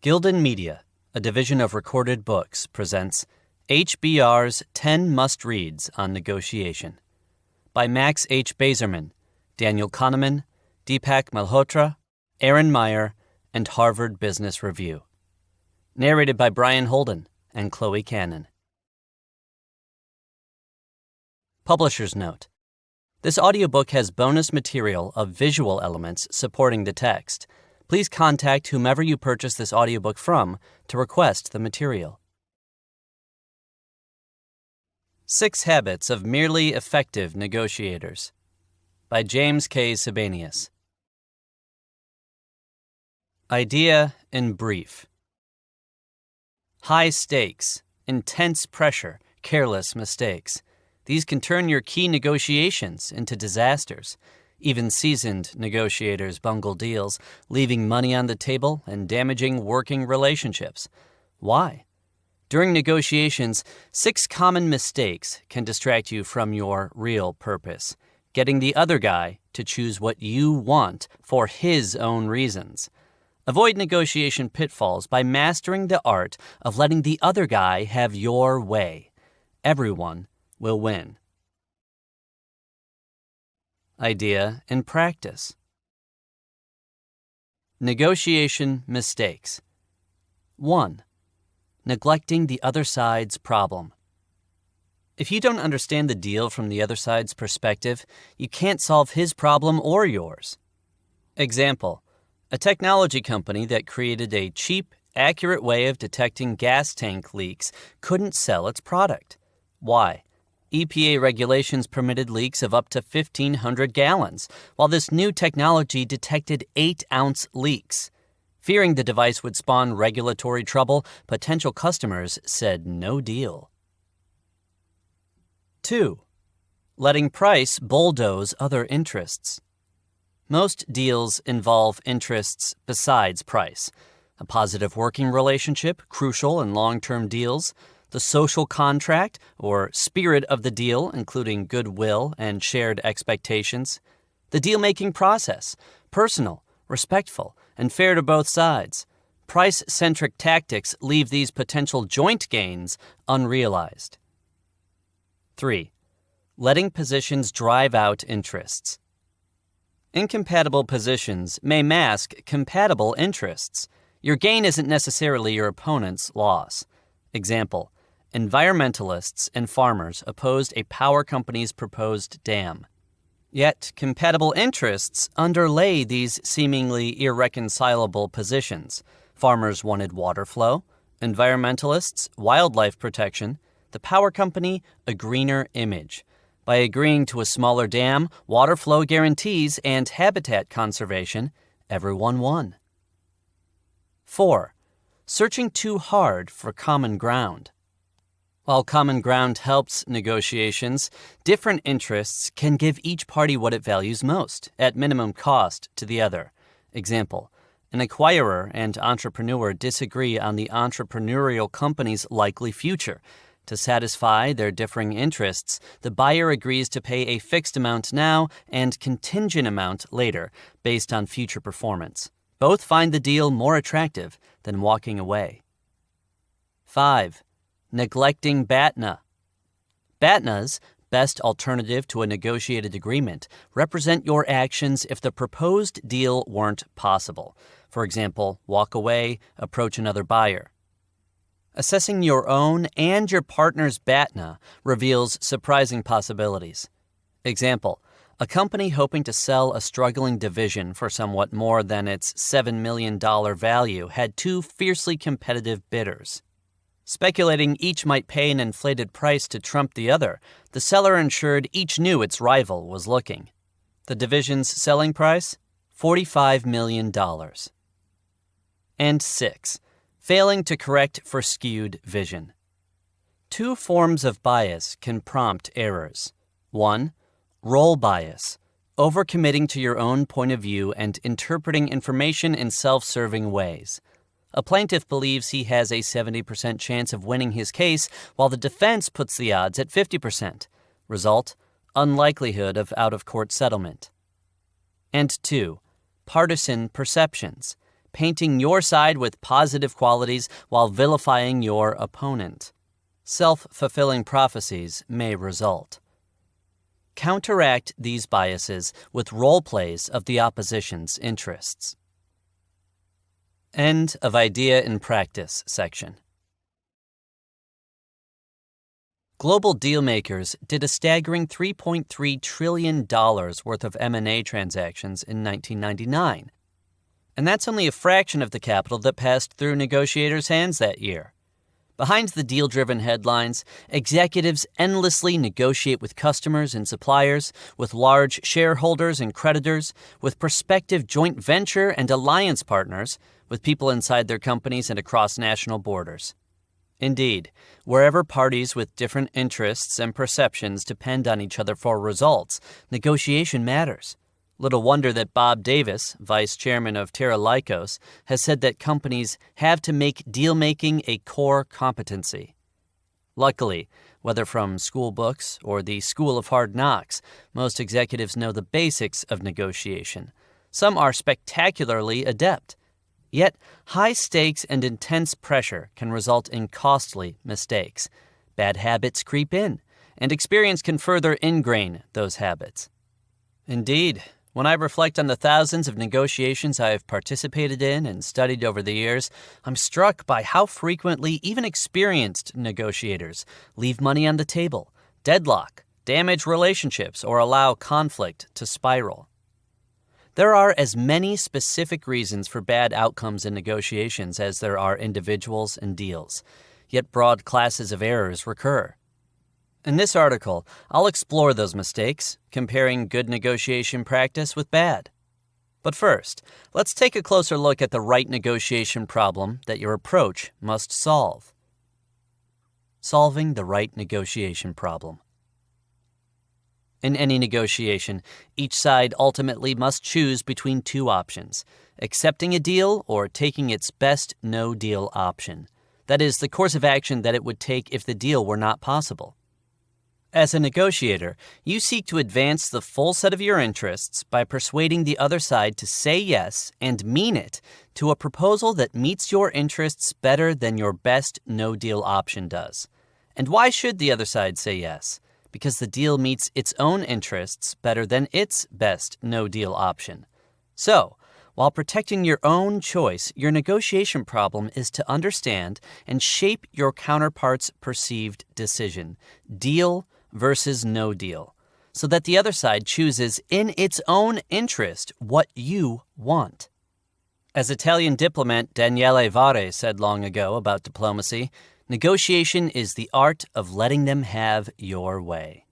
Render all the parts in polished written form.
Gildan Media, a division of Recorded Books, presents HBR's 10 Must-Reads on Negotiation by Max H. Bazerman, Daniel Kahneman, Deepak Malhotra, Aaron Meyer, and Harvard Business Review. Narrated by Brian Holden and Chloe Cannon. Publisher's Note: this audiobook has bonus material of visual elements supporting the text. Please contact whomever you purchase this audiobook from to request the material. 6 Habits of Merely Effective Negotiators by James K. Sebenius. Idea in brief. High stakes, intense pressure, careless mistakes. These can turn your key negotiations into disasters. Even seasoned negotiators bungle deals, leaving money on the table and damaging working relationships. Why? During negotiations, 6 common mistakes can distract you from your real purpose, getting the other guy to choose what you want for his own reasons. Avoid negotiation pitfalls by mastering the art of letting the other guy have your way. Everyone will win. Idea in practice. Negotiation mistakes. 1. Neglecting the other side's problem. If you don't understand the deal from the other side's perspective, you can't solve his problem or yours. Example: a technology company that created a cheap, accurate way of detecting gas tank leaks couldn't sell its product. Why? EPA regulations permitted leaks of up to 1,500 gallons, while this new technology detected 8-ounce leaks. Fearing the device would spawn regulatory trouble, potential customers said no deal. 2. Letting price bulldoze other interests. Most deals involve interests besides price. A positive working relationship, crucial in long-term deals. The social contract, or spirit of the deal, including goodwill and shared expectations. The deal-making process, personal, respectful, and fair to both sides. Price-centric tactics leave these potential joint gains unrealized. 3. Letting positions drive out interests. Incompatible positions may mask compatible interests. Your gain isn't necessarily your opponent's loss. Example: environmentalists and farmers opposed a power company's proposed dam. Yet, compatible interests underlay these seemingly irreconcilable positions. Farmers wanted water flow, environmentalists, wildlife protection, the power company, a greener image. By agreeing to a smaller dam, water flow guarantees, and habitat conservation, everyone won. 4. Searching too hard for common ground. While common ground helps negotiations, different interests can give each party what it values most, at minimum cost to the other. Example: an acquirer and entrepreneur disagree on the entrepreneurial company's likely future. To satisfy their differing interests, the buyer agrees to pay a fixed amount now and contingent amount later, based on future performance. Both find the deal more attractive than walking away. 5. Neglecting BATNA. BATNAs, best alternative to a negotiated agreement, represent your actions if the proposed deal weren't possible. For example, walk away, approach another buyer. Assessing your own and your partner's BATNA reveals surprising possibilities. Example: a company hoping to sell a struggling division for somewhat more than its $7 million value had 2 fiercely competitive bidders. Speculating each might pay an inflated price to trump the other, the seller ensured each knew its rival was looking. The division's selling price? $45 million. And 6. Failing to correct for skewed vision. 2 forms of bias can prompt errors. 1. Role bias, overcommitting to your own point of view and interpreting information in self-serving ways. A plaintiff believes he has a 70% chance of winning his case, while the defense puts the odds at 50%. Result: unlikelihood of out-of-court settlement. And 2. Partisan perceptions, painting your side with positive qualities while vilifying your opponent. Self-fulfilling prophecies may result. Counteract these biases with role plays of the opposition's interests. End of Idea in Practice section. Global dealmakers did a staggering $3.3 trillion worth of M&A transactions in 1999. And that's only a fraction of the capital that passed through negotiators' hands that year. Behind the deal-driven headlines, executives endlessly negotiate with customers and suppliers, with large shareholders and creditors, with prospective joint venture and alliance partners, with people inside their companies and across national borders. Indeed, wherever parties with different interests and perceptions depend on each other for results, negotiation matters. Little wonder that Bob Davis, vice chairman of Terra Lycos, has said that companies have to make deal-making a core competency. Luckily, whether from school books or the School of Hard Knocks, most executives know the basics of negotiation. Some are spectacularly adept. Yet, high stakes and intense pressure can result in costly mistakes. Bad habits creep in, and experience can further ingrain those habits. Indeed, when I reflect on the thousands of negotiations I have participated in and studied over the years, I'm struck by how frequently even experienced negotiators leave money on the table, deadlock, damage relationships, or allow conflict to spiral. There are as many specific reasons for bad outcomes in negotiations as there are individuals and deals, yet broad classes of errors recur. In this article, I'll explore those mistakes, comparing good negotiation practice with bad. But first, let's take a closer look at the right negotiation problem that your approach must solve. Solving the right negotiation problem. In any negotiation, each side ultimately must choose between two options: accepting a deal or taking its best no-deal option. That is, the course of action that it would take if the deal were not possible. As a negotiator, you seek to advance the full set of your interests by persuading the other side to say yes and mean it to a proposal that meets your interests better than your best no-deal option does. And why should the other side say yes? Because the deal meets its own interests better than its best no-deal option. So, while protecting your own choice, your negotiation problem is to understand and shape your counterpart's perceived decision, deal versus no deal, so that the other side chooses in its own interest what you want. As Italian diplomat Daniele Varre said long ago about diplomacy, negotiation is the art of letting them have your way.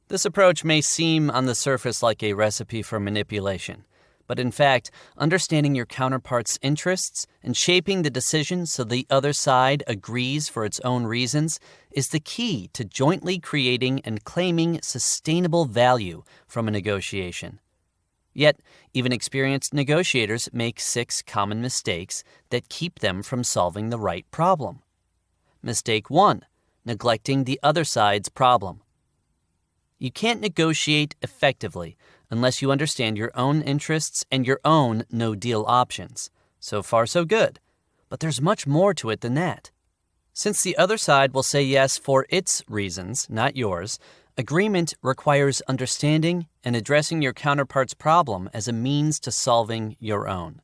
This approach may seem on the surface like a recipe for manipulation, but in fact, understanding your counterpart's interests and shaping the decision so the other side agrees for its own reasons is the key to jointly creating and claiming sustainable value from a negotiation. Yet, even experienced negotiators make 6 common mistakes that keep them from solving the right problem. Mistake 1: neglecting the other side's problem. You can't negotiate effectively unless you understand your own interests and your own no-deal options. So far, so good. But there's much more to it than that. Since the other side will say yes for its reasons, not yours, agreement requires understanding and addressing your counterpart's problem as a means to solving your own.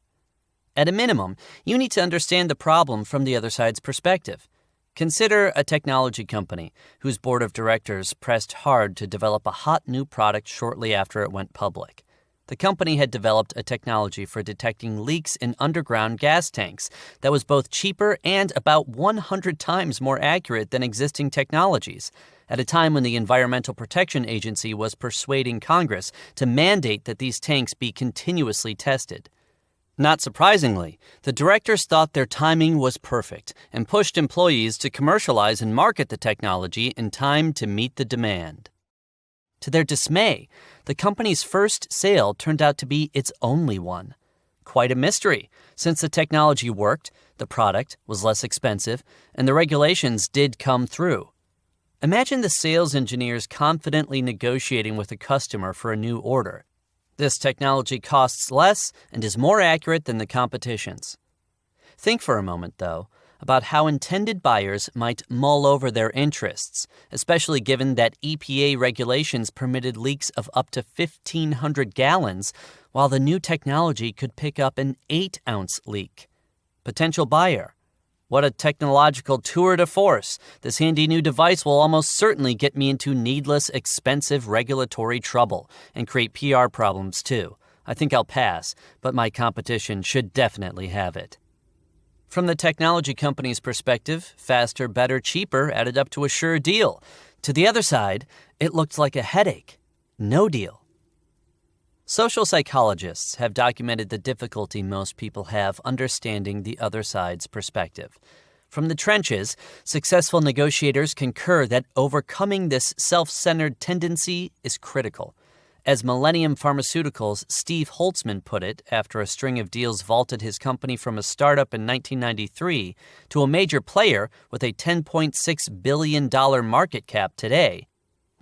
At a minimum, you need to understand the problem from the other side's perspective. Consider a technology company whose board of directors pressed hard to develop a hot new product shortly after it went public. The company had developed a technology for detecting leaks in underground gas tanks that was both cheaper and about 100 times more accurate than existing technologies, at a time when the Environmental Protection Agency was persuading Congress to mandate that these tanks be continuously tested. Not surprisingly, the directors thought their timing was perfect and pushed employees to commercialize and market the technology in time to meet the demand. To their dismay, the company's first sale turned out to be its only one. Quite a mystery, since the technology worked, the product was less expensive, and the regulations did come through. Imagine the sales engineers confidently negotiating with a customer for a new order. This technology costs less and is more accurate than the competition's. Think for a moment, though, about how intended buyers might mull over their interests, especially given that EPA regulations permitted leaks of up to 1,500 gallons, while the new technology could pick up an 8-ounce leak. Potential buyer: what a technological tour de force. This handy new device will almost certainly get me into needless, expensive regulatory trouble and create PR problems too. I think I'll pass, but my competition should definitely have it. From the technology company's perspective, faster, better, cheaper added up to a sure deal. To the other side, it looked like a headache. No deal. Social psychologists have documented the difficulty most people have understanding the other side's perspective. From the trenches, successful negotiators concur that overcoming this self-centered tendency is critical. As Millennium Pharmaceuticals' Steve Holtzman put it after a string of deals vaulted his company from a startup in 1993 to a major player with a $10.6 billion market cap today,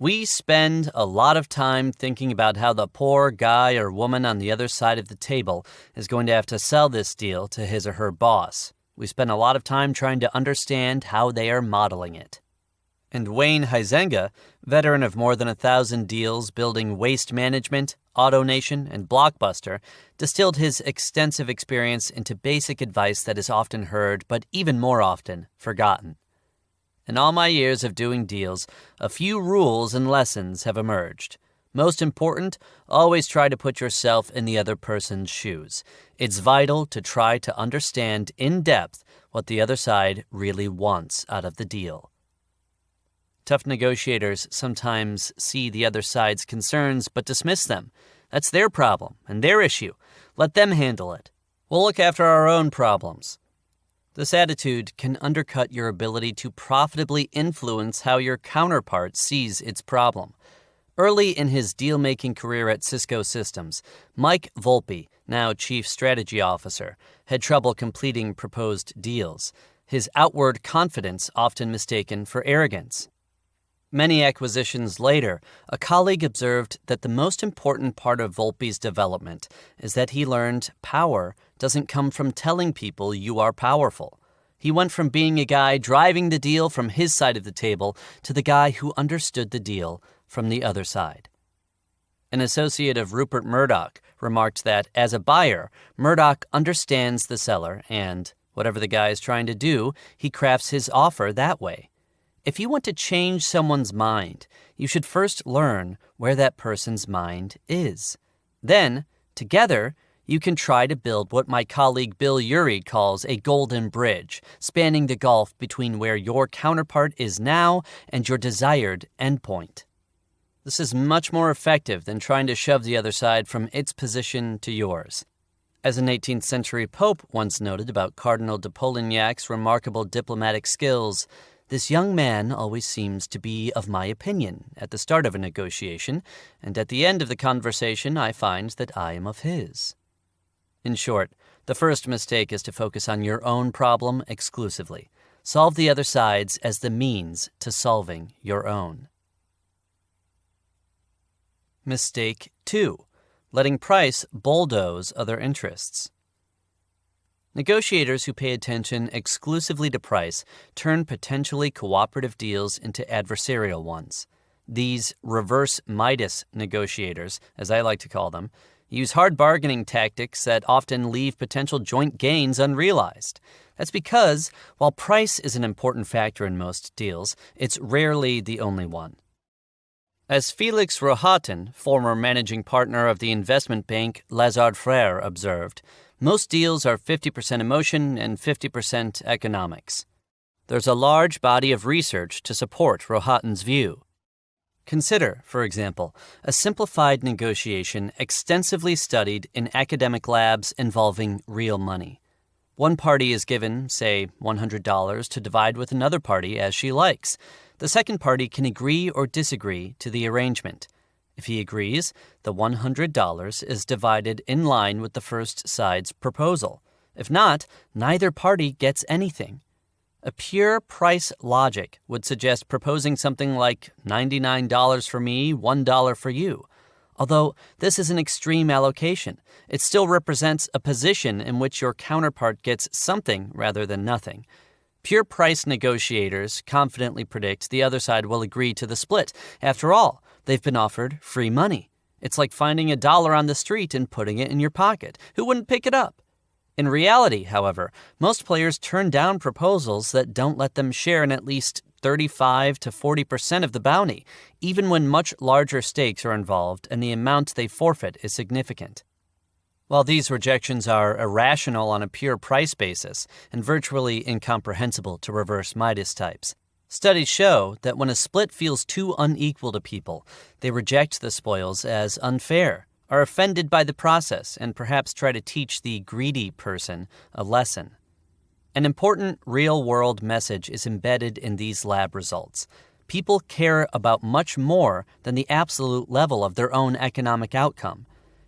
"We spend a lot of time thinking about how the poor guy or woman on the other side of the table is going to have to sell this deal to his or her boss. We spend a lot of time trying to understand how they are modeling it." And Wayne Huizenga, veteran of more than 1,000 deals building Waste Management, AutoNation, and Blockbuster, distilled his extensive experience into basic advice that is often heard, but even more often, forgotten. In all my years of doing deals, a few rules and lessons have emerged. Most important, always try to put yourself in the other person's shoes. It's vital to try to understand in depth what the other side really wants out of the deal. Tough negotiators sometimes see the other side's concerns but dismiss them. That's their problem and their issue. Let them handle it. We'll look after our own problems. This attitude can undercut your ability to profitably influence how your counterpart sees its problem. Early in his deal-making career at Cisco Systems, Mike Volpe, now Chief Strategy Officer, had trouble completing proposed deals, his outward confidence often mistaken for arrogance. Many acquisitions later, a colleague observed that the most important part of Volpe's development is that he learned power doesn't come from telling people you are powerful. He went from being a guy driving the deal from his side of the table to the guy who understood the deal from the other side. An associate of Rupert Murdoch remarked that, as a buyer, Murdoch understands the seller and, whatever the guy is trying to do, he crafts his offer that way. If you want to change someone's mind, you should first learn where that person's mind is. Then, together, you can try to build what my colleague Bill Urey calls a golden bridge, spanning the gulf between where your counterpart is now and your desired endpoint. This is much more effective than trying to shove the other side from its position to yours. As an 18th century pope once noted about Cardinal de Polignac's remarkable diplomatic skills, "This young man always seems to be of my opinion at the start of a negotiation, and at the end of the conversation I find that I am of his." In short, the first mistake is to focus on your own problem exclusively. Solve the other side's as the means to solving your own. Mistake 2. Letting price bulldoze other interests. Negotiators who pay attention exclusively to price turn potentially cooperative deals into adversarial ones. These reverse Midas negotiators, as I like to call them, use hard bargaining tactics that often leave potential joint gains unrealized. That's because, while price is an important factor in most deals, it's rarely the only one. As Felix Rohatyn, former managing partner of the investment bank Lazard Frères, observed, most deals are 50% emotion and 50% economics. There's a large body of research to support Rohatyn's view. Consider, for example, a simplified negotiation extensively studied in academic labs involving real money. One party is given, say, $100 to divide with another party as she likes. The second party can agree or disagree to the arrangement. If he agrees, the $100 is divided in line with the first side's proposal. If not, neither party gets anything. A pure price logic would suggest proposing something like $99 for me, $1 for you. Although this is an extreme allocation, it still represents a position in which your counterpart gets something rather than nothing. Pure price negotiators confidently predict the other side will agree to the split. After all, they've been offered free money. It's like finding $1 on the street and putting it in your pocket. Who wouldn't pick it up? In reality, however, most players turn down proposals that don't let them share in at least 35 to 40% of the bounty, even when much larger stakes are involved and the amount they forfeit is significant. While these rejections are irrational on a pure price basis and virtually incomprehensible to reverse Midas types, studies show that when a split feels too unequal to people, they reject the spoils as unfair, are offended by the process, and perhaps try to teach the greedy person a lesson. An important real-world message is embedded in these lab results. People care about much more than the absolute level of their own economic outcome.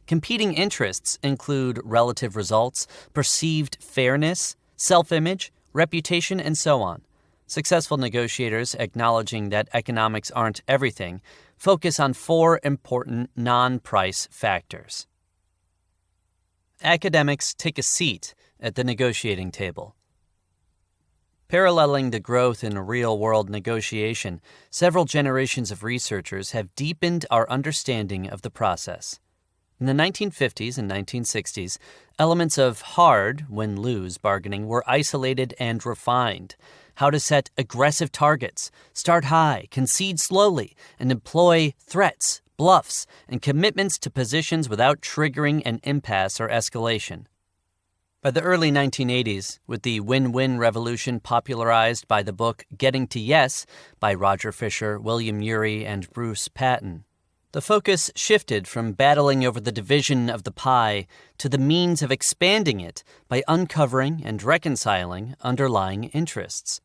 Competing interests include relative results, perceived fairness, self-image, reputation, and so on. Successful negotiators, acknowledging that economics aren't everything, focus on 4 important non-price factors. Academics take a seat at the negotiating table. Paralleling the growth in real-world negotiation, several generations of researchers have deepened our understanding of the process. In the 1950s and 1960s, elements of hard, win-lose bargaining were isolated and refined. How to set aggressive targets, start high, concede slowly, and employ threats, bluffs, and commitments to positions without triggering an impasse or escalation. By the early 1980s, with the win-win revolution popularized by the book Getting to Yes by Roger Fisher, William Ury, and Bruce Patton, the focus shifted from battling over the division of the pie to the means of expanding it by uncovering and reconciling underlying interests.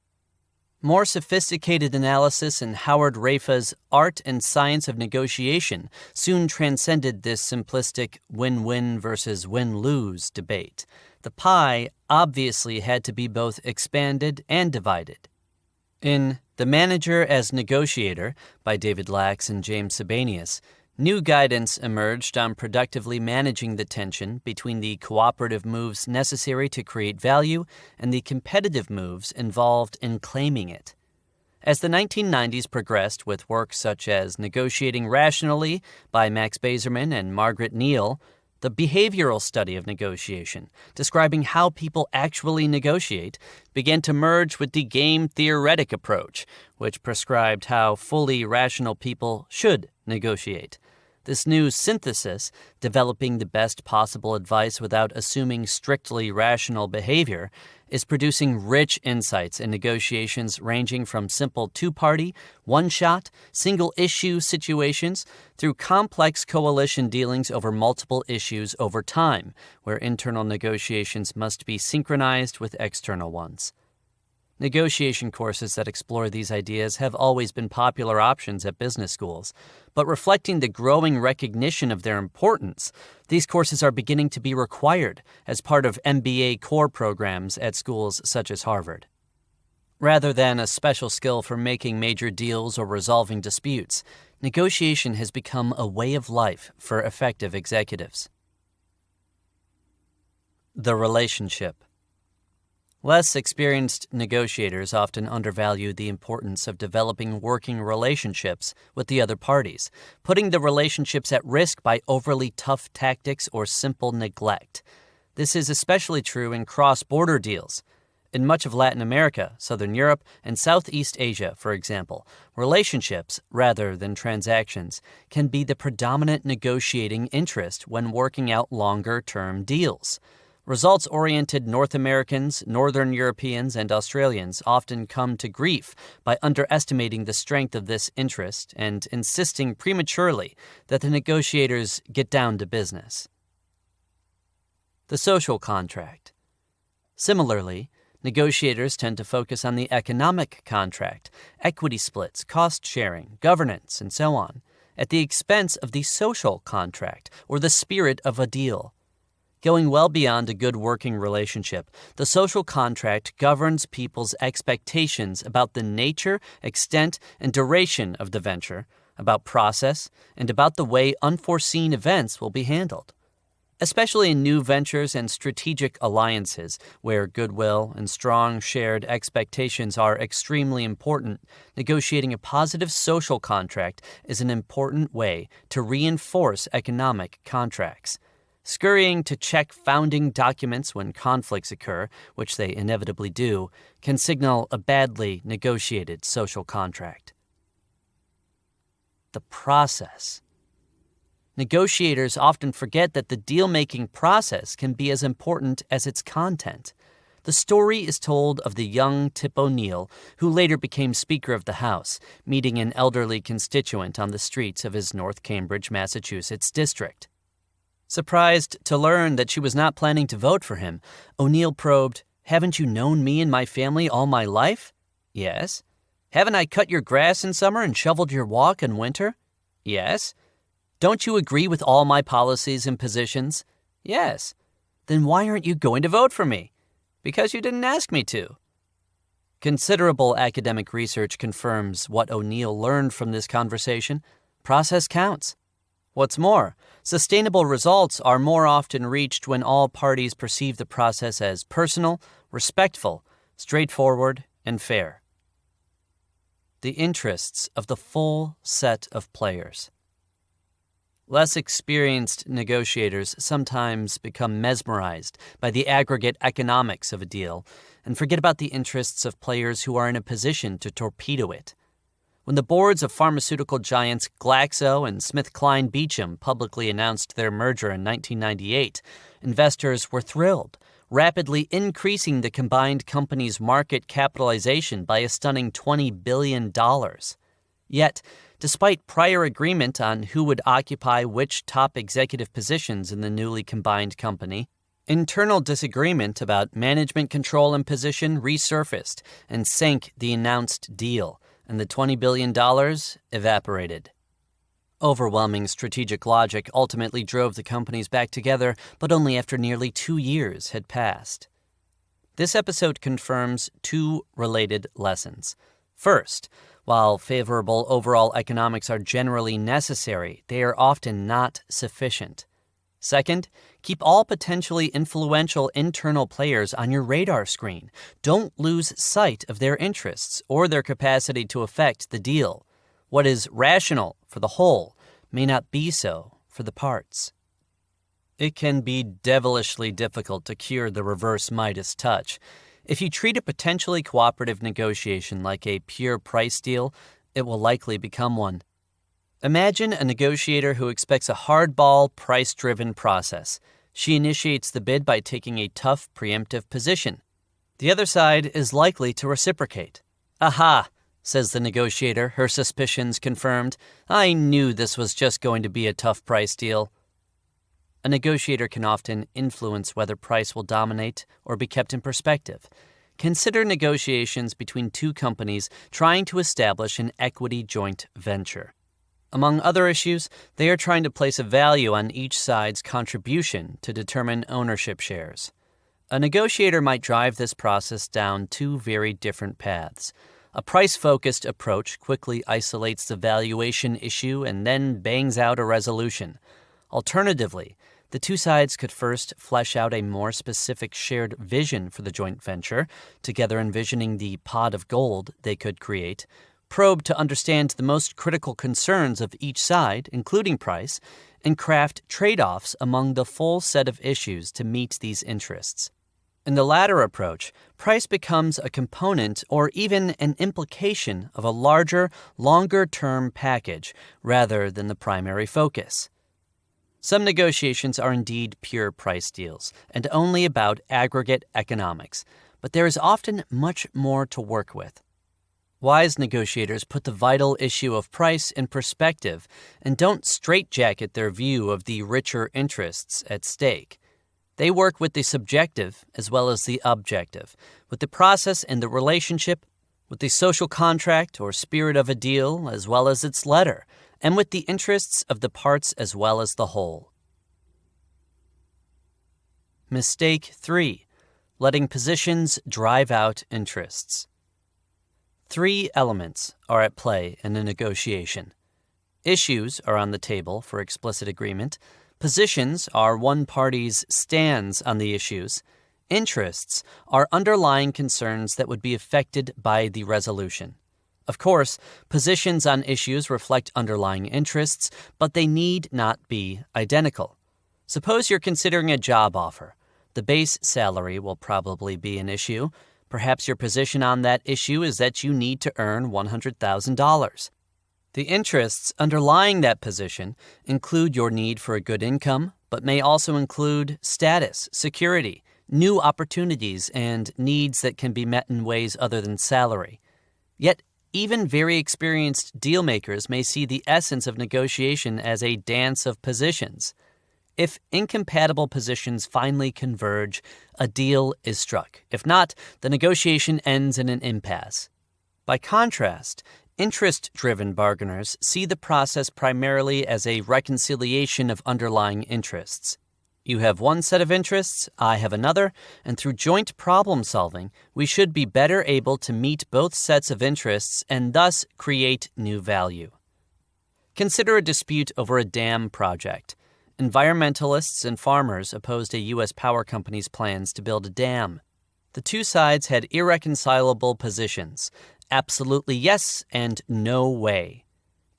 More sophisticated analysis in Howard Rafa's Art and Science of Negotiation soon transcended this simplistic win-win versus win-lose debate. The pie obviously had to be both expanded and divided. In The Manager as Negotiator by David Lax and James Sebenius, new guidance emerged on productively managing the tension between the cooperative moves necessary to create value and the competitive moves involved in claiming it. As the 1990s progressed with work such as Negotiating Rationally by Max Bazerman and Margaret Neal, the behavioral study of negotiation, describing how people actually negotiate, began to merge with the game-theoretic approach, which prescribed how fully rational people should negotiate. This new synthesis, developing the best possible advice without assuming strictly rational behavior, is producing rich insights in negotiations ranging from simple two-party, one-shot, single-issue situations through complex coalition dealings over multiple issues over time, where internal negotiations must be synchronized with external ones. Negotiation courses that explore these ideas have always been popular options at business schools, but reflecting the growing recognition of their importance, these courses are beginning to be required as part of MBA core programs at schools such as Harvard. Rather than a special skill for making major deals or resolving disputes, negotiation has become a way of life for effective executives. The relationship. Less experienced negotiators often undervalue the importance of developing working relationships with the other parties, putting the relationships at risk by overly tough tactics or simple neglect. This is especially true in cross-border deals. In much of Latin America, Southern Europe, and Southeast Asia, for example, relationships, rather than transactions, can be the predominant negotiating interest when working out longer-term deals. Results-oriented North Americans, Northern Europeans, and Australians often come to grief by underestimating the strength of this interest and insisting prematurely that the negotiators get down to business. The social contract. Similarly, negotiators tend to focus on the economic contract, equity splits, cost sharing, governance, and so on, at the expense of the social contract or the spirit of a deal. Going well beyond a good working relationship, the social contract governs people's expectations about the nature, extent, and duration of the venture, about process, and about the way unforeseen events will be handled. Especially in new ventures and strategic alliances, where goodwill and strong shared expectations are extremely important, negotiating a positive social contract is an important way to reinforce economic contracts. Scurrying to check founding documents when conflicts occur, which they inevitably do, can signal a badly negotiated social contract. The process. Negotiators often forget that the deal-making process can be as important as its content. The story is told of the young Tip O'Neill, who later became Speaker of the House, meeting an elderly constituent on the streets of his North Cambridge, Massachusetts district. Surprised to learn that she was not planning to vote for him, O'Neill probed, "Haven't you known me and my family all my life?" "Yes." "Haven't I cut your grass in summer and shoveled your walk in winter?" "Yes." "Don't you agree with all my policies and positions?" "Yes." "Then why aren't you going to vote for me?" "Because you didn't ask me to." Considerable academic research confirms what O'Neill learned from this conversation. Process counts. What's more, sustainable results are more often reached when all parties perceive the process as personal, respectful, straightforward, and fair. The interests of the full set of players. Less experienced negotiators sometimes become mesmerized by the aggregate economics of a deal and forget about the interests of players who are in a position to torpedo it. When the boards of pharmaceutical giants Glaxo and SmithKline Beecham publicly announced their merger in 1998, investors were thrilled, rapidly increasing the combined company's market capitalization by a stunning $20 billion. Yet, despite prior agreement on who would occupy which top executive positions in the newly combined company, internal disagreement about management control and position resurfaced and sank the announced deal, and the $20 billion evaporated. Overwhelming strategic logic ultimately drove the companies back together, but only after nearly 2 years had passed. This episode confirms two related lessons. First, while favorable overall economics are generally necessary, they are often not sufficient. Second, keep all potentially influential internal players on your radar screen. Don't lose sight of their interests or their capacity to affect the deal. What is rational for the whole may not be so for the parts. It can be devilishly difficult to cure the reverse Midas touch. If you treat a potentially cooperative negotiation like a pure price deal, it will likely become one. Imagine a negotiator who expects a hardball, price-driven process. She initiates the bid by taking a tough, preemptive position. The other side is likely to reciprocate. "Aha," says the negotiator, her suspicions confirmed. "I knew this was just going to be a tough price deal." A negotiator can often influence whether price will dominate or be kept in perspective. Consider negotiations between two companies trying to establish an equity joint venture. Among other issues, they are trying to place a value on each side's contribution to determine ownership shares. A negotiator might drive this process down two very different paths. A price-focused approach quickly isolates the valuation issue and then bangs out a resolution. Alternatively, the two sides could first flesh out a more specific shared vision for the joint venture, together envisioning the pot of gold they could create, probe to understand the most critical concerns of each side, including price, and craft trade-offs among the full set of issues to meet these interests. In the latter approach, price becomes a component or even an implication of a larger, longer-term package rather than the primary focus. Some negotiations are indeed pure price deals and only about aggregate economics, but there is often much more to work with. Wise negotiators put the vital issue of price in perspective and don't straitjacket their view of the richer interests at stake. They work with the subjective as well as the objective, with the process and the relationship, with the social contract or spirit of a deal as well as its letter, and with the interests of the parts as well as the whole. Mistake 3. Letting positions drive out interests. 3 elements are at play in a negotiation: Issues are on the table for explicit agreement. Positions are one party's stands on the issues. Interests are underlying concerns that would be affected by the resolution. Of course, positions on issues reflect underlying interests, but they need not be identical. Suppose you're considering a job offer. The base salary will probably be an issue. Perhaps your position on that issue is that you need to earn $100,000. The interests underlying that position include your need for a good income, but may also include status, security, new opportunities, and needs that can be met in ways other than salary. Yet, even very experienced dealmakers may see the essence of negotiation as a dance of positions. If incompatible positions finally converge, a deal is struck. If not, the negotiation ends in an impasse. By contrast, interest-driven bargainers see the process primarily as a reconciliation of underlying interests. You have one set of interests, I have another, and through joint problem-solving, we should be better able to meet both sets of interests and thus create new value. Consider a dispute over a dam project. Environmentalists and farmers opposed a U.S. power company's plans to build a dam. The two sides had irreconcilable positions, absolutely yes and no way.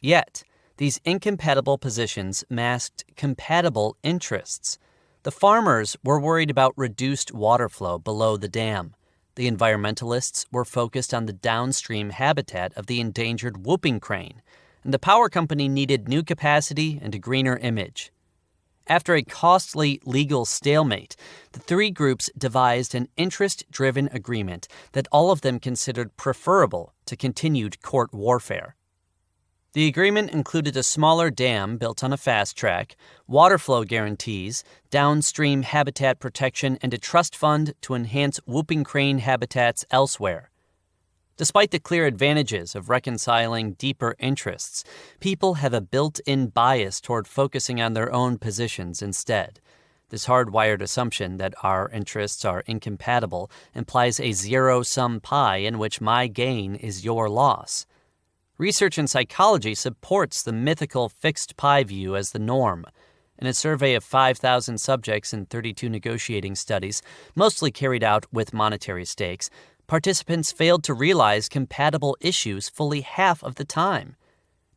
Yet, these incompatible positions masked compatible interests. The farmers were worried about reduced water flow below the dam. The environmentalists were focused on the downstream habitat of the endangered whooping crane, and the power company needed new capacity and a greener image. After a costly legal stalemate, the three groups devised an interest-driven agreement that all of them considered preferable to continued court warfare. The agreement included a smaller dam built on a fast track, water flow guarantees, downstream habitat protection, and a trust fund to enhance whooping crane habitats elsewhere. Despite the clear advantages of reconciling deeper interests, people have a built-in bias toward focusing on their own positions instead. This hardwired assumption that our interests are incompatible implies a zero-sum pie in which my gain is your loss. Research in psychology supports the mythical fixed pie view as the norm. In a survey of 5,000 subjects in 32 negotiating studies, mostly carried out with monetary stakes, participants failed to realize compatible issues fully half of the time.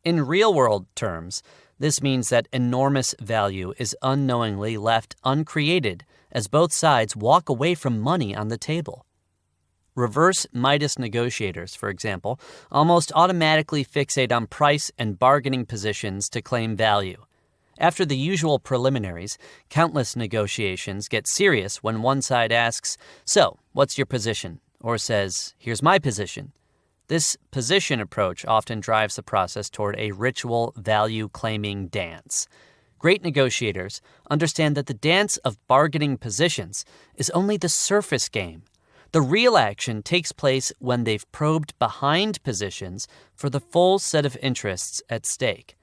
In real-world terms, this means that enormous value is unknowingly left uncreated as both sides walk away from money on the table. Reverse Midas negotiators, for example, almost automatically fixate on price and bargaining positions to claim value. After the usual preliminaries, countless negotiations get serious when one side asks, "So, what's your position?" or says, "Here's my position." This position approach often drives the process toward a ritual value-claiming dance. Great negotiators understand that the dance of bargaining positions is only the surface game. The real action takes place when they've probed behind positions for the full set of interests at stake.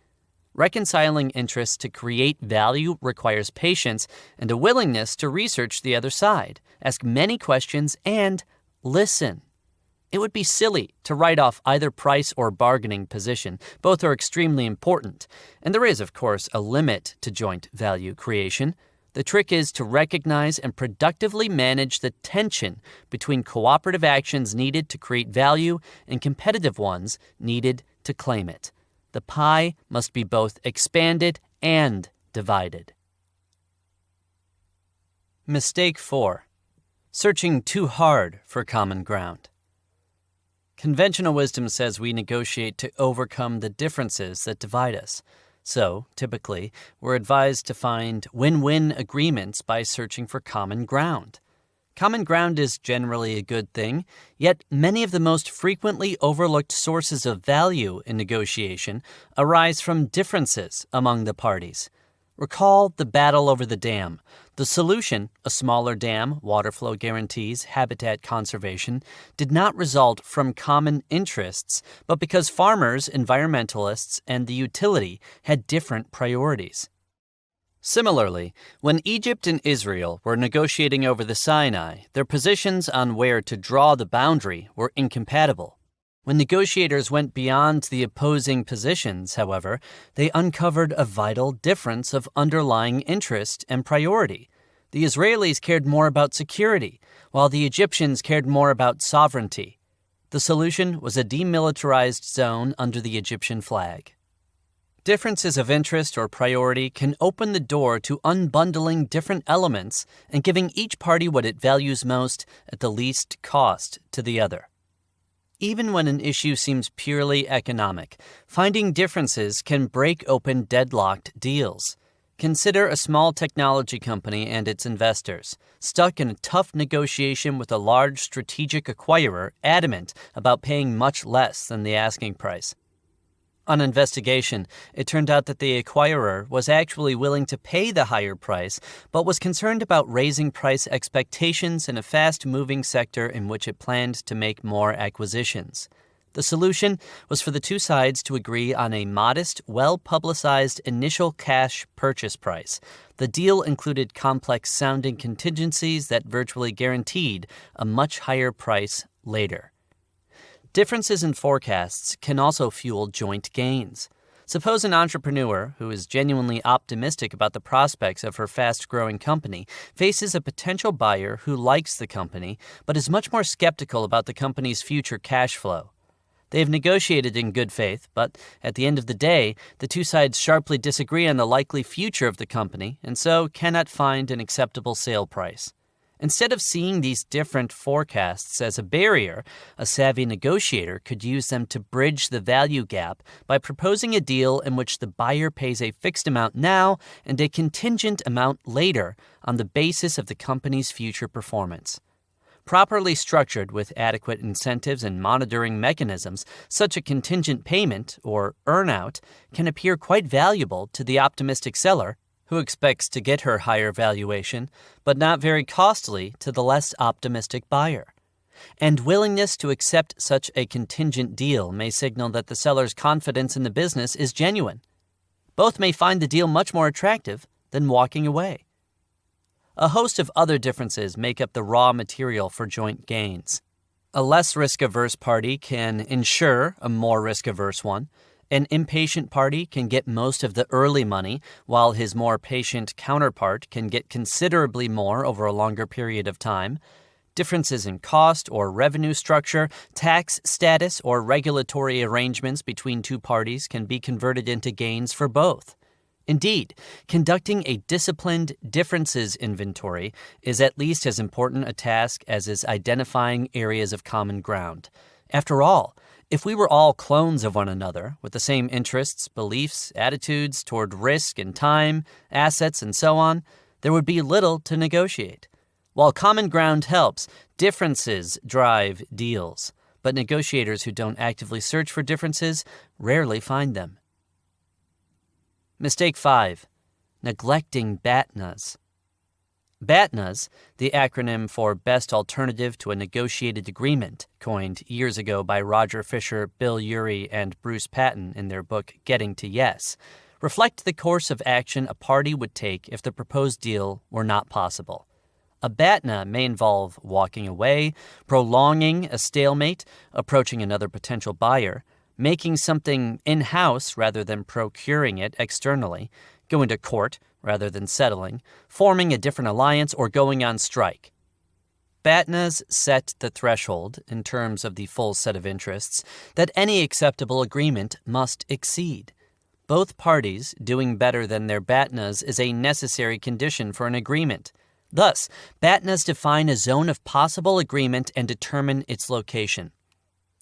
Reconciling interests to create value requires patience and a willingness to research the other side, ask many questions, and listen. It would be silly to write off either price or bargaining position. Both are extremely important, and there is, of course, a limit to joint value creation. The trick is to recognize and productively manage the tension between cooperative actions needed to create value and competitive ones needed to claim it. The pie must be both expanded and divided. Mistake 4. Searching too hard for common ground. Conventional wisdom says we negotiate to overcome the differences that divide us. So, typically, we're advised to find win-win agreements by searching for common ground. Common ground is generally a good thing, yet many of the most frequently overlooked sources of value in negotiation arise from differences among the parties. Recall the battle over the dam. The solution, a smaller dam, water flow guarantees, habitat conservation, did not result from common interests, but because farmers, environmentalists, and the utility had different priorities. Similarly, when Egypt and Israel were negotiating over the Sinai, their positions on where to draw the boundary were incompatible. When negotiators went beyond the opposing positions, however, they uncovered a vital difference of underlying interest and priority. The Israelis cared more about security, while the Egyptians cared more about sovereignty. The solution was a demilitarized zone under the Egyptian flag. Differences of interest or priority can open the door to unbundling different elements and giving each party what it values most at the least cost to the other. Even when an issue seems purely economic, finding differences can break open deadlocked deals. Consider a small technology company and its investors, stuck in a tough negotiation with a large strategic acquirer adamant about paying much less than the asking price. On investigation, it turned out that the acquirer was actually willing to pay the higher price, but was concerned about raising price expectations in a fast-moving sector in which it planned to make more acquisitions. The solution was for the two sides to agree on a modest, well-publicized initial cash purchase price. The deal included complex-sounding contingencies that virtually guaranteed a much higher price later. Differences in forecasts can also fuel joint gains. Suppose an entrepreneur who is genuinely optimistic about the prospects of her fast-growing company faces a potential buyer who likes the company but is much more skeptical about the company's future cash flow. They have negotiated in good faith, but at the end of the day, the two sides sharply disagree on the likely future of the company and so cannot find an acceptable sale price. Instead of seeing these different forecasts as a barrier, a savvy negotiator could use them to bridge the value gap by proposing a deal in which the buyer pays a fixed amount now and a contingent amount later on the basis of the company's future performance. Properly structured with adequate incentives and monitoring mechanisms, such a contingent payment, or earn-out, can appear quite valuable to the optimistic seller who expects to get her higher valuation, but not very costly to the less optimistic buyer. And willingness to accept such a contingent deal may signal that the seller's confidence in the business is genuine. Both may find the deal much more attractive than walking away. A host of other differences make up the raw material for joint gains. A less risk-averse party can ensure a more risk-averse one. An impatient party can get most of the early money, while his more patient counterpart can get considerably more over a longer period of time. Differences in cost or revenue structure, tax status, or regulatory arrangements between two parties can be converted into gains for both. Indeed, conducting a disciplined differences inventory is at least as important a task as is identifying areas of common ground. After all, if we were all clones of one another, with the same interests, beliefs, attitudes toward risk and time, assets, and so on, there would be little to negotiate. While common ground helps, differences drive deals. But negotiators who don't actively search for differences rarely find them. Mistake 5. Neglecting BATNAs. BATNAs, the acronym for Best Alternative to a Negotiated Agreement, coined years ago by Roger Fisher, Bill Urey, and Bruce Patton in their book Getting to Yes, reflect the course of action a party would take if the proposed deal were not possible. A BATNA may involve walking away, prolonging a stalemate, approaching another potential buyer, making something in-house rather than procuring it externally, going to court rather than settling, forming a different alliance, or going on strike. BATNAs set the threshold, in terms of the full set of interests, that any acceptable agreement must exceed. Both parties doing better than their BATNAs is a necessary condition for an agreement. Thus, BATNAs define a zone of possible agreement and determine its location.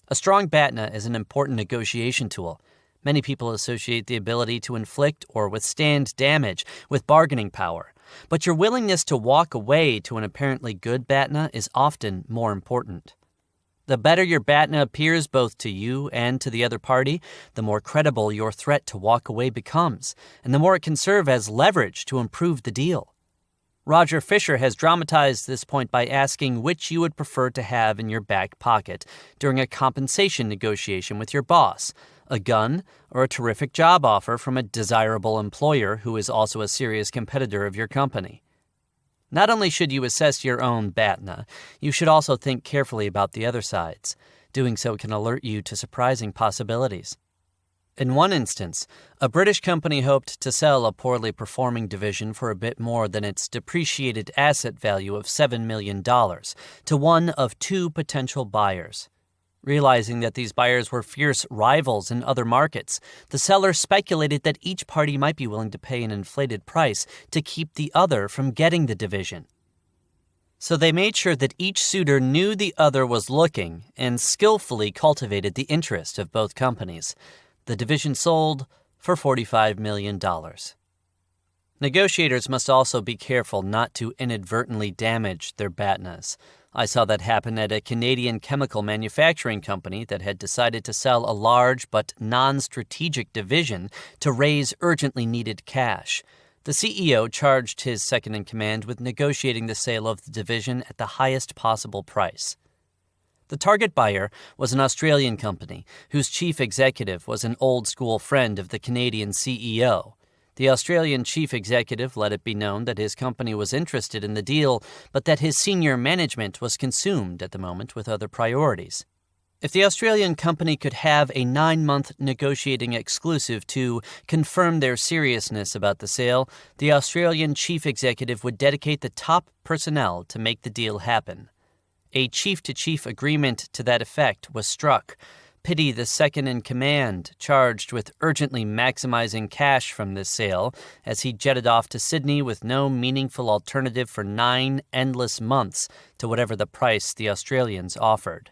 A strong BATNA is an important negotiation tool. Many people associate the ability to inflict or withstand damage with bargaining power, but your willingness to walk away to an apparently good BATNA is often more important. The better your BATNA appears both to you and to the other party, the more credible your threat to walk away becomes, and the more it can serve as leverage to improve the deal. Roger Fisher has dramatized this point by asking which you would prefer to have in your back pocket during a compensation negotiation with your boss, a gun or a terrific job offer from a desirable employer who is also a serious competitor of your company. Not only should you assess your own BATNA, you should also think carefully about the other side's. Doing so can alert you to surprising possibilities. In one instance, a British company hoped to sell a poorly performing division for a bit more than its depreciated asset value of $7 million to one of two potential buyers. Realizing that these buyers were fierce rivals in other markets, the seller speculated that each party might be willing to pay an inflated price to keep the other from getting the division. So they made sure that each suitor knew the other was looking and skillfully cultivated the interest of both companies. The division sold for $45 million. Negotiators must also be careful not to inadvertently damage their BATNAs. I saw that happen at a Canadian chemical manufacturing company that had decided to sell a large but non-strategic division to raise urgently needed cash. The CEO charged his second-in-command with negotiating the sale of the division at the highest possible price. The target buyer was an Australian company whose chief executive was an old-school friend of the Canadian CEO. The Australian chief executive let it be known that his company was interested in the deal, but that his senior management was consumed at the moment with other priorities. If the Australian company could have a 9-month negotiating exclusive to confirm their seriousness about the sale, the Australian chief executive would dedicate the top personnel to make the deal happen. A chief-to-chief agreement to that effect was struck. Pity the second-in-command, charged with urgently maximizing cash from this sale, as he jetted off to Sydney with no meaningful alternative for 9 endless months to whatever the price the Australians offered.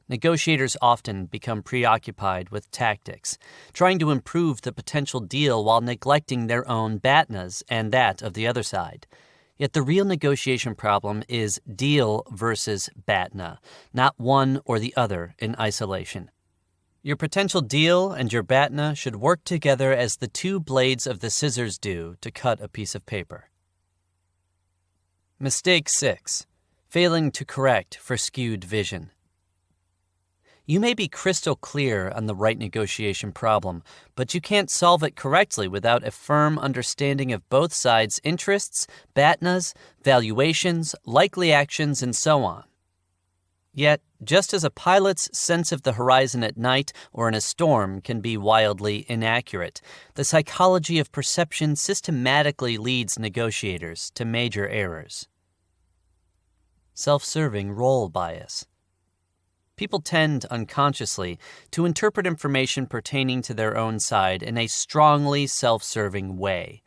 Negotiators often become preoccupied with tactics, trying to improve the potential deal while neglecting their own BATNAs and that of the other side. Yet the real negotiation problem is deal versus BATNA, not one or the other in isolation. Your potential deal and your BATNA should work together as the two blades of the scissors do to cut a piece of paper. Mistake 6. Failing to correct for skewed vision. You may be crystal clear on the right negotiation problem, but you can't solve it correctly without a firm understanding of both sides' interests, BATNAs, valuations, likely actions, and so on. Yet, just as a pilot's sense of the horizon at night or in a storm can be wildly inaccurate, the psychology of perception systematically leads negotiators to major errors. Self-serving role bias. People tend, unconsciously, to interpret information pertaining to their own side in a strongly self-serving way.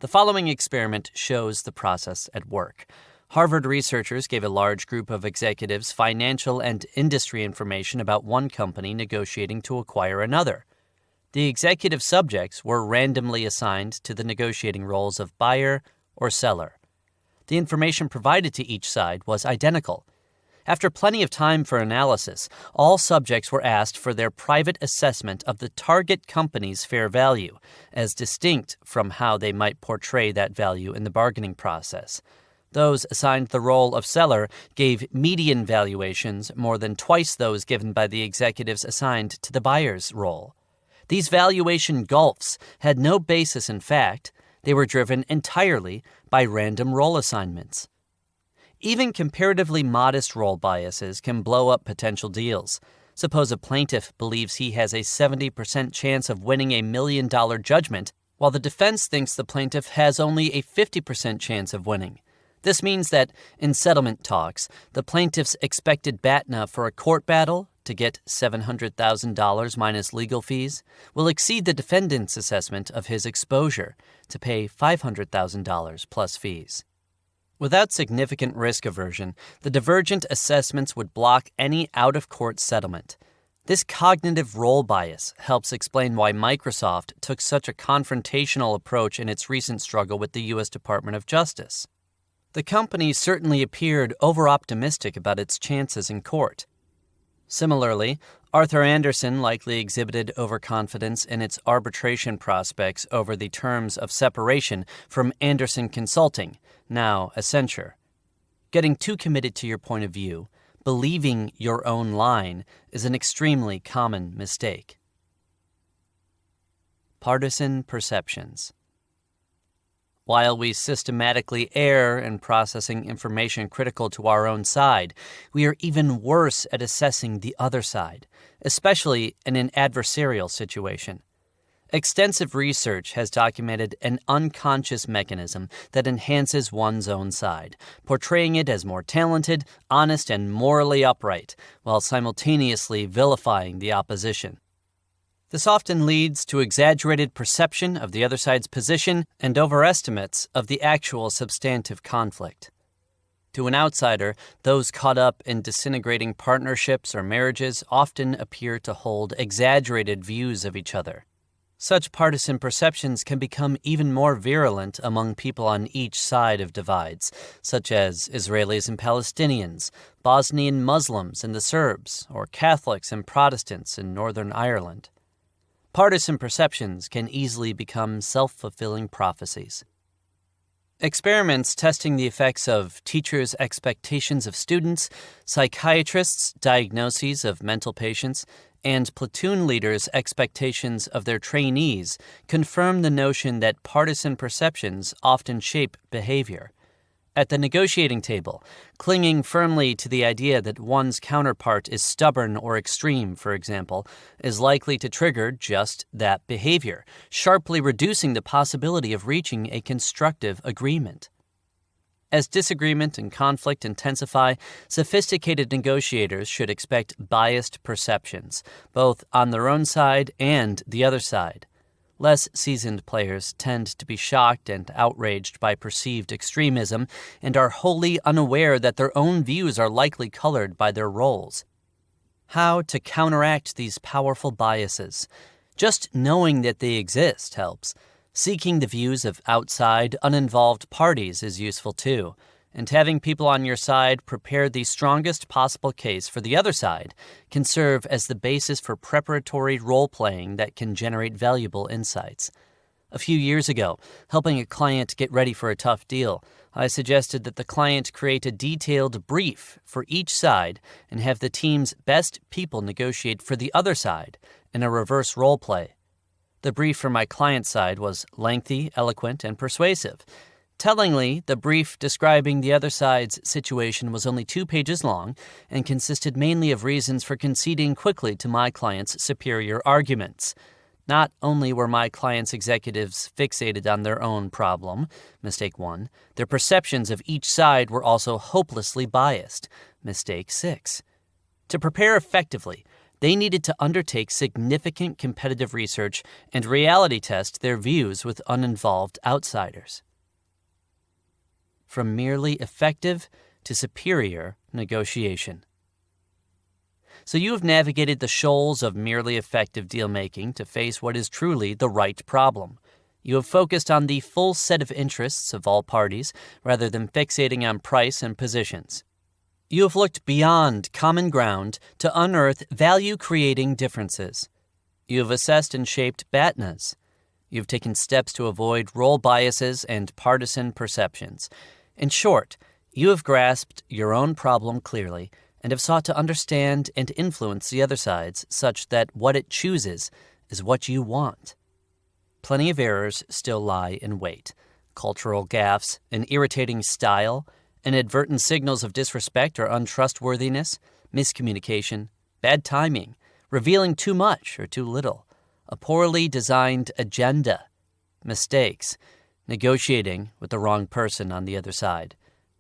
The following experiment shows the process at work. Harvard researchers gave a large group of executives financial and industry information about one company negotiating to acquire another. The executive subjects were randomly assigned to the negotiating roles of buyer or seller. The information provided to each side was identical. After plenty of time for analysis, all subjects were asked for their private assessment of the target company's fair value, as distinct from how they might portray that value in the bargaining process. Those assigned the role of seller gave median valuations more than twice those given by the executives assigned to the buyer's role. These valuation gulfs had no basis in fact. They were driven entirely by random role assignments. Even comparatively modest role biases can blow up potential deals. Suppose a plaintiff believes he has a 70% chance of winning a $1 million judgment, while the defense thinks the plaintiff has only a 50% chance of winning. This means that, in settlement talks, the plaintiff's expected BATNA for a court battle, to get $700,000 minus legal fees, will exceed the defendant's assessment of his exposure, to pay $500,000 plus fees. Without significant risk aversion, the divergent assessments would block any out-of-court settlement. This cognitive role bias helps explain why Microsoft took such a confrontational approach in its recent struggle with the U.S. Department of Justice. The company certainly appeared over-optimistic about its chances in court. Similarly, Arthur Andersen likely exhibited overconfidence in its arbitration prospects over the terms of separation from Andersen Consulting, now Accenture. Getting too committed to your point of view, believing your own line, is an extremely common mistake. Partisan perceptions. While we systematically err in processing information critical to our own side, we are even worse at assessing the other side, especially in an adversarial situation. Extensive research has documented an unconscious mechanism that enhances one's own side, portraying it as more talented, honest, and morally upright, while simultaneously vilifying the opposition. This often leads to exaggerated perception of the other side's position and overestimates of the actual substantive conflict. To an outsider, those caught up in disintegrating partnerships or marriages often appear to hold exaggerated views of each other. Such partisan perceptions can become even more virulent among people on each side of divides, such as Israelis and Palestinians, Bosnian Muslims and the Serbs, or Catholics and Protestants in Northern Ireland. Partisan perceptions can easily become self-fulfilling prophecies. Experiments testing the effects of teachers' expectations of students, psychiatrists' diagnoses of mental patients, and platoon leaders' expectations of their trainees confirm the notion that partisan perceptions often shape behavior. At the negotiating table, clinging firmly to the idea that one's counterpart is stubborn or extreme, for example, is likely to trigger just that behavior, sharply reducing the possibility of reaching a constructive agreement. As disagreement and conflict intensify, sophisticated negotiators should expect biased perceptions, both on their own side and the other side. Less seasoned players tend to be shocked and outraged by perceived extremism and are wholly unaware that their own views are likely colored by their roles. How to counteract these powerful biases? Just knowing that they exist helps. Seeking the views of outside, uninvolved parties is useful too, and having people on your side prepare the strongest possible case for the other side can serve as the basis for preparatory role-playing that can generate valuable insights. A few years ago, helping a client get ready for a tough deal, I suggested that the client create a detailed brief for each side and have the team's best people negotiate for the other side in a reverse role-play. The brief for my client's side was lengthy, eloquent, and persuasive. Tellingly, the brief describing the other side's situation was only 2 pages long and consisted mainly of reasons for conceding quickly to my client's superior arguments. Not only were my client's executives fixated on their own problem, mistake 1, their perceptions of each side were also hopelessly biased, mistake 6. To prepare effectively, they needed to undertake significant competitive research and reality test their views with uninvolved outsiders. From merely effective to superior negotiation. So you have navigated the shoals of merely effective deal-making to face what is truly the right problem. You have focused on the full set of interests of all parties rather than fixating on price and positions. You have looked beyond common ground to unearth value-creating differences. You have assessed and shaped BATNAs. You have taken steps to avoid role biases and partisan perceptions. In short, you have grasped your own problem clearly and have sought to understand and influence the other side's such that what it chooses is what you want. Plenty of errors still lie in wait. Cultural gaffes, an irritating style, inadvertent signals of disrespect or untrustworthiness, miscommunication, bad timing, revealing too much or too little, a poorly designed agenda, mistakes, negotiating with the wrong person on the other side,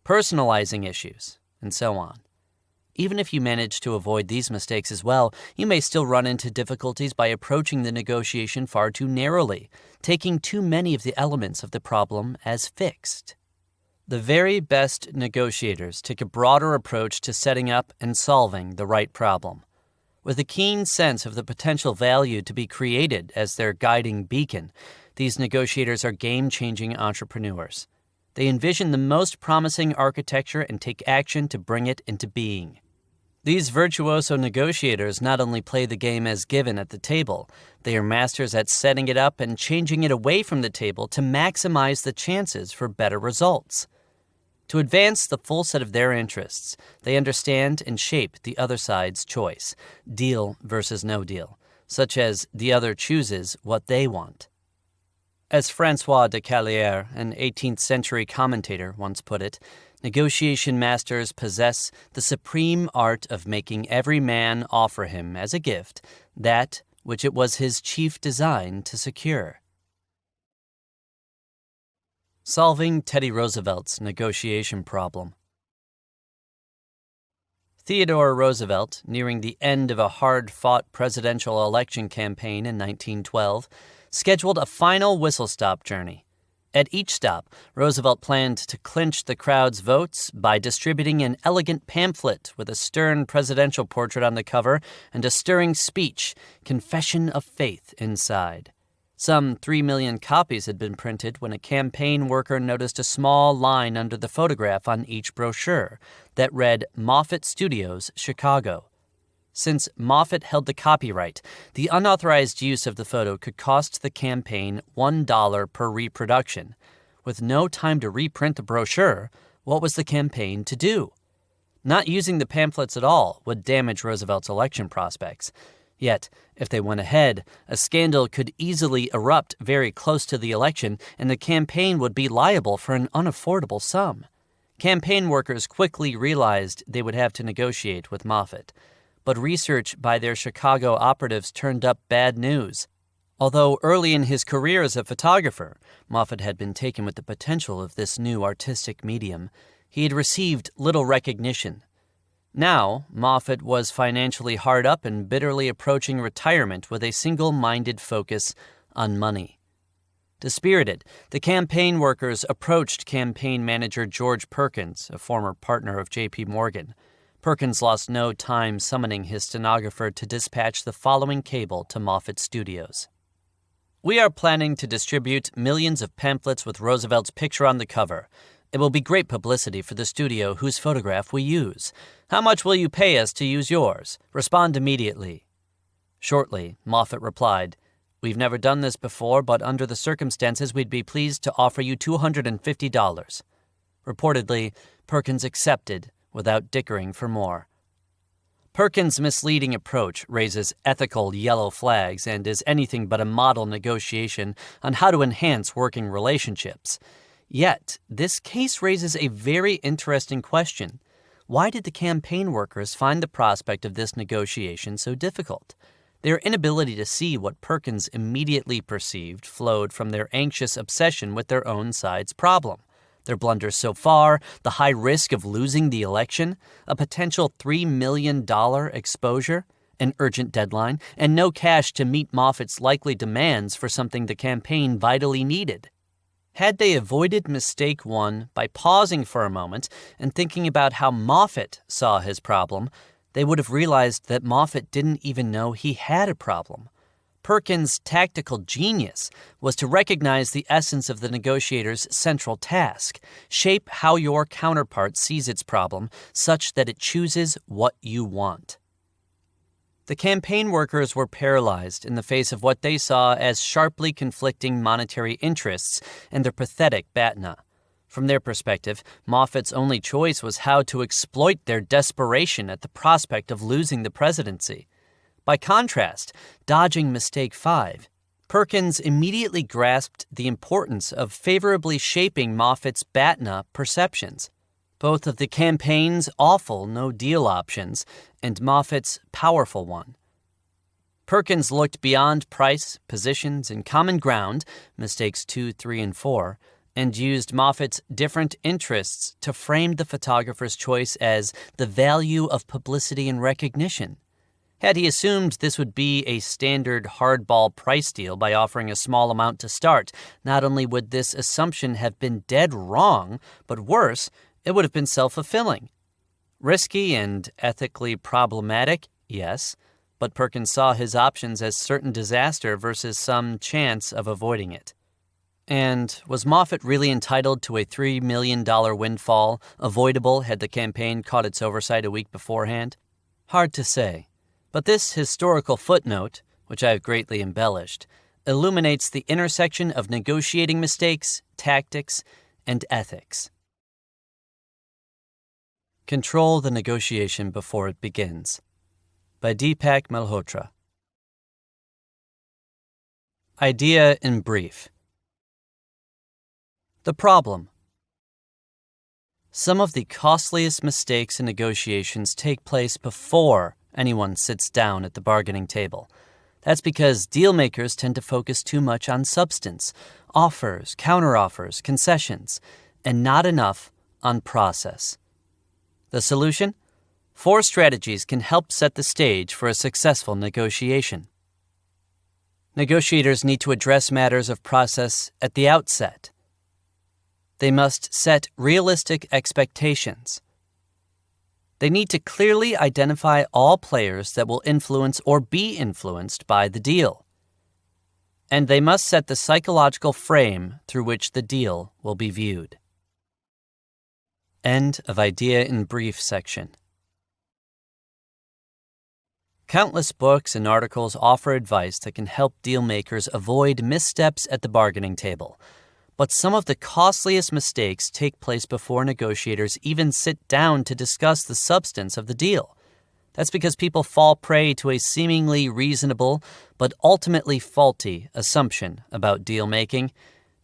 personalizing issues, and so on. Even if you manage to avoid these mistakes as well, you may still run into difficulties by approaching the negotiation far too narrowly, taking too many of the elements of the problem as fixed. The very best negotiators take a broader approach to setting up and solving the right problem. With a keen sense of the potential value to be created as their guiding beacon, these negotiators are game-changing entrepreneurs. They envision the most promising architecture and take action to bring it into being. These virtuoso negotiators not only play the game as given at the table, they are masters at setting it up and changing it away from the table to maximize the chances for better results. To advance the full set of their interests, they understand and shape the other side's choice, deal versus no deal, such as the other chooses what they want. As François de Calier, an 18th century commentator, once put it, negotiation masters possess the supreme art of making every man offer him as a gift that which it was his chief design to secure. Solving Teddy Roosevelt's negotiation problem. Theodore Roosevelt, nearing the end of a hard-fought presidential election campaign in 1912, scheduled a final whistle-stop journey. At each stop, Roosevelt planned to clinch the crowd's votes by distributing an elegant pamphlet with a stern presidential portrait on the cover and a stirring speech, Confession of Faith, inside. Some 3 million copies had been printed when a campaign worker noticed a small line under the photograph on each brochure that read Moffett Studios, Chicago. Since Moffett held the copyright, the unauthorized use of the photo could cost the campaign $1 per reproduction. With no time to reprint the brochure, what was the campaign to do? Not using the pamphlets at all would damage Roosevelt's election prospects. Yet, if they went ahead, a scandal could easily erupt very close to the election, and the campaign would be liable for an unaffordable sum. Campaign workers quickly realized they would have to negotiate with Moffett. But research by their Chicago operatives turned up bad news. Although early in his career as a photographer, Moffett had been taken with the potential of this new artistic medium, he had received little recognition. Now, Moffett was financially hard up and bitterly approaching retirement with a single-minded focus on money. Dispirited, the campaign workers approached campaign manager George Perkins, a former partner of J.P. Morgan. Perkins lost no time summoning his stenographer to dispatch the following cable to Moffett Studios. We are planning to distribute millions of pamphlets with Roosevelt's picture on the cover. It will be great publicity for the studio whose photograph we use. How much will you pay us to use yours? Respond immediately. Shortly, Moffett replied, We've never done this before, but under the circumstances we'd be pleased to offer you $250. Reportedly, Perkins accepted, without dickering for more. Perkins' misleading approach raises ethical yellow flags and is anything but a model negotiation on how to enhance working relationships. Yet, this case raises a very interesting question. Why did the campaign workers find the prospect of this negotiation so difficult? Their inability to see what Perkins immediately perceived flowed from their anxious obsession with their own side's problem. Their blunders so far, the high risk of losing the election, a potential $3 million exposure, an urgent deadline, and no cash to meet Moffett's likely demands for something the campaign vitally needed. Had they avoided mistake one by pausing for a moment and thinking about how Moffett saw his problem, they would have realized that Moffett didn't even know he had a problem. Perkins' tactical genius was to recognize the essence of the negotiator's central task, shape how your counterpart sees its problem such that it chooses what you want. The campaign workers were paralyzed in the face of what they saw as sharply conflicting monetary interests and their pathetic BATNA. From their perspective, Moffett's only choice was how to exploit their desperation at the prospect of losing the presidency. By contrast, dodging mistake 5, Perkins immediately grasped the importance of favorably shaping Moffett's BATNA perceptions, both of the campaign's awful no-deal options and Moffett's powerful one. Perkins looked beyond price, positions, and common ground, mistakes 2, 3, and 4, and used Moffett's different interests to frame the photographer's choice as the value of publicity and recognition. Had he assumed this would be a standard hardball price deal by offering a small amount to start, not only would this assumption have been dead wrong, but worse, it would have been self-fulfilling. Risky and ethically problematic, yes, but Perkins saw his options as certain disaster versus some chance of avoiding it. And was Moffett really entitled to a $3 million windfall, avoidable had the campaign caught its oversight a week beforehand? Hard to say. But this historical footnote, which I have greatly embellished, illuminates the intersection of negotiating mistakes, tactics, and ethics. Control the negotiation before it begins. By Deepak Malhotra. Idea in brief. The problem. Some of the costliest mistakes in negotiations take place before anyone sits down at the bargaining table. That's because dealmakers tend to focus too much on substance, offers, counteroffers, concessions, and not enough on process. The solution? 4 strategies can help set the stage for a successful negotiation. Negotiators need to address matters of process at the outset. They must set realistic expectations. They need to clearly identify all players that will influence or be influenced by the deal. And they must set the psychological frame through which the deal will be viewed. End of idea in brief section. Countless books and articles offer advice that can help dealmakers avoid missteps at the bargaining table. But some of the costliest mistakes take place before negotiators even sit down to discuss the substance of the deal. That's because people fall prey to a seemingly reasonable but ultimately faulty assumption about deal making.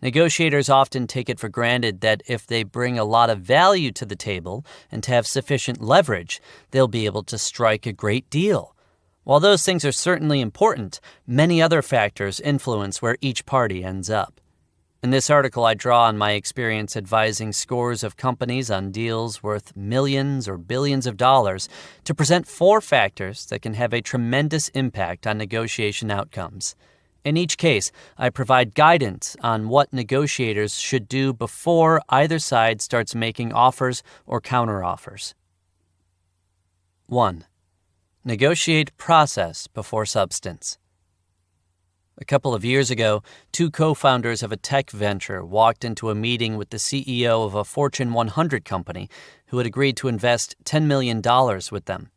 Negotiators often take it for granted that if they bring a lot of value to the table and have sufficient leverage, they'll be able to strike a great deal. While those things are certainly important, many other factors influence where each party ends up. In this article, I draw on my experience advising scores of companies on deals worth millions or billions of dollars to present 4 factors that can have a tremendous impact on negotiation outcomes. In each case, I provide guidance on what negotiators should do before either side starts making offers or counteroffers. 1. Negotiate process before substance. A couple of years ago, 2 co-founders of a tech venture walked into a meeting with the CEO of a Fortune 100 company who had agreed to invest $10 million with them.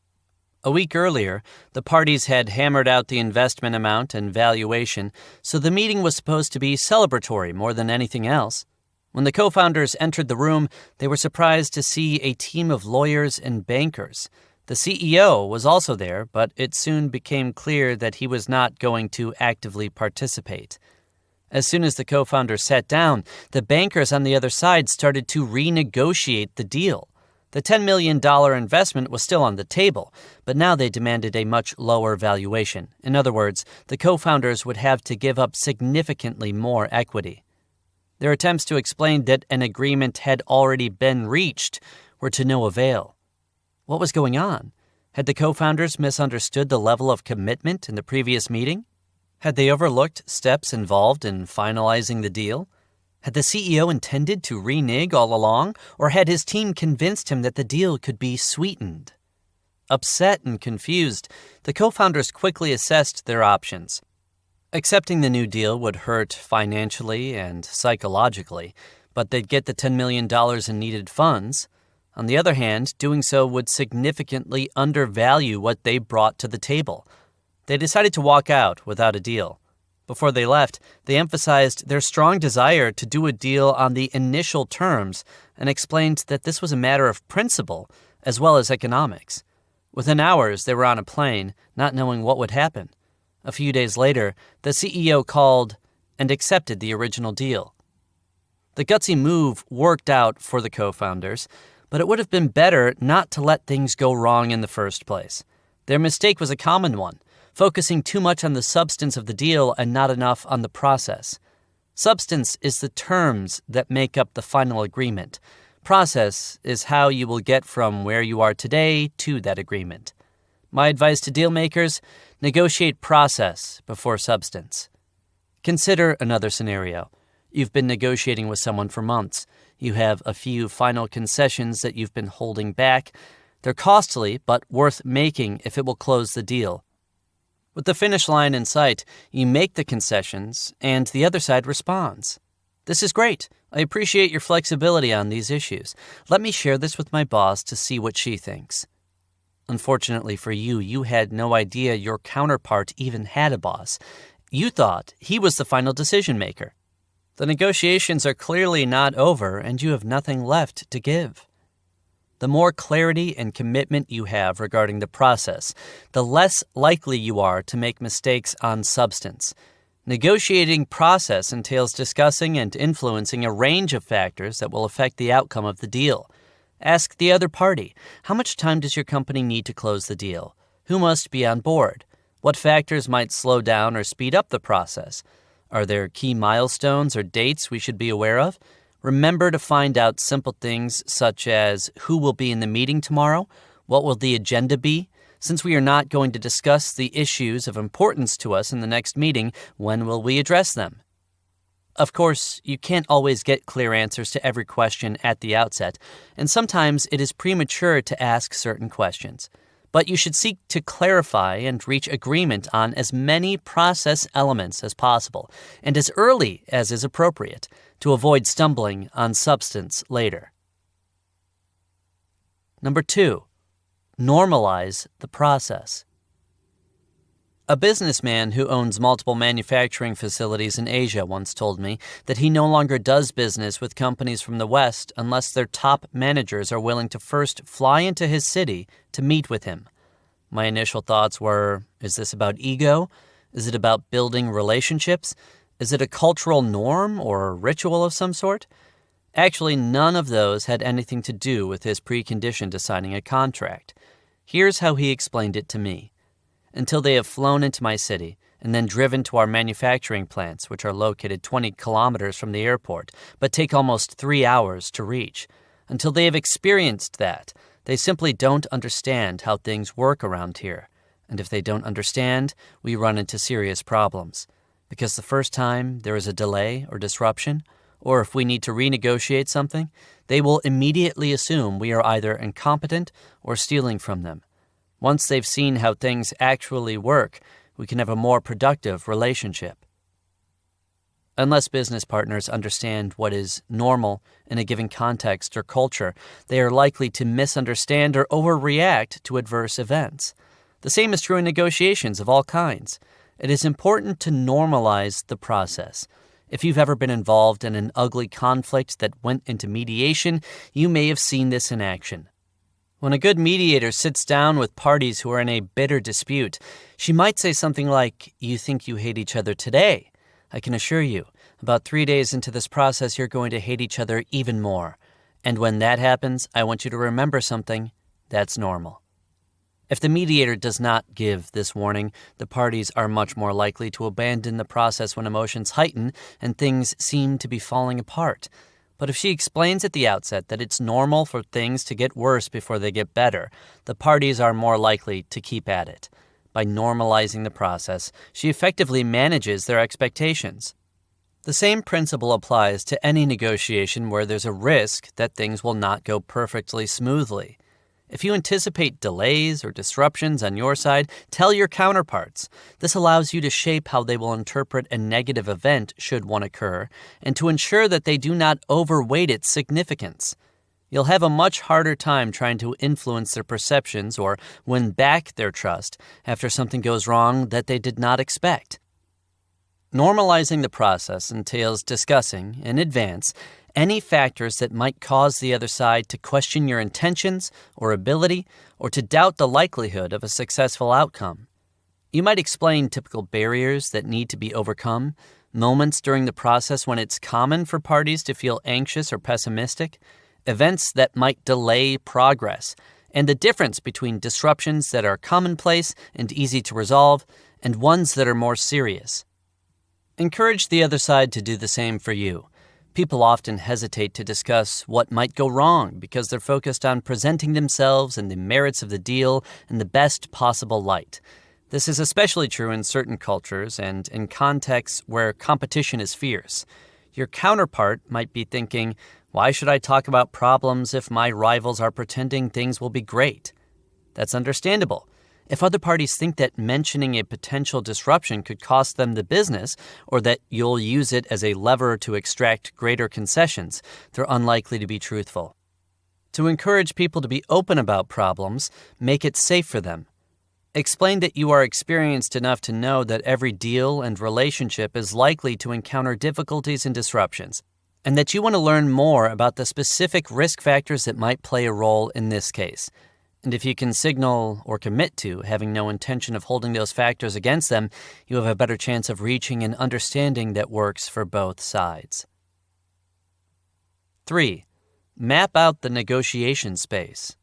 A week earlier, the parties had hammered out the investment amount and valuation, so the meeting was supposed to be celebratory more than anything else. When the co-founders entered the room, they were surprised to see a team of lawyers and bankers. The CEO was also there, but it soon became clear that he was not going to actively participate. As soon as the co-founders sat down, the bankers on the other side started to renegotiate the deal. The $10 million investment was still on the table, but now they demanded a much lower valuation. In other words, the co-founders would have to give up significantly more equity. Their attempts to explain that an agreement had already been reached were to no avail. What was going on? Had the co-founders misunderstood the level of commitment in the previous meeting? Had they overlooked steps involved in finalizing the deal? Had the CEO intended to renege all along, or had his team convinced him that the deal could be sweetened? Upset and confused, the co-founders quickly assessed their options. Accepting the new deal would hurt financially and psychologically, but they'd get the $10 million in needed funds. On the other hand, doing so would significantly undervalue what they brought to the table. They decided to walk out without a deal. Before they left, they emphasized their strong desire to do a deal on the initial terms and explained that this was a matter of principle as well as economics. Within hours, they were on a plane, not knowing what would happen. A few days later, the CEO called and accepted the original deal. The gutsy move worked out for the co-founders, but it would have been better not to let things go wrong in the first place. Their mistake was a common one, focusing too much on the substance of the deal and not enough on the process. Substance is the terms that make up the final agreement. Process is how you will get from where you are today to that agreement. My advice to deal makers: negotiate process before substance. Consider another scenario. You've been negotiating with someone for months. You have a few final concessions that you've been holding back. They're costly, but worth making if it will close the deal. With the finish line in sight, you make the concessions, and the other side responds. This is great. I appreciate your flexibility on these issues. Let me share this with my boss to see what she thinks. Unfortunately for you, you had no idea your counterpart even had a boss. You thought he was the final decision maker. The negotiations are clearly not over, and you have nothing left to give. The more clarity and commitment you have regarding the process, the less likely you are to make mistakes on substance. Negotiating process entails discussing and influencing a range of factors that will affect the outcome of the deal. Ask the other party, how much time does your company need to close the deal? Who must be on board? What factors might slow down or speed up the process? Are there key milestones or dates we should be aware of? Remember to find out simple things such as who will be in the meeting tomorrow? What will the agenda be? Since we are not going to discuss the issues of importance to us in the next meeting, when will we address them? Of course, you can't always get clear answers to every question at the outset, and sometimes it is premature to ask certain questions. But you should seek to clarify and reach agreement on as many process elements as possible, and as early as is appropriate, to avoid stumbling on substance later. Number 2. Normalize the process. A businessman who owns multiple manufacturing facilities in Asia once told me that he no longer does business with companies from the West unless their top managers are willing to first fly into his city to meet with him. My initial thoughts were, is this about ego? Is it about building relationships? Is it a cultural norm or a ritual of some sort? Actually, none of those had anything to do with his precondition to signing a contract. Here's how he explained it to me. Until they have flown into my city and then driven to our manufacturing plants, which are located 20 kilometers from the airport, but take almost 3 hours to reach. Until they have experienced that, they simply don't understand how things work around here. And if they don't understand, we run into serious problems. Because the first time there is a delay or disruption, or if we need to renegotiate something, they will immediately assume we are either incompetent or stealing from them. Once they've seen how things actually work, we can have a more productive relationship. Unless business partners understand what is normal in a given context or culture, they are likely to misunderstand or overreact to adverse events. The same is true in negotiations of all kinds. It is important to normalize the process. If you've ever been involved in an ugly conflict that went into mediation, you may have seen this in action. When a good mediator sits down with parties who are in a bitter dispute, she might say something like, "You think you hate each other today? I can assure you, about 3 days into this process, you're going to hate each other even more. And when that happens, I want you to remember something. That's normal." If the mediator does not give this warning, the parties are much more likely to abandon the process when emotions heighten and things seem to be falling apart. But if she explains at the outset that it's normal for things to get worse before they get better, the parties are more likely to keep at it. By normalizing the process, she effectively manages their expectations. The same principle applies to any negotiation where there's a risk that things will not go perfectly smoothly. If you anticipate delays or disruptions on your side, tell your counterparts. This allows you to shape how they will interpret a negative event should one occur, and to ensure that they do not overweight its significance. You'll have a much harder time trying to influence their perceptions or win back their trust after something goes wrong that they did not expect. Normalizing the process entails discussing, in advance, any factors that might cause the other side to question your intentions or ability, or to doubt the likelihood of a successful outcome. You might explain typical barriers that need to be overcome, moments during the process when it's common for parties to feel anxious or pessimistic, events that might delay progress, and the difference between disruptions that are commonplace and easy to resolve and ones that are more serious. Encourage the other side to do the same for you. People often hesitate to discuss what might go wrong because they're focused on presenting themselves and the merits of the deal in the best possible light. This is especially true in certain cultures and in contexts where competition is fierce. Your counterpart might be thinking, "Why should I talk about problems if my rivals are pretending things will be great?" That's understandable. If other parties think that mentioning a potential disruption could cost them the business, or that you'll use it as a lever to extract greater concessions, they're unlikely to be truthful. To encourage people to be open about problems, make it safe for them. Explain that you are experienced enough to know that every deal and relationship is likely to encounter difficulties and disruptions, and that you want to learn more about the specific risk factors that might play a role in this case. And if you can signal or commit to having no intention of holding those factors against them, you have a better chance of reaching an understanding that works for both sides. 3. Map out the negotiation space.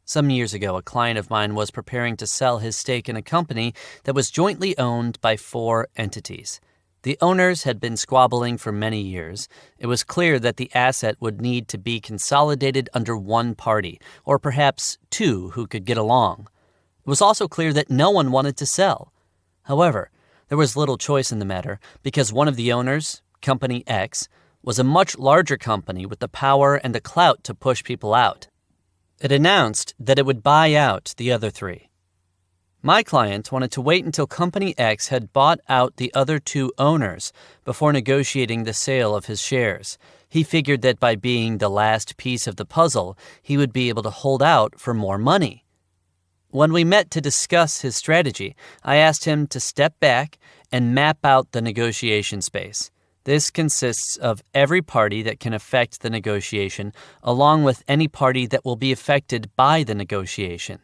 Some years ago, a client of mine was preparing to sell his stake in a company that was jointly owned by 4 entities. The owners had been squabbling for many years. It was clear that the asset would need to be consolidated under one party, or perhaps 2 who could get along. It was also clear that no one wanted to sell. However, there was little choice in the matter because one of the owners, Company X, was a much larger company with the power and the clout to push people out. It announced that it would buy out the other 3. My client wanted to wait until Company X had bought out the other 2 owners before negotiating the sale of his shares. He figured that by being the last piece of the puzzle, he would be able to hold out for more money. When we met to discuss his strategy, I asked him to step back and map out the negotiation space. This consists of every party that can affect the negotiation, along with any party that will be affected by the negotiation.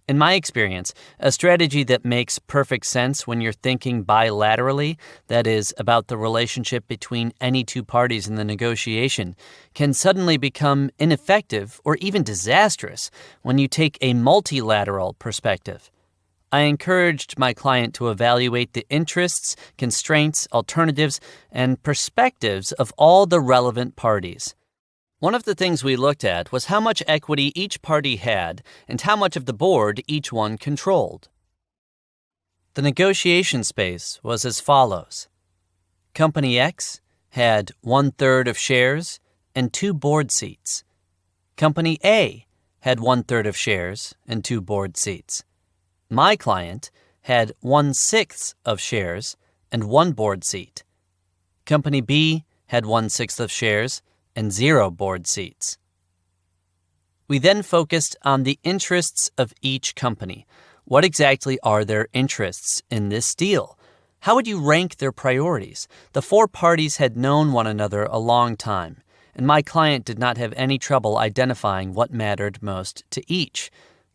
In my experience, a strategy that makes perfect sense when you're thinking bilaterally, that is, about the relationship between any 2 parties in the negotiation, can suddenly become ineffective or even disastrous when you take a multilateral perspective. I encouraged my client to evaluate the interests, constraints, alternatives, and perspectives of all the relevant parties. One of the things we looked at was how much equity each party had and how much of the board each one controlled. The negotiation space was as follows. Company X had 1/3 of shares and 2 board seats. Company A had 1/3 of shares and 2 board seats. My client had 1/6 of shares and 1 board seat. Company B had 1/6 of shares and 0 board seats. We then focused on the interests of each company. What exactly are their interests in this deal? How would you rank their priorities? The 4 parties had known one another a long time, and my client did not have any trouble identifying what mattered most to each.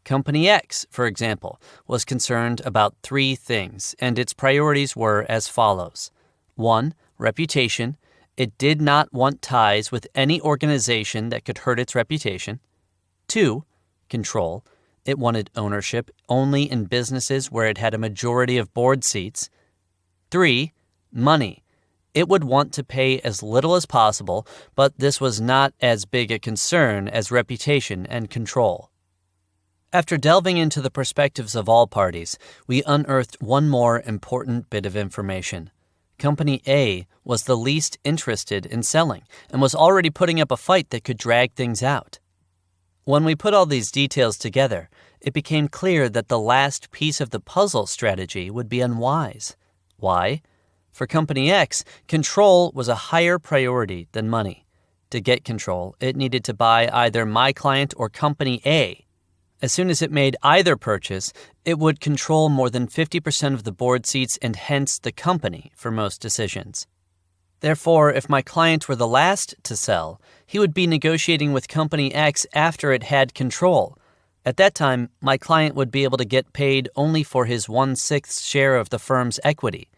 Company X, for example, was concerned about 3 things, and its priorities were as follows. 1. Reputation. It did not want ties with any organization that could hurt its reputation. 2. Control. It wanted ownership only in businesses where it had a majority of board seats. 3. Money. It would want to pay as little as possible, but this was not as big a concern as reputation and control. After delving into the perspectives of all parties, we unearthed one more important bit of information. Company A was the least interested in selling and was already putting up a fight that could drag things out. When we put all these details together, it became clear that the last piece of the puzzle strategy would be unwise. Why? For Company X, control was a higher priority than money. To get control, it needed to buy either my client or Company A. As soon as it made either purchase, it would control more than 50% of the board seats and hence the company for most decisions. Therefore, if my client were the last to sell, he would be negotiating with Company X after it had control. At that time, my client would be able to get paid only for his 1/6 share of the firm's equity.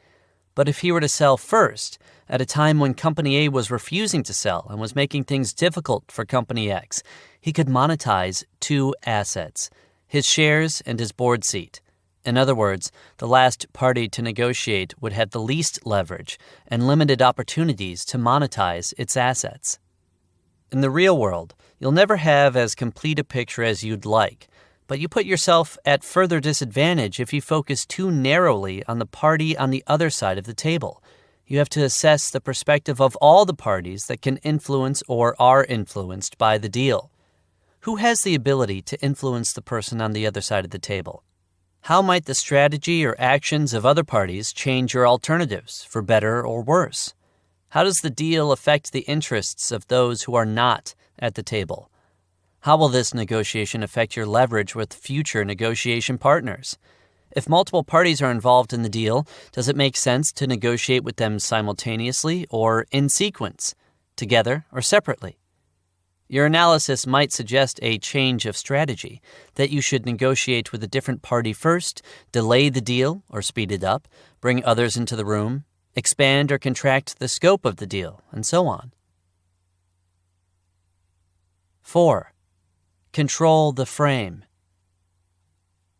But if he were to sell first, at a time when Company A was refusing to sell and was making things difficult for Company X, he could monetize 2 assets, his shares and his board seat. In other words, the last party to negotiate would have the least leverage and limited opportunities to monetize its assets. In the real world, you'll never have as complete a picture as you'd like, but you put yourself at further disadvantage if you focus too narrowly on the party on the other side of the table. You have to assess the perspective of all the parties that can influence or are influenced by the deal. Who has the ability to influence the person on the other side of the table? How might the strategy or actions of other parties change your alternatives, for better or worse? How does the deal affect the interests of those who are not at the table? How will this negotiation affect your leverage with future negotiation partners? If multiple parties are involved in the deal, does it make sense to negotiate with them simultaneously or in sequence, together or separately? Your analysis might suggest a change of strategy, that you should negotiate with a different party first, delay the deal or speed it up, bring others into the room, expand or contract the scope of the deal, and so on. 4. Control the frame.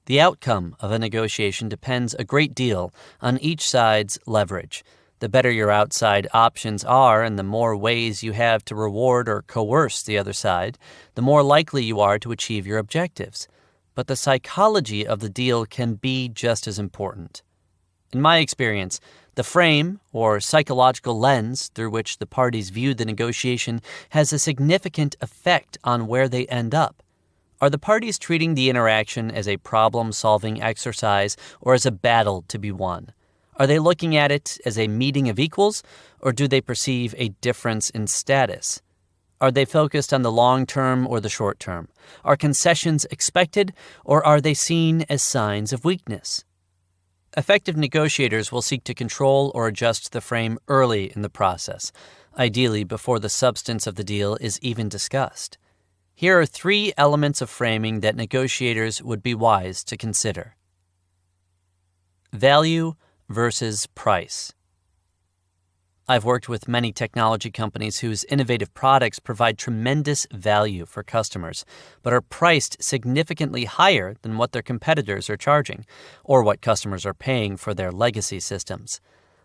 The outcome of a negotiation depends a great deal on each side's leverage. The better your outside options are and the more ways you have to reward or coerce the other side, the more likely you are to achieve your objectives. But the psychology of the deal can be just as important. In my experience, the frame, or psychological lens through which the parties view the negotiation, has a significant effect on where they end up. Are the parties treating the interaction as a problem-solving exercise or as a battle to be won? Are they looking at it as a meeting of equals, or do they perceive a difference in status? Are they focused on the long term or the short term? Are concessions expected, or are they seen as signs of weakness? Effective negotiators will seek to control or adjust the frame early in the process, ideally before the substance of the deal is even discussed. Here are 3 elements of framing that negotiators would be wise to consider. Value versus price. I've worked with many technology companies whose innovative products provide tremendous value for customers, but are priced significantly higher than what their competitors are charging, or what customers are paying for their legacy systems.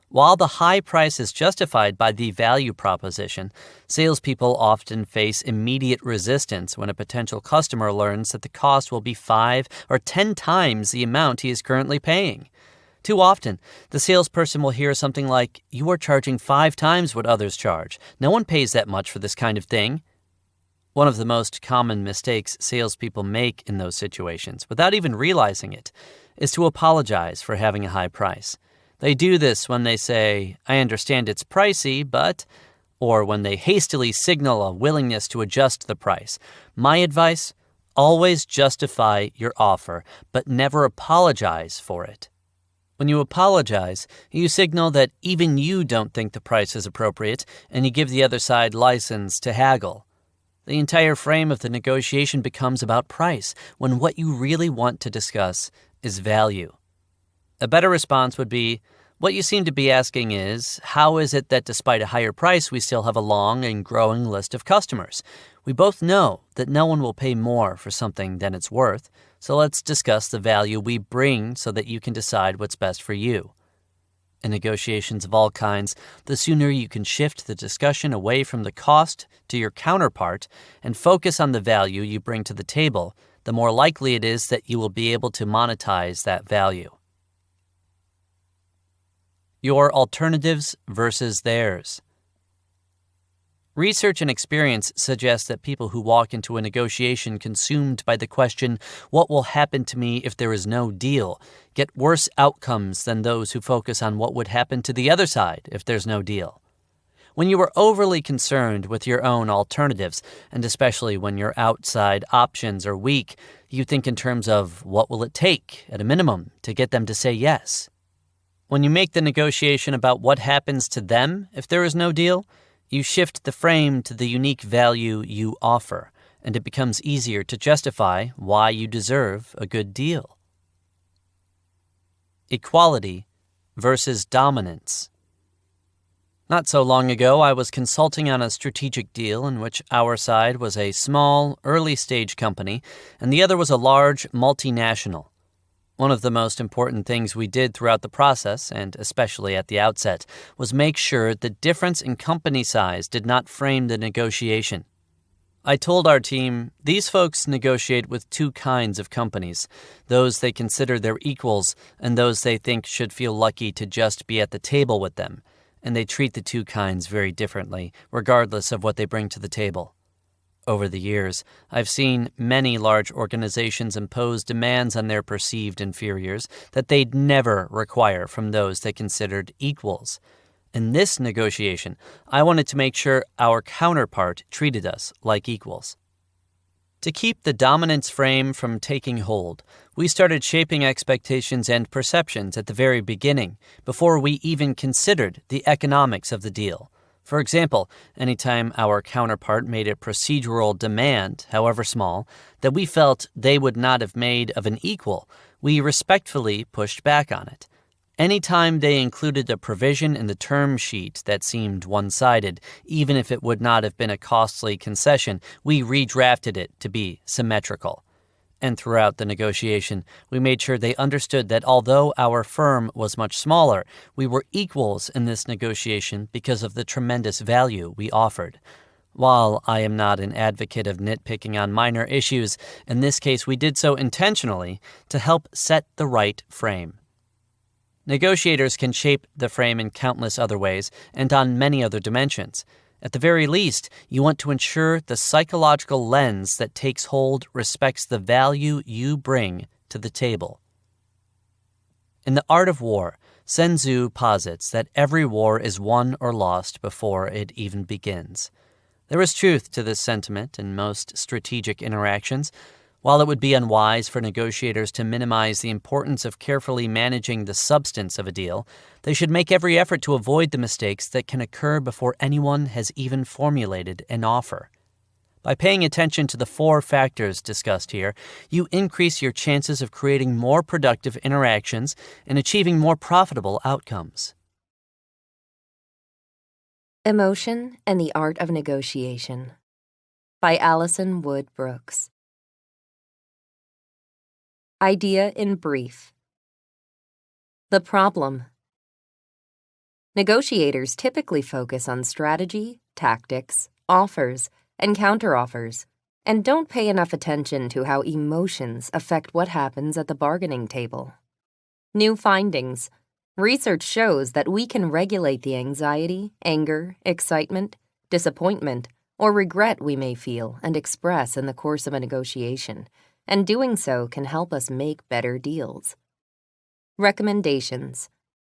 While the high price is justified by the value proposition, salespeople often face immediate resistance when a potential customer learns that the cost will be 5 or 10 times the amount he is currently paying. Too often, the salesperson will hear something like, "You are charging 5 times what others charge. No one pays that much for this kind of thing." One of the most common mistakes salespeople make in those situations, without even realizing it, is to apologize for having a high price. They do this when they say, "I understand it's pricey, but," or when they hastily signal a willingness to adjust the price. My advice, always justify your offer, but never apologize for it. When you apologize, you signal that even you don't think the price is appropriate, and you give the other side license to haggle. The entire frame of the negotiation becomes about price, when what you really want to discuss is value. A better response would be, "What you seem to be asking is, how is it that despite a higher price, we still have a long and growing list of customers? We both know that no one will pay more for something than it's worth, so let's discuss the value we bring so that you can decide what's best for you." In negotiations of all kinds, the sooner you can shift the discussion away from the cost to your counterpart and focus on the value you bring to the table, the more likely it is that you will be able to monetize that value. Your alternatives versus theirs. Research and experience suggest that people who walk into a negotiation consumed by the question, "What will happen to me if there is no deal?" get worse outcomes than those who focus on what would happen to the other side if there's no deal. When you are overly concerned with your own alternatives, and especially when your outside options are weak, you think in terms of what will it take, at a minimum, to get them to say yes. When you make the negotiation about what happens to them if there is no deal, you shift the frame to the unique value you offer, and it becomes easier to justify why you deserve a good deal. Equality versus dominance. Not so long ago, I was consulting on a strategic deal in which our side was a small, early-stage company, and the other was a large, multinational. One of the most important things we did throughout the process, and especially at the outset, was make sure the difference in company size did not frame the negotiation. I told our team, these folks negotiate with 2 kinds of companies, those they consider their equals and those they think should feel lucky to just be at the table with them, and they treat the 2 kinds very differently, regardless of what they bring to the table. Over the years, I've seen many large organizations impose demands on their perceived inferiors that they'd never require from those they considered equals. In this negotiation, I wanted to make sure our counterpart treated us like equals. To keep the dominance frame from taking hold, we started shaping expectations and perceptions at the very beginning, before we even considered the economics of the deal. For example, anytime our counterpart made a procedural demand, however small, that we felt they would not have made of an equal, we respectfully pushed back on it. Anytime they included a provision in the term sheet that seemed one-sided, even if it would not have been a costly concession, we redrafted it to be symmetrical. And throughout the negotiation, we made sure they understood that although our firm was much smaller, we were equals in this negotiation because of the tremendous value we offered. While I am not an advocate of nitpicking on minor issues, in this case we did so intentionally to help set the right frame. Negotiators can shape the frame in countless other ways and on many other dimensions. At the very least, you want to ensure the psychological lens that takes hold respects the value you bring to the table. In The Art of War, Sun Tzu posits that every war is won or lost before it even begins. There is truth to this sentiment in most strategic interactions. While it would be unwise for negotiators to minimize the importance of carefully managing the substance of a deal, they should make every effort to avoid the mistakes that can occur before anyone has even formulated an offer. By paying attention to the 4 factors discussed here, you increase your chances of creating more productive interactions and achieving more profitable outcomes. Emotion and the Art of Negotiation by Alison Wood Brooks. Idea in brief. The problem. Negotiators typically focus on strategy, tactics, offers, and counteroffers, and don't pay enough attention to how emotions affect what happens at the bargaining table. New findings. Research shows that we can regulate the anxiety, anger, excitement, disappointment, or regret we may feel and express in the course of a negotiation, and doing so can help us make better deals. Recommendations.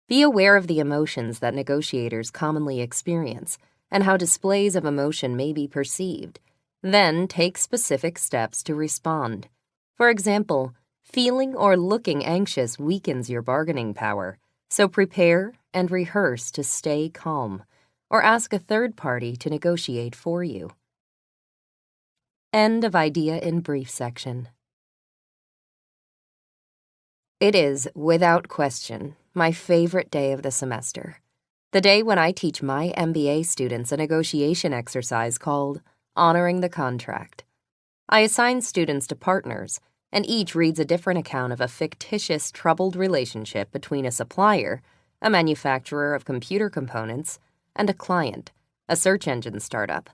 Be aware of the emotions that negotiators commonly experience and how displays of emotion may be perceived. Then take specific steps to respond. For example, feeling or looking anxious weakens your bargaining power, so prepare and rehearse to stay calm, or ask a third party to negotiate for you. End of Idea in Brief section. It is, without question, my favorite day of the semester. The day when I teach my MBA students a negotiation exercise called Honoring the Contract. I assign students to partners, and each reads a different account of a fictitious troubled relationship between a supplier, a manufacturer of computer components, and a client, a search engine startup.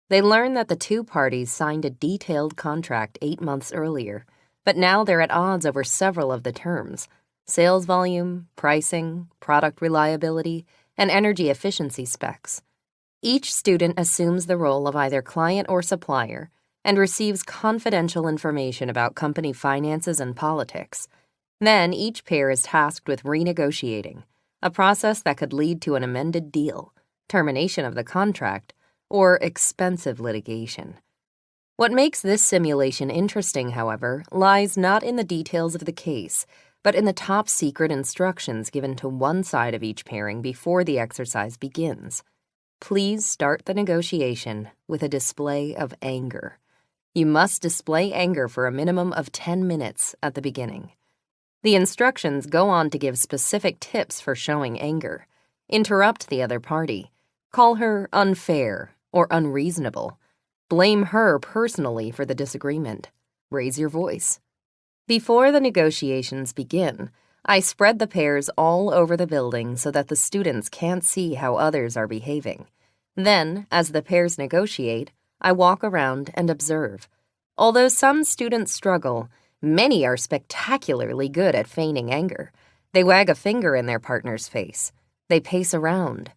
They learn that the 2 parties signed a detailed contract 8 months earlier, but now they're at odds over several of the terms: sales volume, pricing, product reliability, and energy efficiency specs. Each student assumes the role of either client or supplier and receives confidential information about company finances and politics. Then each pair is tasked with renegotiating, a process that could lead to an amended deal, termination of the contract, or expensive litigation. What makes this simulation interesting, however, lies not in the details of the case, but in the top-secret instructions given to one side of each pairing before the exercise begins. Please start the negotiation with a display of anger. You must display anger for a minimum of 10 minutes at the beginning. The instructions go on to give specific tips for showing anger. Interrupt the other party. Call her unfair or unreasonable. Blame her personally for the disagreement. Raise your voice. Before the negotiations begin, I spread the pairs all over the building so that the students can't see how others are behaving. Then, as the pairs negotiate, I walk around and observe. Although some students struggle, many are spectacularly good at feigning anger. They wag a finger in their partner's face. They pace around.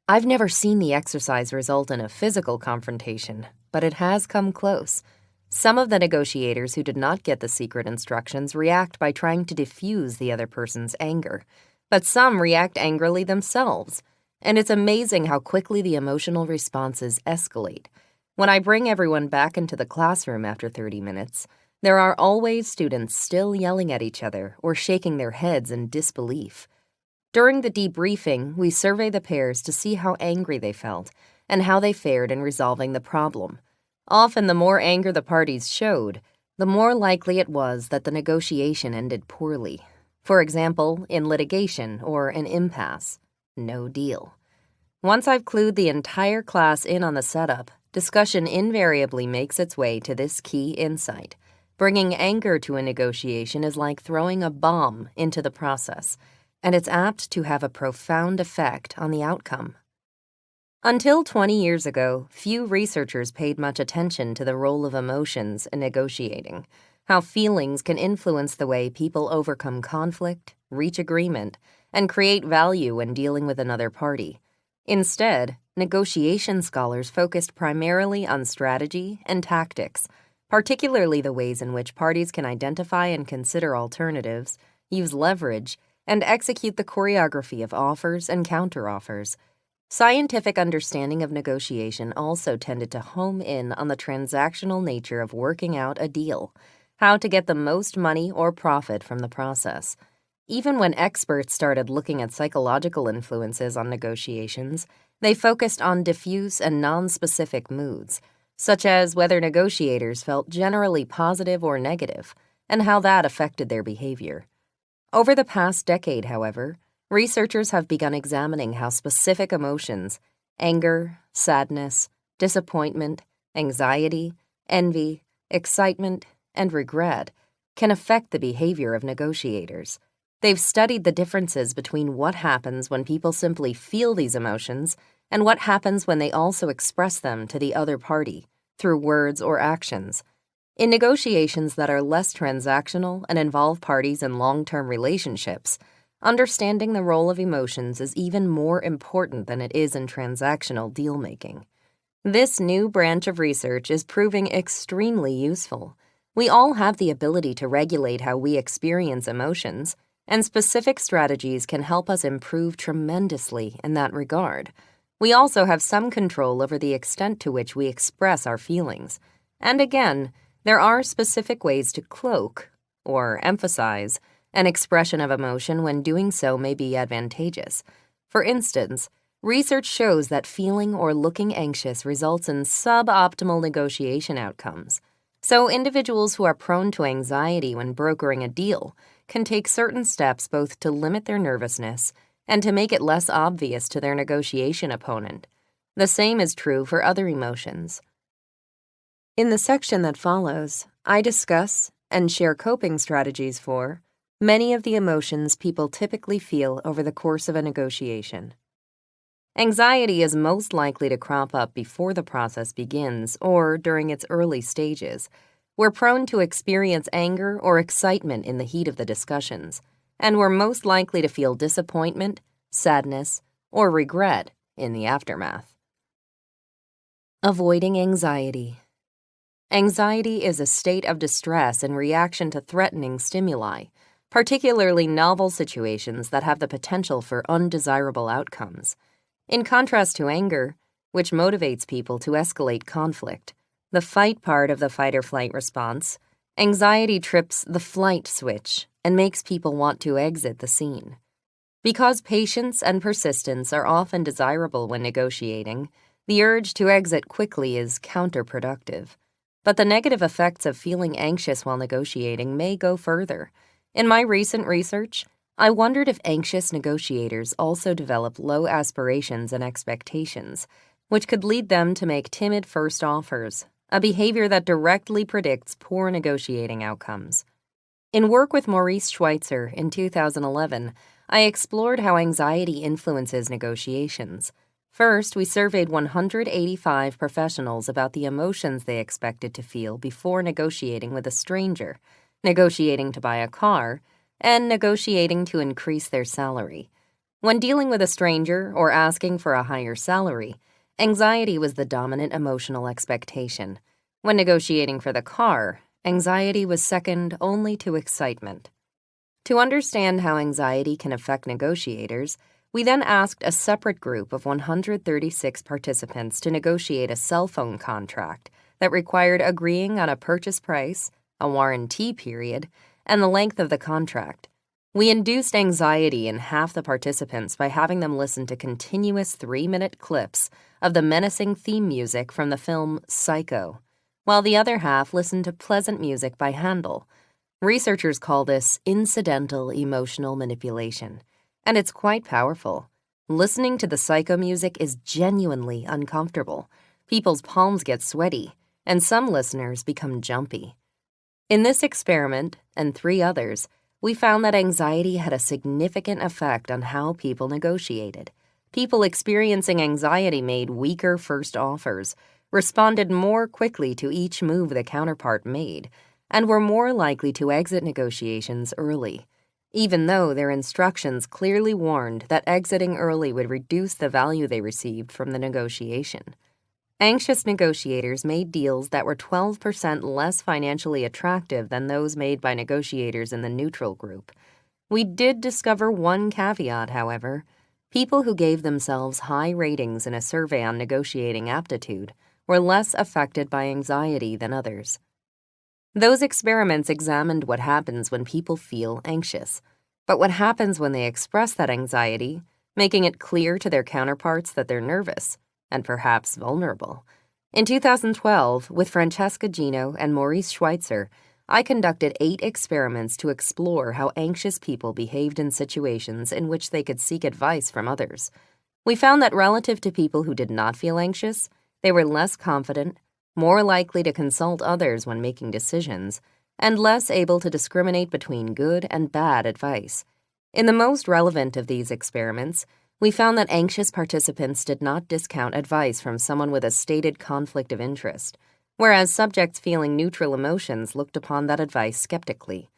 I've never seen the exercise result in a physical confrontation, but it has come close. Some of the negotiators who did not get the secret instructions react by trying to diffuse the other person's anger, but some react angrily themselves. And it's amazing how quickly the emotional responses escalate. When I bring everyone back into the classroom after 30 minutes, there are always students still yelling at each other or shaking their heads in disbelief. During the debriefing, we survey the pairs to see how angry they felt and how they fared in resolving the problem. Often, the more anger the parties showed, the more likely it was that the negotiation ended poorly. For example, in litigation or an impasse. No deal. Once I've clued the entire class in on the setup, discussion invariably makes its way to this key insight. Bringing anger to a negotiation is like throwing a bomb into the process, and it's apt to have a profound effect on the outcome. Until 20 years ago, few researchers paid much attention to the role of emotions in negotiating, how feelings can influence the way people overcome conflict, reach agreement, and create value when dealing with another party. Instead, negotiation scholars focused primarily on strategy and tactics, particularly the ways in which parties can identify and consider alternatives, use leverage, and execute the choreography of offers and counteroffers. Scientific understanding of negotiation also tended to home in on the transactional nature of working out a deal, how to get the most money or profit from the process. Even when experts started looking at psychological influences on negotiations, they focused on diffuse and nonspecific moods, such as whether negotiators felt generally positive or negative, and how that affected their behavior. Over the past decade, however, researchers have begun examining how specific emotions, anger, sadness, disappointment, anxiety, envy, excitement, and regret, can affect the behavior of negotiators. They've studied the differences between what happens when people simply feel these emotions and what happens when they also express them to the other party, through words or actions. In negotiations that are less transactional and involve parties in long-term relationships, understanding the role of emotions is even more important than it is in transactional deal-making. This new branch of research is proving extremely useful. We all have the ability to regulate how we experience emotions, and specific strategies can help us improve tremendously in that regard. We also have some control over the extent to which we express our feelings. And again, there are specific ways to cloak, or emphasize, an expression of emotion when doing so may be advantageous. For instance, research shows that feeling or looking anxious results in suboptimal negotiation outcomes. So individuals who are prone to anxiety when brokering a deal can take certain steps both to limit their nervousness and to make it less obvious to their negotiation opponent. The same is true for other emotions. In the section that follows, I discuss and share coping strategies for many of the emotions people typically feel over the course of a negotiation. Anxiety is most likely to crop up before the process begins or during its early stages. We're prone to experience anger or excitement in the heat of the discussions, and we're most likely to feel disappointment, sadness, or regret in the aftermath. Avoiding anxiety. Anxiety is a state of distress in reaction to threatening stimuli, particularly novel situations that have the potential for undesirable outcomes. In contrast to anger, which motivates people to escalate conflict, the fight part of the fight-or-flight response, anxiety trips the flight switch and makes people want to exit the scene. Because patience and persistence are often desirable when negotiating, the urge to exit quickly is counterproductive. But the negative effects of feeling anxious while negotiating may go further. In my recent research, I wondered if anxious negotiators also develop low aspirations and expectations, which could lead them to make timid first offers, a behavior that directly predicts poor negotiating outcomes. In work with Maurice Schweitzer in 2011, I explored how anxiety influences negotiations. First, we surveyed 185 professionals about the emotions they expected to feel before negotiating with a stranger, negotiating to buy a car, and negotiating to increase their salary. When dealing with a stranger or asking for a higher salary, anxiety was the dominant emotional expectation. When negotiating for the car, anxiety was second only to excitement. To understand how anxiety can affect negotiators, we then asked a separate group of 136 participants to negotiate a cell phone contract that required agreeing on a purchase price, a warranty period, and the length of the contract. We induced anxiety in half the participants by having them listen to continuous 3-minute clips of the menacing theme music from the film Psycho, while the other half listened to pleasant music by Handel. Researchers call this incidental emotional manipulation, and it's quite powerful. Listening to the Psycho music is genuinely uncomfortable. People's palms get sweaty, and some listeners become jumpy. In this experiment, and 3 others, we found that anxiety had a significant effect on how people negotiated. People experiencing anxiety made weaker first offers, responded more quickly to each move the counterpart made, and were more likely to exit negotiations early, even though their instructions clearly warned that exiting early would reduce the value they received from the negotiation. Anxious negotiators made deals that were 12% less financially attractive than those made by negotiators in the neutral group. We did discover one caveat, however. People who gave themselves high ratings in a survey on negotiating aptitude were less affected by anxiety than others. Those experiments examined what happens when people feel anxious, but what happens when they express that anxiety, making it clear to their counterparts that they're nervous and perhaps vulnerable. In 2012, with Francesca Gino and Maurice Schweitzer, I conducted 8 experiments to explore how anxious people behaved in situations in which they could seek advice from others. We found that relative to people who did not feel anxious, they were less confident, more likely to consult others when making decisions, and less able to discriminate between good and bad advice. In the most relevant of these experiments, we found that anxious participants did not discount advice from someone with a stated conflict of interest, whereas subjects feeling neutral emotions looked upon that advice skeptically.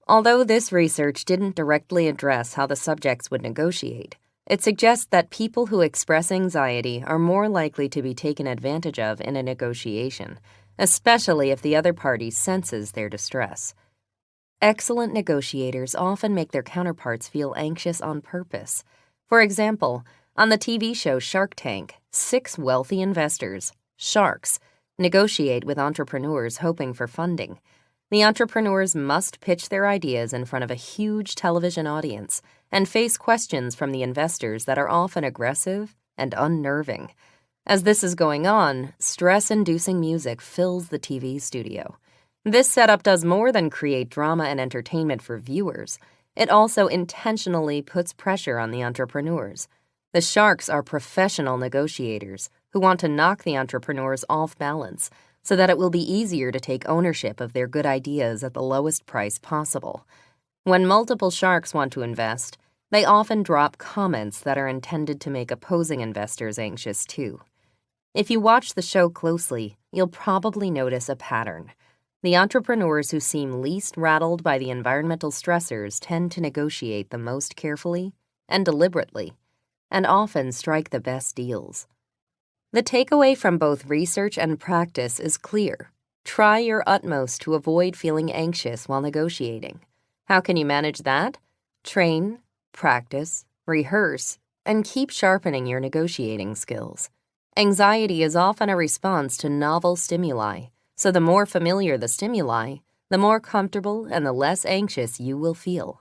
Although this research didn't directly address how the subjects would negotiate, it suggests that people who express anxiety are more likely to be taken advantage of in a negotiation, especially if the other party senses their distress. Excellent negotiators often make their counterparts feel anxious on purpose. For example, on the TV show Shark Tank, 6 wealthy investors, sharks, negotiate with entrepreneurs hoping for funding. The entrepreneurs must pitch their ideas in front of a huge television audience and face questions from the investors that are often aggressive and unnerving. As this is going on, stress-inducing music fills the TV studio. This setup does more than create drama and entertainment for viewers. It also intentionally puts pressure on the entrepreneurs. The sharks are professional negotiators who want to knock the entrepreneurs off balance so that it will be easier to take ownership of their good ideas at the lowest price possible. When multiple sharks want to invest, they often drop comments that are intended to make opposing investors anxious too. If you watch the show closely, you'll probably notice a pattern. The entrepreneurs who seem least rattled by the environmental stressors tend to negotiate the most carefully and deliberately, and often strike the best deals. The takeaway from both research and practice is clear. Try your utmost to avoid feeling anxious while negotiating. How can you manage that? Train, practice, rehearse, and keep sharpening your negotiating skills. Anxiety is often a response to novel stimuli, so the more familiar the stimuli, the more comfortable and the less anxious you will feel.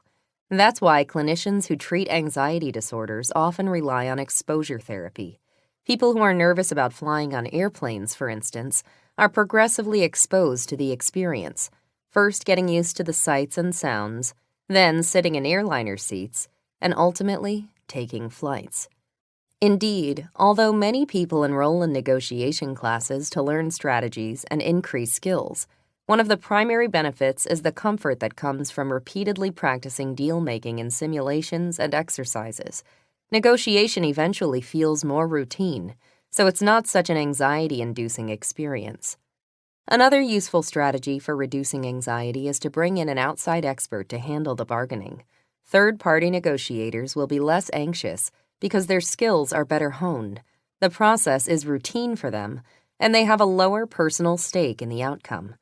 That's why clinicians who treat anxiety disorders often rely on exposure therapy. People who are nervous about flying on airplanes, for instance, are progressively exposed to the experience, first getting used to the sights and sounds, then sitting in airliner seats, and ultimately taking flights. Indeed, although many people enroll in negotiation classes to learn strategies and increase skills, one of the primary benefits is the comfort that comes from repeatedly practicing deal-making in simulations and exercises. Negotiation eventually feels more routine, so it's not such an anxiety-inducing experience. Another useful strategy for reducing anxiety is to bring in an outside expert to handle the bargaining. Third-party negotiators will be less anxious because their skills are better honed, the process is routine for them, and they have a lower personal stake in the outcome.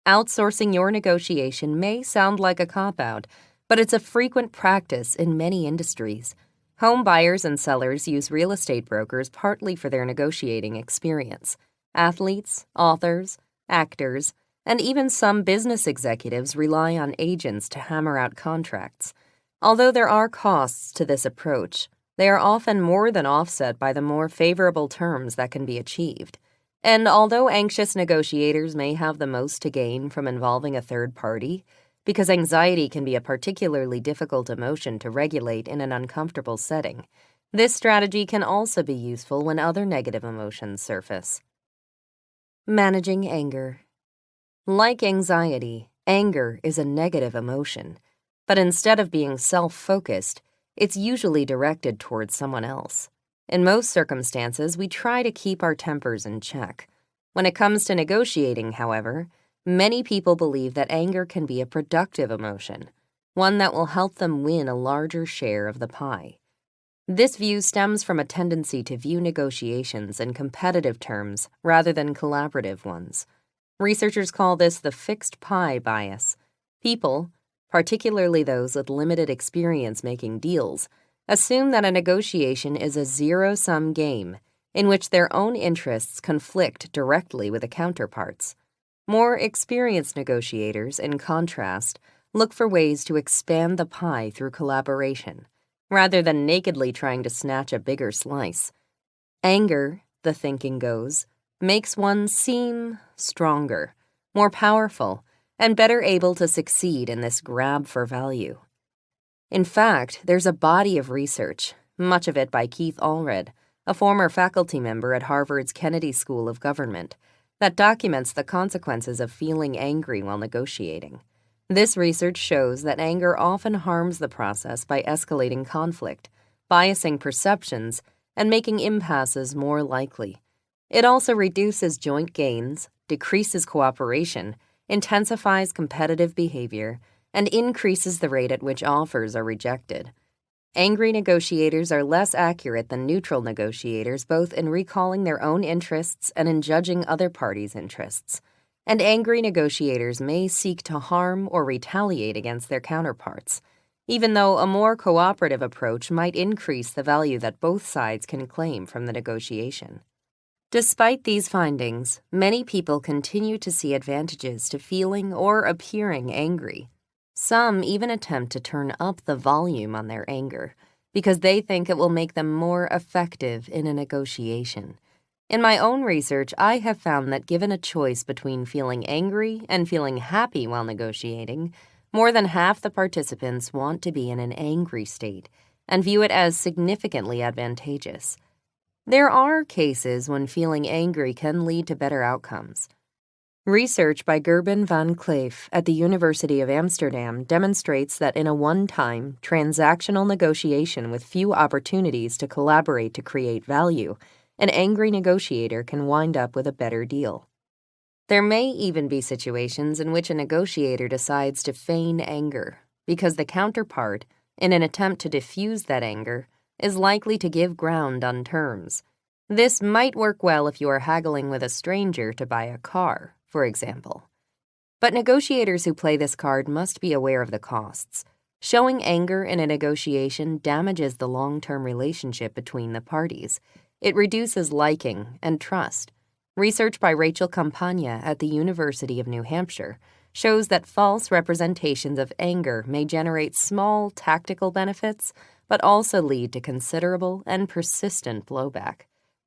Outsourcing your negotiation may sound like a cop-out, but it's a frequent practice in many industries. Home buyers and sellers use real estate brokers partly for their negotiating experience. Athletes, authors, actors, and even some business executives rely on agents to hammer out contracts. Although there are costs to this approach, they are often more than offset by the more favorable terms that can be achieved. And although anxious negotiators may have the most to gain from involving a third party, because anxiety can be a particularly difficult emotion to regulate in an uncomfortable setting, this strategy can also be useful when other negative emotions surface. Managing anger. Like anxiety, anger is a negative emotion, but instead of being self-focused, it's usually directed towards someone else. In most circumstances, we try to keep our tempers in check. When it comes to negotiating, however, many people believe that anger can be a productive emotion, one that will help them win a larger share of the pie. This view stems from a tendency to view negotiations in competitive terms rather than collaborative ones. Researchers call this the fixed pie bias. People, particularly those with limited experience making deals, assume that a negotiation is a zero-sum game in which their own interests conflict directly with the counterparts. More experienced negotiators, in contrast, look for ways to expand the pie through collaboration, rather than nakedly trying to snatch a bigger slice. Anger, the thinking goes, makes one seem stronger, more powerful, and better able to succeed in this grab for value. In fact, there's a body of research, much of it by Keith Allred, a former faculty member at Harvard's Kennedy School of Government, that documents the consequences of feeling angry while negotiating. This research shows that anger often harms the process by escalating conflict, biasing perceptions, and making impasses more likely. It also reduces joint gains, decreases cooperation, intensifies competitive behavior, and increases the rate at which offers are rejected. Angry negotiators are less accurate than neutral negotiators, both in recalling their own interests and in judging other parties' interests. And angry negotiators may seek to harm or retaliate against their counterparts, even though a more cooperative approach might increase the value that both sides can claim from the negotiation. Despite these findings, many people continue to see advantages to feeling or appearing angry. Some even attempt to turn up the volume on their anger because they think it will make them more effective in a negotiation. In my own research, I have found that given a choice between feeling angry and feeling happy while negotiating, more than half the participants want to be in an angry state and view it as significantly advantageous. There are cases when feeling angry can lead to better outcomes. Research by Gerben van Cleef at the University of Amsterdam demonstrates that in a one-time, transactional negotiation with few opportunities to collaborate to create value, an angry negotiator can wind up with a better deal. There may even be situations in which a negotiator decides to feign anger because the counterpart, in an attempt to diffuse that anger, is likely to give ground on terms. This might work well if you are haggling with a stranger to buy a car, for example. But negotiators who play this card must be aware of the costs. Showing anger in a negotiation damages the long-term relationship between the parties. It reduces liking and trust. Research by Rachel Campagna at the University of New Hampshire shows that false representations of anger may generate small tactical benefits, but also lead to considerable and persistent blowback.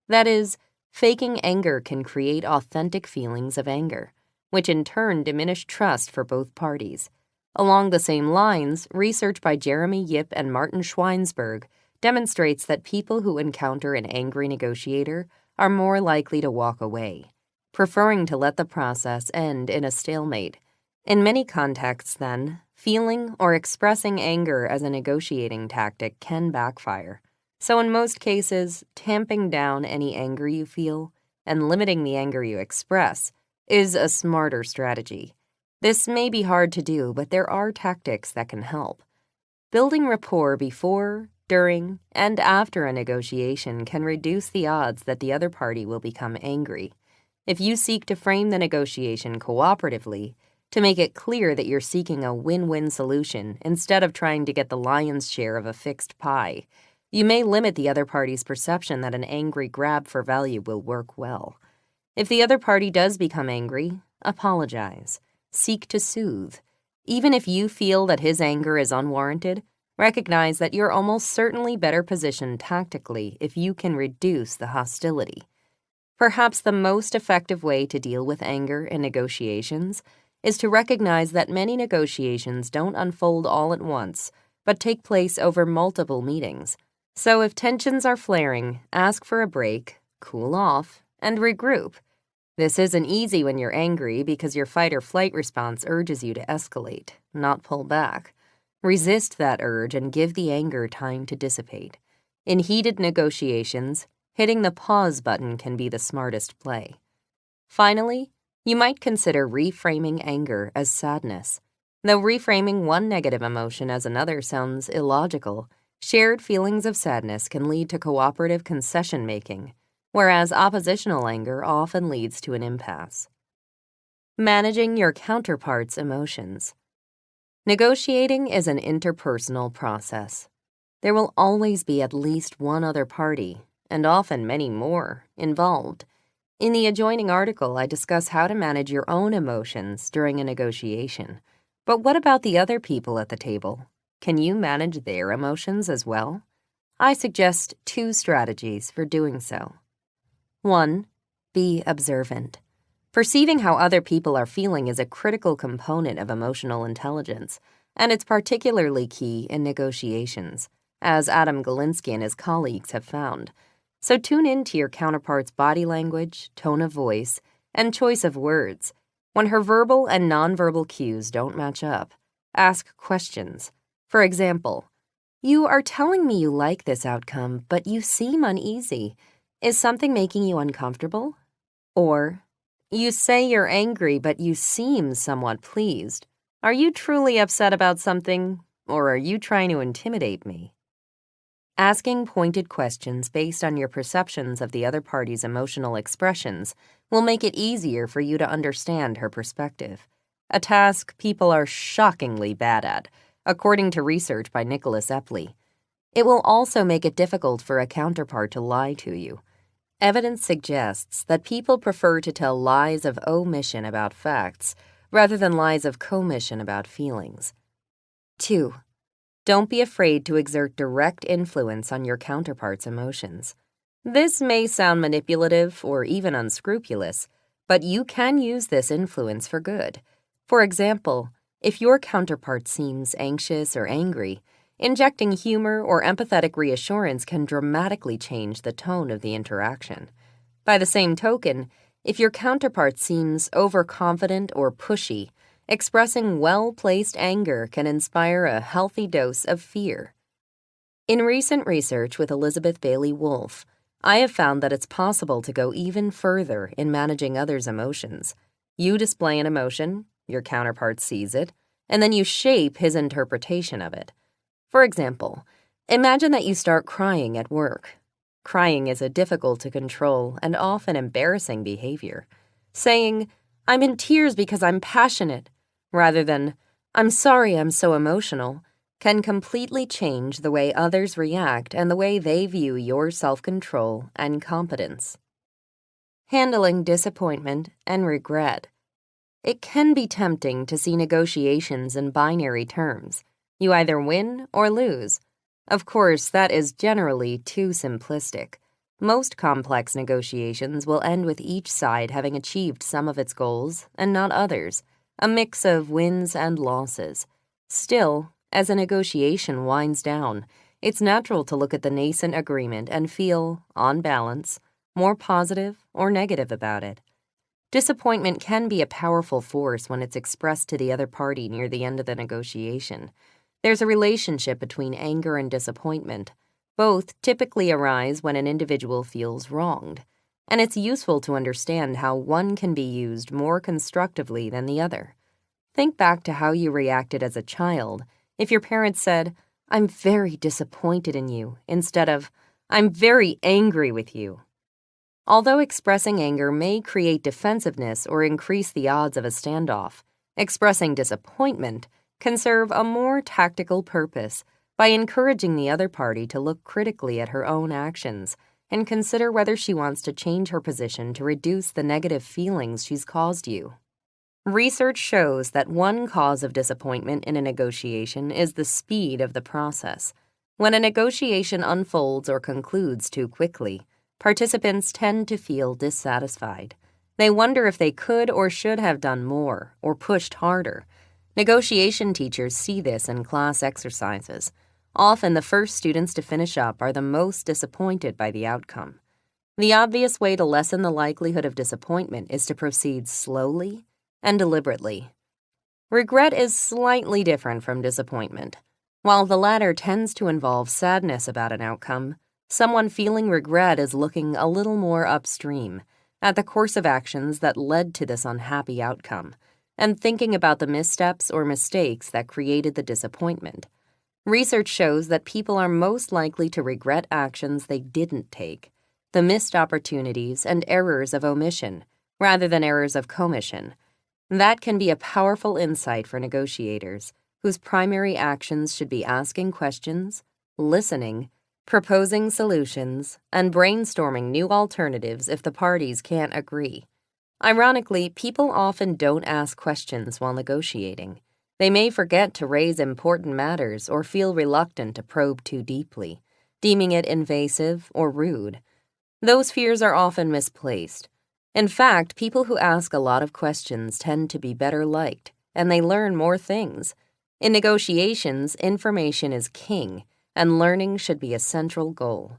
That is, faking anger can create authentic feelings of anger, which in turn diminish trust for both parties. Along the same lines, research by Jeremy Yip and Martin Schweinsberg demonstrates that people who encounter an angry negotiator are more likely to walk away, preferring to let the process end in a stalemate. In many contexts, then, feeling or expressing anger as a negotiating tactic can backfire. So in most cases, tamping down any anger you feel and limiting the anger you express is a smarter strategy. This may be hard to do, but there are tactics that can help. Building rapport before, during, and after a negotiation can reduce the odds that the other party will become angry. If you seek to frame the negotiation cooperatively, to make it clear that you're seeking a win-win solution instead of trying to get the lion's share of a fixed pie, you may limit the other party's perception that an angry grab for value will work well. If the other party does become angry, apologize. Seek to soothe. Even if you feel that his anger is unwarranted, Recognize that you're almost certainly better positioned tactically if you can reduce the hostility. Perhaps the most effective way to deal with anger in negotiations is to recognize that many negotiations don't unfold all at once, but take place over multiple meetings. So if tensions are flaring, ask for a break, cool off, and regroup. This isn't easy when you're angry because your fight or flight response urges you to escalate, not pull back. Resist that urge and give the anger time to dissipate. In heated negotiations, hitting the pause button can be the smartest play. Finally, you might consider reframing anger as sadness. Though reframing one negative emotion as another sounds illogical, shared feelings of sadness can lead to cooperative concession making, whereas oppositional anger often leads to an impasse. Managing your counterpart's emotions. Negotiating is an interpersonal process. There will always be at least one other party, and often many more, involved. In the adjoining article, I discuss how to manage your own emotions during a negotiation. But what about the other people at the table? Can you manage their emotions as well? I suggest 2 strategies for doing so. 1. Be observant. Perceiving how other people are feeling is a critical component of emotional intelligence, and it's particularly key in negotiations, as Adam Galinsky and his colleagues have found. So tune in to your counterpart's body language, tone of voice, and choice of words. When her verbal and nonverbal cues don't match up, ask questions. For example, "You are telling me you like this outcome, but you seem uneasy. Is something making you uncomfortable?" Or, "You say you're angry, but you seem somewhat pleased. Are you truly upset about something, or are you trying to intimidate me?" Asking pointed questions based on your perceptions of the other party's emotional expressions will make it easier for you to understand her perspective, a task people are shockingly bad at, according to research by Nicholas Epley. It will also make it difficult for a counterpart to lie to you. Evidence suggests that people prefer to tell lies of omission about facts rather than lies of commission about feelings. 2. Don't be afraid to exert direct influence on your counterpart's emotions. This may sound manipulative or even unscrupulous, but you can use this influence for good. For example, if your counterpart seems anxious or angry, injecting humor or empathetic reassurance can dramatically change the tone of the interaction. By the same token, if your counterpart seems overconfident or pushy, expressing well-placed anger can inspire a healthy dose of fear. In recent research with Elizabeth Bailey Wolfe, I have found that it's possible to go even further in managing others' emotions. You display an emotion, your counterpart sees it, and then you shape his interpretation of it. For example, imagine that you start crying at work. Crying is a difficult to control and often embarrassing behavior. Saying, "I'm in tears because I'm passionate," rather than, "I'm sorry I'm so emotional," can completely change the way others react and the way they view your self-control and competence. Handling disappointment and regret. It can be tempting to see negotiations in binary terms. You either win or lose. Of course, that is generally too simplistic. Most complex negotiations will end with each side having achieved some of its goals and not others, a mix of wins and losses. Still, as a negotiation winds down, it's natural to look at the nascent agreement and feel, on balance, more positive or negative about it. Disappointment can be a powerful force when it's expressed to the other party near the end of the negotiation. There's a relationship between anger and disappointment. Both typically arise when an individual feels wronged, and it's useful to understand how one can be used more constructively than the other. Think back to how you reacted as a child if your parents said, "I'm very disappointed in you," instead of, "I'm very angry with you." Although expressing anger may create defensiveness or increase the odds of a standoff, expressing disappointment can serve a more tactical purpose by encouraging the other party to look critically at her own actions and consider whether she wants to change her position to reduce the negative feelings she's caused you. Research shows that one cause of disappointment in a negotiation is the speed of the process. When a negotiation unfolds or concludes too quickly, participants tend to feel dissatisfied. They wonder if they could or should have done more or pushed harder. Negotiation teachers see this in class exercises. Often the first students to finish up are the most disappointed by the outcome. The obvious way to lessen the likelihood of disappointment is to proceed slowly and deliberately. Regret is slightly different from disappointment. While the latter tends to involve sadness about an outcome, someone feeling regret is looking a little more upstream at the course of actions that led to this unhappy outcome, and thinking about the missteps or mistakes that created the disappointment. Research shows that people are most likely to regret actions they didn't take, the missed opportunities and errors of omission, rather than errors of commission. That can be a powerful insight for negotiators, whose primary actions should be asking questions, listening, proposing solutions, and brainstorming new alternatives if the parties can't agree. Ironically, people often don't ask questions while negotiating. They may forget to raise important matters or feel reluctant to probe too deeply, deeming it invasive or rude. Those fears are often misplaced. In fact, people who ask a lot of questions tend to be better liked, and they learn more things. In negotiations, information is king, and learning should be a central goal.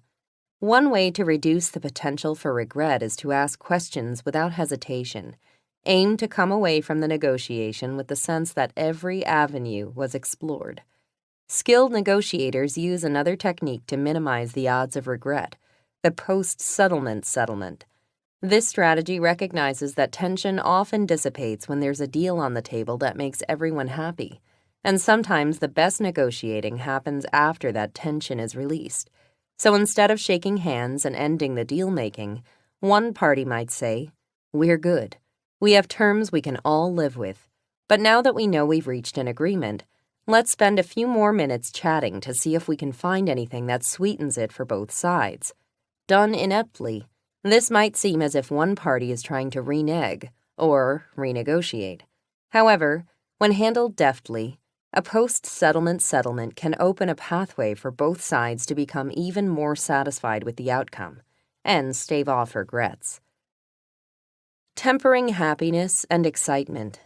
One way to reduce the potential for regret is to ask questions without hesitation. Aim to come away from the negotiation with the sense that every avenue was explored. Skilled negotiators use another technique to minimize the odds of regret, the post-settlement settlement. This strategy recognizes that tension often dissipates when there's a deal on the table that makes everyone happy, and sometimes the best negotiating happens after that tension is released. So instead of shaking hands and ending the deal-making, one party might say, "We're good. We have terms we can all live with. But now that we know we've reached an agreement, let's spend a few more minutes chatting to see if we can find anything that sweetens it for both sides." Done ineptly, this might seem as if one party is trying to renege or renegotiate. However, when handled deftly, a post-settlement settlement can open a pathway for both sides to become even more satisfied with the outcome and stave off regrets. Tempering happiness and excitement.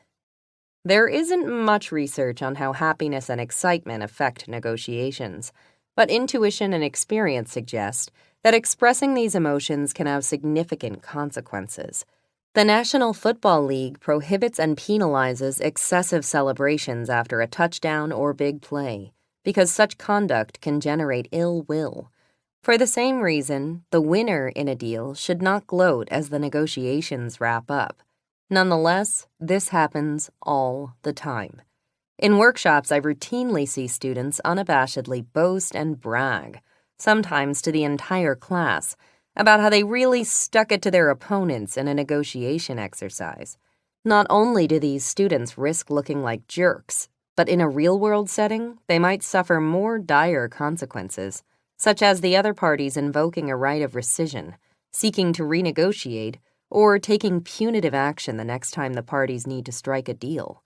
There isn't much research on how happiness and excitement affect negotiations, but intuition and experience suggest that expressing these emotions can have significant consequences. The National Football League prohibits and penalizes excessive celebrations after a touchdown or big play, because such conduct can generate ill will. For the same reason, the winner in a deal should not gloat as the negotiations wrap up. Nonetheless, this happens all the time. In workshops, I routinely see students unabashedly boast and brag, sometimes to the entire class, about how they really stuck it to their opponents in a negotiation exercise. Not only do these students risk looking like jerks, but in a real-world setting, they might suffer more dire consequences, such as the other parties invoking a right of rescission, seeking to renegotiate, or taking punitive action the next time the parties need to strike a deal.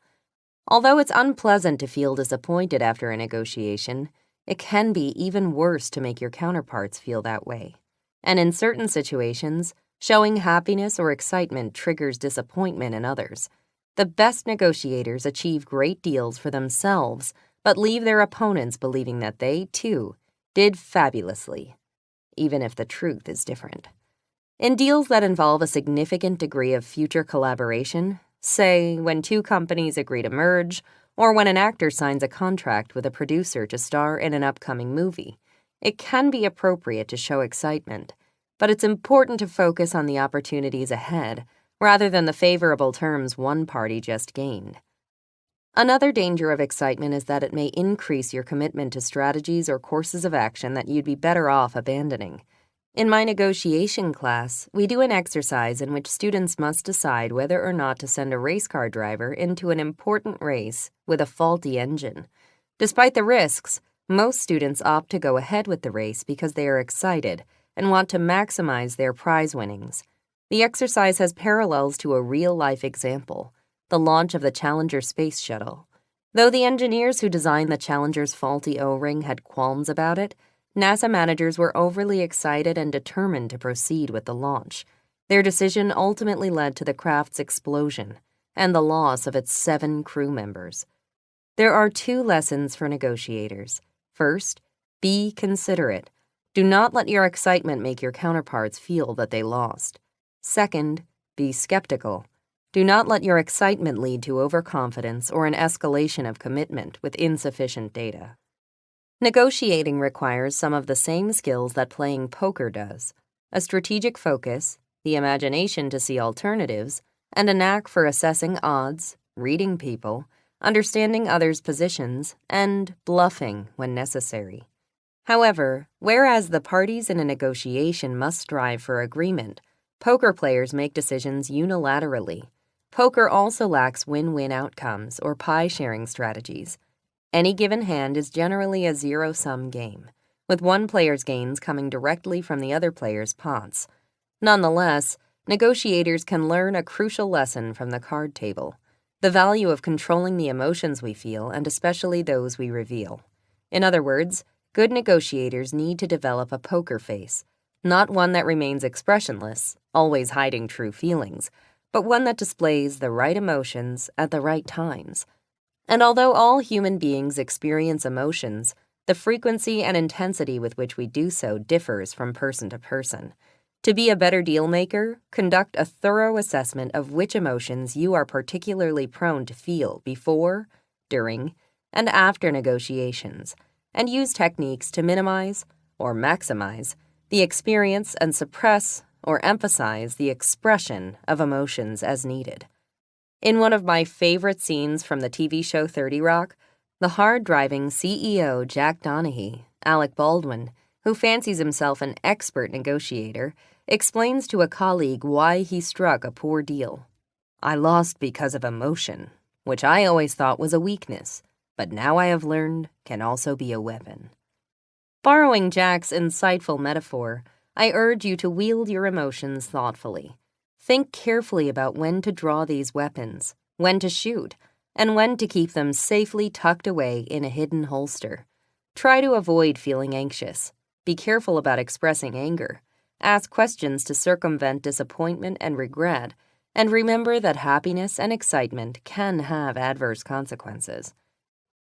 Although it's unpleasant to feel disappointed after a negotiation, it can be even worse to make your counterparts feel that way. And in certain situations, showing happiness or excitement triggers disappointment in others. The best negotiators achieve great deals for themselves, but leave their opponents believing that they, too, did fabulously, even if the truth is different. In deals that involve a significant degree of future collaboration, say when two companies agree to merge, or when an actor signs a contract with a producer to star in an upcoming movie, it can be appropriate to show excitement, but it's important to focus on the opportunities ahead rather than the favorable terms one party just gained. Another danger of excitement is that it may increase your commitment to strategies or courses of action that you'd be better off abandoning. In my negotiation class, we do an exercise in which students must decide whether or not to send a race car driver into an important race with a faulty engine. Despite the risks, most students opt to go ahead with the race because they are excited and want to maximize their prize winnings. The exercise has parallels to a real-life example. the launch of the Challenger space shuttle. Though the engineers who designed the Challenger's faulty O-ring had qualms about it, NASA managers were overly excited and determined to proceed with the launch. Their decision ultimately led to the craft's explosion and the loss of its 7 crew members. There are 2 lessons for negotiators. First, be considerate. Do not let your excitement make your counterparts feel that they lost. Second, be skeptical. Do not let your excitement lead to overconfidence or an escalation of commitment with insufficient data. Negotiating requires some of the same skills that playing poker does: a strategic focus, the imagination to see alternatives, and a knack for assessing odds, reading people, understanding others' positions, and bluffing when necessary. However, whereas the parties in a negotiation must strive for agreement, poker players make decisions unilaterally. Poker also lacks win-win outcomes or pie-sharing strategies. Any given hand is generally a zero-sum game, with one player's gains coming directly from the other player's pots. Nonetheless, negotiators can learn a crucial lesson from the card table: the value of controlling the emotions we feel and especially those we reveal. In other words, good negotiators need to develop a poker face, not one that remains expressionless, always hiding true feelings, but one that displays the right emotions at the right times. And although all human beings experience emotions, the frequency and intensity with which we do so differs from person to person. To be a better deal maker, conduct a thorough assessment of which emotions you are particularly prone to feel before, during, and after negotiations, and use techniques to minimize or maximize the experience and suppress or emphasize the expression of emotions as needed. In one of my favorite scenes from the TV show 30 Rock, the hard-driving CEO Jack Donaghy, Alec Baldwin, who fancies himself an expert negotiator, explains to a colleague why he struck a poor deal. "I lost because of emotion, which I always thought was a weakness, but now I have learned can also be a weapon." Borrowing Jack's insightful metaphor, I urge you to wield your emotions thoughtfully. Think carefully about when to draw these weapons, when to shoot, and when to keep them safely tucked away in a hidden holster. Try to avoid feeling anxious. Be careful about expressing anger. Ask questions to circumvent disappointment and regret, and remember that happiness and excitement can have adverse consequences.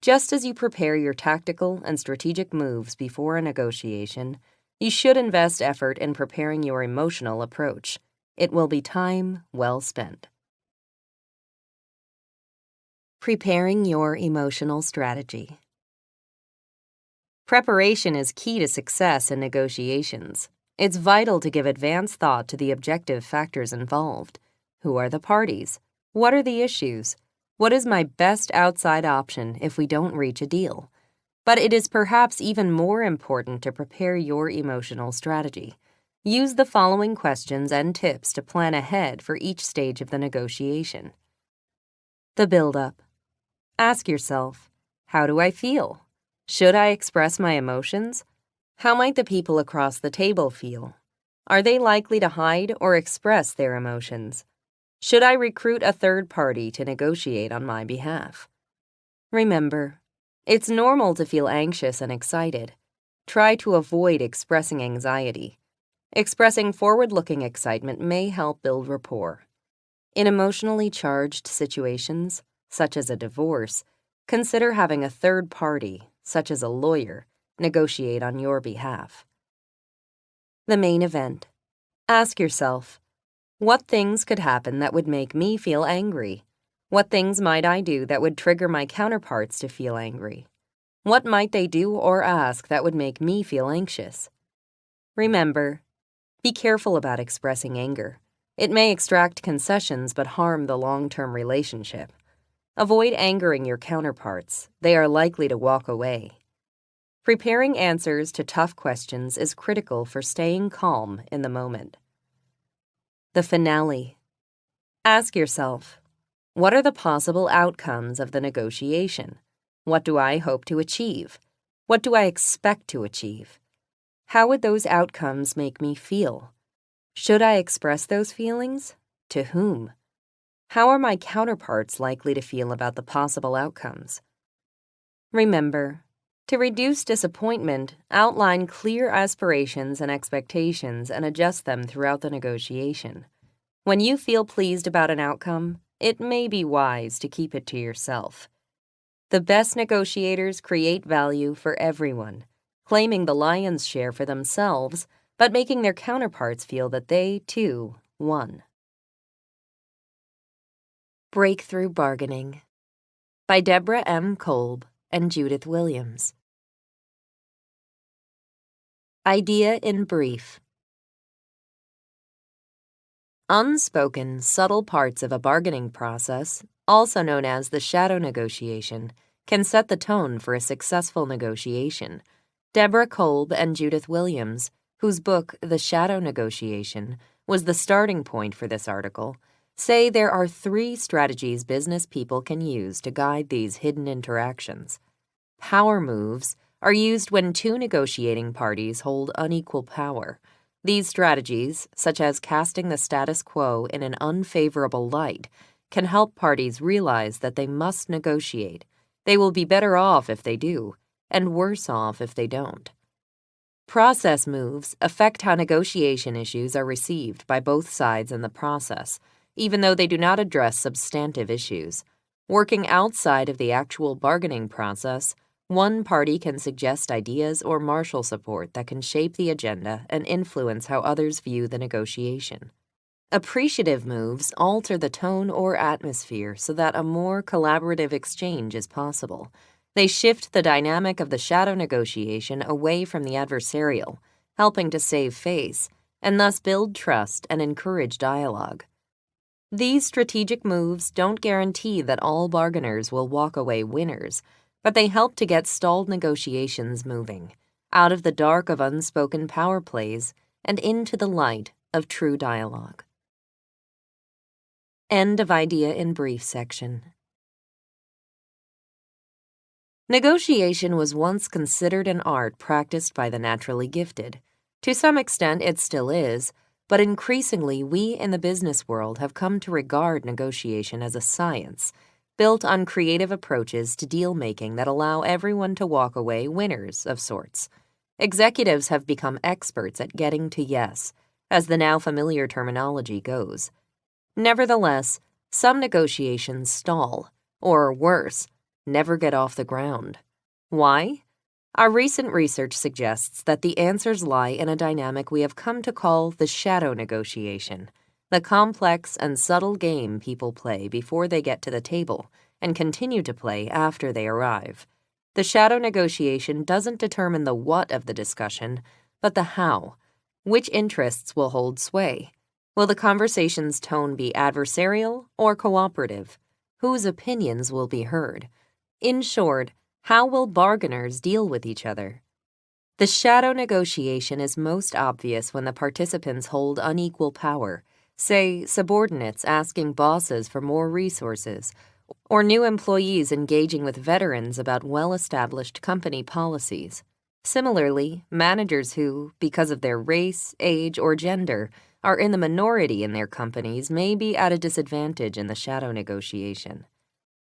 Just as you prepare your tactical and strategic moves before a negotiation, you should invest effort in preparing your emotional approach. It will be time well spent. Preparing your emotional strategy. Preparation is key to success in negotiations. It's vital to give advance thought to the objective factors involved. Who are the parties? What are the issues? What is my best outside option if we don't reach a deal? But it is perhaps even more important to prepare your emotional strategy. Use the following questions and tips to plan ahead for each stage of the negotiation. The build-up. Ask yourself, how do I feel? Should I express my emotions? How might the people across the table feel? Are they likely to hide or express their emotions? Should I recruit a third party to negotiate on my behalf? Remember, it's normal to feel anxious and excited. Try to avoid expressing anxiety. Expressing forward-looking excitement may help build rapport. In emotionally charged situations, such as a divorce, consider having a third party, such as a lawyer, negotiate on your behalf. The main event. Ask yourself, what things could happen that would make me feel angry? What things might I do that would trigger my counterparts to feel angry? What might they do or ask that would make me feel anxious? Remember, be careful about expressing anger. It may extract concessions but harm the long-term relationship. Avoid angering your counterparts. They are likely to walk away. Preparing answers to tough questions is critical for staying calm in the moment. The finale. Ask yourself, what are the possible outcomes of the negotiation? What do I hope to achieve? What do I expect to achieve? How would those outcomes make me feel? Should I express those feelings? To whom? How are my counterparts likely to feel about the possible outcomes? Remember, to reduce disappointment, outline clear aspirations and expectations and adjust them throughout the negotiation. When you feel pleased about an outcome, it may be wise to keep it to yourself. The best negotiators create value for everyone, claiming the lion's share for themselves, but making their counterparts feel that they, too, won. Breakthrough Bargaining by Deborah M. Kolb and Judith Williams. Idea in brief. Unspoken, subtle parts of a bargaining process, also known as the shadow negotiation, can set the tone for a successful negotiation. Deborah Kolb and Judith Williams, whose book The Shadow Negotiation was the starting point for this article, say there are 3 strategies business people can use to guide these hidden interactions. Power moves are used when 2 negotiating parties hold unequal power. These strategies, such as casting the status quo in an unfavorable light, can help parties realize that they must negotiate. They will be better off if they do, and worse off if they don't. Process moves affect how negotiation issues are received by both sides in the process, even though they do not address substantive issues. Working outside of the actual bargaining process, one party can suggest ideas or marshal support that can shape the agenda and influence how others view the negotiation. Appreciative moves alter the tone or atmosphere so that a more collaborative exchange is possible. They shift the dynamic of the shadow negotiation away from the adversarial, helping to save face, and thus build trust and encourage dialogue. These strategic moves don't guarantee that all bargainers will walk away winners, but they help to get stalled negotiations moving, out of the dark of unspoken power plays and into the light of true dialogue. End of idea in brief section. Negotiation was once considered an art practiced by the naturally gifted. To some extent, it still is, but increasingly we in the business world have come to regard negotiation as a science, built on creative approaches to deal-making that allow everyone to walk away winners of sorts. Executives have become experts at getting to yes, as the now familiar terminology goes. Nevertheless, some negotiations stall, or worse, never get off the ground. Why? Our recent research suggests that the answers lie in a dynamic we have come to call the shadow negotiation, the complex and subtle game people play before they get to the table and continue to play after they arrive. The shadow negotiation doesn't determine the what of the discussion, but the how. Which interests will hold sway? Will the conversation's tone be adversarial or cooperative? Whose opinions will be heard? In short, how will bargainers deal with each other? The shadow negotiation is most obvious when the participants hold unequal power, say subordinates asking bosses for more resources, or new employees engaging with veterans about well-established company policies. Similarly, managers who, because of their race, age, or gender, are in the minority in their companies may be at a disadvantage in the shadow negotiation.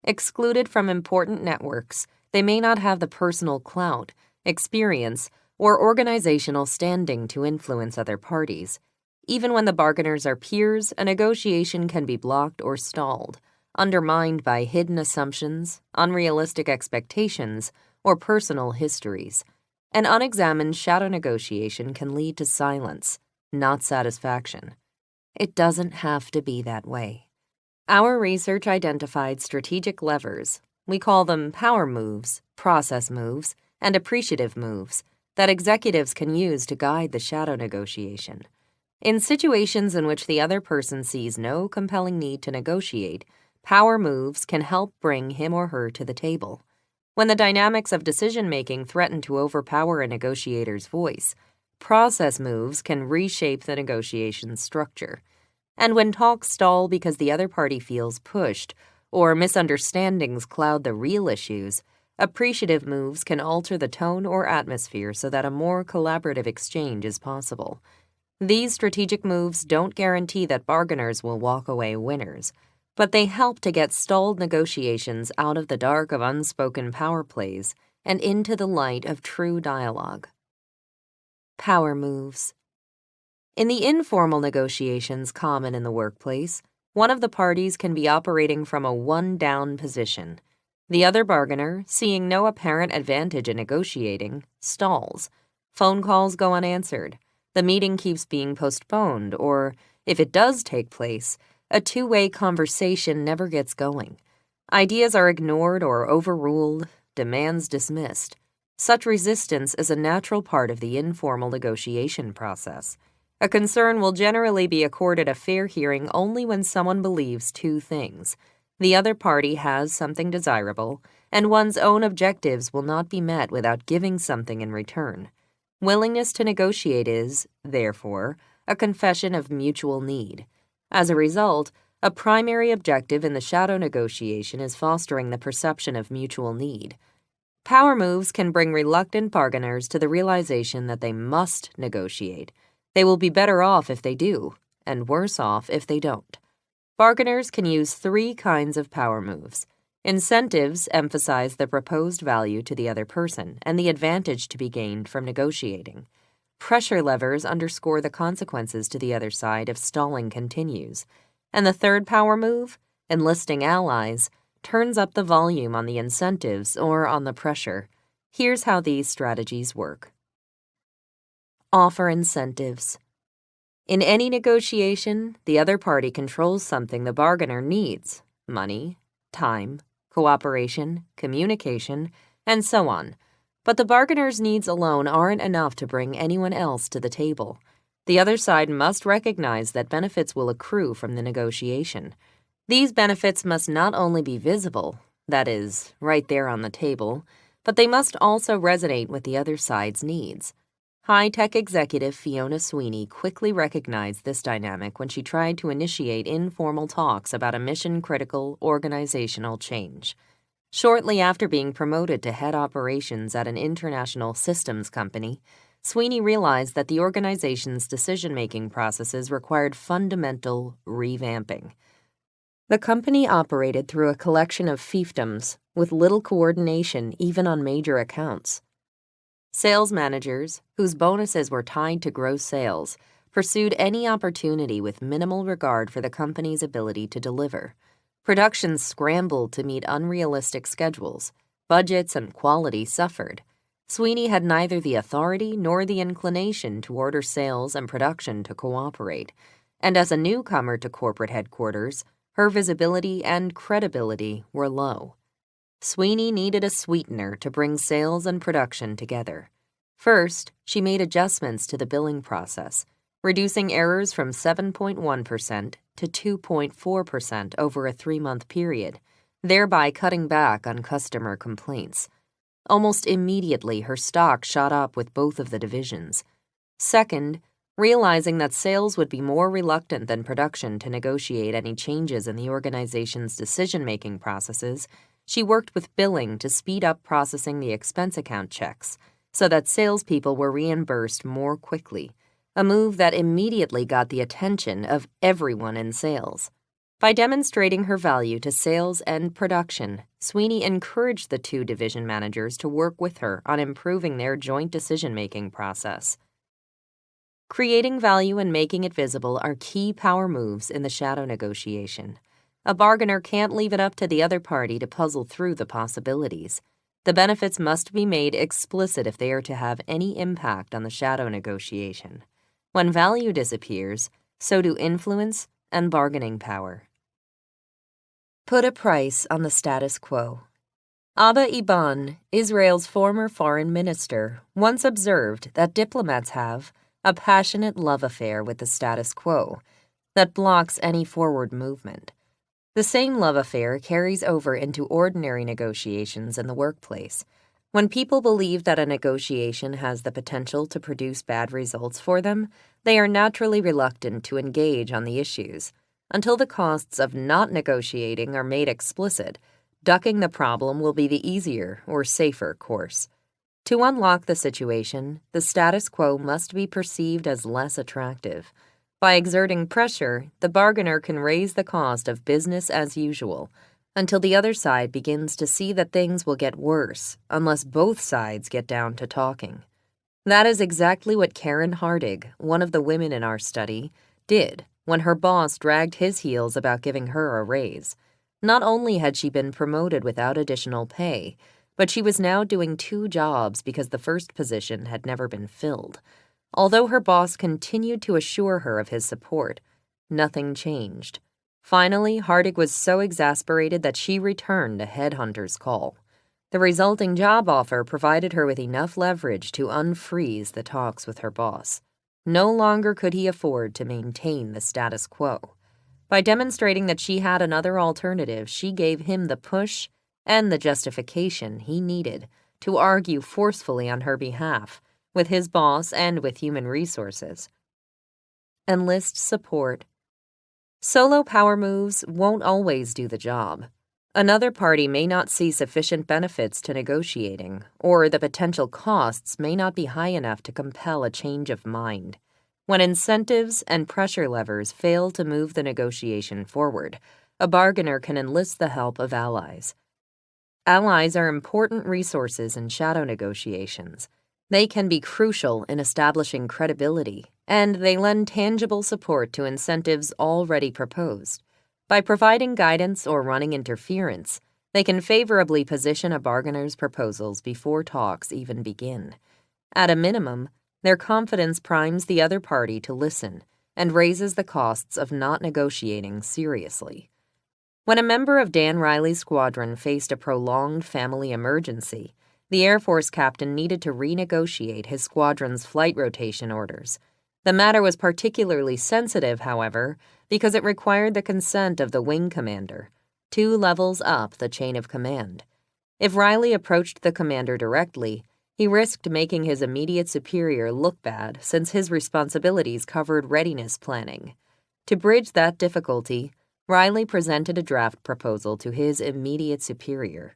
Excluded from important networks, they may not have the personal clout, experience, or organizational standing to influence other parties. Even when the bargainers are peers, a negotiation can be blocked or stalled, undermined by hidden assumptions, unrealistic expectations, or personal histories. An unexamined shadow negotiation can lead to silence, not satisfaction. It doesn't have to be that way. Our research identified strategic levers, we call them power moves, process moves, and appreciative moves, that executives can use to guide the shadow negotiation. In situations in which the other person sees no compelling need to negotiate, power moves can help bring him or her to the table. When the dynamics of decision-making threaten to overpower a negotiator's voice, process moves can reshape the negotiation structure. And when talks stall because the other party feels pushed, or misunderstandings cloud the real issues, appreciative moves can alter the tone or atmosphere so that a more collaborative exchange is possible. These strategic moves don't guarantee that bargainers will walk away winners, but they help to get stalled negotiations out of the dark of unspoken power plays and into the light of true dialogue. Power moves. In the informal negotiations common in the workplace, one of the parties can be operating from a one-down position. The other bargainer, seeing no apparent advantage in negotiating, stalls. Phone calls go unanswered. The meeting keeps being postponed, or, if it does take place, a two-way conversation never gets going. Ideas are ignored or overruled, demands dismissed. Such resistance is a natural part of the informal negotiation process. A concern will generally be accorded a fair hearing only when someone believes two things. The other party has something desirable, and one's own objectives will not be met without giving something in return. Willingness to negotiate is, therefore, a confession of mutual need. As a result, a primary objective in the shadow negotiation is fostering the perception of mutual need. Power moves can bring reluctant bargainers to the realization that they must negotiate. They will be better off if they do, and worse off if they don't. Bargainers can use three kinds of power moves. Incentives emphasize the proposed value to the other person and the advantage to be gained from negotiating. Pressure levers underscore the consequences to the other side if stalling continues. And the third power move, enlisting allies, turns up the volume on the incentives or on the pressure. Here's how these strategies work. Offer incentives. In any negotiation, the other party controls something the bargainer needs: money, time, cooperation, communication, and so on. But the bargainer's needs alone aren't enough to bring anyone else to the table. The other side must recognize that benefits will accrue from the negotiation. These benefits must not only be visible, that is, right there on the table, but they must also resonate with the other side's needs. High-tech executive Fiona Sweeney quickly recognized this dynamic when she tried to initiate informal talks about a mission-critical organizational change. Shortly after being promoted to head operations at an international systems company, Sweeney realized that the organization's decision-making processes required fundamental revamping. The company operated through a collection of fiefdoms, with little coordination even on major accounts. Sales managers, whose bonuses were tied to gross sales, pursued any opportunity with minimal regard for the company's ability to deliver. Production scrambled to meet unrealistic schedules. Budgets and quality suffered. Sweeney had neither the authority nor the inclination to order sales and production to cooperate, and as a newcomer to corporate headquarters, her visibility and credibility were low. Sweeney needed a sweetener to bring sales and production together. First, she made adjustments to the billing process, reducing errors from 7.1% to 2.4% over a 3-month period, thereby cutting back on customer complaints. Almost immediately, her stock shot up with both of the divisions. Second, realizing that sales would be more reluctant than production to negotiate any changes in the organization's decision-making processes, she worked with billing to speed up processing the expense account checks so that salespeople were reimbursed more quickly, a move that immediately got the attention of everyone in sales. By demonstrating her value to sales and production, Sweeney encouraged the two division managers to work with her on improving their joint decision-making process. Creating value and making it visible are key power moves in the shadow negotiation. A bargainer can't leave it up to the other party to puzzle through the possibilities. The benefits must be made explicit if they are to have any impact on the shadow negotiation. When value disappears, so do influence and bargaining power. Put a price on the status quo. Abba Eban, Israel's former foreign minister, once observed that diplomats have a passionate love affair with the status quo that blocks any forward movement. The same love affair carries over into ordinary negotiations in the workplace. When people believe that a negotiation has the potential to produce bad results for them, they are naturally reluctant to engage on the issues. Until the costs of not negotiating are made explicit, ducking the problem will be the easier or safer course. To unlock the situation, the status quo must be perceived as less attractive. By exerting pressure, the bargainer can raise the cost of business as usual until the other side begins to see that things will get worse unless both sides get down to talking. That is exactly what Karen Hardig, one of the women in our study, did when her boss dragged his heels about giving her a raise. Not only had she been promoted without additional pay, but she was now doing 2 jobs because the first position had never been filled. Although her boss continued to assure her of his support, nothing changed. Finally, Hardig was so exasperated that she returned a headhunter's call. The resulting job offer provided her with enough leverage to unfreeze the talks with her boss. No longer could he afford to maintain the status quo. By demonstrating that she had another alternative, she gave him the push and the justification he needed to argue forcefully on her behalf with his boss and with human resources. Enlist support. Solo power moves won't always do the job. Another party may not see sufficient benefits to negotiating, or the potential costs may not be high enough to compel a change of mind. When incentives and pressure levers fail to move the negotiation forward, a bargainer can enlist the help of allies. Allies are important resources in shadow negotiations. They can be crucial in establishing credibility, and they lend tangible support to incentives already proposed. By providing guidance or running interference, they can favorably position a bargainer's proposals before talks even begin. At a minimum, their confidence primes the other party to listen and raises the costs of not negotiating seriously. When a member of Dan Riley's squadron faced a prolonged family emergency, the Air Force captain needed to renegotiate his squadron's flight rotation orders. The matter was particularly sensitive, however, because it required the consent of the wing commander, 2 levels up the chain of command. If Riley approached the commander directly, he risked making his immediate superior look bad since his responsibilities covered readiness planning. To bridge that difficulty, Riley presented a draft proposal to his immediate superior.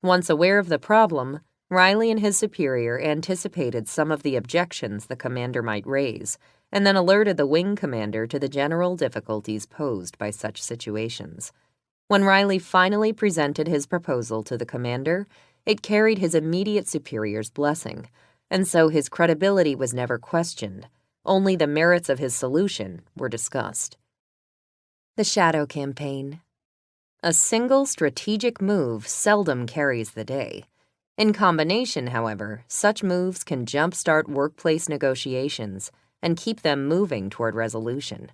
Once aware of the problem, Riley and his superior anticipated some of the objections the commander might raise, and then alerted the wing commander to the general difficulties posed by such situations. When Riley finally presented his proposal to the commander, it carried his immediate superior's blessing, and so his credibility was never questioned. Only the merits of his solution were discussed. The Shadow Campaign. A single strategic move seldom carries the day. In combination, however, such moves can jumpstart workplace negotiations and keep them moving toward resolution.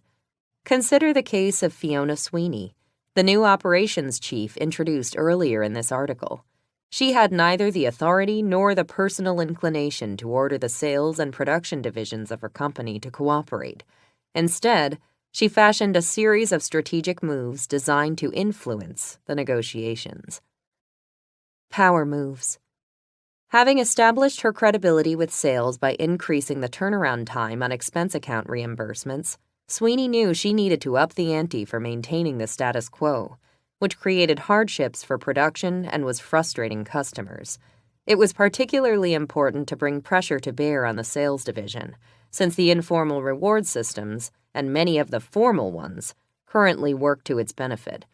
Consider the case of Fiona Sweeney, the new operations chief introduced earlier in this article. She had neither the authority nor the personal inclination to order the sales and production divisions of her company to cooperate. Instead, she fashioned a series of strategic moves designed to influence the negotiations. Power moves. Having established her credibility with sales by increasing the turnaround time on expense account reimbursements, Sweeney knew she needed to up the ante for maintaining the status quo, which created hardships for production and was frustrating customers. It was particularly important to bring pressure to bear on the sales division, since the informal reward systems, and many of the formal ones, currently work to its benefit.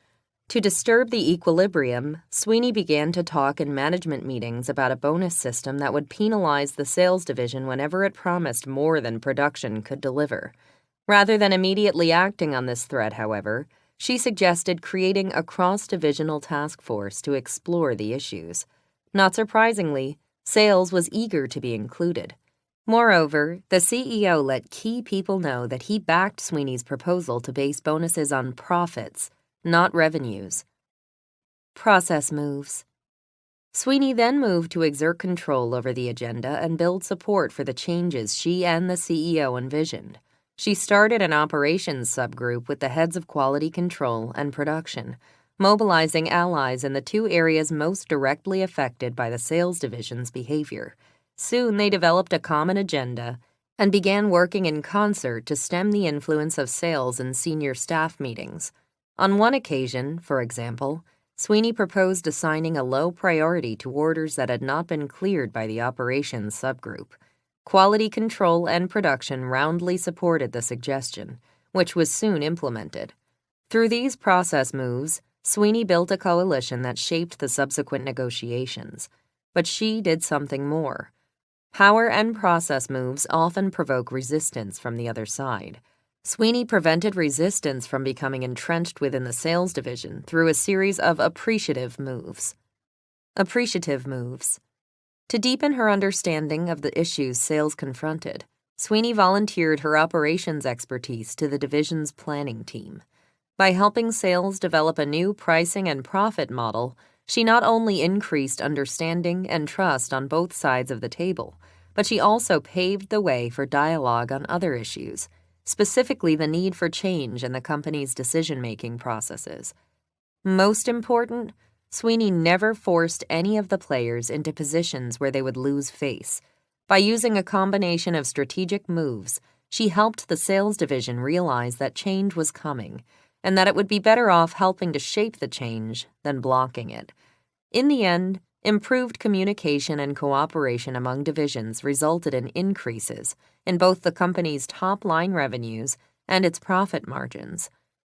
To disturb the equilibrium, Sweeney began to talk in management meetings about a bonus system that would penalize the sales division whenever it promised more than production could deliver. Rather than immediately acting on this threat, however, she suggested creating a cross-divisional task force to explore the issues. Not surprisingly, sales was eager to be included. Moreover, the CEO let key people know that he backed Sweeney's proposal to base bonuses on profits, not revenues. Process moves. Sweeney then moved to exert control over the agenda and build support for the changes she and the CEO envisioned. She started an operations subgroup with the heads of quality control and production, mobilizing allies in the 2 areas most directly affected by the sales division's behavior. Soon they developed a common agenda and began working in concert to stem the influence of sales in senior staff meetings. On one occasion, for example, Sweeney proposed assigning a low priority to orders that had not been cleared by the operations subgroup. Quality control and production roundly supported the suggestion, which was soon implemented. Through these process moves, Sweeney built a coalition that shaped the subsequent negotiations. But she did something more. Power and process moves often provoke resistance from the other side. Sweeney prevented resistance from becoming entrenched within the sales division through a series of appreciative moves. Appreciative moves. To deepen her understanding of the issues sales confronted, Sweeney volunteered her operations expertise to the division's planning team. By helping sales develop a new pricing and profit model, she not only increased understanding and trust on both sides of the table, but she also paved the way for dialogue on other issues, specifically the need for change in the company's decision-making processes. Most important, Sweeney never forced any of the players into positions where they would lose face. By using a combination of strategic moves, she helped the sales division realize that change was coming, and that it would be better off helping to shape the change than blocking it. In the end, improved communication and cooperation among divisions resulted in increases in both the company's top-line revenues and its profit margins.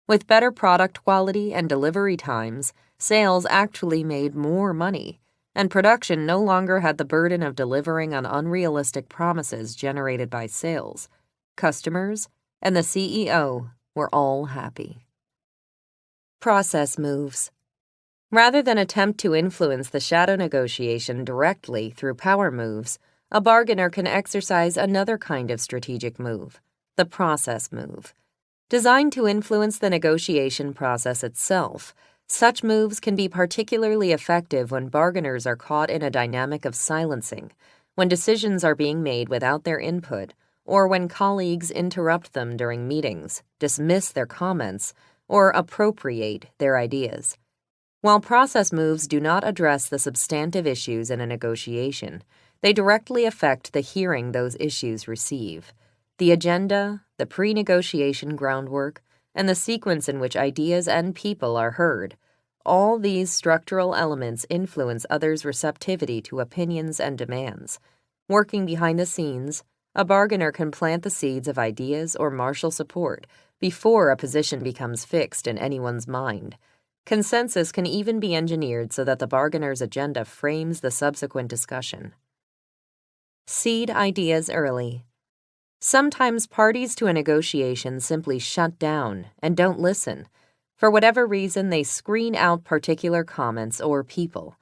With better product quality and delivery times, sales actually made more money, and production no longer had the burden of delivering on unrealistic promises generated by sales. Customers and the CEO were all happy. Process moves. Rather than attempt to influence the shadow negotiation directly through power moves, a bargainer can exercise another kind of strategic move, the process move. Designed to influence the negotiation process itself, such moves can be particularly effective when bargainers are caught in a dynamic of silencing, when decisions are being made without their input, or when colleagues interrupt them during meetings, dismiss their comments, or appropriate their ideas. While process moves do not address the substantive issues in a negotiation, they directly affect the hearing those issues receive. The agenda, the pre-negotiation groundwork, and the sequence in which ideas and people are heard, all these structural elements influence others' receptivity to opinions and demands. Working behind the scenes, a bargainer can plant the seeds of ideas or martial support before a position becomes fixed in anyone's mind. Consensus can even be engineered so that the bargainer's agenda frames the subsequent discussion. Seed ideas early. Sometimes parties to a negotiation simply shut down and don't listen. For whatever reason, they screen out particular comments or people.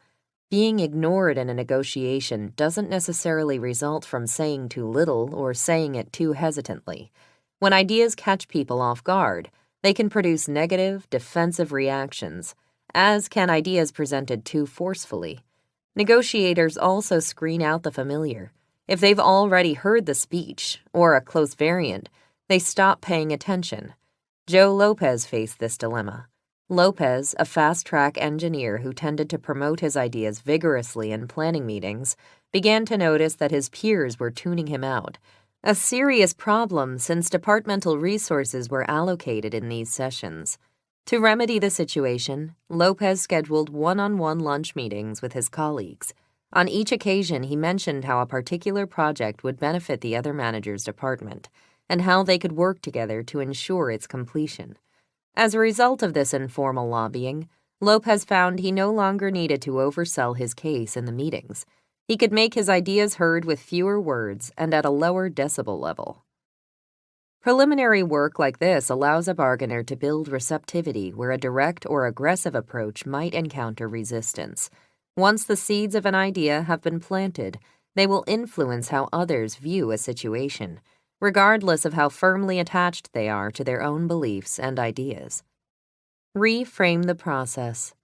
Being ignored in a negotiation doesn't necessarily result from saying too little or saying it too hesitantly. When ideas catch people off guard, they can produce negative, defensive reactions, as can ideas presented too forcefully. Negotiators also screen out the familiar. If they've already heard the speech, or a close variant, they stop paying attention. Joe Lopez faced this dilemma. Lopez, a fast-track engineer who tended to promote his ideas vigorously in planning meetings, began to notice that his peers were tuning him out. A serious problem since departmental resources were allocated in these sessions. To remedy the situation, Lopez scheduled one-on-one lunch meetings with his colleagues. On each occasion, he mentioned how a particular project would benefit the other manager's department, and how they could work together to ensure its completion. As a result of this informal lobbying, Lopez found he no longer needed to oversell his case in the meetings. He could make his ideas heard with fewer words and at a lower decibel level. Preliminary work like this allows a bargainer to build receptivity where a direct or aggressive approach might encounter resistance. Once the seeds of an idea have been planted, they will influence how others view a situation, regardless of how firmly attached they are to their own beliefs and ideas. Reframe the process.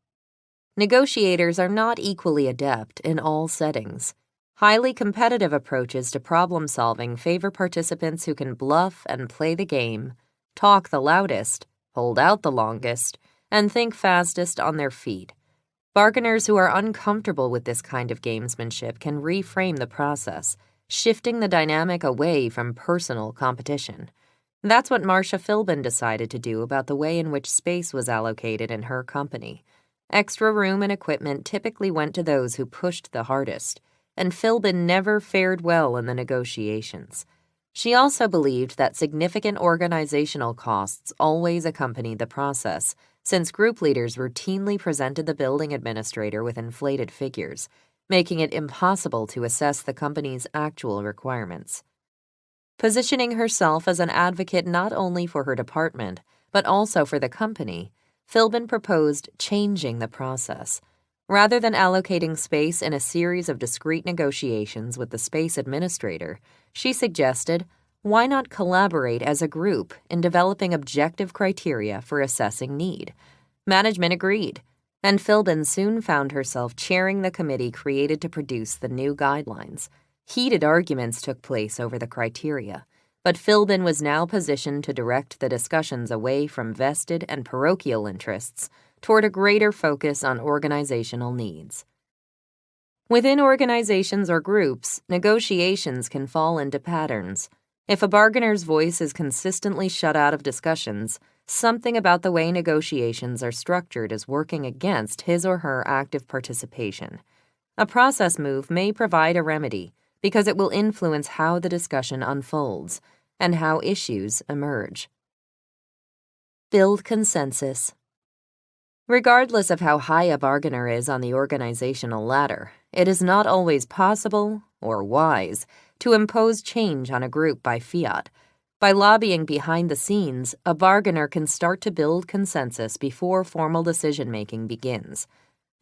Negotiators are not equally adept in all settings. Highly competitive approaches to problem-solving favor participants who can bluff and play the game, talk the loudest, hold out the longest, and think fastest on their feet. Bargainers who are uncomfortable with this kind of gamesmanship can reframe the process, shifting the dynamic away from personal competition. That's what Marcia Philbin decided to do about the way in which space was allocated in her company. Extra room and equipment typically went to those who pushed the hardest, and Philbin never fared well in the negotiations. She also believed that significant organizational costs always accompanied the process, since group leaders routinely presented the building administrator with inflated figures, making it impossible to assess the company's actual requirements. Positioning herself as an advocate not only for her department, but also for the company, Philbin proposed changing the process. Rather than allocating space in a series of discrete negotiations with the space administrator, she suggested, why not collaborate as a group in developing objective criteria for assessing need? Management agreed, and Philbin soon found herself chairing the committee created to produce the new guidelines. Heated arguments took place over the criteria, but Philbin was now positioned to direct the discussions away from vested and parochial interests toward a greater focus on organizational needs. Within organizations or groups, negotiations can fall into patterns. If a bargainer's voice is consistently shut out of discussions, something about the way negotiations are structured is working against his or her active participation. A process move may provide a remedy because it will influence how the discussion unfolds and how issues emerge. Build consensus. Regardless of how high a bargainer is on the organizational ladder, it is not always possible or wise to impose change on a group by fiat. By lobbying behind the scenes, a bargainer can start to build consensus before formal decision-making begins.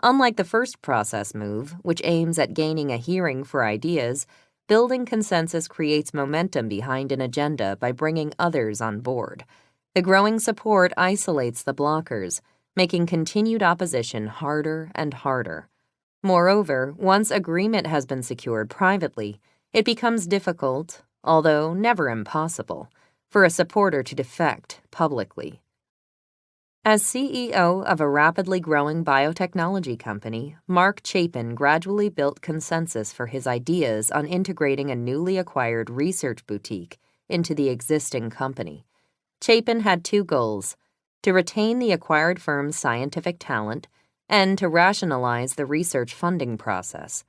Unlike the first process move, which aims at gaining a hearing for ideas, building consensus creates momentum behind an agenda by bringing others on board. The growing support isolates the blockers, making continued opposition harder and harder. Moreover, once agreement has been secured privately, it becomes difficult, although never impossible, for a supporter to defect publicly. As CEO of a rapidly growing biotechnology company, Mark Chapin gradually built consensus for his ideas on integrating a newly acquired research boutique into the existing company. Chapin had two goals: to retain the acquired firm's scientific talent and to rationalize the research funding process.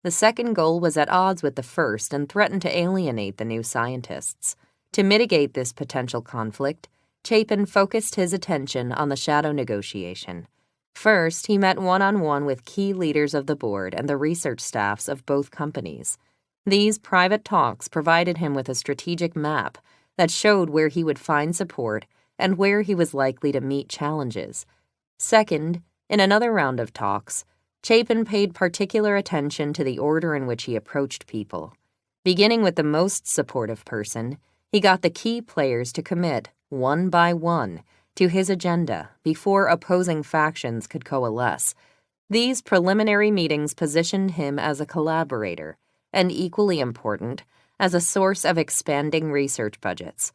The second goal was at odds with the first and threatened to alienate the new scientists. To mitigate this potential conflict, Chapin focused his attention on the shadow negotiation. First, he met one-on-one with key leaders of the board and the research staffs of both companies. These private talks provided him with a strategic map that showed where he would find support and where he was likely to meet challenges. Second, in another round of talks, Chapin paid particular attention to the order in which he approached people. Beginning with the most supportive person, he got the key players to commit, one by one, to his agenda before opposing factions could coalesce. These preliminary meetings positioned him as a collaborator, and equally important, as a source of expanding research budgets.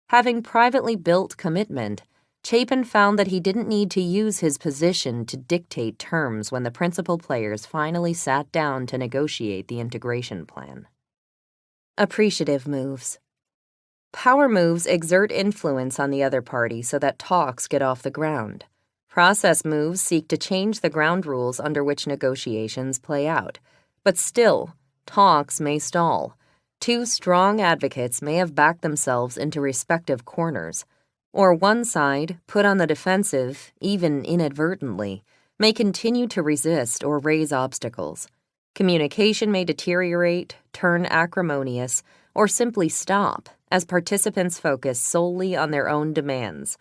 Having privately built commitment, Chapin found that he didn't need to use his position to dictate terms when the principal players finally sat down to negotiate the integration plan. Appreciative moves. Power moves exert influence on the other party so that talks get off the ground. Process moves seek to change the ground rules under which negotiations play out. But still, talks may stall. Two strong advocates may have backed themselves into respective corners, or one side, put on the defensive, even inadvertently, may continue to resist or raise obstacles. Communication may deteriorate, turn acrimonious, or simply stop as participants focus solely on their own demands.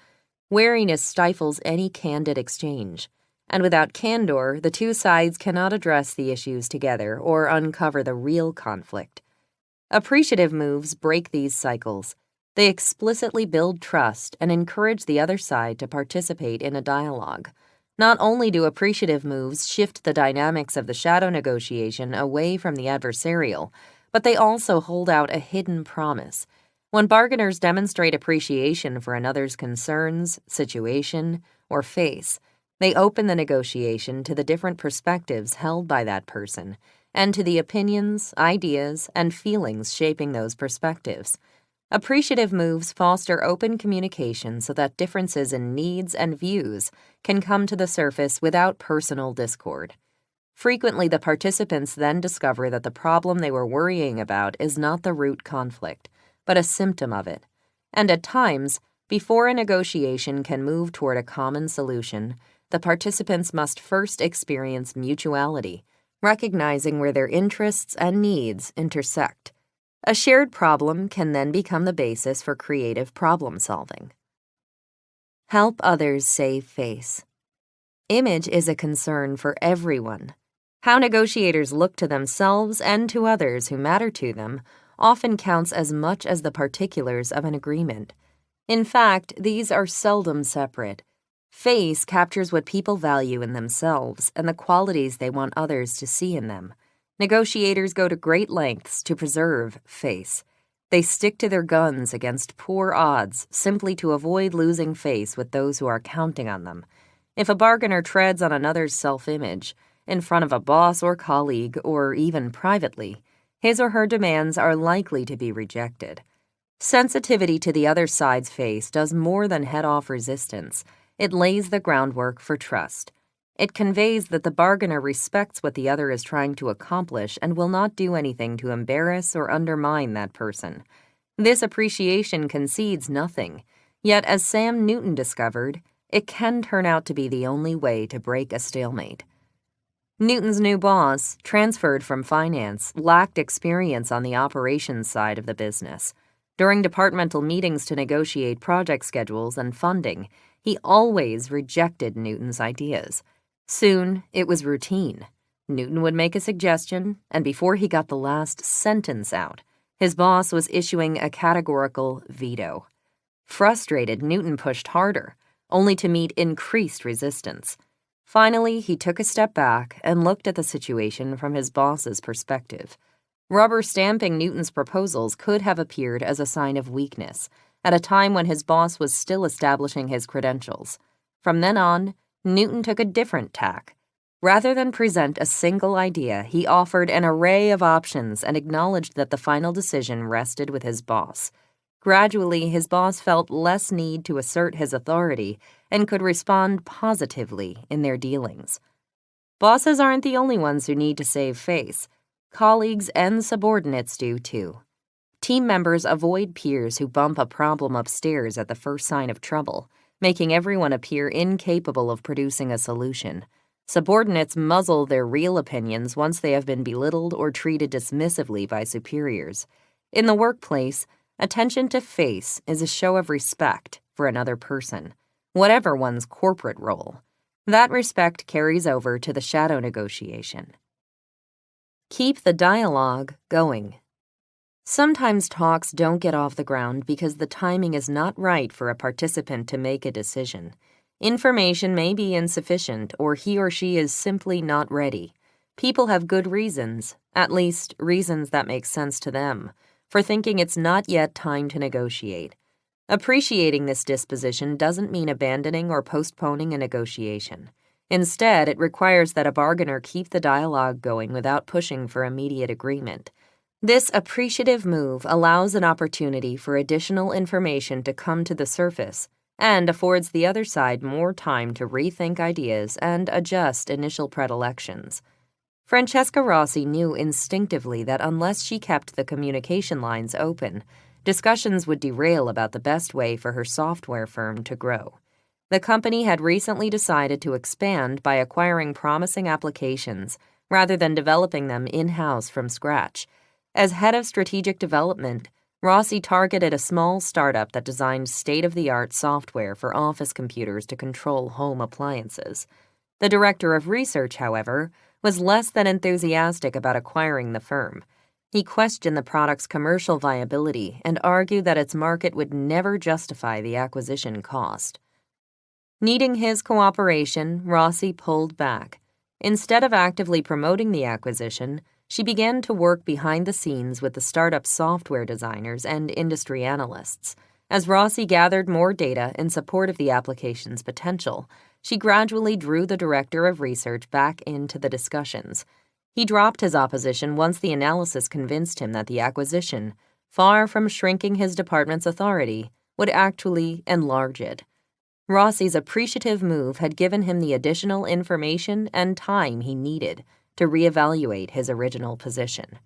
Wariness stifles any candid exchange, and without candor, the two sides cannot address the issues together or uncover the real conflict. Appreciative moves break these cycles. They explicitly build trust and encourage the other side to participate in a dialogue. Not only do appreciative moves shift the dynamics of the shadow negotiation away from the adversarial, but they also hold out a hidden promise. When bargainers demonstrate appreciation for another's concerns, situation, or face, they open the negotiation to the different perspectives held by that person, and to the opinions, ideas, and feelings shaping those perspectives. Appreciative moves foster open communication so that differences in needs and views can come to the surface without personal discord. Frequently, the participants then discover that the problem they were worrying about is not the root conflict, but a symptom of it. And at times, before a negotiation can move toward a common solution, the participants must first experience mutuality, recognizing where their interests and needs intersect. A shared problem can then become the basis for creative problem solving. Help others save face. Image is a concern for everyone. How negotiators look to themselves and to others who matter to them often counts as much as the particulars of an agreement. In fact, these are seldom separate. Face captures what people value in themselves and the qualities they want others to see in them. Negotiators go to great lengths to preserve face. They stick to their guns against poor odds simply to avoid losing face with those who are counting on them. If a bargainer treads on another's self-image, in front of a boss or colleague, or even privately, his or her demands are likely to be rejected. Sensitivity to the other side's face does more than head off resistance. It lays the groundwork for trust. It conveys that the bargainer respects what the other is trying to accomplish and will not do anything to embarrass or undermine that person. This appreciation concedes nothing, yet as Sam Newton discovered, it can turn out to be the only way to break a stalemate. Newton's new boss, transferred from finance, lacked experience on the operations side of the business. During departmental meetings to negotiate project schedules and funding, he always rejected Newton's ideas. Soon, it was routine. Newton would make a suggestion, and before he got the last sentence out, his boss was issuing a categorical veto. Frustrated, Newton pushed harder, only to meet increased resistance. Finally, he took a step back and looked at the situation from his boss's perspective. Rubber stamping Newton's proposals could have appeared as a sign of weakness, at a time when his boss was still establishing his credentials. From then on, Newton took a different tack. Rather than present a single idea, he offered an array of options and acknowledged that the final decision rested with his boss. Gradually, his boss felt less need to assert his authority and could respond positively in their dealings. Bosses aren't the only ones who need to save face. Colleagues and subordinates do too. Team members avoid peers who bump a problem upstairs at the first sign of trouble, making everyone appear incapable of producing a solution. Subordinates muzzle their real opinions once they have been belittled or treated dismissively by superiors. In the workplace, attention to face is a show of respect for another person, whatever one's corporate role. That respect carries over to the shadow negotiation. Keep the dialogue going. Sometimes talks don't get off the ground because the timing is not right for a participant to make a decision. Information may be insufficient, or he or she is simply not ready. People have good reasons, at least reasons that make sense to them, for thinking it's not yet time to negotiate. Appreciating this disposition doesn't mean abandoning or postponing a negotiation. Instead, it requires that a bargainer keep the dialogue going without pushing for immediate agreement. This appreciative move allows an opportunity for additional information to come to the surface and affords the other side more time to rethink ideas and adjust initial predilections. Francesca Rossi knew instinctively that unless she kept the communication lines open, discussions would derail about the best way for her software firm to grow. The company had recently decided to expand by acquiring promising applications rather than developing them in-house from scratch. As head of strategic development, Rossi targeted a small startup that designed state-of-the-art software for office computers to control home appliances. The director of research, however, was less than enthusiastic about acquiring the firm. He questioned the product's commercial viability and argued that its market would never justify the acquisition cost. Needing his cooperation, Rossi pulled back. Instead of actively promoting the acquisition, she began to work behind the scenes with the startup's software designers and industry analysts. As Rossi gathered more data in support of the application's potential, she gradually drew the director of research back into the discussions. He dropped his opposition once the analysis convinced him that the acquisition, far from shrinking his department's authority, would actually enlarge it. Rossi's appreciative move had given him the additional information and time he needed to reevaluate his original position.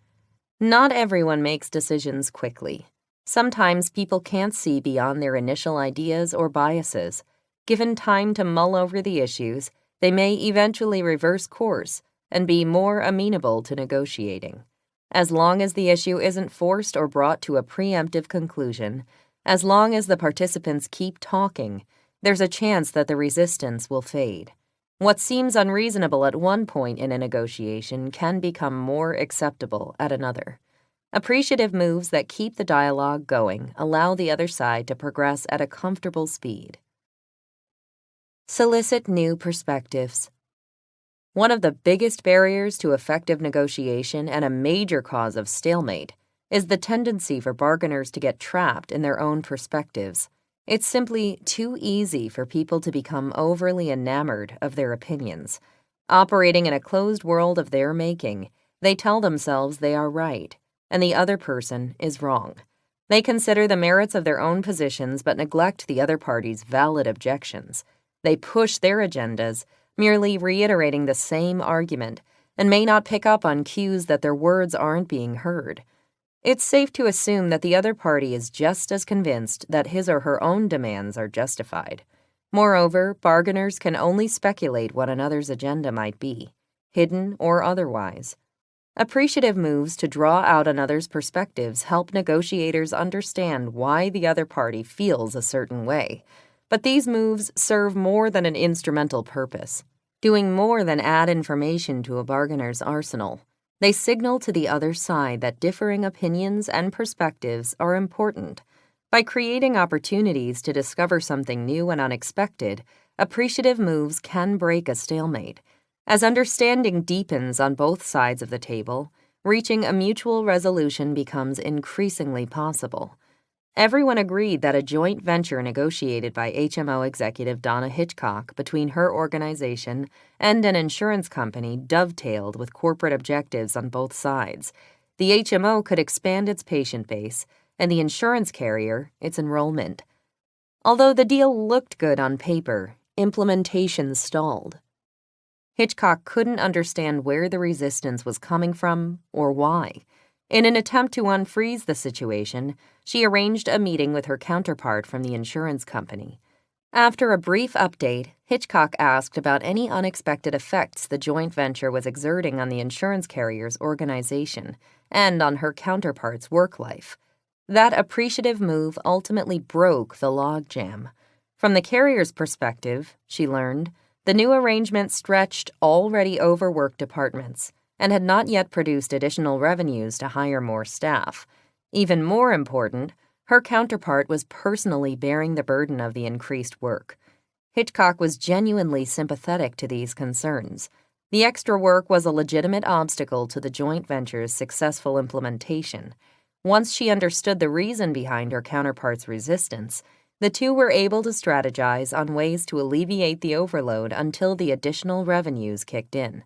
Not everyone makes decisions quickly. Sometimes people can't see beyond their initial ideas or biases. Given time to mull over the issues, they may eventually reverse course and be more amenable to negotiating. As long as the issue isn't forced or brought to a preemptive conclusion, as long as the participants keep talking, there's a chance that the resistance will fade. What seems unreasonable at one point in a negotiation can become more acceptable at another. Appreciative moves that keep the dialogue going allow the other side to progress at a comfortable speed. Solicit new perspectives. One of the biggest barriers to effective negotiation and a major cause of stalemate is the tendency for bargainers to get trapped in their own perspectives. It's simply too easy for people to become overly enamored of their opinions. Operating in a closed world of their making, they tell themselves they are right, and the other person is wrong. They consider the merits of their own positions but neglect the other party's valid objections. They push their agendas, merely reiterating the same argument, and may not pick up on cues that their words aren't being heard. It's safe to assume that the other party is just as convinced that his or her own demands are justified. Moreover, bargainers can only speculate what another's agenda might be, hidden or otherwise. Appreciative moves to draw out another's perspectives help negotiators understand why the other party feels a certain way. But these moves serve more than an instrumental purpose, doing more than add information to a bargainer's arsenal. They signal to the other side that differing opinions and perspectives are important. By creating opportunities to discover something new and unexpected, appreciative moves can break a stalemate. As understanding deepens on both sides of the table, reaching a mutual resolution becomes increasingly possible. Everyone agreed that a joint venture negotiated by HMO executive Donna Hitchcock between her organization and an insurance company dovetailed with corporate objectives on both sides. The HMO could expand its patient base, and the insurance carrier its enrollment. Although the deal looked good on paper, implementation stalled. Hitchcock couldn't understand where the resistance was coming from or why. In an attempt to unfreeze the situation, she arranged a meeting with her counterpart from the insurance company. After a brief update, Hitchcock asked about any unexpected effects the joint venture was exerting on the insurance carrier's organization and on her counterpart's work life. That appreciative move ultimately broke the logjam. From the carrier's perspective, she learned, the new arrangement stretched already overworked departments and had not yet produced additional revenues to hire more staff. Even more important, her counterpart was personally bearing the burden of the increased work. Hitchcock was genuinely sympathetic to these concerns. The extra work was a legitimate obstacle to the joint venture's successful implementation. Once she understood the reason behind her counterpart's resistance, the two were able to strategize on ways to alleviate the overload until the additional revenues kicked in.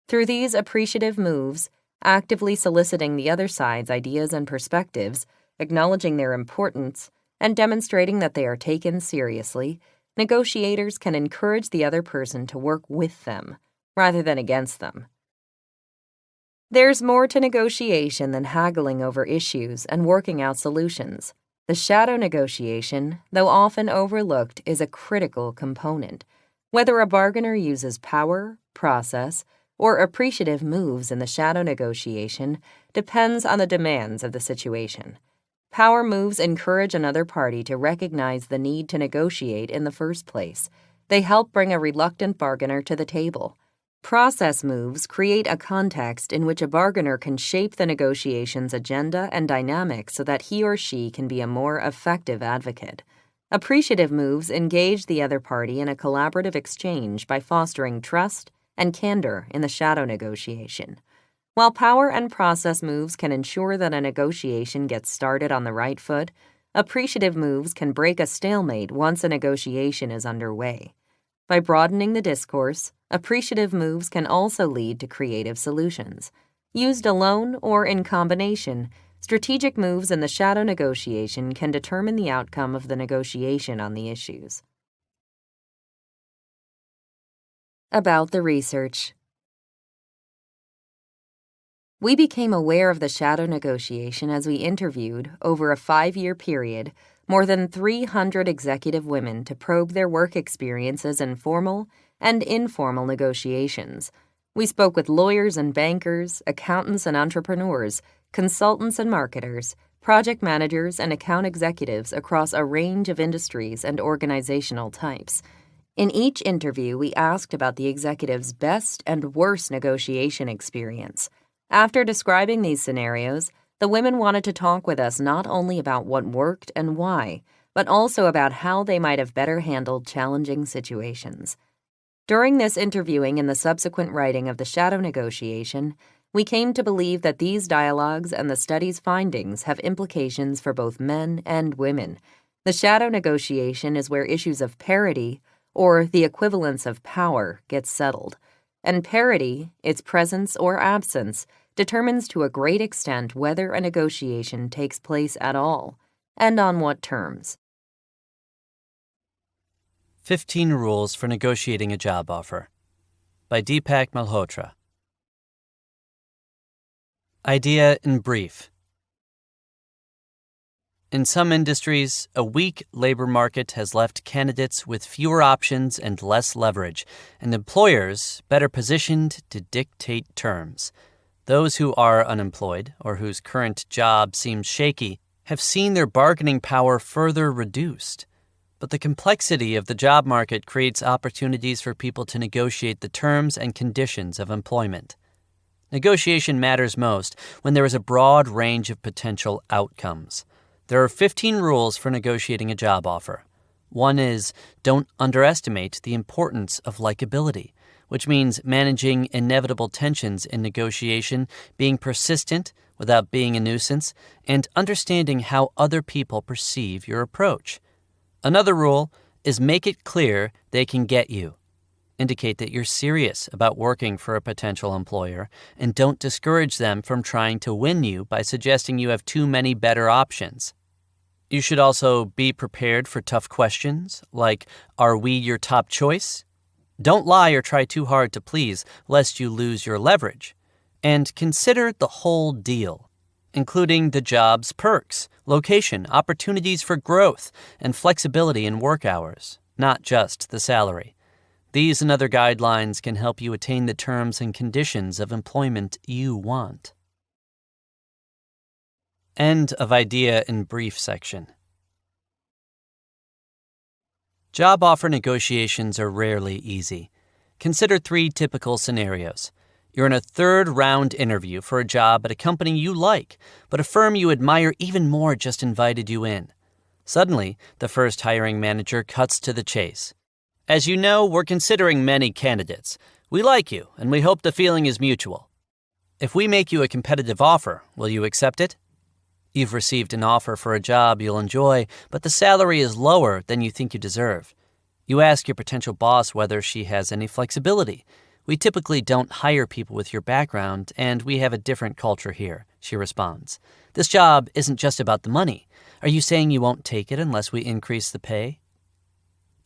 Through these appreciative moves, actively soliciting the other side's ideas and perspectives, acknowledging their importance, and demonstrating that they are taken seriously, negotiators can encourage the other person to work with them, rather than against them. There's more to negotiation than haggling over issues and working out solutions. The shadow negotiation, though often overlooked, is a critical component. Whether a bargainer uses power, process, or appreciative moves in the shadow negotiation depends on the demands of the situation. Power moves encourage another party to recognize the need to negotiate in the first place. They help bring a reluctant bargainer to the table. Process moves create a context in which a bargainer can shape the negotiation's agenda and dynamic so that he or she can be a more effective advocate. Appreciative moves engage the other party in a collaborative exchange by fostering trust and candor in the shadow negotiation. While power and process moves can ensure that a negotiation gets started on the right foot, appreciative moves can break a stalemate once a negotiation is underway. By broadening the discourse, appreciative moves can also lead to creative solutions. Used alone or in combination, strategic moves in the shadow negotiation can determine the outcome of the negotiation on the issues. About the research. We became aware of the shadow negotiation as we interviewed, over a 5-year period, more than 300 executive women to probe their work experiences in formal and informal negotiations. We spoke with lawyers and bankers, accountants and entrepreneurs, consultants and marketers, project managers and account executives across a range of industries and organizational types. In each interview, we asked about the executive's best and worst negotiation experience. After describing these scenarios, the women wanted to talk with us not only about what worked and why, but also about how they might have better handled challenging situations. During this interviewing and the subsequent writing of the shadow negotiation, we came to believe that these dialogues and the study's findings have implications for both men and women. The shadow negotiation is where issues of parity, or the equivalence of power, get settled. And parity, its presence or absence, determines to a great extent whether a negotiation takes place at all, and on what terms. 15 Rules for Negotiating a Job Offer by Deepak Malhotra. Idea in brief. In some industries, a weak labor market has left candidates with fewer options and less leverage, and employers better positioned to dictate terms. Those who are unemployed, or whose current job seems shaky, have seen their bargaining power further reduced. But the complexity of the job market creates opportunities for people to negotiate the terms and conditions of employment. Negotiation matters most when there is a broad range of potential outcomes. There are 15 rules for negotiating a job offer. One is, don't underestimate the importance of likability, which means managing inevitable tensions in negotiation, being persistent without being a nuisance, and understanding how other people perceive your approach. Another rule is make it clear they can get you. Indicate that you're serious about working for a potential employer, and don't discourage them from trying to win you by suggesting you have too many better options. You should also be prepared for tough questions, like, are we your top choice? Don't lie or try too hard to please, lest you lose your leverage. And consider the whole deal, including the job's perks, location, opportunities for growth, and flexibility in work hours, not just the salary. These and other guidelines can help you attain the terms and conditions of employment you want. End of idea in brief section. Job offer negotiations are rarely easy. Consider 3 typical scenarios. You're in a 3rd round interview for a job at a company you like, but a firm you admire even more just invited you in. Suddenly, the first hiring manager cuts to the chase. As you know, we're considering many candidates. We like you, and we hope the feeling is mutual. If we make you a competitive offer, will you accept it? You've received an offer for a job you'll enjoy, but the salary is lower than you think you deserve. You ask your potential boss whether she has any flexibility. We typically don't hire people with your background, and we have a different culture here, she responds. This job isn't just about the money. Are you saying you won't take it unless we increase the pay?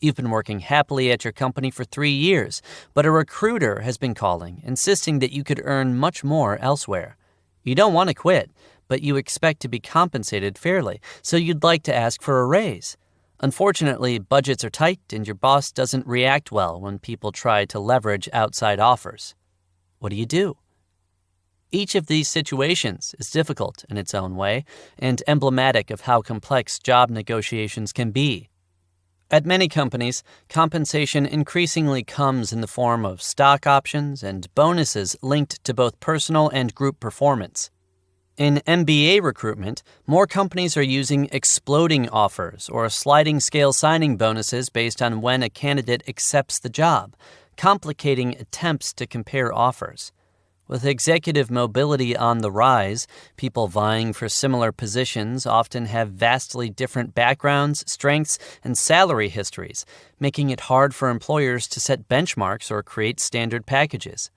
You've been working happily at your company for 3 years, but a recruiter has been calling, insisting that you could earn much more elsewhere. You don't want to quit, but you expect to be compensated fairly, so you'd like to ask for a raise. Unfortunately, budgets are tight and your boss doesn't react well when people try to leverage outside offers. What do? Each of these situations is difficult in its own way and emblematic of how complex job negotiations can be. At many companies, compensation increasingly comes in the form of stock options and bonuses linked to both personal and group performance. In MBA recruitment, more companies are using exploding offers or sliding scale signing bonuses based on when a candidate accepts the job, complicating attempts to compare offers. With executive mobility on the rise, people vying for similar positions often have vastly different backgrounds, strengths, and salary histories, making it hard for employers to set benchmarks or create standard packages.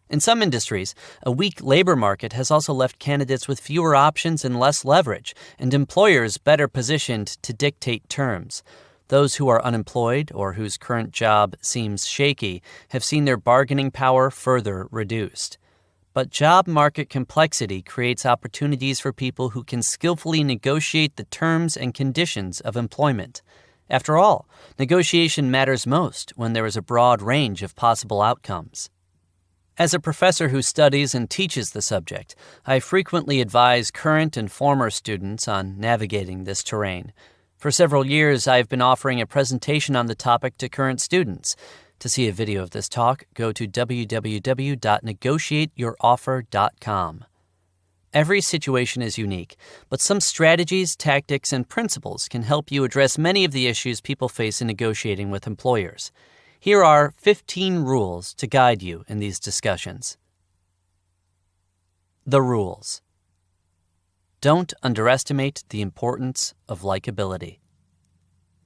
In some industries, a weak labor market has also left candidates with fewer options and less leverage, and employers better positioned to dictate terms. Those who are unemployed or whose current job seems shaky have seen their bargaining power further reduced. But job market complexity creates opportunities for people who can skillfully negotiate the terms and conditions of employment. After all, negotiation matters most when there is a broad range of possible outcomes. As a professor who studies and teaches the subject, I frequently advise current and former students on navigating this terrain. For several years, I have been offering a presentation on the topic to current students. To see a video of this talk, go to www.negotiateyouroffer.com. Every situation is unique, but some strategies, tactics, and principles can help you address many of the issues people face in negotiating with employers. Here are 15 rules to guide you in these discussions. The rules. Don't underestimate the importance of likability.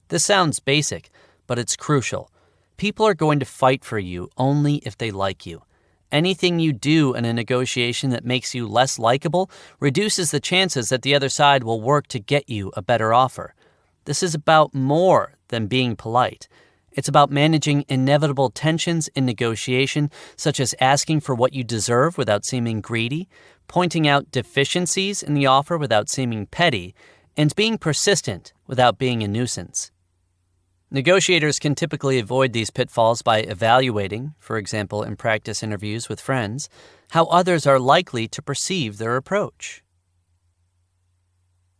This sounds basic, but it's crucial. People are going to fight for you only if they like you. Anything you do in a negotiation that makes you less likable reduces the chances that the other side will work to get you a better offer. This is about more than being polite. It's about managing inevitable tensions in negotiation, such as asking for what you deserve without seeming greedy, pointing out deficiencies in the offer without seeming petty, and being persistent without being a nuisance. Negotiators can typically avoid these pitfalls by evaluating, for example in practice interviews with friends, how others are likely to perceive their approach.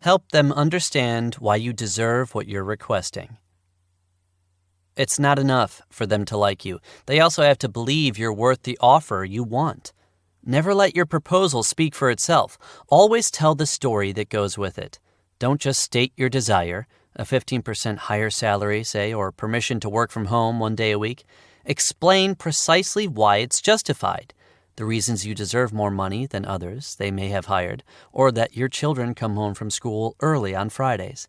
Help them understand why you deserve what you're requesting. It's not enough for them to like you. They also have to believe you're worth the offer you want. Never let your proposal speak for itself. Always tell the story that goes with it. Don't just state your desire, a 15% higher salary, say, or permission to work from home 1 day a week. Explain precisely why it's justified, the reasons you deserve more money than others they may have hired, or that your children come home from school early on Fridays.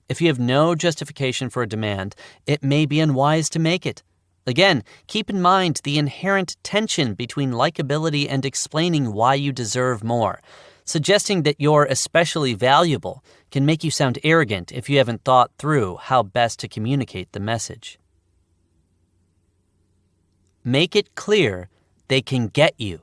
If you have no justification for a demand, it may be unwise to make it. Again, keep in mind the inherent tension between likability and explaining why you deserve more. Suggesting that you're especially valuable can make you sound arrogant if you haven't thought through how best to communicate the message. Make it clear they can get you.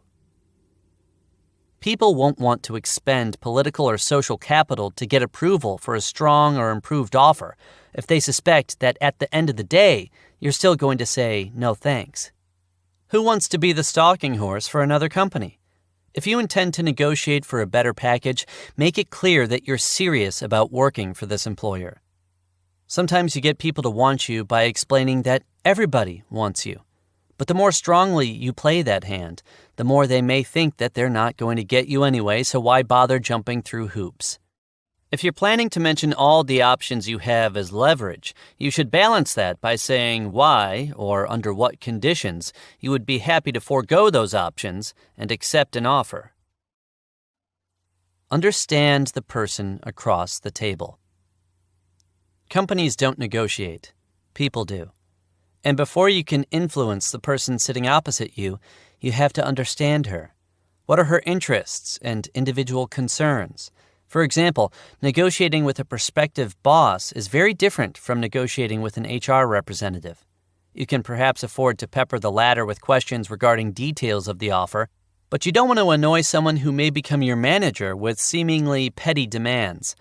People won't want to expend political or social capital to get approval for a strong or improved offer if they suspect that at the end of the day, you're still going to say no thanks. Who wants to be the stalking horse for another company? If you intend to negotiate for a better package, make it clear that you're serious about working for this employer. Sometimes you get people to want you by explaining that everybody wants you. But the more strongly you play that hand, the more they may think that they're not going to get you anyway, so why bother jumping through hoops? If you're planning to mention all the options you have as leverage, you should balance that by saying why, or under what conditions, you would be happy to forego those options and accept an offer. Understand the person across the table. Companies don't negotiate. People do. And before you can influence the person sitting opposite you, you have to understand her. What are her interests and individual concerns? For example, negotiating with a prospective boss is very different from negotiating with an HR representative. You can perhaps afford to pepper the latter with questions regarding details of the offer, but you don't want to annoy someone who may become your manager with seemingly petty demands.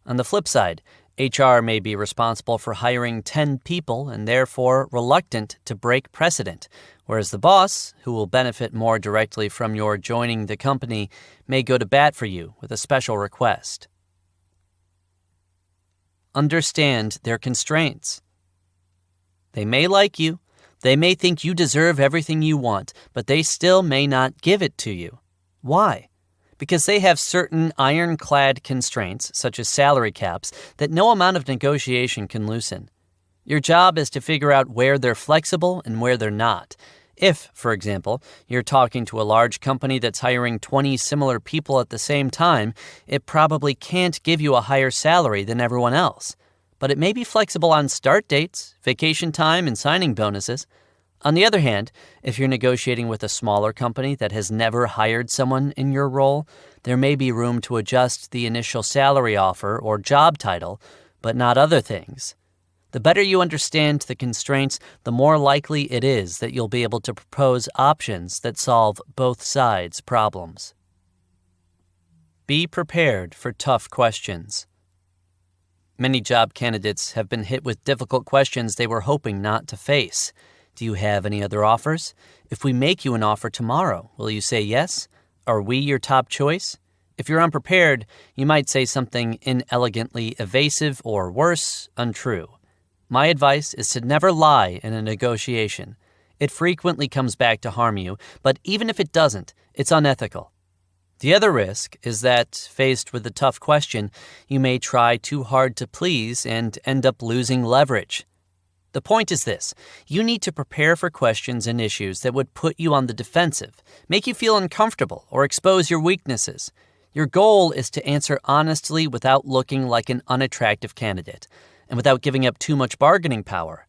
On the flip side, HR may be responsible for hiring 10 people and therefore reluctant to break precedent, whereas the boss, who will benefit more directly from your joining the company, may go to bat for you with a special request. Understand their constraints. They may like you, they may think you deserve everything you want, but they still may not give it to you. Why? Because they have certain ironclad constraints, such as salary caps, that no amount of negotiation can loosen. Your job is to figure out where they're flexible and where they're not. If, for example, you're talking to a large company that's hiring 20 similar people at the same time, it probably can't give you a higher salary than everyone else. But it may be flexible on start dates, vacation time, and signing bonuses. On the other hand, if you're negotiating with a smaller company that has never hired someone in your role, there may be room to adjust the initial salary offer or job title, but not other things. The better you understand the constraints, the more likely it is that you'll be able to propose options that solve both sides' problems. Be prepared for tough questions. Many job candidates have been hit with difficult questions they were hoping not to face. Do you have any other offers? If we make you an offer tomorrow, will you say yes? Are we your top choice? If you're unprepared, you might say something inelegantly evasive or worse, untrue. My advice is to never lie in a negotiation. It frequently comes back to harm you, but even if it doesn't, it's unethical. The other risk is that, faced with a tough question, you may try too hard to please and end up losing leverage. The point is this: you need to prepare for questions and issues that would put you on the defensive, make you feel uncomfortable, or expose your weaknesses. Your goal is to answer honestly without looking like an unattractive candidate, and without giving up too much bargaining power.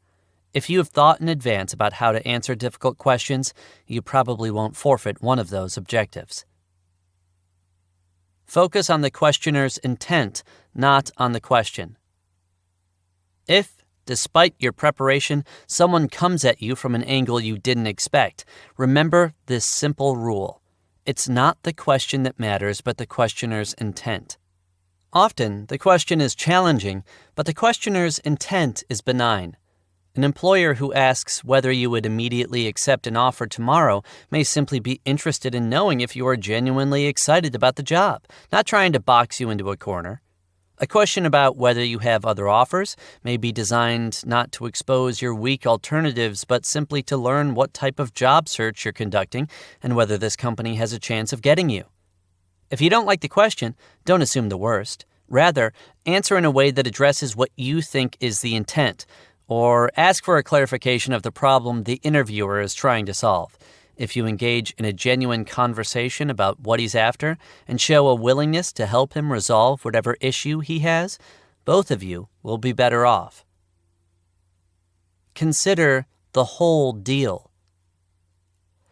If you have thought in advance about how to answer difficult questions, you probably won't forfeit one of those objectives. Focus on the questioner's intent, not on the question. If, despite your preparation, someone comes at you from an angle you didn't expect, remember this simple rule. It's not the question that matters, but the questioner's intent. Often, the question is challenging, but the questioner's intent is benign. An employer who asks whether you would immediately accept an offer tomorrow may simply be interested in knowing if you are genuinely excited about the job, not trying to box you into a corner. A question about whether you have other offers may be designed not to expose your weak alternatives, but simply to learn what type of job search you're conducting and whether this company has a chance of getting you. If you don't like the question, don't assume the worst. Rather, answer in a way that addresses what you think is the intent, or ask for a clarification of the problem the interviewer is trying to solve. If you engage in a genuine conversation about what he's after and show a willingness to help him resolve whatever issue he has, both of you will be better off. Consider the whole deal.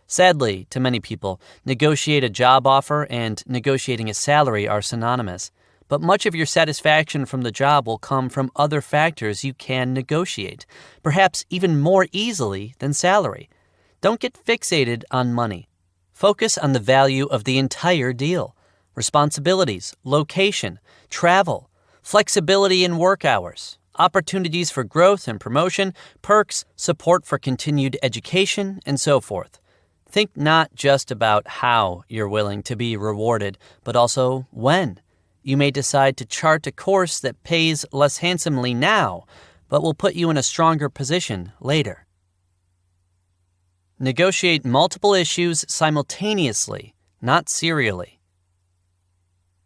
Sadly, to many people, negotiate a job offer and negotiating a salary are synonymous, but much of your satisfaction from the job will come from other factors you can negotiate, perhaps even more easily than salary. Don't get fixated on money. Focus on the value of the entire deal: responsibilities, location, travel, flexibility in work hours, opportunities for growth and promotion, perks, support for continued education, and so forth. Think not just about how you're willing to be rewarded, but also when. You may decide to chart a course that pays less handsomely now, but will put you in a stronger position later. Negotiate multiple issues simultaneously, not serially.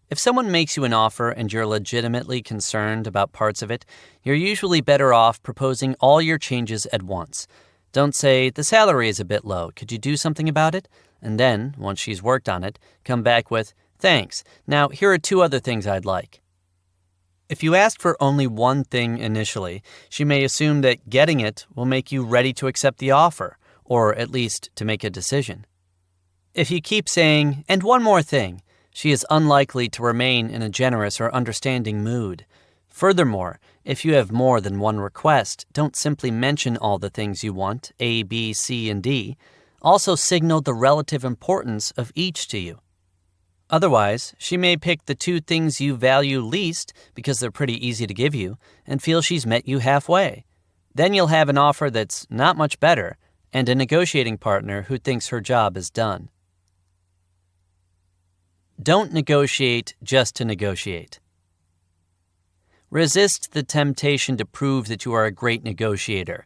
If someone makes you an offer and you're legitimately concerned about parts of it, you're usually better off proposing all your changes at once. Don't say, "The salary is a bit low, could you do something about it?" And then, once she's worked on it, come back with, "Thanks, now here are 2 other things I'd like." If you ask for only one thing initially, she may assume that getting it will make you ready to accept the offer, or at least to make a decision. If you keep saying, "and one more thing," she is unlikely to remain in a generous or understanding mood. Furthermore, if you have more than one request, don't simply mention all the things you want, A, B, C, and D. Also signal the relative importance of each to you. Otherwise, she may pick the 2 things you value least because they're pretty easy to give you and feel she's met you halfway. Then you'll have an offer that's not much better and a negotiating partner who thinks her job is done. Don't negotiate just to negotiate. Resist the temptation to prove that you are a great negotiator.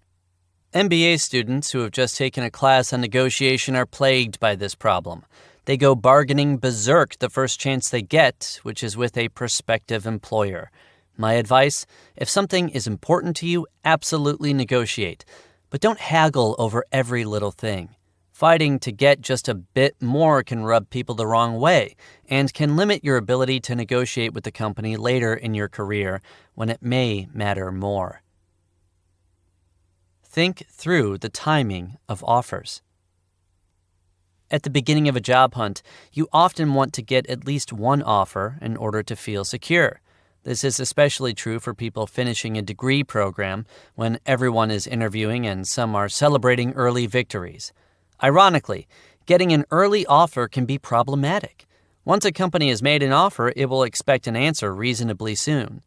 MBA students who have just taken a class on negotiation are plagued by this problem. They go bargaining berserk the first chance they get, which is with a prospective employer. My advice: if something is important to you, absolutely negotiate. But don't haggle over every little thing. Fighting to get just a bit more can rub people the wrong way and can limit your ability to negotiate with the company later in your career when it may matter more. Think through the timing of offers. At the beginning of a job hunt, you often want to get at least one offer in order to feel secure. This is especially true for people finishing a degree program when everyone is interviewing and some are celebrating early victories. Ironically, getting an early offer can be problematic. Once a company has made an offer, it will expect an answer reasonably soon.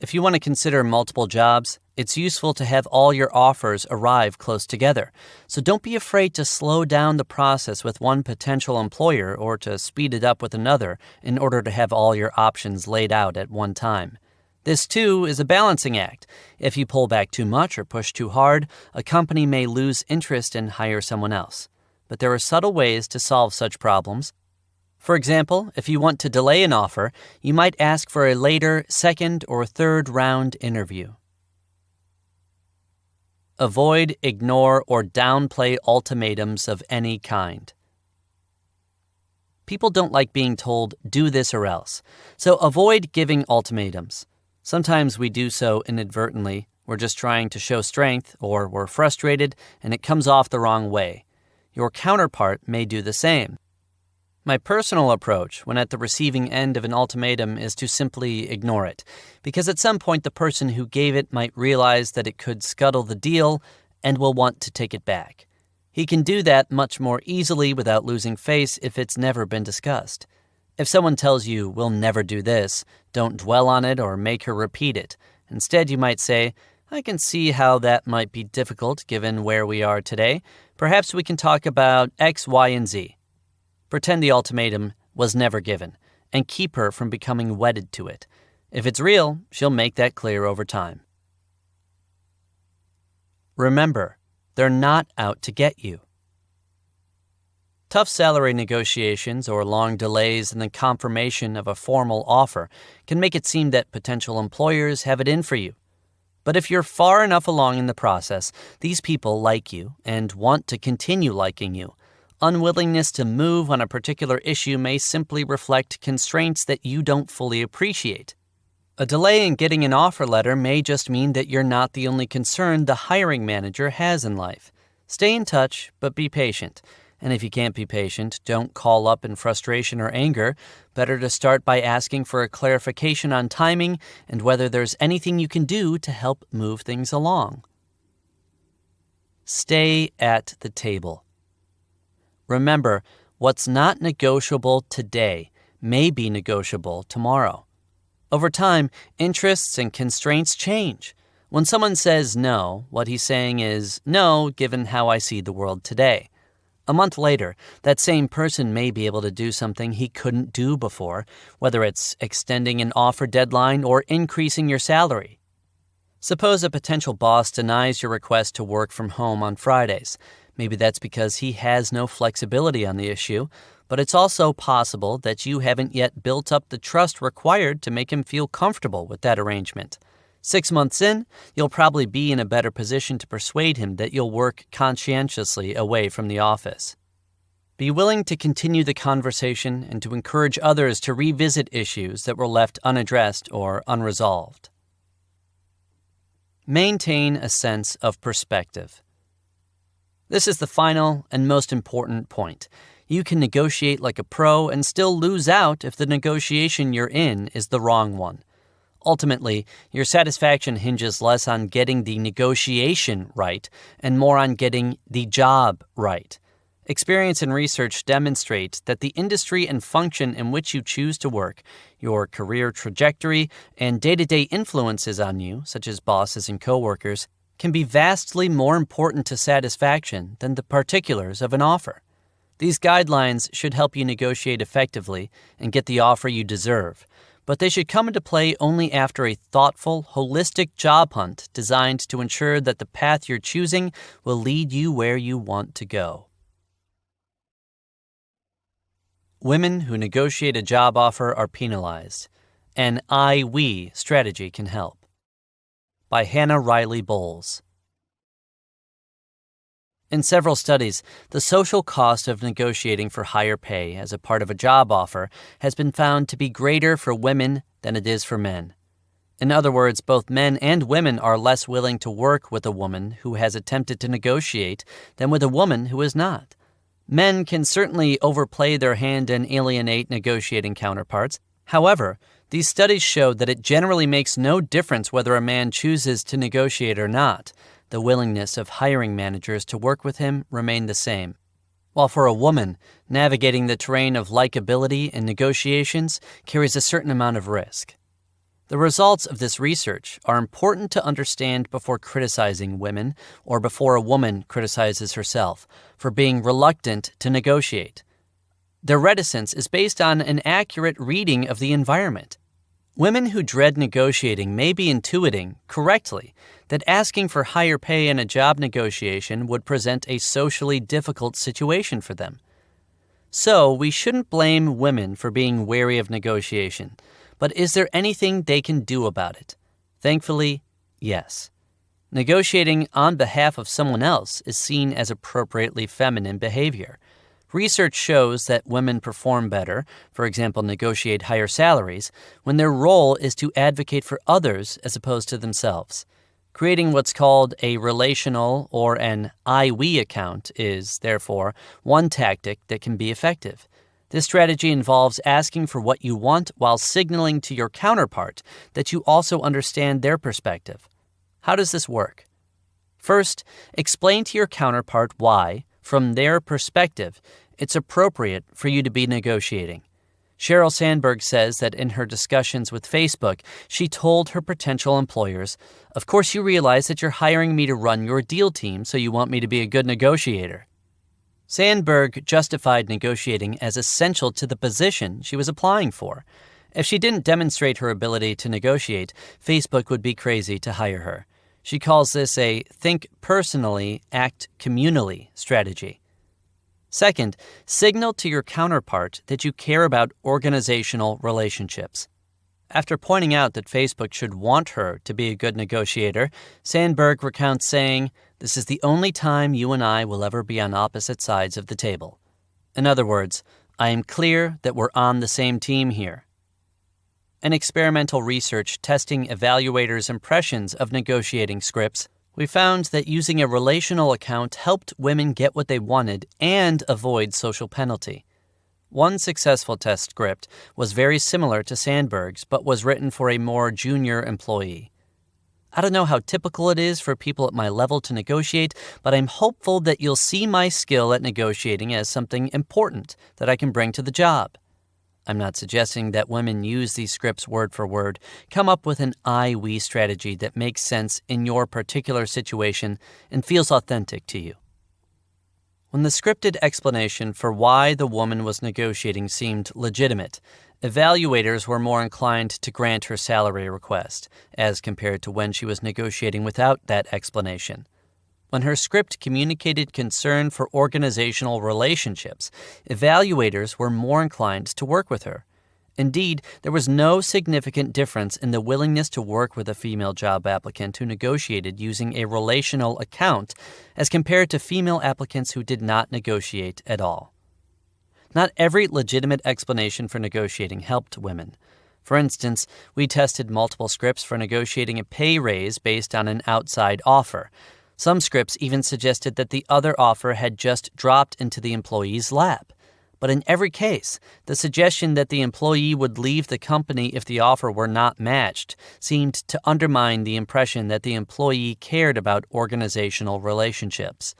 If you want to consider multiple jobs, it's useful to have all your offers arrive close together. So don't be afraid to slow down the process with one potential employer or to speed it up with another in order to have all your options laid out at one time. This, too, is a balancing act. If you pull back too much or push too hard, a company may lose interest and hire someone else. But there are subtle ways to solve such problems. For example, if you want to delay an offer, you might ask for a later second or third round interview. Avoid, ignore, or downplay ultimatums of any kind. People don't like being told, do this or else, so avoid giving ultimatums. Sometimes we do so inadvertently. We're just trying to show strength, or we're frustrated, and it comes off the wrong way. Your counterpart may do the same. My personal approach when at the receiving end of an ultimatum is to simply ignore it, because at some point the person who gave it might realize that it could scuttle the deal and will want to take it back. He can do that much more easily without losing face if it's never been discussed. If someone tells you, "We'll never do this," don't dwell on it or make her repeat it. Instead, you might say, "I can see how that might be difficult given where we are today. Perhaps we can talk about X, Y, and Z." Pretend the ultimatum was never given, and keep her from becoming wedded to it. If it's real, she'll make that clear over time. Remember, they're not out to get you. Tough salary negotiations or long delays in the confirmation of a formal offer can make it seem that potential employers have it in for you. But if you're far enough along in the process, these people like you and want to continue liking you. Unwillingness to move on a particular issue may simply reflect constraints that you don't fully appreciate. A delay in getting an offer letter may just mean that you're not the only concern the hiring manager has in life. Stay in touch, but be patient. And if you can't be patient, don't call up in frustration or anger. Better to start by asking for a clarification on timing and whether there's anything you can do to help move things along. Stay at the table. Remember, what's not negotiable today may be negotiable tomorrow. Over time, interests and constraints change. When someone says no, what he's saying is no, given how I see the world today. A month later, that same person may be able to do something he couldn't do before, whether it's extending an offer deadline or increasing your salary. Suppose a potential boss denies your request to work from home on Fridays. Maybe that's because he has no flexibility on the issue, but it's also possible that you haven't yet built up the trust required to make him feel comfortable with that arrangement. 6 months in, you'll probably be in a better position to persuade him that you'll work conscientiously away from the office. Be willing to continue the conversation and to encourage others to revisit issues that were left unaddressed or unresolved. Maintain a sense of perspective. This is the final and most important point. You can negotiate like a pro and still lose out if the negotiation you're in is the wrong one. Ultimately, your satisfaction hinges less on getting the negotiation right and more on getting the job right. Experience and research demonstrate that the industry and function in which you choose to work, your career trajectory, and day-to-day influences on you, such as bosses and coworkers, can be vastly more important to satisfaction than the particulars of an offer. These guidelines should help you negotiate effectively and get the offer you deserve, but they should come into play only after a thoughtful, holistic job hunt designed to ensure that the path you're choosing will lead you where you want to go. Women who negotiate a job offer are penalized. An I-we strategy can help. By Hannah Riley Bowles. In several studies, the social cost of negotiating for higher pay as a part of a job offer has been found to be greater for women than it is for men. In other words, both men and women are less willing to work with a woman who has attempted to negotiate than with a woman who is not. Men can certainly overplay their hand and alienate negotiating counterparts. However, These studies show that it generally makes no difference whether a man chooses to negotiate or not. The willingness of hiring managers to work with him remained the same. While for a woman, navigating the terrain of likability in negotiations carries a certain amount of risk. The results of this research are important to understand before criticizing women or before a woman criticizes herself for being reluctant to negotiate. Their reticence is based on an accurate reading of the environment. Women who dread negotiating may be intuiting, correctly, that asking for higher pay in a job negotiation would present a socially difficult situation for them. So, we shouldn't blame women for being wary of negotiation, but is there anything they can do about it? Thankfully, yes. Negotiating on behalf of someone else is seen as appropriately feminine behavior. Research shows that women perform better, for example, negotiate higher salaries, when their role is to advocate for others as opposed to themselves. Creating what's called a relational or an I-we account is, therefore, one tactic that can be effective. This strategy involves asking for what you want while signaling to your counterpart that you also understand their perspective. How does this work? First, explain to your counterpart why, from their perspective, it's appropriate for you to be negotiating. Sheryl Sandberg says that in her discussions with Facebook, she told her potential employers, "Of course you realize that you're hiring me to run your deal team, so you want me to be a good negotiator." Sandberg justified negotiating as essential to the position she was applying for. If she didn't demonstrate her ability to negotiate, Facebook would be crazy to hire her. She calls this a think personally, act communally strategy. Second, signal to your counterpart that you care about organizational relationships. After pointing out that Facebook should want her to be a good negotiator, Sandberg recounts saying, "This is the only time you and I will ever be on opposite sides of the table." In other words, I am clear that we're on the same team here. In experimental research testing evaluators' impressions of negotiating scripts, we found that using a relational account helped women get what they wanted and avoid social penalty. One successful test script was very similar to Sandberg's, but was written for a more junior employee. I don't know how typical it is for people at my level to negotiate, but I'm hopeful that you'll see my skill at negotiating as something important that I can bring to the job. I'm not suggesting that women use these scripts word for word. Come up with an I-we strategy that makes sense in your particular situation and feels authentic to you. When the scripted explanation for why the woman was negotiating seemed legitimate, evaluators were more inclined to grant her salary request, as compared to when she was negotiating without that explanation. When her script communicated concern for organizational relationships, evaluators were more inclined to work with her. Indeed, there was no significant difference in the willingness to work with a female job applicant who negotiated using a relational account as compared to female applicants who did not negotiate at all. Not every legitimate explanation for negotiating helped women. For instance, we tested multiple scripts for negotiating a pay raise based on an outside offer. Some scripts even suggested that the other offer had just dropped into the employee's lap. But in every case, the suggestion that the employee would leave the company if the offer were not matched seemed to undermine the impression that the employee cared about organizational relationships.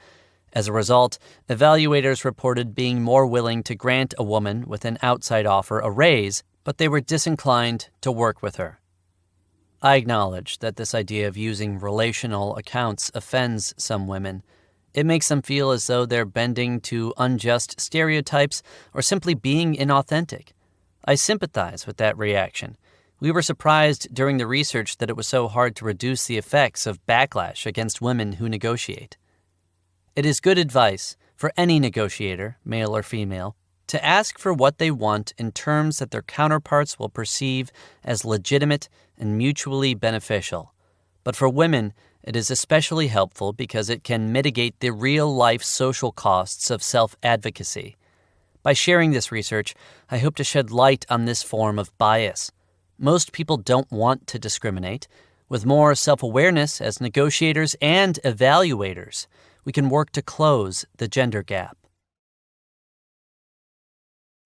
As a result, evaluators reported being more willing to grant a woman with an outside offer a raise, but they were disinclined to work with her. I acknowledge that this idea of using relational accounts offends some women. It makes them feel as though they're bending to unjust stereotypes or simply being inauthentic. I sympathize with that reaction. We were surprised during the research that it was so hard to reduce the effects of backlash against women who negotiate. It is good advice for any negotiator, male or female, to ask for what they want in terms that their counterparts will perceive as legitimate and mutually beneficial. But for women, it is especially helpful because it can mitigate the real-life social costs of self-advocacy. By sharing this research, I hope to shed light on this form of bias. Most people don't want to discriminate. With more self-awareness as negotiators and evaluators, we can work to close the gender gap.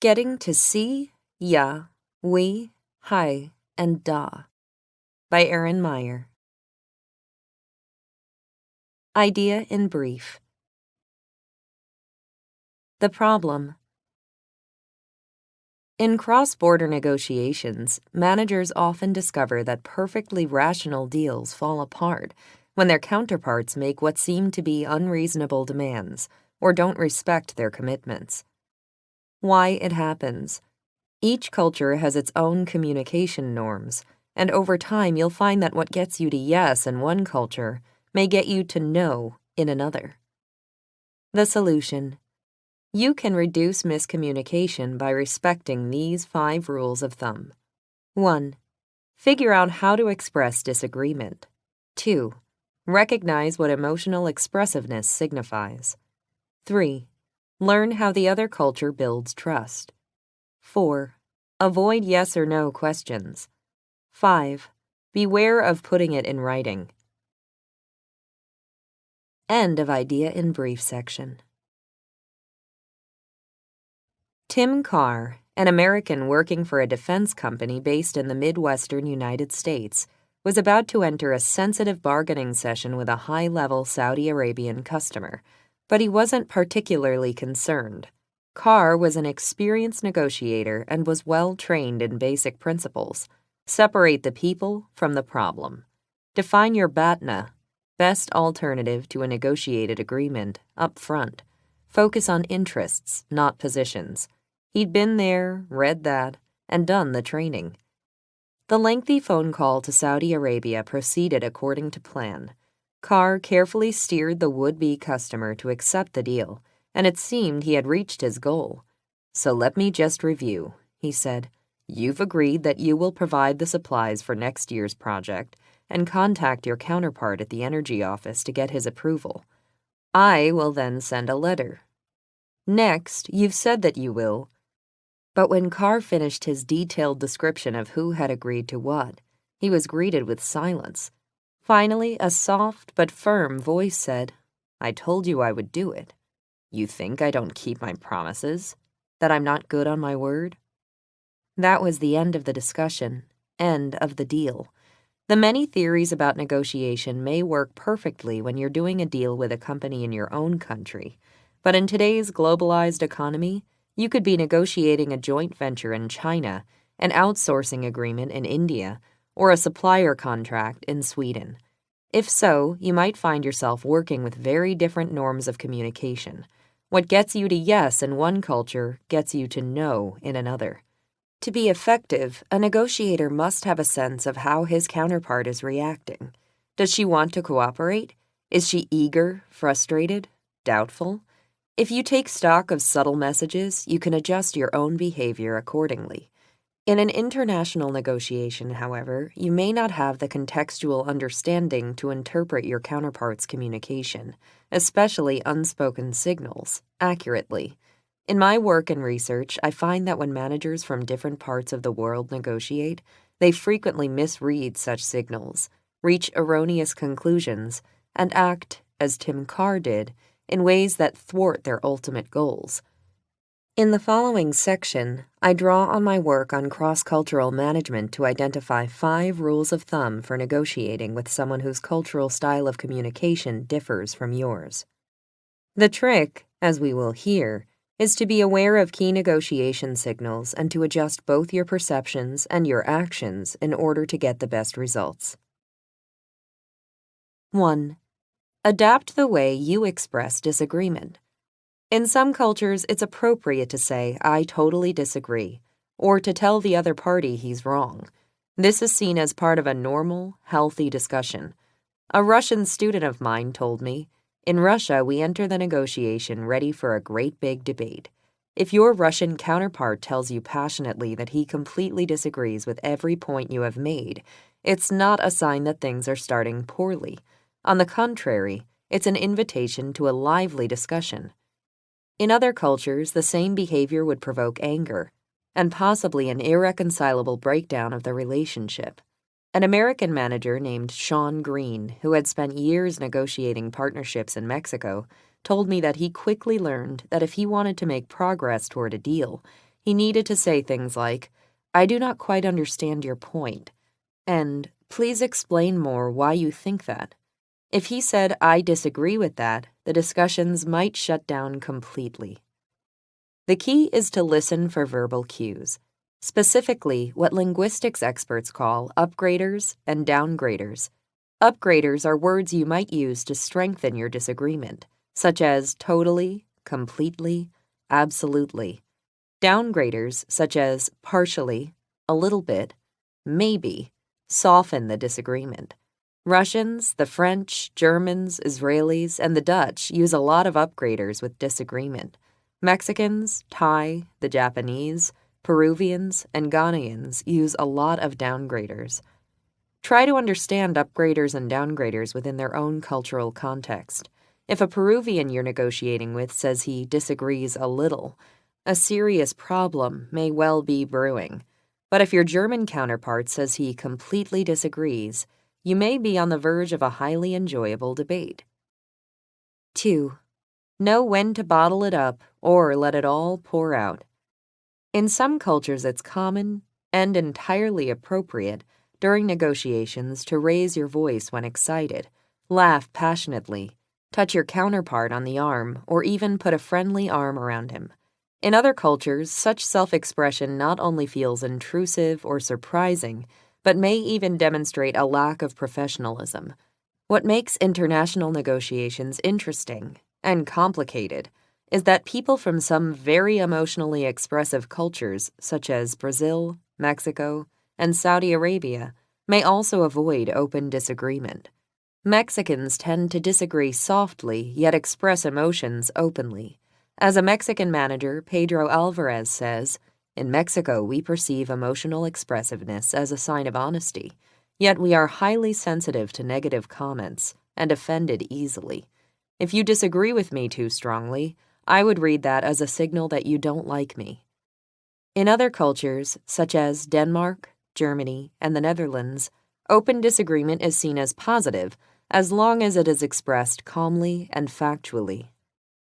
Getting to see, ja, we, hi and Da by Erin Meyer. Idea in brief. The problem. In cross-border negotiations, managers often discover that perfectly rational deals fall apart when their counterparts make what seem to be unreasonable demands or don't respect their commitments. Why it happens. Each culture has its own communication norms, and over time you'll find that what gets you to yes in one culture may get you to no in another. The solution. You can reduce miscommunication by respecting these 5 rules of thumb. 1. Figure out how to express disagreement. 2. Recognize what emotional expressiveness signifies. 3. Learn how the other culture builds trust. 4. Avoid yes or no questions. 5. Beware of putting it in writing. End of Idea in Brief section. Tim Carr, an American working for a defense company based in the Midwestern United States, was about to enter a sensitive bargaining session with a high-level Saudi Arabian customer, but he wasn't particularly concerned. Carr was an experienced negotiator and was well-trained in basic principles. Separate the people from the problem. Define your BATNA, best alternative to a negotiated agreement, up front. Focus on interests, not positions. He'd been there, read that, and done the training. The lengthy phone call to Saudi Arabia proceeded according to plan. Carr carefully steered the would-be customer to accept the deal, and it seemed he had reached his goal. "So let me just review," he said. "You've agreed that you will provide the supplies for next year's project and contact your counterpart at the Energy Office to get his approval. I will then send a letter. Next, you've said that you will." But when Carr finished his detailed description of who had agreed to what, he was greeted with silence. Finally, a soft but firm voice said, "I told you I would do it. You think I don't keep my promises? That I'm not good on my word?" That was the end of the discussion, end of the deal. The many theories about negotiation may work perfectly when you're doing a deal with a company in your own country, but in today's globalized economy, you could be negotiating a joint venture in China, an outsourcing agreement in India, or a supplier contract in Sweden. If so, you might find yourself working with very different norms of communication. What gets you to yes in one culture gets you to no in another. To be effective, a negotiator must have a sense of how his counterpart is reacting. Does she want to cooperate? Is she eager, frustrated, doubtful? If you take stock of subtle messages, you can adjust your own behavior accordingly. In an international negotiation, however, you may not have the contextual understanding to interpret your counterpart's communication, especially unspoken signals, accurately. In my work and research, I find that when managers from different parts of the world negotiate, they frequently misread such signals, reach erroneous conclusions, and act, as Tim Carr did, in ways that thwart their ultimate goals. In the following section, I draw on my work on cross-cultural management to identify 5 rules of thumb for negotiating with someone whose cultural style of communication differs from yours. The trick, as we will hear, is to be aware of key negotiation signals and to adjust both your perceptions and your actions in order to get the best results. 1. Adapt the way you express disagreement. In some cultures, it's appropriate to say, "I totally disagree," or to tell the other party he's wrong. This is seen as part of a normal, healthy discussion. A Russian student of mine told me, "In Russia, we enter the negotiation ready for a great big debate. If your Russian counterpart tells you passionately that he completely disagrees with every point you have made, it's not a sign that things are starting poorly. On the contrary, it's an invitation to a lively discussion." In other cultures, the same behavior would provoke anger, and possibly an irreconcilable breakdown of the relationship. An American manager named Sean Green, who had spent years negotiating partnerships in Mexico, told me that he quickly learned that if he wanted to make progress toward a deal, he needed to say things like, "I do not quite understand your point," and "Please explain more why you think that." If he said, "I disagree with that," the discussions might shut down completely. The key is to listen for verbal cues, specifically what linguistics experts call upgraders and downgraders. Upgraders are words you might use to strengthen your disagreement, such as totally, completely, absolutely. Downgraders, such as partially, a little bit, maybe, soften the disagreement. Russians, the French, Germans, Israelis, and the Dutch use a lot of upgraders with disagreement. Mexicans, Thai, the Japanese, Peruvians, and Ghanaians use a lot of downgraders. Try to understand upgraders and downgraders within their own cultural context. If a Peruvian you're negotiating with says he disagrees a little, a serious problem may well be brewing. But if your German counterpart says he completely disagrees, you may be on the verge of a highly enjoyable debate. 2. Know when to bottle it up or let it all pour out. In some cultures, it's common and entirely appropriate during negotiations to raise your voice when excited, laugh passionately, touch your counterpart on the arm, or even put a friendly arm around him. In other cultures, such self-expression not only feels intrusive or surprising, but may even demonstrate a lack of professionalism. What makes international negotiations interesting and complicated is that people from some very emotionally expressive cultures, such as Brazil, Mexico, and Saudi Arabia, may also avoid open disagreement. Mexicans tend to disagree softly yet express emotions openly. As a Mexican manager, Pedro Alvarez says, "In Mexico, we perceive emotional expressiveness as a sign of honesty, yet we are highly sensitive to negative comments and offended easily. If you disagree with me too strongly, I would read that as a signal that you don't like me." In other cultures, such as Denmark, Germany, and the Netherlands, open disagreement is seen as positive as long as it is expressed calmly and factually.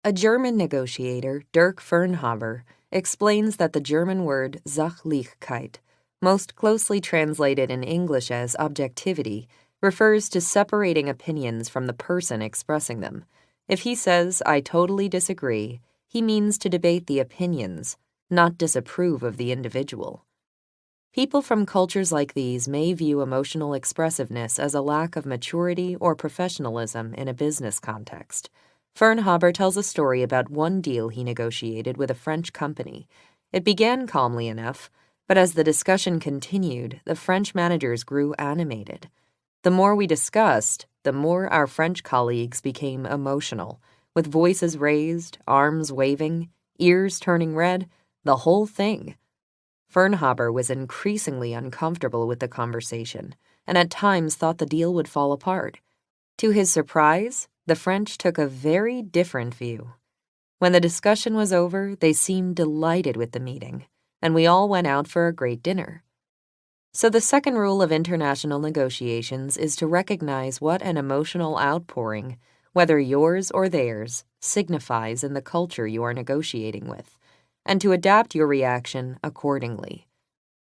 A German negotiator, Dirk Fernhaber, explains that the German word Sachlichkeit, most closely translated in English as objectivity, refers to separating opinions from the person expressing them. If he says, "I totally disagree," he means to debate the opinions, not disapprove of the individual. People from cultures like these may view emotional expressiveness as a lack of maturity or professionalism in a business context. Fernhaber tells a story about one deal he negotiated with a French company. It began calmly enough, but as the discussion continued, the French managers grew animated. The more we discussed, the more our French colleagues became emotional, with voices raised, arms waving, ears turning red, the whole thing. Fernhaber was increasingly uncomfortable with the conversation, and at times thought the deal would fall apart. To his surprise, the French took a very different view. When the discussion was over, they seemed delighted with the meeting, and we all went out for a great dinner. So the second rule of international negotiations is to recognize what an emotional outpouring, whether yours or theirs, signifies in the culture you are negotiating with, and to adapt your reaction accordingly.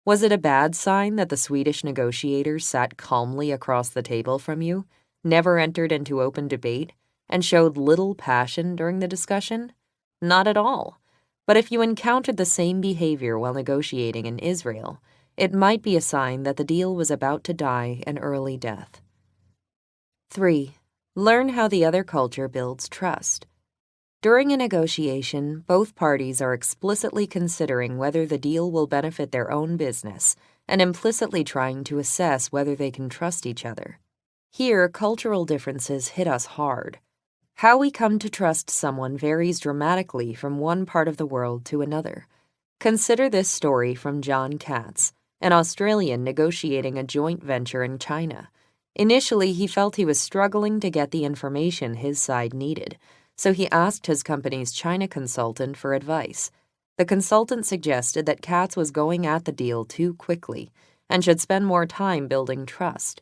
Was it a bad sign that the Swedish negotiator sat calmly across the table from you, never entered into open debate, and showed little passion during the discussion? Not at all. But if you encountered the same behavior while negotiating in Israel, it might be a sign that the deal was about to die an early death. 3. Learn how the other culture builds trust. During a negotiation, both parties are explicitly considering whether the deal will benefit their own business and implicitly trying to assess whether they can trust each other. Here, cultural differences hit us hard. How we come to trust someone varies dramatically from one part of the world to another. Consider this story from John Katz, an Australian negotiating a joint venture in China. Initially, he felt he was struggling to get the information his side needed, so he asked his company's China consultant for advice. The consultant suggested that Katz was going at the deal too quickly and should spend more time building trust.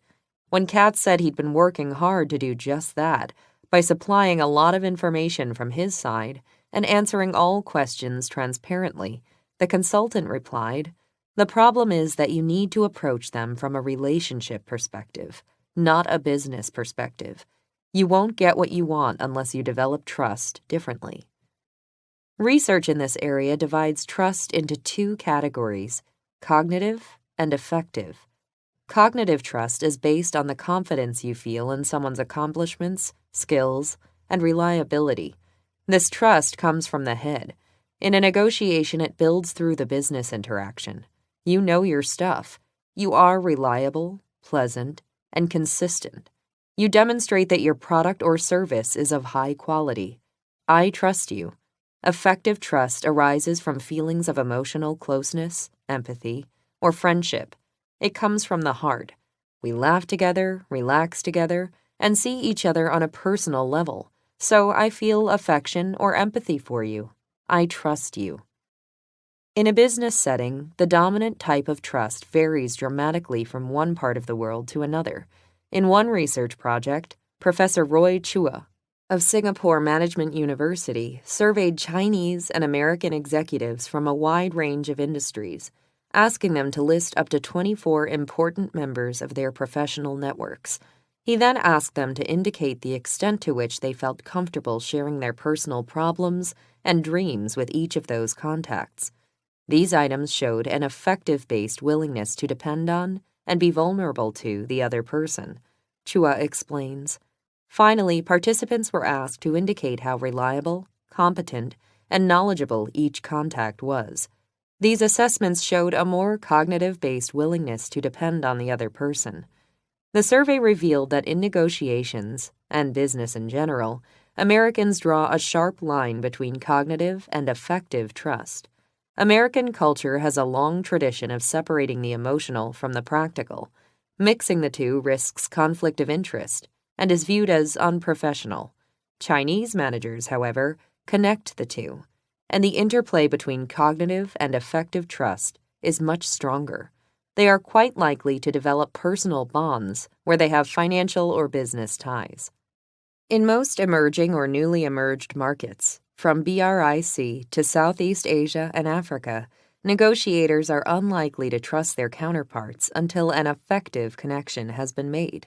When Katz said he'd been working hard to do just that, by supplying a lot of information from his side and answering all questions transparently, the consultant replied, The problem is that you need to approach them from a relationship perspective, not a business perspective. You won't get what you want unless you develop trust differently. Research in this area divides trust into two categories: cognitive and affective. Cognitive trust is based on the confidence you feel in someone's accomplishments, skills, and reliability. This trust comes from the head. In a negotiation, it builds through the business interaction. You know your stuff. You are reliable, pleasant, and consistent. You demonstrate that your product or service is of high quality. I trust you. Affective trust arises from feelings of emotional closeness, empathy, or friendship. It comes from the heart. We laugh together, relax together, and see each other on a personal level. So I feel affection or empathy for you. I trust you. In a business setting, the dominant type of trust varies dramatically from one part of the world to another. In one research project, Professor Roy Chua of Singapore Management University surveyed Chinese and American executives from a wide range of industries, asking them to list up to 24 important members of their professional networks. He then asked them to indicate the extent to which they felt comfortable sharing their personal problems and dreams with each of those contacts. These items showed an affective-based willingness to depend on and be vulnerable to the other person, Chua explains. Finally, participants were asked to indicate how reliable, competent, and knowledgeable each contact was. These assessments showed a more cognitive-based willingness to depend on the other person. The survey revealed that in negotiations, and business in general, Americans draw a sharp line between cognitive and affective trust. American culture has a long tradition of separating the emotional from the practical. Mixing the two risks conflict of interest and is viewed as unprofessional. Chinese managers, however, connect the two, and the interplay between cognitive and affective trust is much stronger. They are quite likely to develop personal bonds where they have financial or business ties. In most emerging or newly emerged markets, from BRIC to Southeast Asia and Africa, negotiators are unlikely to trust their counterparts until an affective connection has been made.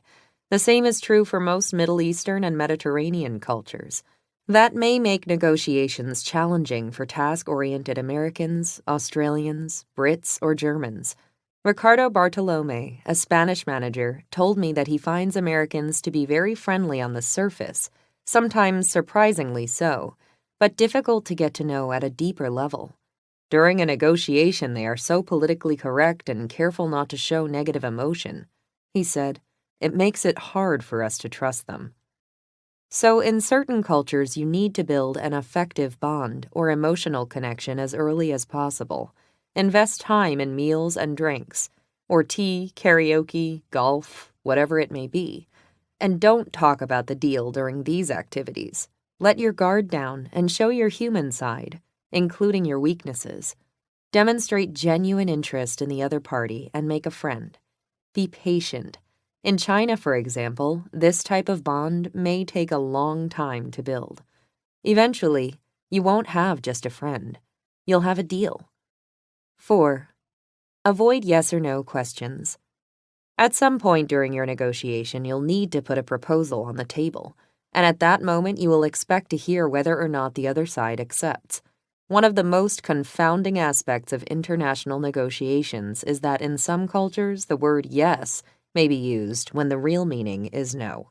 The same is true for most Middle Eastern and Mediterranean cultures. That may make negotiations challenging for task-oriented Americans, Australians, Brits, or Germans. Ricardo Bartolome, a Spanish manager, told me that he finds Americans to be very friendly on the surface, sometimes surprisingly so, but difficult to get to know at a deeper level. During a negotiation, they are so politically correct and careful not to show negative emotion. He said, "It makes it hard for us to trust them." So in certain cultures, you need to build an affective bond or emotional connection as early as possible. Invest time in meals and drinks, or tea, karaoke, golf, whatever it may be. And don't talk about the deal during these activities. Let your guard down and show your human side, including your weaknesses. Demonstrate genuine interest in the other party and make a friend. Be patient. In China, for example, this type of bond may take a long time to build. Eventually, you won't have just a friend. You'll have a deal. 4. Avoid yes or no questions. At some point during your negotiation, you'll need to put a proposal on the table, and at that moment you will expect to hear whether or not the other side accepts. One of the most confounding aspects of international negotiations is that in some cultures the word yes may be used when the real meaning is no.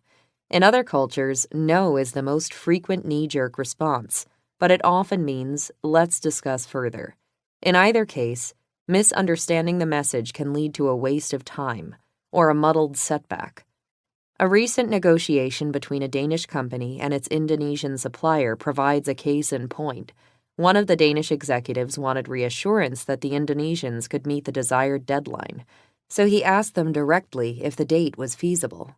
In other cultures, no is the most frequent knee-jerk response, but it often means, let's discuss further. In either case, misunderstanding the message can lead to a waste of time or a muddled setback. A recent negotiation between a Danish company and its Indonesian supplier provides a case in point. One of the Danish executives wanted reassurance that the Indonesians could meet the desired deadline, so he asked them directly if the date was feasible.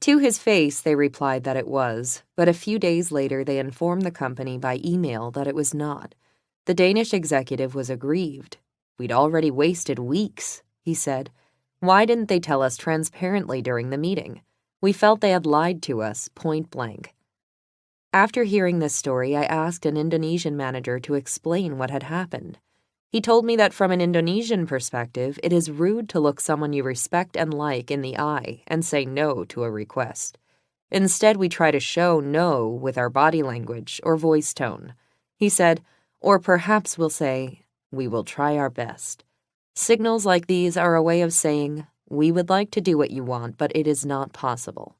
To his face, they replied that it was, but a few days later they informed the company by email that it was not. The Danish executive was aggrieved. "We'd already wasted weeks," he said. "Why didn't they tell us transparently during the meeting? We felt they had lied to us, point blank." After hearing this story, I asked an Indonesian manager to explain what had happened. He told me that from an Indonesian perspective, it is rude to look someone you respect and like in the eye and say no to a request. Instead, we try to show no with our body language or voice tone. He said, or perhaps we'll say, we will try our best. Signals like these are a way of saying, we would like to do what you want, but it is not possible.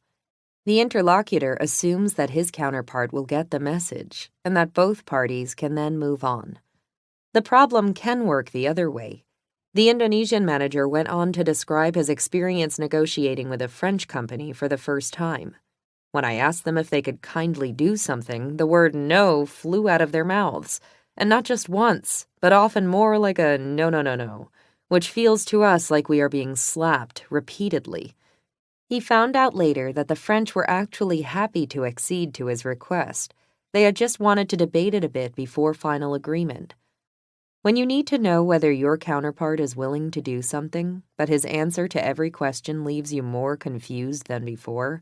The interlocutor assumes that his counterpart will get the message and that both parties can then move on. The problem can work the other way. The Indonesian manager went on to describe his experience negotiating with a French company for the first time. When I asked them if they could kindly do something, the word no flew out of their mouths, and not just once, but often more like a no, no, no, no, which feels to us like we are being slapped repeatedly. He found out later that the French were actually happy to accede to his request. They had just wanted to debate it a bit before final agreement. When you need to know whether your counterpart is willing to do something, but his answer to every question leaves you more confused than before,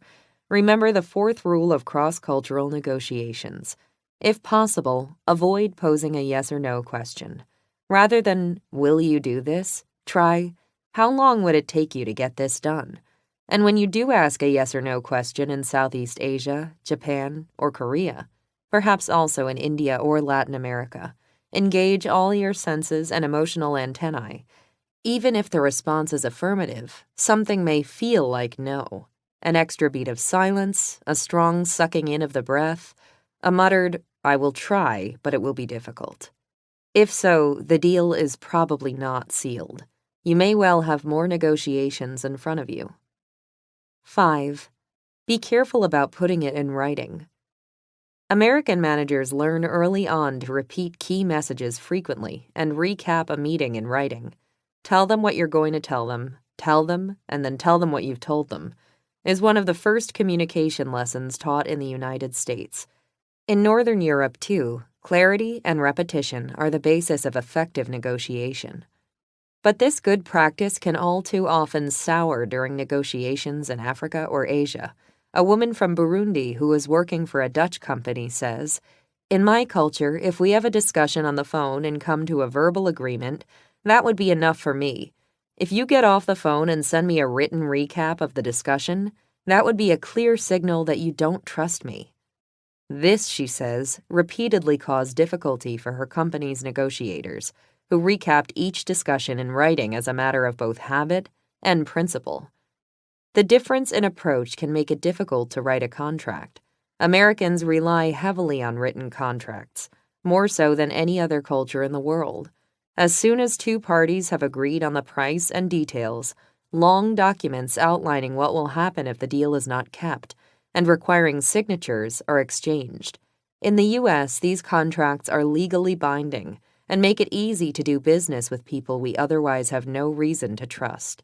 remember the fourth rule of cross-cultural negotiations. If possible, avoid posing a yes or no question. Rather than, will you do this? Try, how long would it take you to get this done? And when you do ask a yes or no question in Southeast Asia, Japan, or Korea, perhaps also in India or Latin America, engage all your senses and emotional antennae. Even if the response is affirmative, something may feel like no. An extra beat of silence, a strong sucking in of the breath, a muttered, I will try, but it will be difficult. If so, the deal is probably not sealed. You may well have more negotiations in front of you. 5. Be careful about putting it in writing. American managers learn early on to repeat key messages frequently and recap a meeting in writing. Tell them what you're going to tell them, and then tell them what you've told them, is one of the first communication lessons taught in the United States. In Northern Europe, too, clarity and repetition are the basis of effective negotiation. But this good practice can all too often sour during negotiations in Africa or Asia. A woman from Burundi who is working for a Dutch company says, in my culture, if we have a discussion on the phone and come to a verbal agreement, that would be enough for me. If you get off the phone and send me a written recap of the discussion, that would be a clear signal that you don't trust me. This, she says, repeatedly caused difficulty for her company's negotiators, who recapped each discussion in writing as a matter of both habit and principle. The difference in approach can make it difficult to write a contract. Americans rely heavily on written contracts, more so than any other culture in the world. As soon as two parties have agreed on the price and details, long documents outlining what will happen if the deal is not kept and requiring signatures are exchanged. In the U.S., these contracts are legally binding and make it easy to do business with people we otherwise have no reason to trust.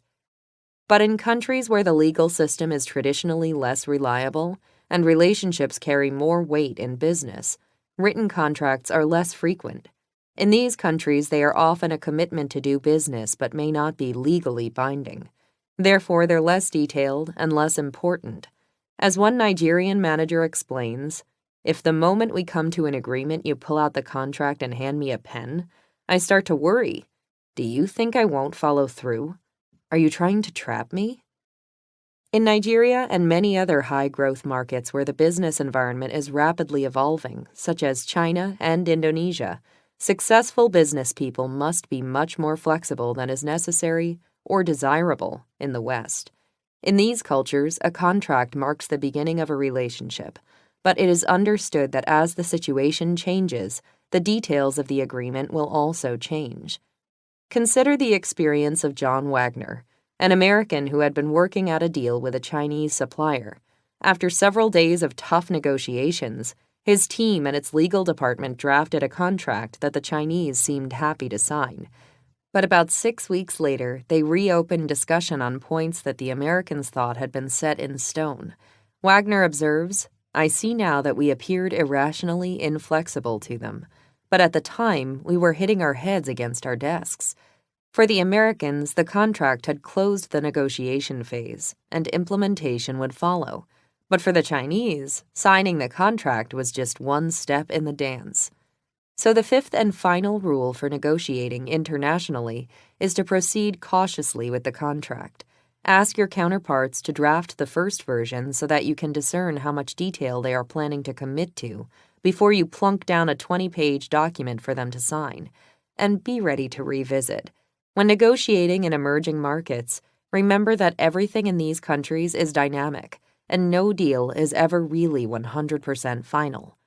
But in countries where the legal system is traditionally less reliable and relationships carry more weight in business, written contracts are less frequent. In these countries, they are often a commitment to do business but may not be legally binding. Therefore, they're less detailed and less important. As one Nigerian manager explains, if the moment we come to an agreement you pull out the contract and hand me a pen, I start to worry. Do you think I won't follow through? Are you trying to trap me? In Nigeria and many other high-growth markets where the business environment is rapidly evolving, such as China and Indonesia, successful business people must be much more flexible than is necessary or desirable in the West. In these cultures, a contract marks the beginning of a relationship, but it is understood that as the situation changes, the details of the agreement will also change. Consider the experience of John Wagner, an American who had been working out a deal with a Chinese supplier. After several days of tough negotiations, his team and its legal department drafted a contract that the Chinese seemed happy to sign. But about 6 weeks later, they reopened discussion on points that the Americans thought had been set in stone. Wagner observes, I see now that we appeared irrationally inflexible to them. But at the time, we were hitting our heads against our desks. For the Americans, the contract had closed the negotiation phase, and implementation would follow. But for the Chinese, signing the contract was just one step in the dance. So the fifth and final rule for negotiating internationally is to proceed cautiously with the contract. Ask your counterparts to draft the first version so that you can discern how much detail they are planning to commit to before you plunk down a 20-page document for them to sign. And be ready to revisit. When negotiating in emerging markets, remember that everything in these countries is dynamic, and no deal is ever really 100% final.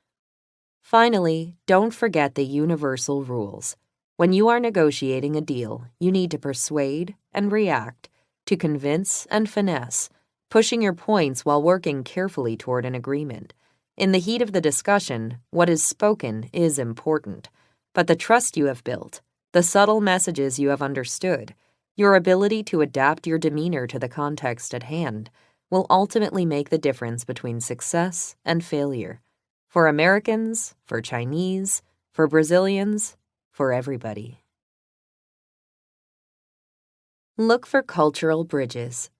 Finally, don't forget the universal rules. When you are negotiating a deal, you need to persuade and react, to convince and finesse, pushing your points while working carefully toward an agreement. In the heat of the discussion, what is spoken is important, but the trust you have built, the subtle messages you have understood, your ability to adapt your demeanor to the context at hand, will ultimately make the difference between success and failure. For Americans, for Chinese, for Brazilians, for everybody. Look for cultural bridges.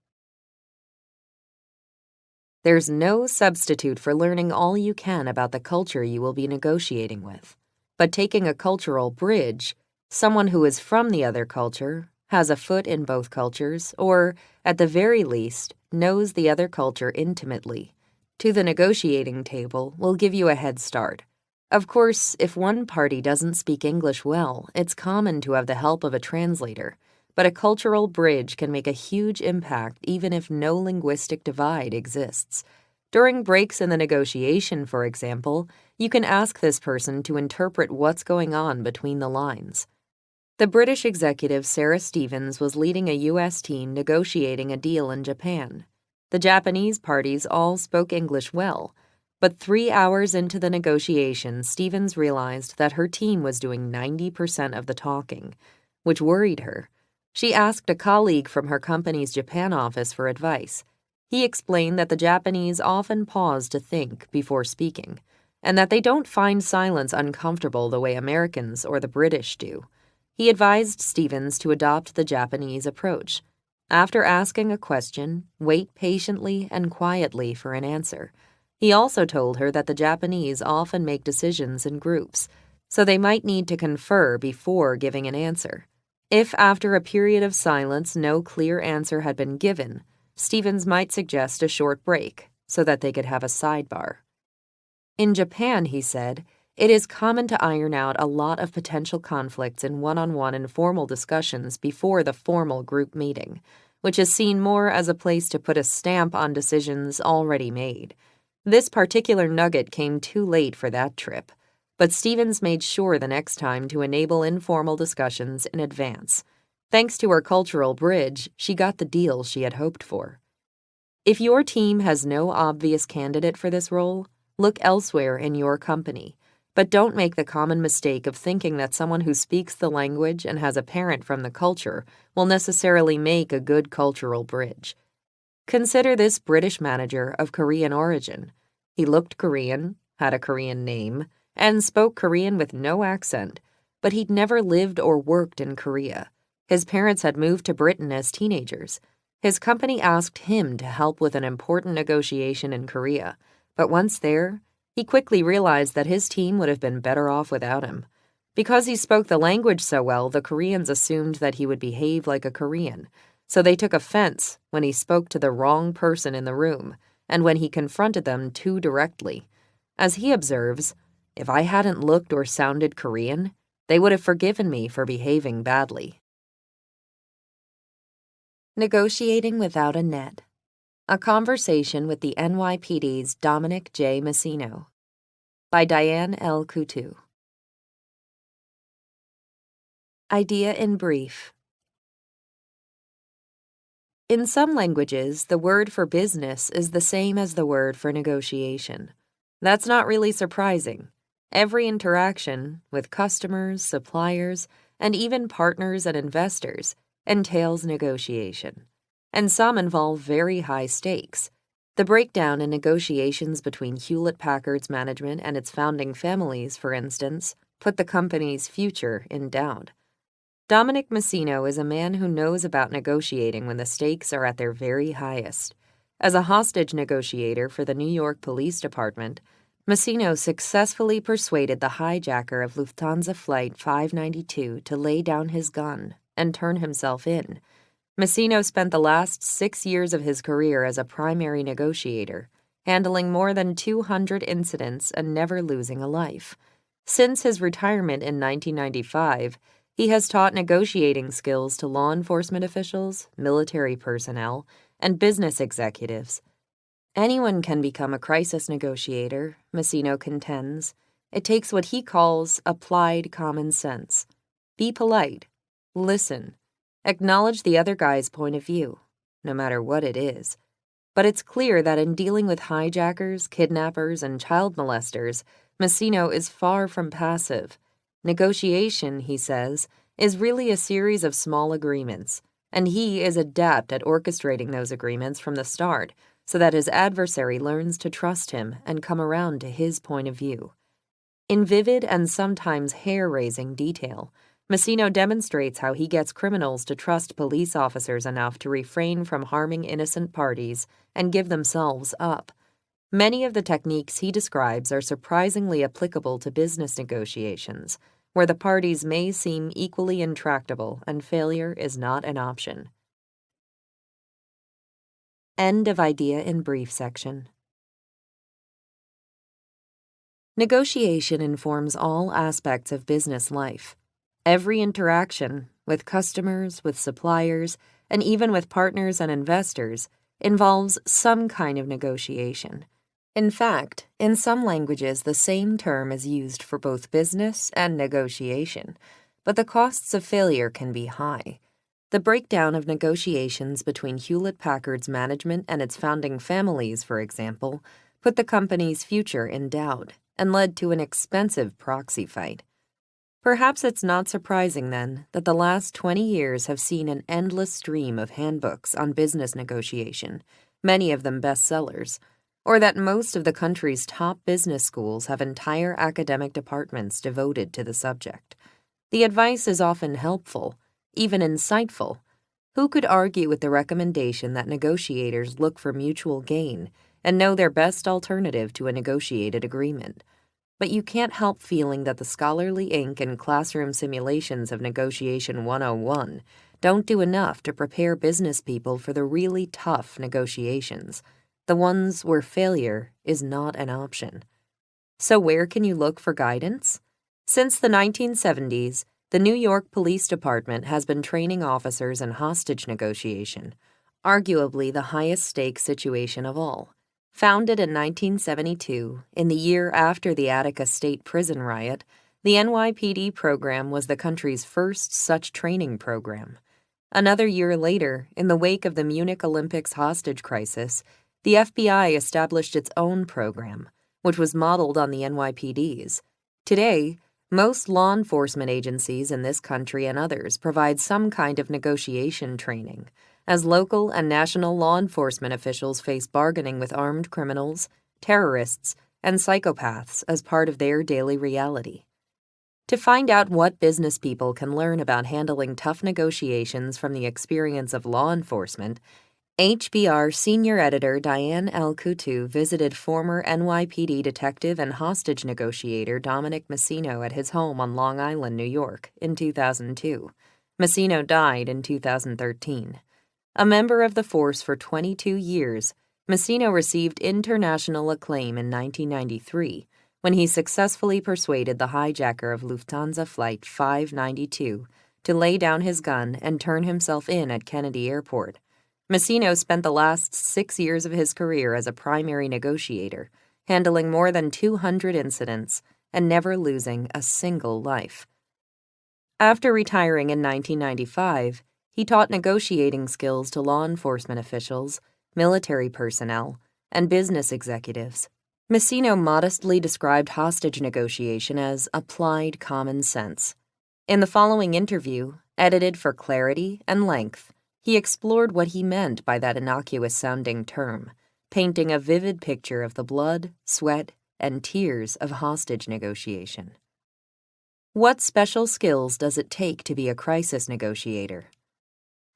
There's no substitute for learning all you can about the culture you will be negotiating with. But taking a cultural bridge, someone who is from the other culture, has a foot in both cultures, or, at the very least, knows the other culture intimately, to the negotiating table will give you a head start. Of course, if one party doesn't speak English well, it's common to have the help of a translator, but a cultural bridge can make a huge impact even if no linguistic divide exists. During breaks in the negotiation, for example, you can ask this person to interpret what's going on between the lines. The British executive Sarah Stevens was leading a U.S. team negotiating a deal in Japan. The Japanese parties all spoke English well, but 3 hours into the negotiation, Stevens realized that her team was doing 90% of the talking, which worried her. She asked a colleague from her company's Japan office for advice. He explained that the Japanese often pause to think before speaking, and that they don't find silence uncomfortable the way Americans or the British do. He advised Stevens to adopt the Japanese approach. After asking a question, wait patiently and quietly for an answer. He also told her that the Japanese often make decisions in groups, so they might need to confer before giving an answer. If after a period of silence no clear answer had been given, Stevens might suggest a short break so that they could have a sidebar. In Japan, he said, it is common to iron out a lot of potential conflicts in one-on-one informal discussions before the formal group meeting, which is seen more as a place to put a stamp on decisions already made. This particular nugget came too late for that trip, but Stevens made sure the next time to enable informal discussions in advance. Thanks to her cultural bridge, she got the deal she had hoped for. If your team has no obvious candidate for this role, look elsewhere in your company. But don't make the common mistake of thinking that someone who speaks the language and has a parent from the culture will necessarily make a good cultural bridge. Consider this British manager of Korean origin. He looked Korean, had a Korean name, and spoke Korean with no accent, but he'd never lived or worked in Korea. His parents had moved to Britain as teenagers. His company asked him to help with an important negotiation in Korea, but once there, he quickly realized that his team would have been better off without him. Because he spoke the language so well, the Koreans assumed that he would behave like a Korean, so they took offense when he spoke to the wrong person in the room and when he confronted them too directly. As he observes, if I hadn't looked or sounded Korean, they would have forgiven me for behaving badly. Negotiating without a net. A conversation with the NYPD's Dominic J. Messino. By Diane L. Coutu. Idea in brief. In some languages, the word for business is the same as the word for negotiation. That's not really surprising. Every interaction with customers, suppliers, and even partners and investors entails negotiation, and some involve very high stakes. The breakdown in negotiations between Hewlett-Packard's management and its founding families, for instance, put the company's future in doubt. Dominic Messino is a man who knows about negotiating when the stakes are at their very highest. As a hostage negotiator for the New York Police Department, Messino successfully persuaded the hijacker of Lufthansa Flight 592 to lay down his gun and turn himself in. Messino spent the last 6 years of his career as a primary negotiator, handling more than 200 incidents and never losing a life. Since his retirement in 1995, he has taught negotiating skills to law enforcement officials, military personnel, and business executives. Anyone can become a crisis negotiator, Messino contends. It takes what he calls applied common sense. Be polite. Listen. Acknowledge the other guy's point of view, no matter what it is. But it's clear that in dealing with hijackers, kidnappers, and child molesters, Messino is far from passive. Negotiation, he says, is really a series of small agreements, and he is adept at orchestrating those agreements from the start so that his adversary learns to trust him and come around to his point of view. In vivid and sometimes hair-raising detail, Messino demonstrates how he gets criminals to trust police officers enough to refrain from harming innocent parties and give themselves up. Many of the techniques he describes are surprisingly applicable to business negotiations, where the parties may seem equally intractable and failure is not an option. End of idea in brief section. Negotiation informs all aspects of business life. Every interaction, with customers, with suppliers, and even with partners and investors, involves some kind of negotiation. In fact, in some languages the same term is used for both business and negotiation, but the costs of failure can be high. The breakdown of negotiations between Hewlett-Packard's management and its founding families, for example, put the company's future in doubt and led to an expensive proxy fight. Perhaps it's not surprising, then, that the last 20 years have seen an endless stream of handbooks on business negotiation, many of them bestsellers, or that most of the country's top business schools have entire academic departments devoted to the subject. The advice is often helpful, even insightful. Who could argue with the recommendation that negotiators look for mutual gain and know their best alternative to a negotiated agreement? But you can't help feeling that the scholarly ink and classroom simulations of Negotiation 101 don't do enough to prepare business people for the really tough negotiations, the ones where failure is not an option. So where can you look for guidance? Since the 1970s, the New York Police Department has been training officers in hostage negotiation, arguably the highest stakes situation of all. Founded in 1972, in the year after the Attica State Prison riot, the NYPD program was the country's first such training program. Another year later, in the wake of the Munich Olympics hostage crisis, the FBI established its own program, which was modeled on the NYPD's. Today, most law enforcement agencies in this country and others provide some kind of negotiation training, as local and national law enforcement officials face bargaining with armed criminals, terrorists, and psychopaths as part of their daily reality. To find out what business people can learn about handling tough negotiations from the experience of law enforcement, HBR senior editor Diane L. Coutu visited former NYPD detective and hostage negotiator Dominic Messino at his home on Long Island, New York, in 2002. Messino died in 2013. A member of the force for 22 years, Messino received international acclaim in 1993 when he successfully persuaded the hijacker of Lufthansa Flight 592 to lay down his gun and turn himself in at Kennedy Airport. Messino spent the last 6 years of his career as a primary negotiator, handling more than 200 incidents and never losing a single life. After retiring in 1995, he taught negotiating skills to law enforcement officials, military personnel, and business executives. Messino modestly described hostage negotiation as applied common sense. In the following interview, edited for clarity and length, he explored what he meant by that innocuous-sounding term, painting a vivid picture of the blood, sweat, and tears of hostage negotiation. What special skills does it take to be a crisis negotiator?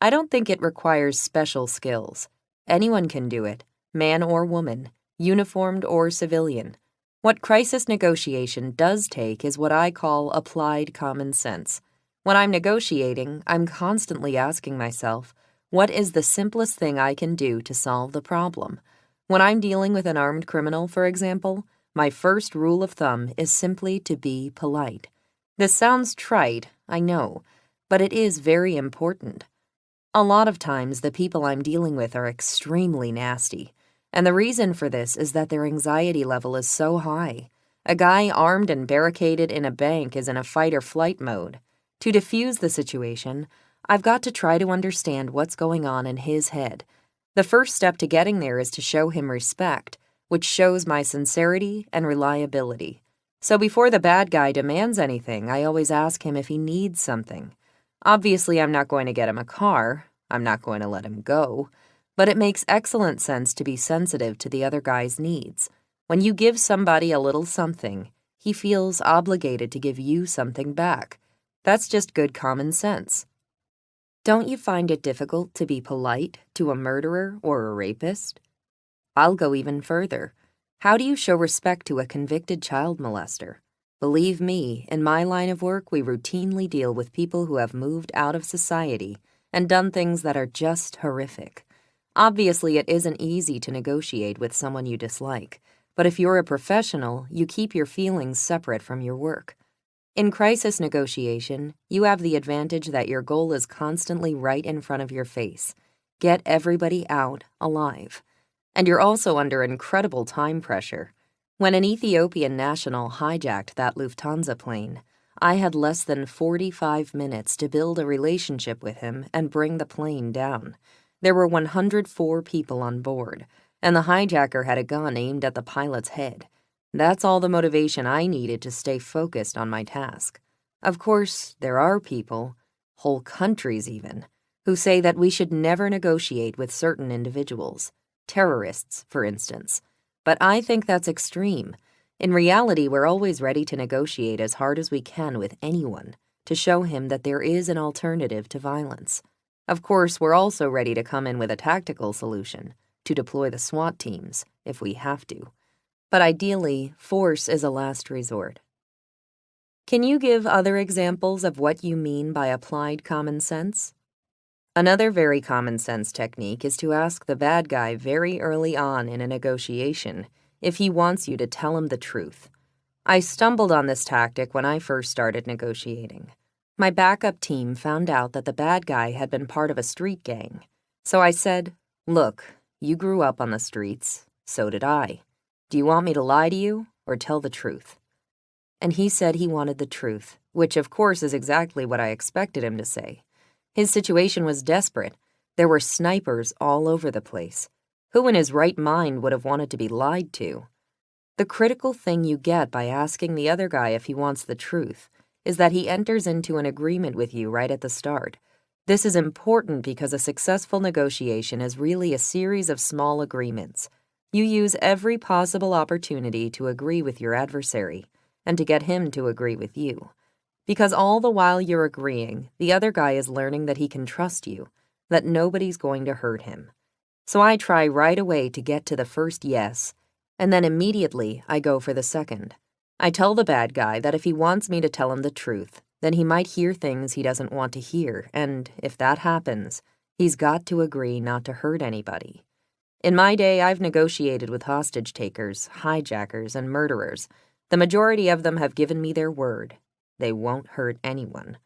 I don't think it requires special skills. Anyone can do it, man or woman, uniformed or civilian. What crisis negotiation does take is what I call applied common sense. When I'm negotiating, I'm constantly asking myself, what is the simplest thing I can do to solve the problem? When I'm dealing with an armed criminal, for example, my first rule of thumb is simply to be polite. This sounds trite, I know, but it is very important. A lot of times, the people I'm dealing with are extremely nasty, and the reason for this is that their anxiety level is so high. A guy armed and barricaded in a bank is in a fight-or-flight mode. To defuse the situation, I've got to try to understand what's going on in his head. The first step to getting there is to show him respect, which shows my sincerity and reliability. So before the bad guy demands anything, I always ask him if he needs something. Obviously, I'm not going to get him a car. I'm not going to let him go. But it makes excellent sense to be sensitive to the other guy's needs. When you give somebody a little something, he feels obligated to give you something back. That's just good common sense. Don't you find it difficult to be polite to a murderer or a rapist? I'll go even further. How do you show respect to a convicted child molester? Believe me, in my line of work, we routinely deal with people who have moved out of society and done things that are just horrific. Obviously, it isn't easy to negotiate with someone you dislike, but if you're a professional, you keep your feelings separate from your work. In crisis negotiation, you have the advantage that your goal is constantly right in front of your face. Get everybody out alive. And you're also under incredible time pressure. When an Ethiopian national hijacked that Lufthansa plane, I had less than 45 minutes to build a relationship with him and bring the plane down. There were 104 people on board, and the hijacker had a gun aimed at the pilot's head. That's all the motivation I needed to stay focused on my task. Of course, there are people, whole countries even, who say that we should never negotiate with certain individuals, terrorists, for instance. But I think that's extreme. In reality, we're always ready to negotiate as hard as we can with anyone to show him that there is an alternative to violence. Of course, we're also ready to come in with a tactical solution, to deploy the SWAT teams if we have to. But ideally, force is a last resort. Can you give other examples of what you mean by applied common sense? Another very common sense technique is to ask the bad guy very early on in a negotiation if he wants you to tell him the truth. I stumbled on this tactic when I first started negotiating. My backup team found out that the bad guy had been part of a street gang. So I said, "Look, you grew up on the streets. So did I. Do you want me to lie to you or tell the truth?" And he said he wanted the truth, which of course is exactly what I expected him to say. His situation was desperate. There were snipers all over the place. Who in his right mind would have wanted to be lied to? The critical thing you get by asking the other guy if he wants the truth is that he enters into an agreement with you right at the start. This is important because a successful negotiation is really a series of small agreements. You use every possible opportunity to agree with your adversary and to get him to agree with you. Because all the while you're agreeing, the other guy is learning that he can trust you, that nobody's going to hurt him. So I try right away to get to the first yes, and then immediately I go for the second. I tell the bad guy that if he wants me to tell him the truth, then he might hear things he doesn't want to hear, and if that happens, he's got to agree not to hurt anybody. In my day, I've negotiated with hostage takers, hijackers, and murderers. The majority of them have given me their word. They won't hurt anyone.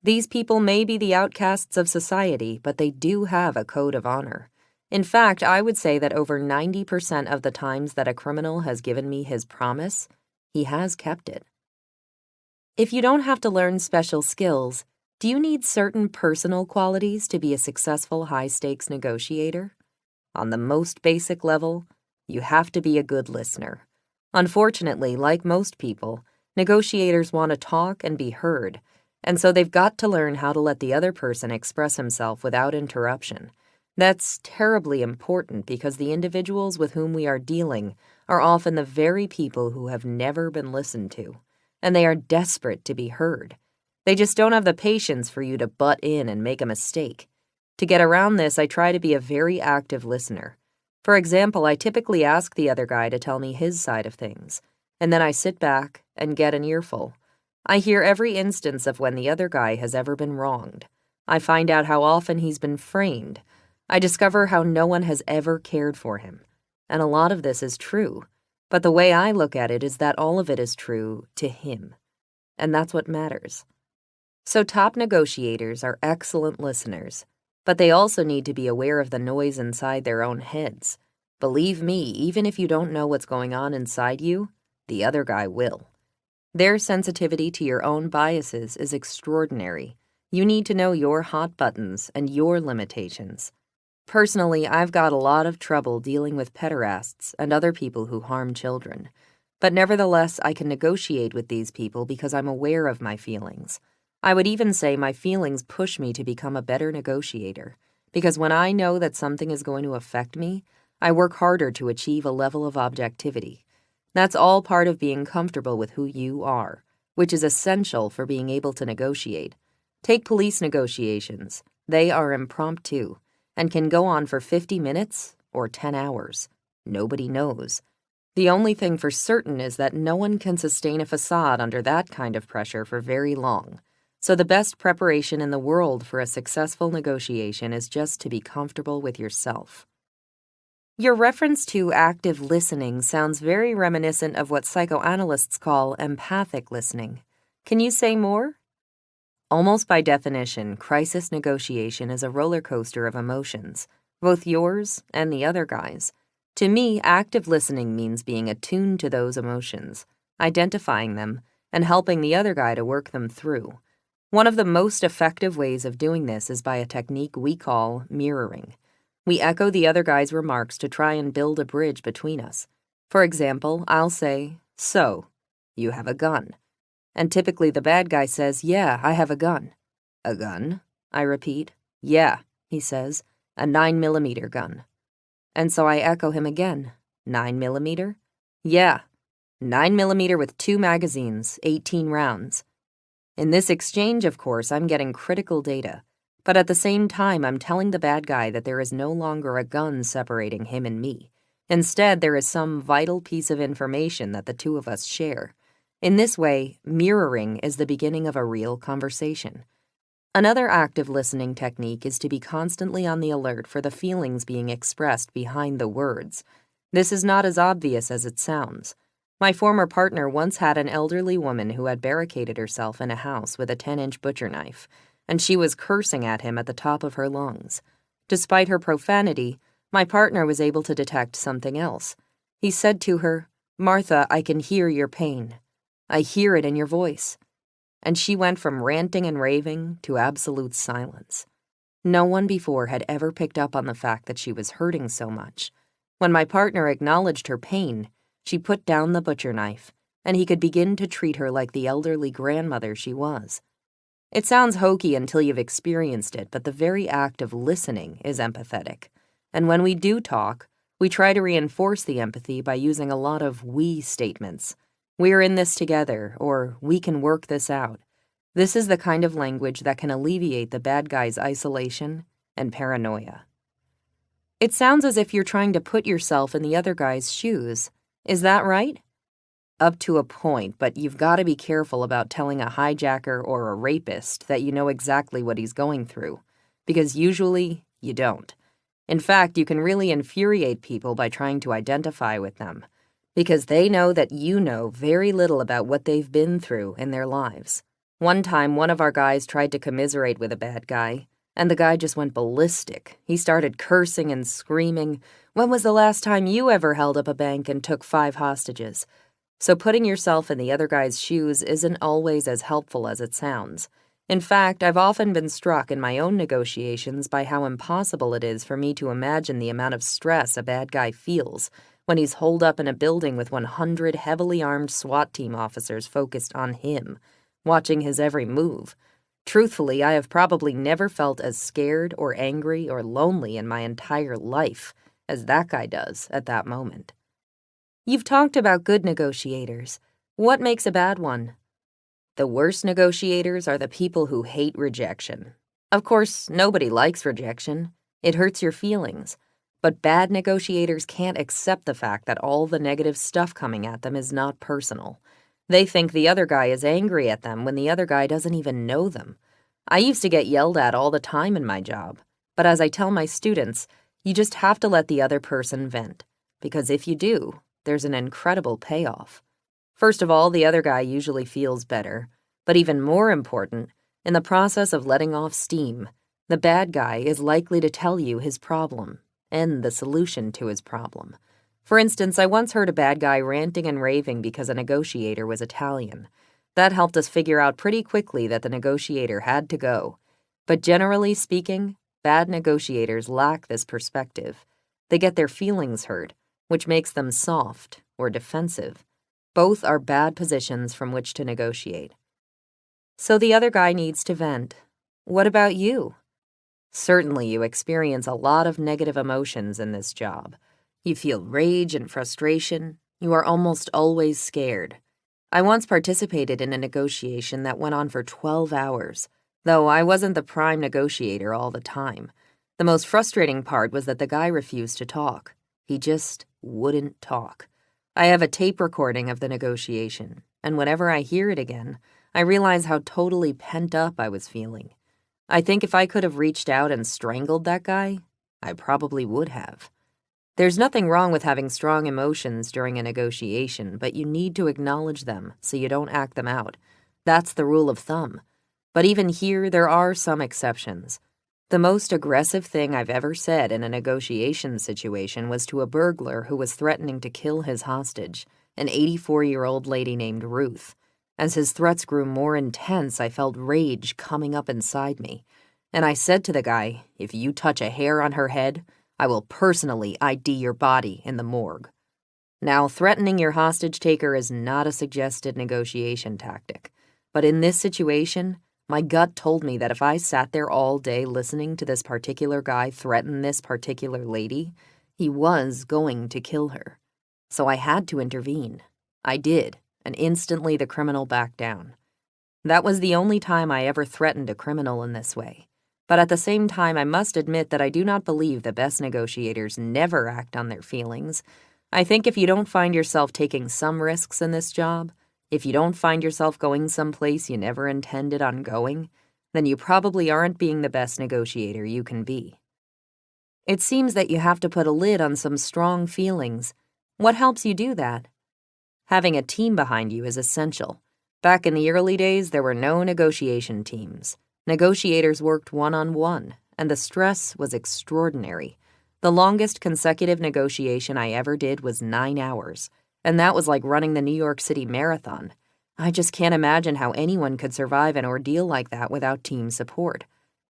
These people may be the outcasts of society, but they do have a code of honor. In fact, I would say that over 90% of the times that a criminal has given me his promise, he has kept it. If you don't have to learn special skills, do you need certain personal qualities to be a successful high-stakes negotiator? On the most basic level, you have to be a good listener. Unfortunately, like most people, negotiators want to talk and be heard, and so they've got to learn how to let the other person express himself without interruption. That's terribly important because the individuals with whom we are dealing are often the very people who have never been listened to, and they are desperate to be heard. They just don't have the patience for you to butt in and make a mistake. To get around this, I try to be a very active listener. For example, I typically ask the other guy to tell me his side of things, and then I sit back and get an earful. I hear every instance of when the other guy has ever been wronged. I find out how often he's been framed. I discover how no one has ever cared for him. And a lot of this is true. But the way I look at it is that all of it is true to him. And that's what matters. So top negotiators are excellent listeners, but they also need to be aware of the noise inside their own heads. Believe me, even if you don't know what's going on inside you, the other guy will. Their sensitivity to your own biases is extraordinary. You need to know your hot buttons and your limitations. Personally, I've got a lot of trouble dealing with pederasts and other people who harm children. But nevertheless, I can negotiate with these people because I'm aware of my feelings. I would even say my feelings push me to become a better negotiator, because when I know that something is going to affect me, I work harder to achieve a level of objectivity. That's all part of being comfortable with who you are, which is essential for being able to negotiate. Take police negotiations. They are impromptu and can go on for 50 minutes or 10 hours. Nobody knows. The only thing for certain is that no one can sustain a facade under that kind of pressure for very long. So the best preparation in the world for a successful negotiation is just to be comfortable with yourself. Your reference to active listening sounds very reminiscent of what psychoanalysts call empathic listening. Can you say more? Almost by definition, crisis negotiation is a roller coaster of emotions, both yours and the other guy's. To me, active listening means being attuned to those emotions, identifying them, and helping the other guy to work them through. One of the most effective ways of doing this is by a technique we call mirroring. We echo the other guy's remarks to try and build a bridge between us. For example, I'll say, "So, you have a gun." And typically the bad guy says, "Yeah, I have a gun." "A gun?" I repeat. "Yeah," he says, "a 9mm gun." And so I echo him again. 9mm? "Yeah, 9mm with 2 magazines, 18 rounds. In this exchange, of course, I'm getting critical data, but at the same time, I'm telling the bad guy that there is no longer a gun separating him and me. Instead, there is some vital piece of information that the two of us share. In this way, mirroring is the beginning of a real conversation. Another active listening technique is to be constantly on the alert for the feelings being expressed behind the words. This is not as obvious as it sounds. My former partner once had an elderly woman who had barricaded herself in a house with a 10-inch butcher knife, and she was cursing at him at the top of her lungs. Despite her profanity, my partner was able to detect something else. He said to her, "Martha, I can hear your pain. I hear it in your voice." And she went from ranting and raving to absolute silence. No one before had ever picked up on the fact that she was hurting so much. When my partner acknowledged her pain, she put down the butcher knife, and he could begin to treat her like the elderly grandmother she was. It sounds hokey until you've experienced it, but the very act of listening is empathetic. And when we do talk, we try to reinforce the empathy by using a lot of we statements. "We're in this together," or "we can work this out." This is the kind of language that can alleviate the bad guy's isolation and paranoia. It sounds as if you're trying to put yourself in the other guy's shoes. Is that right? Up to a point, but you've got to be careful about telling a hijacker or a rapist that you know exactly what he's going through, because usually you don't. In fact, you can really infuriate people by trying to identify with them, because they know that you know very little about what they've been through in their lives. One time, one of our guys tried to commiserate with a bad guy, and the guy just went ballistic. He started cursing and screaming, "When was the last time you ever held up a bank and took 5 hostages?" So putting yourself in the other guy's shoes isn't always as helpful as it sounds. In fact, I've often been struck in my own negotiations by how impossible it is for me to imagine the amount of stress a bad guy feels when he's holed up in a building with 100 heavily armed SWAT team officers focused on him, watching his every move. Truthfully, I have probably never felt as scared or angry or lonely in my entire life as that guy does at that moment. You've talked about good negotiators. What makes a bad one? The worst negotiators are the people who hate rejection. Of course, nobody likes rejection. It hurts your feelings. But bad negotiators can't accept the fact that all the negative stuff coming at them is not personal. They think the other guy is angry at them when the other guy doesn't even know them. I used to get yelled at all the time in my job, but as I tell my students, you just have to let the other person vent, because if you do, there's an incredible payoff. First of all, the other guy usually feels better, but even more important, in the process of letting off steam, the bad guy is likely to tell you his problem and the solution to his problem. For instance, I once heard a bad guy ranting and raving because a negotiator was Italian. That helped us figure out pretty quickly that the negotiator had to go. But generally speaking, bad negotiators lack this perspective. They get their feelings hurt, which makes them soft or defensive. Both are bad positions from which to negotiate. So the other guy needs to vent. What about you? Certainly you experience a lot of negative emotions in this job. You feel rage and frustration. You are almost always scared. I once participated in a negotiation that went on for 12 hours, though I wasn't the prime negotiator all the time. The most frustrating part was that the guy refused to talk. He just wouldn't talk. I have a tape recording of the negotiation, and whenever I hear it again, I realize how totally pent up I was feeling. I think if I could have reached out and strangled that guy, I probably would have. There's nothing wrong with having strong emotions during a negotiation, but you need to acknowledge them so you don't act them out. That's the rule of thumb. But even here, there are some exceptions. The most aggressive thing I've ever said in a negotiation situation was to a burglar who was threatening to kill his hostage, an 84-year-old lady named Ruth. As his threats grew more intense, I felt rage coming up inside me. And I said to the guy, "If you touch a hair on her head, I will personally ID your body in the morgue." Now, threatening your hostage taker is not a suggested negotiation tactic. But in this situation, my gut told me that if I sat there all day listening to this particular guy threaten this particular lady, he was going to kill her. So I had to intervene. I did, and instantly the criminal backed down. That was the only time I ever threatened a criminal in this way. But at the same time, I must admit that I do not believe the best negotiators never act on their feelings. I think if you don't find yourself taking some risks in this job, if you don't find yourself going someplace you never intended on going, then you probably aren't being the best negotiator you can be. It seems that you have to put a lid on some strong feelings. What helps you do that? Having a team behind you is essential. Back in the early days, there were no negotiation teams. Negotiators worked one-on-one, and the stress was extraordinary. The longest consecutive negotiation I ever did was 9 hours, and that was like running the New York City Marathon. I just can't imagine how anyone could survive an ordeal like that without team support.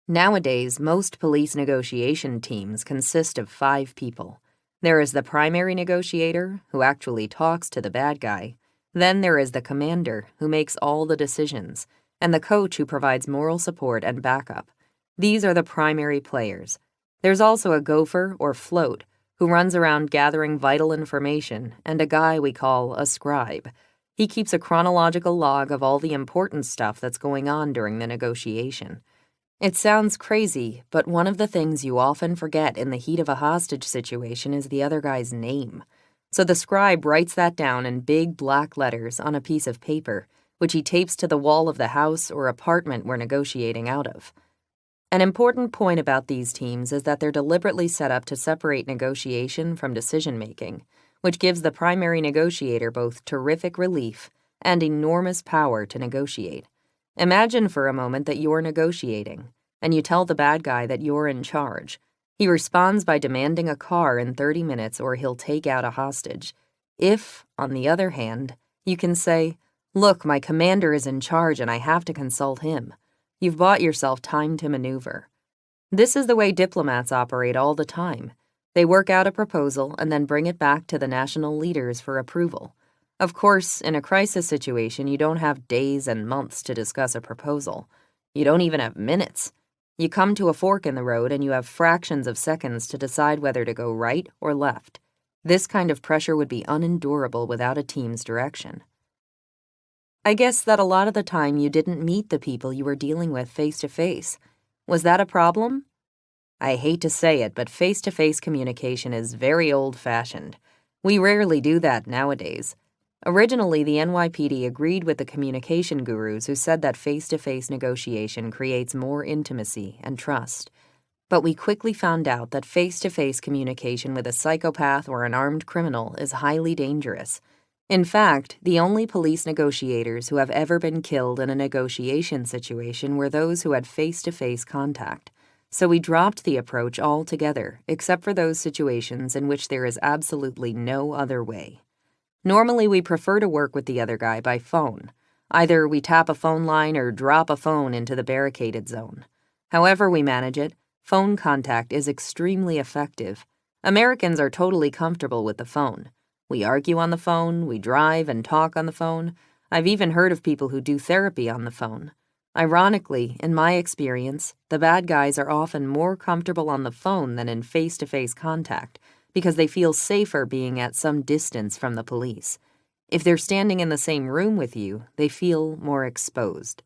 Nowadays, most police negotiation teams consist of 5 people. There is the primary negotiator, who actually talks to the bad guy. Then there is the commander, who makes all the decisions, and the coach who provides moral support and backup. These are the primary players. There's also a gopher or float who runs around gathering vital information, and a guy we call a scribe. He keeps a chronological log of all the important stuff that's going on during the negotiation. It sounds crazy, but one of the things you often forget in the heat of a hostage situation is the other guy's name. So the scribe writes that down in big black letters on a piece of paper, which he tapes to the wall of the house or apartment we're negotiating out of. An important point about these teams is that they're deliberately set up to separate negotiation from decision-making, which gives the primary negotiator both terrific relief and enormous power to negotiate. Imagine for a moment that you're negotiating, and you tell the bad guy that you're in charge. He responds by demanding a car in 30 minutes or he'll take out a hostage. If, on the other hand, you can say, "Look, my commander is in charge and I have to consult him," you've bought yourself time to maneuver. This is the way diplomats operate all the time. They work out a proposal and then bring it back to the national leaders for approval. Of course, in a crisis situation, you don't have days and months to discuss a proposal. You don't even have minutes. You come to a fork in the road and you have fractions of seconds to decide whether to go right or left. This kind of pressure would be unendurable without a team's direction. I guess that a lot of the time you didn't meet the people you were dealing with face to face. Was that a problem? I hate to say it, but face-to-face communication is very old-fashioned. We rarely do that nowadays. Originally, the NYPD agreed with the communication gurus who said that face-to-face negotiation creates more intimacy and trust. But we quickly found out that face-to-face communication with a psychopath or an armed criminal is highly dangerous. In fact, the only police negotiators who have ever been killed in a negotiation situation were those who had face-to-face contact. So we dropped the approach altogether, except for those situations in which there is absolutely no other way. Normally, we prefer to work with the other guy by phone. Either we tap a phone line or drop a phone into the barricaded zone. However we manage it, phone contact is extremely effective. Americans are totally comfortable with the phone. We argue on the phone, we drive and talk on the phone. I've even heard of people who do therapy on the phone. Ironically, in my experience, the bad guys are often more comfortable on the phone than in face-to-face contact because they feel safer being at some distance from the police. If they're standing in the same room with you, they feel more exposed.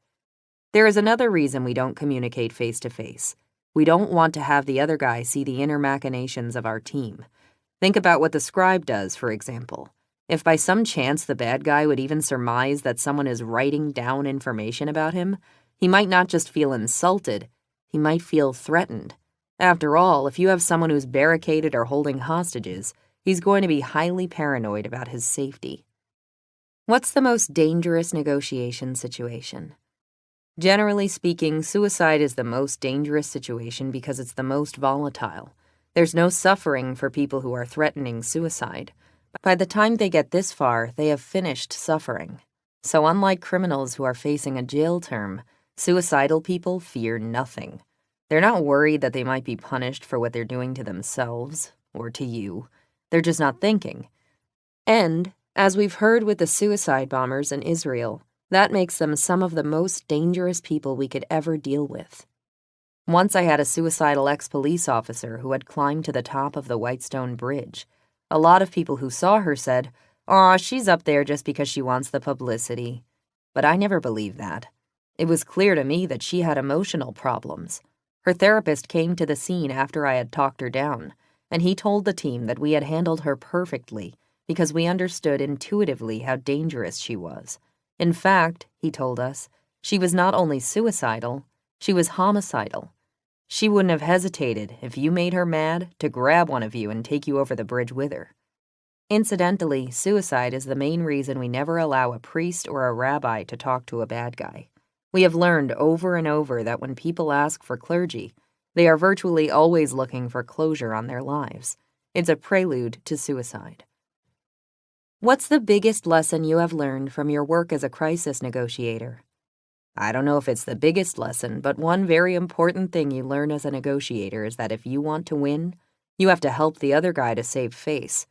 There is another reason we don't communicate face-to-face. We don't want to have the other guy see the inner machinations of our team. Think about what the scribe does, for example. If by some chance the bad guy would even surmise that someone is writing down information about him, he might not just feel insulted, he might feel threatened. After all, if you have someone who's barricaded or holding hostages, he's going to be highly paranoid about his safety. What's the most dangerous negotiation situation? Generally speaking, suicide is the most dangerous situation because it's the most volatile. There's no suffering for people who are threatening suicide. By the time they get this far, they have finished suffering. So unlike criminals who are facing a jail term, suicidal people fear nothing. They're not worried that they might be punished for what they're doing to themselves or to you. They're just not thinking. And, as we've heard with the suicide bombers in Israel, that makes them some of the most dangerous people we could ever deal with. Once I had a suicidal ex-police officer who had climbed to the top of the Whitestone Bridge. A lot of people who saw her said, "Aw, she's up there just because she wants the publicity." But I never believed that. It was clear to me that she had emotional problems. Her therapist came to the scene after I had talked her down, and he told the team that we had handled her perfectly because we understood intuitively how dangerous she was. In fact, he told us, she was not only suicidal, she was homicidal. She wouldn't have hesitated, if you made her mad, to grab one of you and take you over the bridge with her. Incidentally, suicide is the main reason we never allow a priest or a rabbi to talk to a bad guy. We have learned over and over that when people ask for clergy, they are virtually always looking for closure on their lives. It's a prelude to suicide. What's the biggest lesson you have learned from your work as a crisis negotiator? I don't know if it's the biggest lesson, but one very important thing you learn as a negotiator is that if you want to win, you have to help the other guy to save face.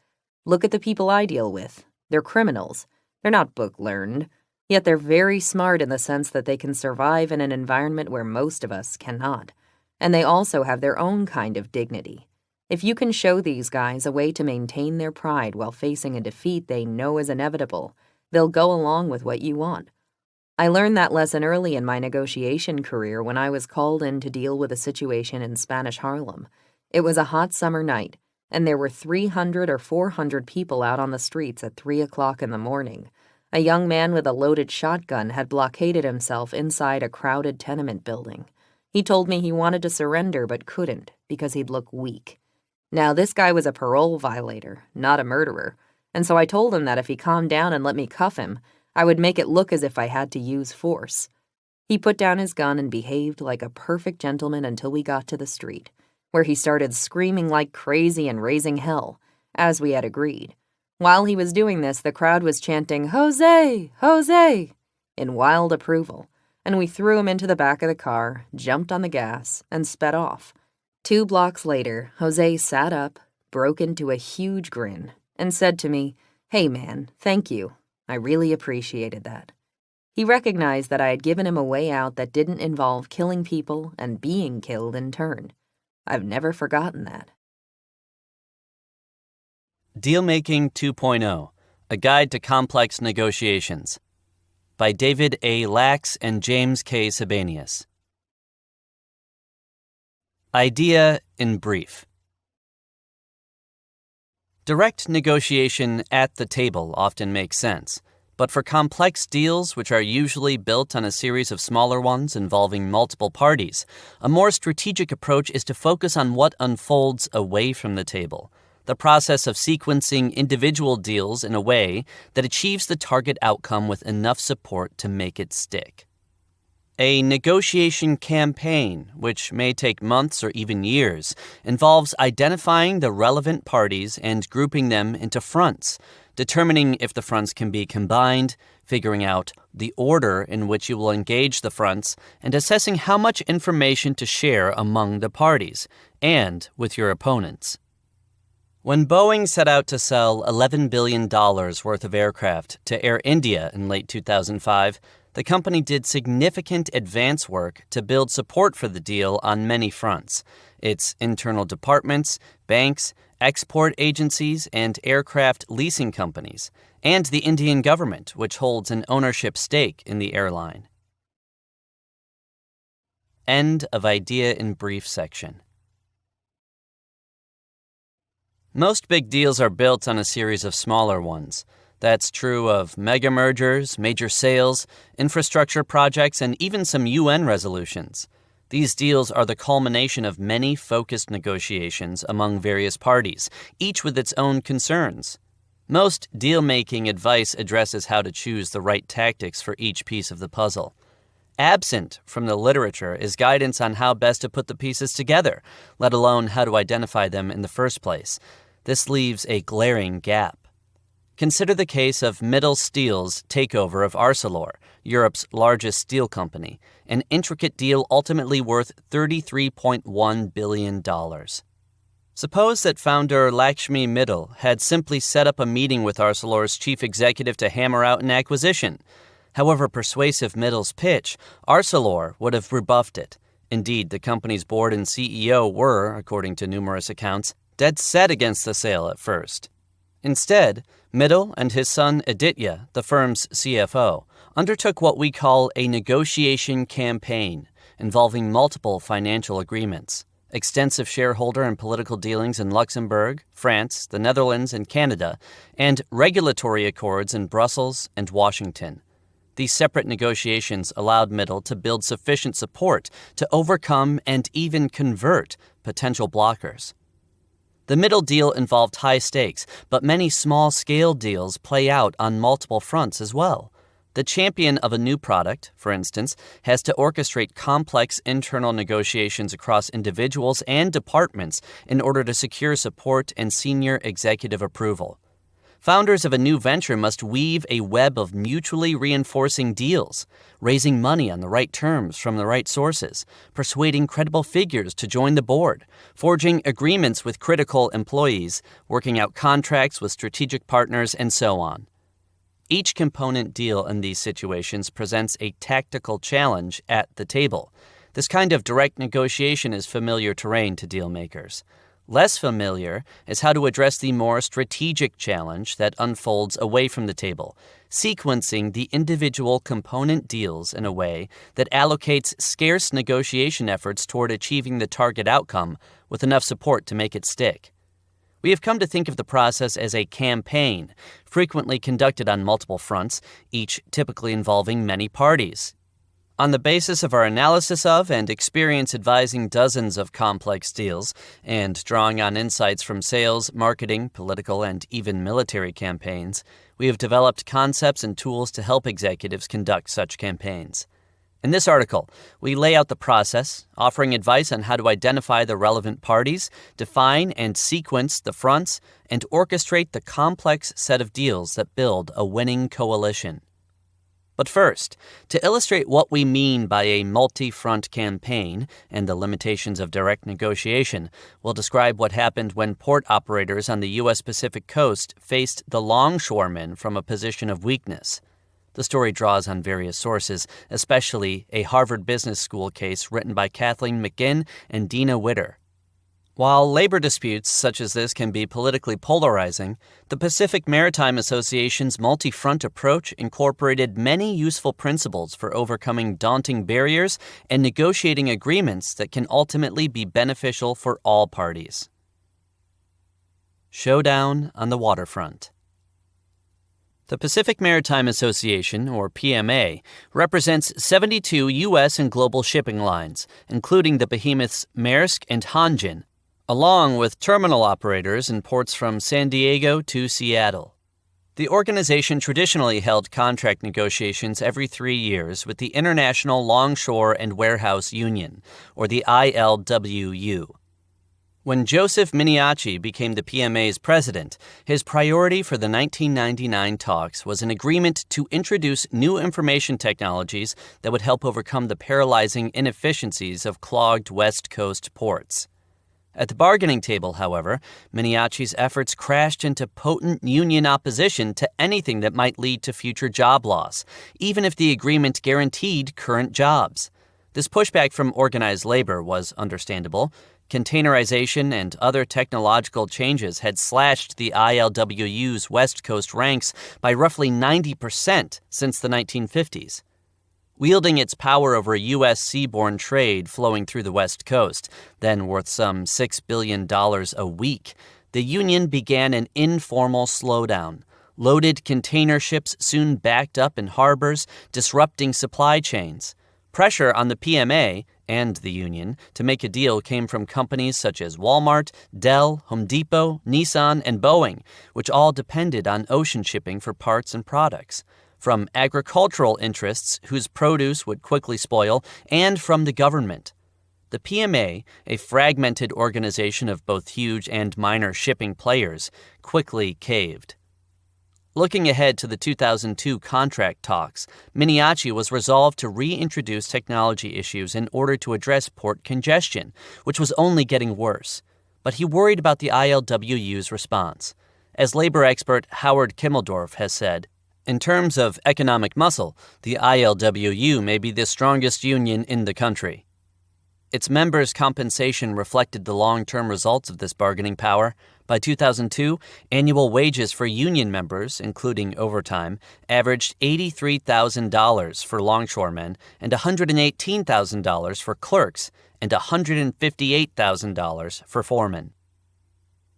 Look at the people I deal with. They're criminals. They're not book-learned, yet they're very smart in the sense that they can survive in an environment where most of us cannot. And they also have their own kind of dignity. If you can show these guys a way to maintain their pride while facing a defeat they know is inevitable, they'll go along with what you want. I learned that lesson early in my negotiation career when I was called in to deal with a situation in Spanish Harlem. It was a hot summer night, and there were 300 or 400 people out on the streets at 3 o'clock in the morning. A young man with a loaded shotgun had blockaded himself inside a crowded tenement building. He told me he wanted to surrender but couldn't because he'd look weak. Now, this guy was a parole violator, not a murderer, and so I told him that if he calmed down and let me cuff him, I would make it look as if I had to use force. He put down his gun and behaved like a perfect gentleman until we got to the street, where he started screaming like crazy and raising hell, as we had agreed. While he was doing this, the crowd was chanting, "Jose! Jose!" in wild approval, and we threw him into the back of the car, jumped on the gas, and sped off. 2 blocks later, Jose sat up, broke into a huge grin, and said to me, "Hey man, thank you. I really appreciated that." He recognized that I had given him a way out that didn't involve killing people and being killed in turn. I've never forgotten that. Dealmaking 2.0, A Guide to Complex Negotiations, by David A. Lax and James K. Sebanius. Idea in brief. Direct negotiation at the table often makes sense, but for complex deals which are usually built on a series of smaller ones involving multiple parties, a more strategic approach is to focus on what unfolds away from the table, the process of sequencing individual deals in a way that achieves the target outcome with enough support to make it stick. A negotiation campaign, which may take months or even years, involves identifying the relevant parties and grouping them into fronts, determining if the fronts can be combined, figuring out the order in which you will engage the fronts, and assessing how much information to share among the parties and with your opponents. When Boeing set out to sell $11 billion worth of aircraft to Air India in late 2005, the company did significant advance work to build support for the deal on many fronts. Its internal departments, banks, export agencies, and aircraft leasing companies, and the Indian government, which holds an ownership stake in the airline. End of idea in brief section. Most big deals are built on a series of smaller ones. That's true of mega mergers, major sales, infrastructure projects, and even some UN resolutions. These deals are the culmination of many focused negotiations among various parties, each with its own concerns. Most deal-making advice addresses how to choose the right tactics for each piece of the puzzle. Absent from the literature is guidance on how best to put the pieces together, let alone how to identify them in the first place. This leaves a glaring gap. Consider the case of Mittal Steel's takeover of Arcelor, Europe's largest steel company, an intricate deal ultimately worth $33.1 billion. Suppose that founder Lakshmi Mittal had simply set up a meeting with Arcelor's chief executive to hammer out an acquisition. However persuasive Mittal's pitch, Arcelor would have rebuffed it. Indeed, the company's board and CEO were, according to numerous accounts, dead set against the sale at first. Instead, Mittal and his son Aditya, the firm's CFO, undertook what we call a negotiation campaign involving multiple financial agreements, extensive shareholder and political dealings in Luxembourg, France, the Netherlands, and Canada, and regulatory accords in Brussels and Washington. These separate negotiations allowed Mittal to build sufficient support to overcome and even convert potential blockers. The Mittal deal involved high stakes, but many small-scale deals play out on multiple fronts as well. The champion of a new product, for instance, has to orchestrate complex internal negotiations across individuals and departments in order to secure support and senior executive approval. Founders of a new venture must weave a web of mutually reinforcing deals, raising money on the right terms from the right sources, persuading credible figures to join the board, forging agreements with critical employees, working out contracts with strategic partners, and so on. Each component deal in these situations presents a tactical challenge at the table. This kind of direct negotiation is familiar terrain to deal makers. Less familiar is how to address the more strategic challenge that unfolds away from the table, sequencing the individual component deals in a way that allocates scarce negotiation efforts toward achieving the target outcome with enough support to make it stick. We have come to think of the process as a campaign, frequently conducted on multiple fronts, each typically involving many parties. On the basis of our analysis of and experience advising dozens of complex deals, and drawing on insights from sales, marketing, political, and even military campaigns, we have developed concepts and tools to help executives conduct such campaigns. In this article, we lay out the process, offering advice on how to identify the relevant parties, define and sequence the fronts, and orchestrate the complex set of deals that build a winning coalition. But first, to illustrate what we mean by a multi-front campaign and the limitations of direct negotiation, we'll describe what happened when port operators on the U.S. Pacific coast faced the longshoremen from a position of weakness. The story draws on various sources, especially a Harvard Business School case written by Kathleen McGinn and Dina Witter. While labor disputes such as this can be politically polarizing, the Pacific Maritime Association's multi-front approach incorporated many useful principles for overcoming daunting barriers and negotiating agreements that can ultimately be beneficial for all parties. Showdown on the waterfront. The Pacific Maritime Association, or PMA, represents 72 U.S. and global shipping lines, including the behemoths Maersk and Hanjin, along with terminal operators in ports from San Diego to Seattle. The organization traditionally held contract negotiations every 3 years with the International Longshore and Warehouse Union, or the ILWU. When Joseph Miniaci became the PMA's president, his priority for the 1999 talks was an agreement to introduce new information technologies that would help overcome the paralyzing inefficiencies of clogged West Coast ports. At the bargaining table, however, Miniaci's efforts crashed into potent union opposition to anything that might lead to future job loss, even if the agreement guaranteed current jobs. This pushback from organized labor was understandable. Containerization and other technological changes had slashed the ILWU's West Coast ranks by roughly 90% since the 1950s. Wielding its power over U.S. seaborne trade flowing through the West Coast, then worth some $6 billion a week, the union began an informal slowdown. Loaded container ships soon backed up in harbors, disrupting supply chains. Pressure on the PMA and the union to make a deal came from companies such as Walmart, Dell, Home Depot, Nissan, and Boeing, which all depended on ocean shipping for parts and products. From agricultural interests whose produce would quickly spoil, and from the government. The PMA, a fragmented organization of both huge and minor shipping players, quickly caved. Looking ahead to the 2002 contract talks, Miniaci was resolved to reintroduce technology issues in order to address port congestion, which was only getting worse. But he worried about the ILWU's response. As labor expert Howard Kimmeldorf has said, in terms of economic muscle, the ILWU may be the strongest union in the country. Its members' compensation reflected the long-term results of this bargaining power. By 2002, annual wages for union members, including overtime, averaged $83,000 for longshoremen and $118,000 for clerks and $158,000 for foremen.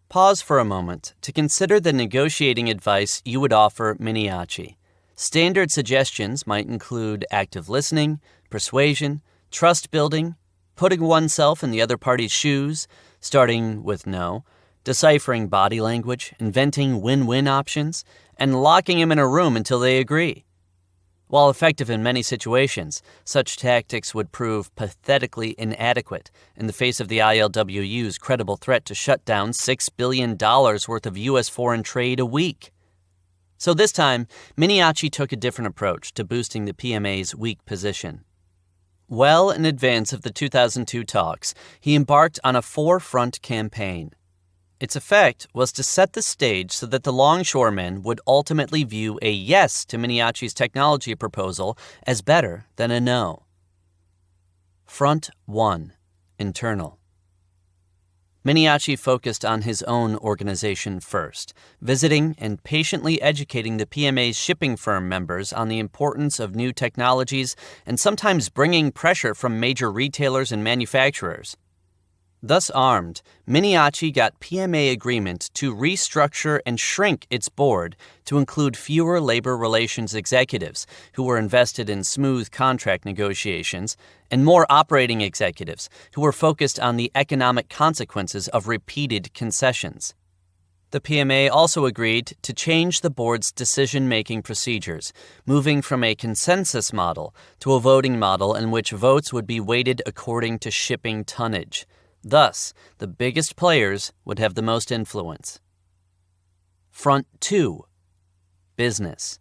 Pause for a moment to consider the negotiating advice you would offer Miniaci. Standard suggestions might include active listening, persuasion, trust building, putting oneself in the other party's shoes, starting with no, deciphering body language, inventing win-win options, and locking him in a room until they agree. While effective in many situations, such tactics would prove pathetically inadequate in the face of the ILWU's credible threat to shut down $6 billion worth of U.S. foreign trade a week. So this time, Miniaci took a different approach to boosting the PMA's weak position. Well in advance of the 2002 talks, he embarked on a four-front campaign. Its effect was to set the stage so that the longshoremen would ultimately view a yes to Miniaci's technology proposal as better than a no. Front 1. Internal. Miniaci focused on his own organization first, visiting and patiently educating the PMA's shipping firm members on the importance of new technologies and sometimes bringing pressure from major retailers and manufacturers. Thus armed, Miniaci got PMA agreement to restructure and shrink its board to include fewer labor relations executives who were invested in smooth contract negotiations and more operating executives who were focused on the economic consequences of repeated concessions. The PMA also agreed to change the board's decision-making procedures, moving from a consensus model to a voting model in which votes would be weighted according to shipping tonnage. Thus, the biggest players would have the most influence. Front 2. Business.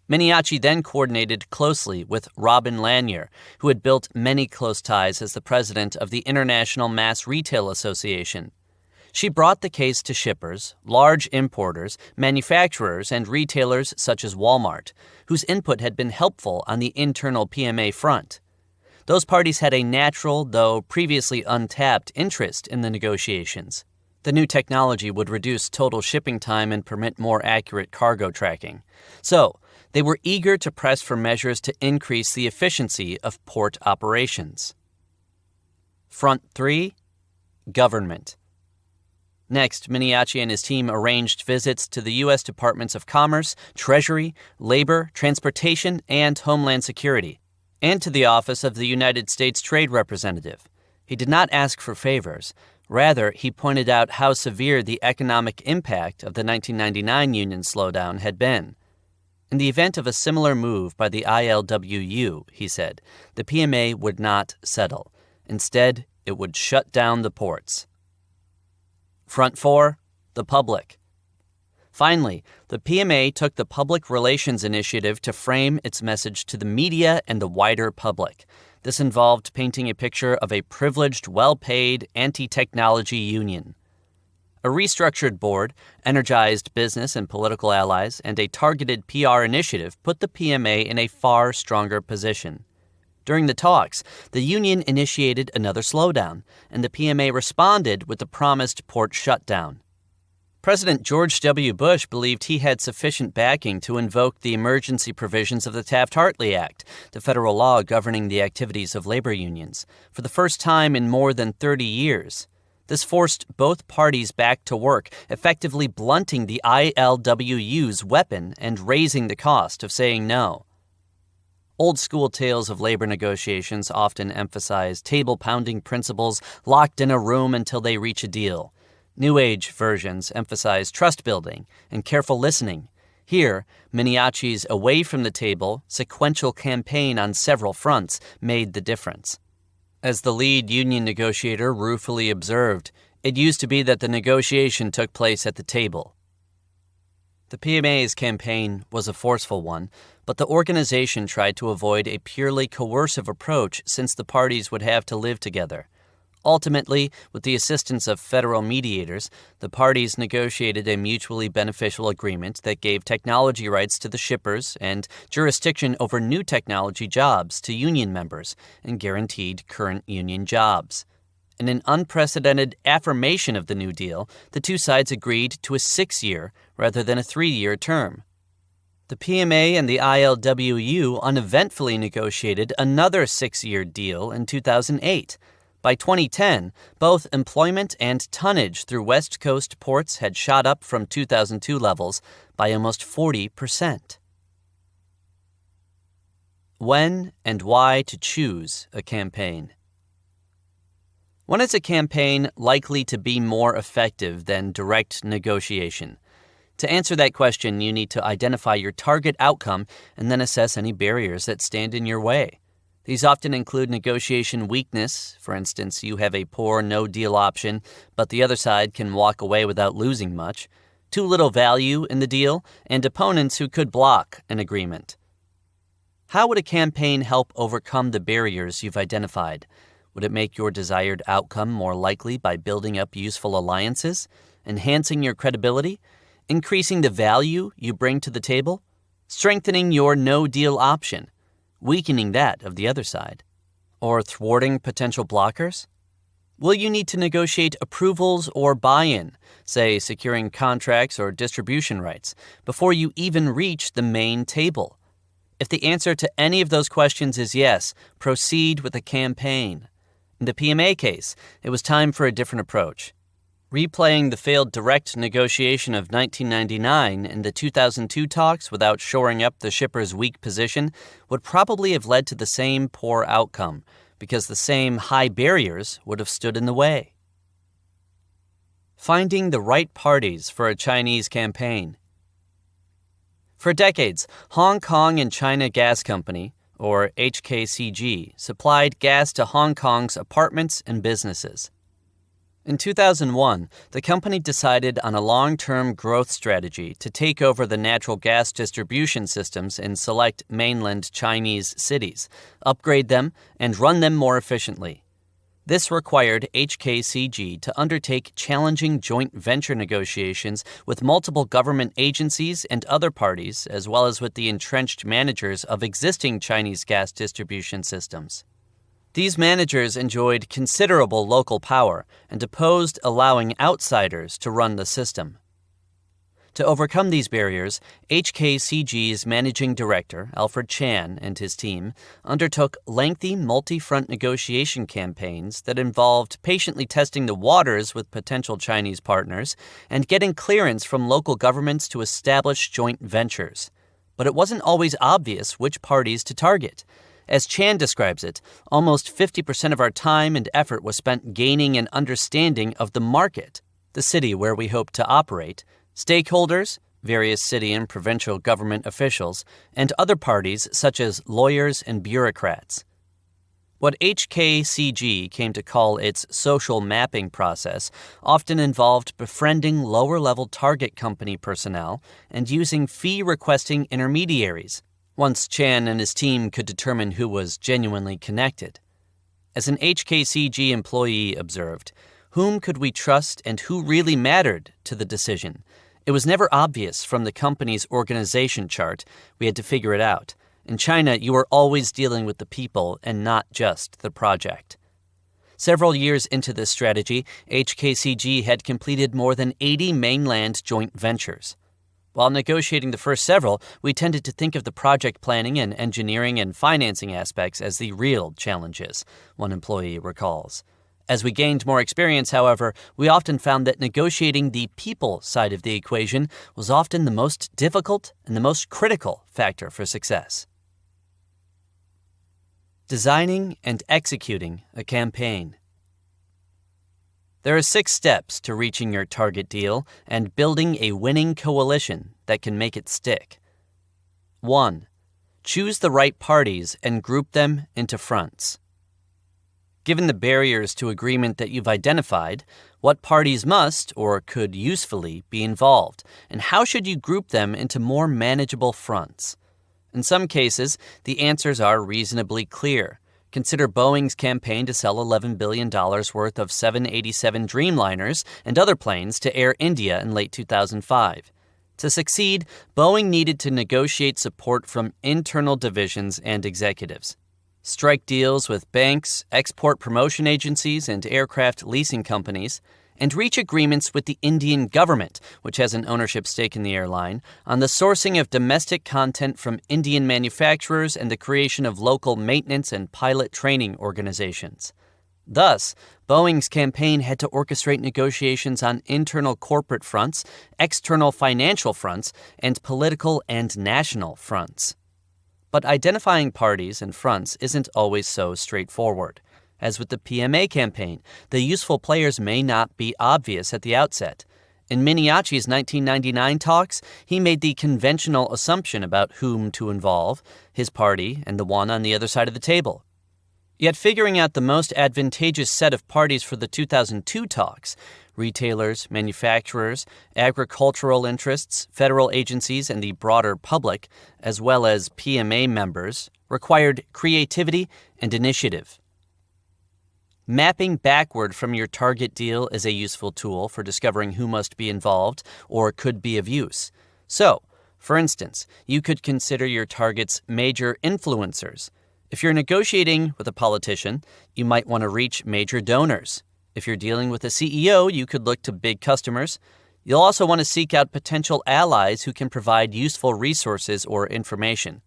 Miniaci then coordinated closely with Robin Lanier, who had built many close ties as the president of the International Mass Retail Association. She brought the case to shippers, large importers, manufacturers, and retailers such as Walmart, whose input had been helpful on the internal PMA front. Those parties had a natural, though previously untapped, interest in the negotiations. The new technology would reduce total shipping time and permit more accurate cargo tracking. So, they were eager to press for measures to increase the efficiency of port operations. Front 3. Government. Next, Miniaci and his team arranged visits to the U.S. Departments of Commerce, Treasury, Labor, Transportation, and Homeland Security, and to the Office of the United States Trade Representative. He did not ask for favors. Rather, he pointed out how severe the economic impact of the 1999 union slowdown had been. In the event of a similar move by the ILWU, he said, the PMA would not settle. Instead, it would shut down the ports. Front 4. The public. Finally, the PMA took the public relations initiative to frame its message to the media and the wider public. This involved painting a picture of a privileged, well-paid, anti-technology union. A restructured board, energized business and political allies, and a targeted PR initiative put the PMA in a far stronger position. During the talks, the union initiated another slowdown, and the PMA responded with the promised port shutdown. President George W. Bush believed he had sufficient backing to invoke the emergency provisions of the Taft-Hartley Act, the federal law governing the activities of labor unions, for the first time in more than 30 years. This forced both parties back to work, effectively blunting the ILWU's weapon and raising the cost of saying no. Old-school tales of labor negotiations often emphasize table-pounding principles locked in a room until they reach a deal. New Age versions emphasize trust-building and careful listening. Here, Miniaci's away-from-the-table, sequential campaign on several fronts made the difference. As the lead union negotiator ruefully observed, it used to be that the negotiation took place at the table. The PMA's campaign was a forceful one, but the organization tried to avoid a purely coercive approach since the parties would have to live together. Ultimately, with the assistance of federal mediators, the parties negotiated a mutually beneficial agreement that gave technology rights to the shippers and jurisdiction over new technology jobs to union members and guaranteed current union jobs. In an unprecedented affirmation of the New Deal, the two sides agreed to a 6-year rather than a 3-year term. The PMA and the ILWU uneventfully negotiated another 6-year deal in 2008. By 2010, both employment and tonnage through West Coast ports had shot up from 2002 levels by almost 40%. When and why to choose a campaign. When is a campaign likely to be more effective than direct negotiation? To answer that question, you need to identify your target outcome and then assess any barriers that stand in your way. These often include negotiation weakness. For instance, you have a poor no-deal option, but the other side can walk away without losing much, too little value in the deal, and opponents who could block an agreement. How would a campaign help overcome the barriers you've identified? Would it make your desired outcome more likely by building up useful alliances, enhancing your credibility, increasing the value you bring to the table, strengthening your no-deal option, weakening that of the other side, or thwarting potential blockers? Will you need to negotiate approvals or buy-in, say securing contracts or distribution rights, before you even reach the main table? If the answer to any of those questions is yes, proceed with a campaign. In the PMA case, it was time for a different approach. Replaying the failed direct negotiation of 1999 and the 2002 talks without shoring up the shipper's weak position would probably have led to the same poor outcome, because the same high barriers would have stood in the way. Finding the right parties for a Chinese campaign. For decades, Hong Kong and China Gas Company, or HKCG, supplied gas to Hong Kong's apartments and businesses. In 2001, the company decided on a long-term growth strategy to take over the natural gas distribution systems in select mainland Chinese cities, upgrade them, and run them more efficiently. This required HKCG to undertake challenging joint venture negotiations with multiple government agencies and other parties, as well as with the entrenched managers of existing Chinese gas distribution systems. These managers enjoyed considerable local power and opposed allowing outsiders to run the system. To overcome these barriers, HKCG's managing director, Alfred Chan, and his team undertook lengthy multi-front negotiation campaigns that involved patiently testing the waters with potential Chinese partners and getting clearance from local governments to establish joint ventures. But it wasn't always obvious which parties to target. As Chan describes it, almost 50% of our time and effort was spent gaining an understanding of the market, the city where we hoped to operate, stakeholders, various city and provincial government officials, and other parties such as lawyers and bureaucrats. What HKCG came to call its social mapping process often involved befriending lower-level target company personnel and using fee-requesting intermediaries, once Chan and his team could determine who was genuinely connected. As an HKCG employee observed, whom could we trust and who really mattered to the decision? It was never obvious from the company's organization chart. We had to figure it out. In China, you were always dealing with the people and not just the project. Several years into this strategy, HKCG had completed more than 80 mainland joint ventures. While negotiating the first several, we tended to think of the project planning and engineering and financing aspects as the real challenges, one employee recalls. As we gained more experience, however, we often found that negotiating the people side of the equation was often the most difficult and the most critical factor for success. Designing and executing a campaign. There are 6 steps to reaching your target deal and building a winning coalition that can make it stick. 1. Choose the right parties and group them into fronts. Given the barriers to agreement that you've identified, what parties must or could usefully be involved, and how should you group them into more manageable fronts? In some cases, the answers are reasonably clear. Consider Boeing's campaign to sell $11 billion worth of 787 Dreamliners and other planes to Air India in late 2005. To succeed, Boeing needed to negotiate support from internal divisions and executives, strike deals with banks, export promotion agencies, and aircraft leasing companies, and reach agreements with the Indian government, which has an ownership stake in the airline, on the sourcing of domestic content from Indian manufacturers and the creation of local maintenance and pilot training organizations. Thus, Boeing's campaign had to orchestrate negotiations on internal corporate fronts, external financial fronts, and political and national fronts. But identifying parties and fronts isn't always so straightforward. As with the PMA campaign, the useful players may not be obvious at the outset. In Miniachi's 1999 talks, he made the conventional assumption about whom to involve, his party and the one on the other side of the table. Yet figuring out the most advantageous set of parties for the 2002 talks, retailers, manufacturers, agricultural interests, federal agencies, and the broader public, as well as PMA members, required creativity and initiative. Mapping backward from your target deal is a useful tool for discovering who must be involved or could be of use. So, for instance, you could consider your targets major influencers. If you're negotiating with a politician, you might want to reach major donors. If you're dealing with a CEO, you could look to big customers. You'll also want to seek out potential allies who can provide useful resources or information,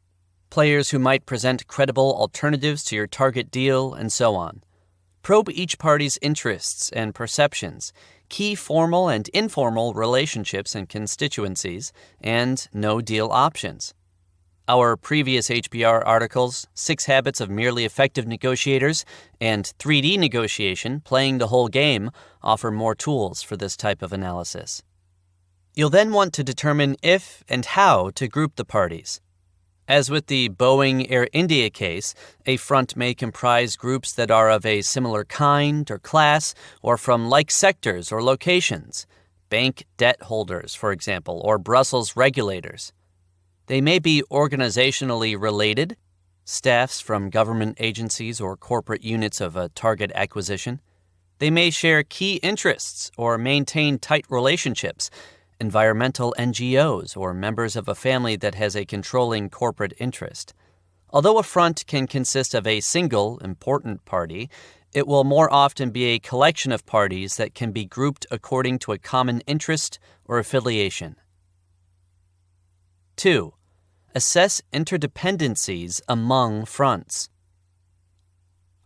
players who might present credible alternatives to your target deal, and so on. Probe each party's interests and perceptions, key formal and informal relationships and constituencies, and no-deal options. Our previous HBR articles, 6 Habits of Merely Effective Negotiators and 3D Negotiation, Playing the Whole Game, offer more tools for this type of analysis. You'll then want to determine if and how to group the parties. As with the Boeing Air India case, a front may comprise groups that are of a similar kind or class or from like sectors or locations, bank debt holders, for example, or Brussels regulators. They may be organizationally related, staffs from government agencies or corporate units of a target acquisition. They may share key interests or maintain tight relationships, environmental NGOs or members of a family that has a controlling corporate interest. Although a front can consist of a single important party, it will more often be a collection of parties that can be grouped according to a common interest or affiliation. 2. Assess interdependencies among fronts.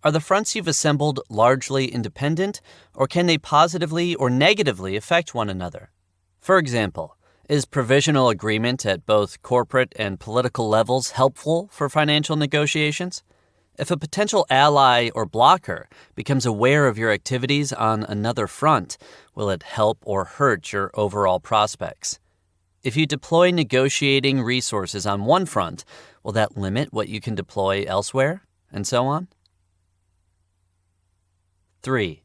Are the fronts you've assembled largely independent, or can they positively or negatively affect one another? For example, is provisional agreement at both corporate and political levels helpful for financial negotiations? If a potential ally or blocker becomes aware of your activities on another front, will it help or hurt your overall prospects? If you deploy negotiating resources on one front, will that limit what you can deploy elsewhere, and so on? 3.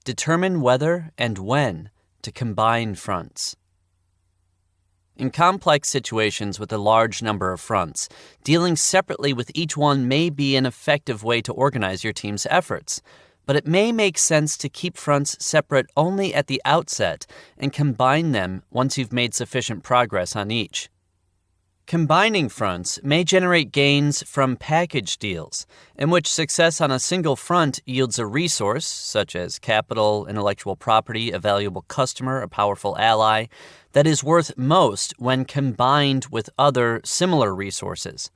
Determine whether and when to combine fronts. In complex situations with a large number of fronts, dealing separately with each one may be an effective way to organize your team's efforts, but it may make sense to keep fronts separate only at the outset and combine them once you've made sufficient progress on each. Combining fronts may generate gains from package deals, in which success on a single front yields a resource, such as capital, intellectual property, a valuable customer, a powerful ally, that is worth most when combined with other similar resources.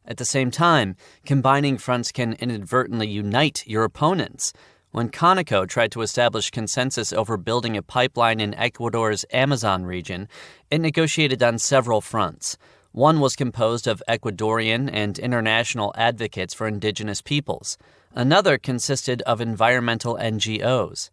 At the same time, combining fronts can inadvertently unite your opponents. When Conoco tried to establish consensus over building a pipeline in Ecuador's Amazon region, it negotiated on several fronts. One was composed of Ecuadorian and international advocates for indigenous peoples. Another consisted of environmental NGOs.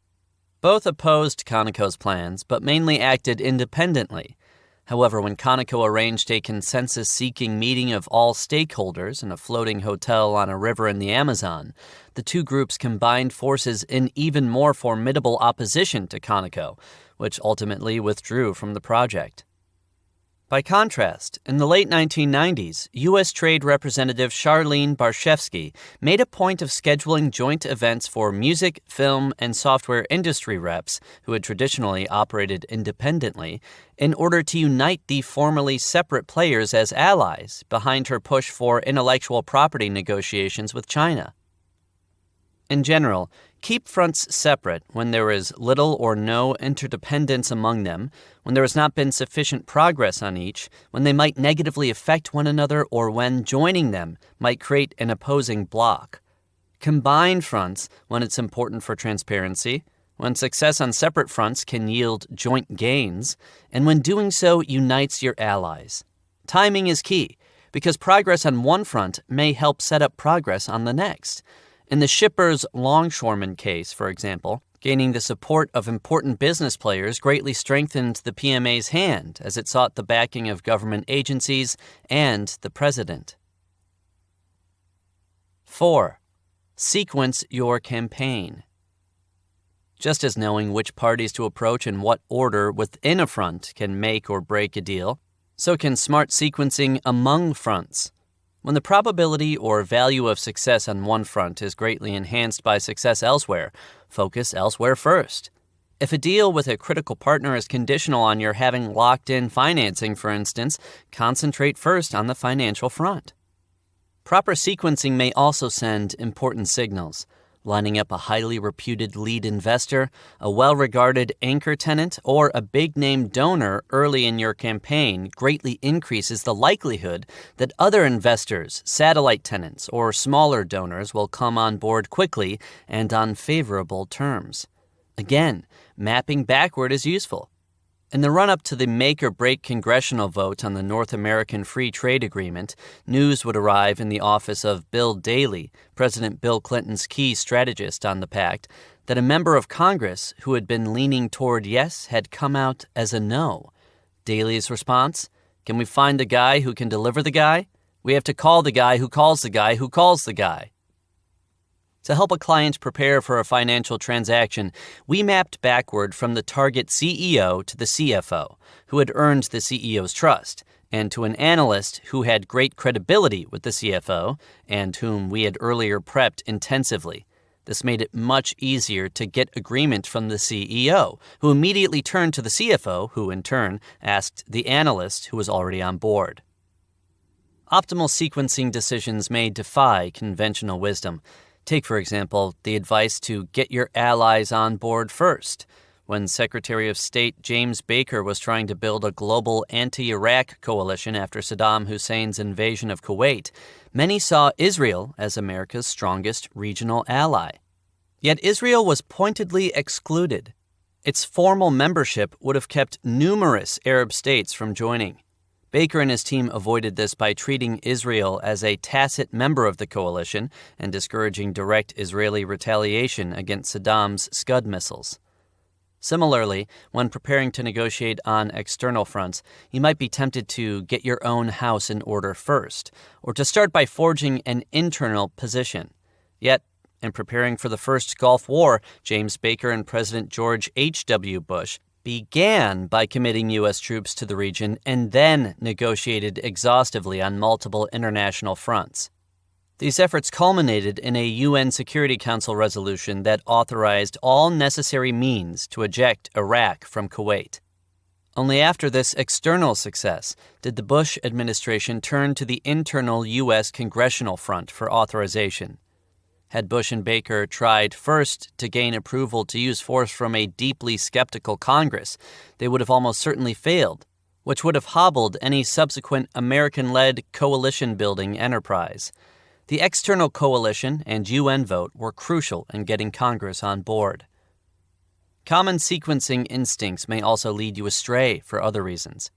Both opposed Conoco's plans, but mainly acted independently. However, when Conoco arranged a consensus-seeking meeting of all stakeholders in a floating hotel on a river in the Amazon, the two groups combined forces in even more formidable opposition to Conoco, which ultimately withdrew from the project. By contrast, in the late 1990s, U.S. Trade Representative Charlene Barshefsky made a point of scheduling joint events for music, film, and software industry reps who had traditionally operated independently in order to unite the formerly separate players as allies behind her push for intellectual property negotiations with China. In general, keep fronts separate when there is little or no interdependence among them, when there has not been sufficient progress on each, when they might negatively affect one another, or when joining them might create an opposing bloc. Combine fronts when it's important for transparency, when success on separate fronts can yield joint gains, and when doing so unites your allies. Timing is key, because progress on one front may help set up progress on the next. In the shippers' longshoreman case, for example, gaining the support of important business players greatly strengthened the PMA's hand as it sought the backing of government agencies and the president. 4. Sequence your campaign. Just as knowing which parties to approach in what order within a front can make or break a deal, so can smart sequencing among fronts. When the probability or value of success on one front is greatly enhanced by success elsewhere, focus elsewhere first. If a deal with a critical partner is conditional on your having locked-in financing, for instance, concentrate first on the financial front. Proper sequencing may also send important signals. Lining up a highly reputed lead investor, a well-regarded anchor tenant, or a big-name donor early in your campaign greatly increases the likelihood that other investors, satellite tenants, or smaller donors will come on board quickly and on favorable terms. Again, mapping backward is useful. In the run-up to the make-or-break congressional vote on the North American Free Trade Agreement, news would arrive in the office of Bill Daley, President Bill Clinton's key strategist on the pact, that a member of Congress who had been leaning toward yes had come out as a no. Daley's response? Can we find the guy who can deliver the guy? We have to call the guy who calls the guy who calls the guy. To help a client prepare for a financial transaction, we mapped backward from the target CEO to the CFO, who had earned the CEO's trust, and to an analyst who had great credibility with the CFO and whom we had earlier prepped intensively. This made it much easier to get agreement from the CEO, who immediately turned to the CFO, who in turn asked the analyst who was already on board. Optimal sequencing decisions may defy conventional wisdom. Take, for example, the advice to get your allies on board first. When Secretary of State James Baker was trying to build a global anti-Iraq coalition after Saddam Hussein's invasion of Kuwait, many saw Israel as America's strongest regional ally. Yet Israel was pointedly excluded. Its formal membership would have kept numerous Arab states from joining. Baker and his team avoided this by treating Israel as a tacit member of the coalition and discouraging direct Israeli retaliation against Saddam's Scud missiles. Similarly, when preparing to negotiate on external fronts, you might be tempted to get your own house in order first, or to start by forging an internal position. Yet, in preparing for the first Gulf War, James Baker and President George H.W. Bush began by committing U.S. troops to the region and then negotiated exhaustively on multiple international fronts. These efforts culminated in a UN Security Council resolution that authorized all necessary means to eject Iraq from Kuwait. Only after this external success did the Bush administration turn to the internal U.S. congressional front for authorization. Had Bush and Baker tried first to gain approval to use force from a deeply skeptical Congress, they would have almost certainly failed, which would have hobbled any subsequent American-led coalition-building enterprise. The external coalition and UN vote were crucial in getting Congress on board. Common sequencing instincts may also lead you astray for other reasons.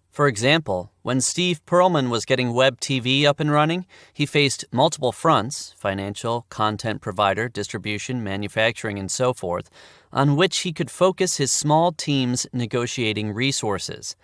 For example, when Steve Perlman was getting Web TV up and running, he faced multiple fronts, financial, content provider, distribution, manufacturing, and so forth, on which he could focus his small team's negotiating resources.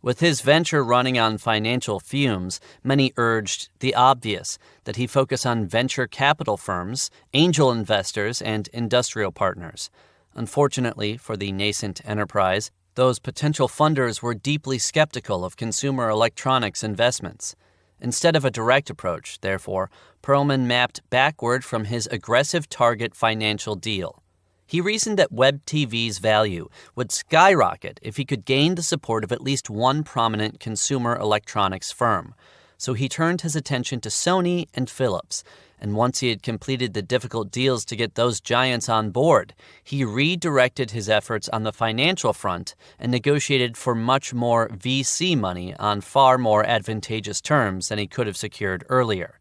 With his venture running on financial fumes, many urged the obvious, that he focus on venture capital firms, angel investors, and industrial partners. Unfortunately for the nascent enterprise, those potential funders were deeply skeptical of consumer electronics investments. Instead of a direct approach, therefore, Perlman mapped backward from his aggressive target financial deal. He reasoned that Web TV's value would skyrocket if he could gain the support of at least one prominent consumer electronics firm. So he turned his attention to Sony and Philips, and once he had completed the difficult deals to get those giants on board, he redirected his efforts on the financial front and negotiated for much more VC money on far more advantageous terms than he could have secured earlier.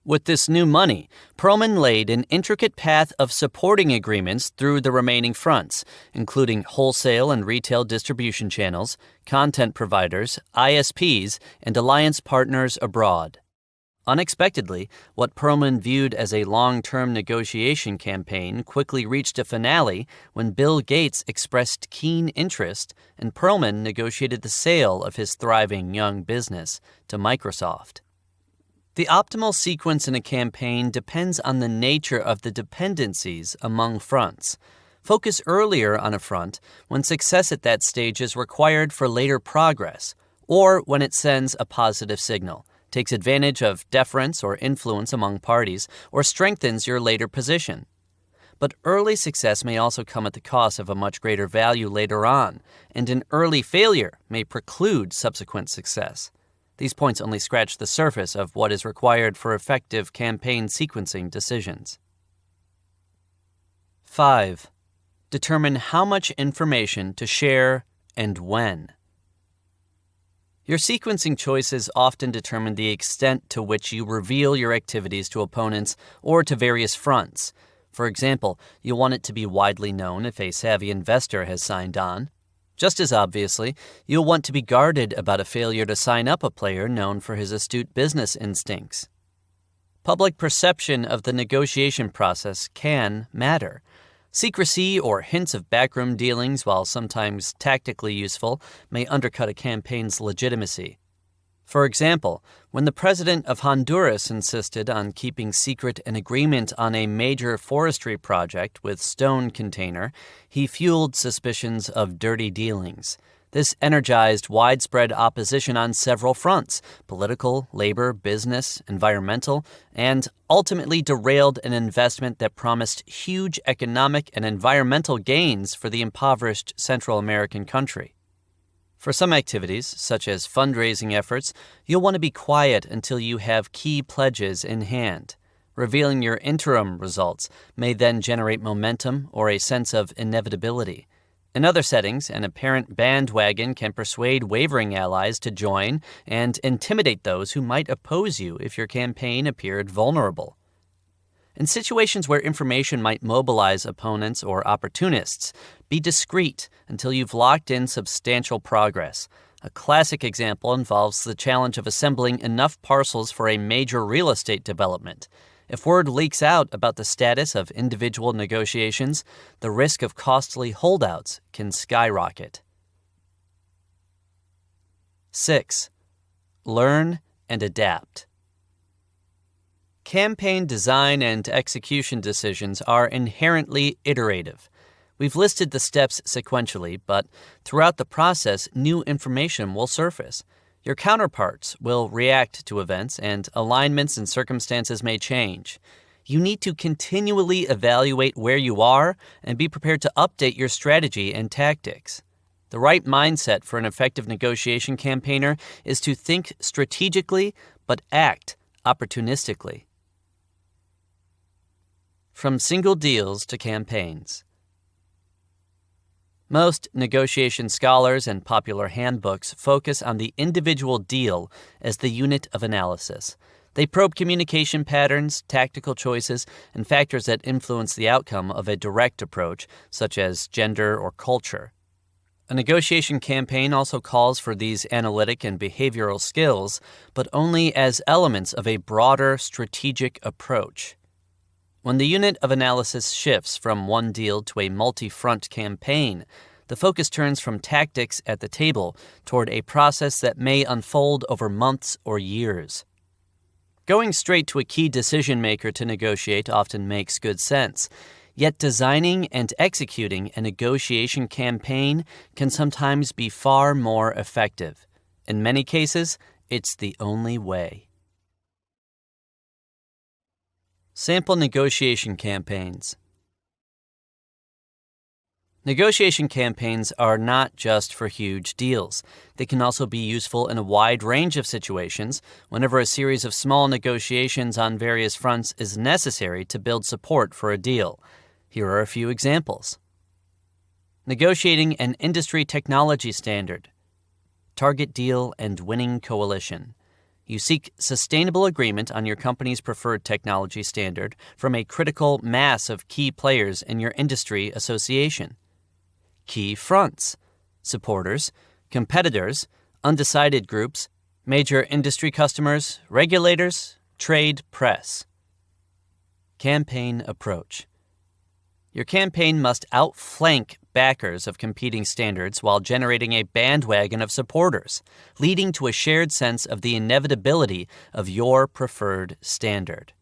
With this new money, Perlman laid an intricate path of supporting agreements through the remaining fronts, including wholesale and retail distribution channels, content providers, ISPs, and alliance partners abroad. Unexpectedly, what Perlman viewed as a long-term negotiation campaign quickly reached a finale when Bill Gates expressed keen interest and Perlman negotiated the sale of his thriving young business to Microsoft. The optimal sequence in a campaign depends on the nature of the dependencies among fronts. Focus earlier on a front when success at that stage is required for later progress, or when it sends a positive signal, takes advantage of deference or influence among parties, or strengthens your later position. But early success may also come at the cost of a much greater value later on, and an early failure may preclude subsequent success. These points only scratch the surface of what is required for effective campaign sequencing decisions. 5. Determine how much information to share and when. Your sequencing choices often determine the extent to which you reveal your activities to opponents or to various fronts. For example, you'll want it to be widely known if a savvy investor has signed on. Just as obviously, you'll want to be guarded about a failure to sign up a player known for his astute business instincts. Public perception of the negotiation process can matter. Secrecy or hints of backroom dealings, while sometimes tactically useful, may undercut a campaign's legitimacy. For example, when the president of Honduras insisted on keeping secret an agreement on a major forestry project with Stone Container, he fueled suspicions of dirty dealings. This energized widespread opposition on several fronts: political, labor, business, environmental, and ultimately derailed an investment that promised huge economic and environmental gains for the impoverished Central American country. For some activities, such as fundraising efforts, you'll want to be quiet until you have key pledges in hand. Revealing your interim results may then generate momentum or a sense of inevitability. In other settings, an apparent bandwagon can persuade wavering allies to join and intimidate those who might oppose you if your campaign appeared vulnerable. In situations where information might mobilize opponents or opportunists, be discreet until you've locked in substantial progress. A classic example involves the challenge of assembling enough parcels for a major real estate development. If word leaks out about the status of individual negotiations, the risk of costly holdouts can skyrocket. 6. Learn and adapt. Campaign design and execution decisions are inherently iterative. We've listed the steps sequentially, but throughout the process, new information will surface. Your counterparts will react to events, and alignments and circumstances may change. You need to continually evaluate where you are and be prepared to update your strategy and tactics. The right mindset for an effective negotiation campaigner is to think strategically but act opportunistically. From single deals to campaigns. Most negotiation scholars and popular handbooks focus on the individual deal as the unit of analysis. They probe communication patterns, tactical choices, and factors that influence the outcome of a direct approach, such as gender or culture. A negotiation campaign also calls for these analytic and behavioral skills, but only as elements of a broader strategic approach. When the unit of analysis shifts from one deal to a multi-front campaign, the focus turns from tactics at the table toward a process that may unfold over months or years. Going straight to a key decision-maker to negotiate often makes good sense, yet designing and executing a negotiation campaign can sometimes be far more effective. In many cases, it's the only way. Sample negotiation campaigns. Negotiation campaigns are not just for huge deals. They can also be useful in a wide range of situations whenever a series of small negotiations on various fronts is necessary to build support for a deal. Here are a few examples. Negotiating an industry technology standard. Target deal and winning coalition. You seek sustainable agreement on your company's preferred technology standard from a critical mass of key players in your industry association. Key fronts: supporters, competitors, undecided groups, major industry customers, regulators, trade press. Campaign approach. Your campaign must outflank backers of competing standards while generating a bandwagon of supporters, leading to a shared sense of the inevitability of your preferred standard.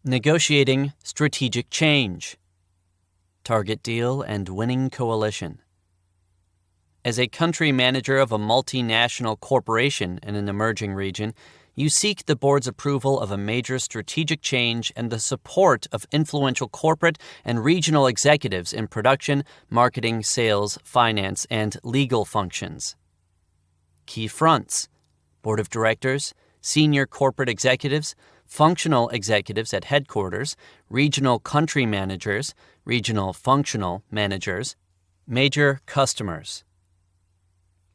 Negotiating strategic change. Target deal and winning coalition. As a country manager of a multinational corporation in an emerging region, you seek the board's approval of a major strategic change and the support of influential corporate and regional executives in production, marketing, sales, finance, and legal functions. Key fronts: board of directors, senior corporate executives, functional executives at headquarters, regional country managers, regional functional managers, major customers.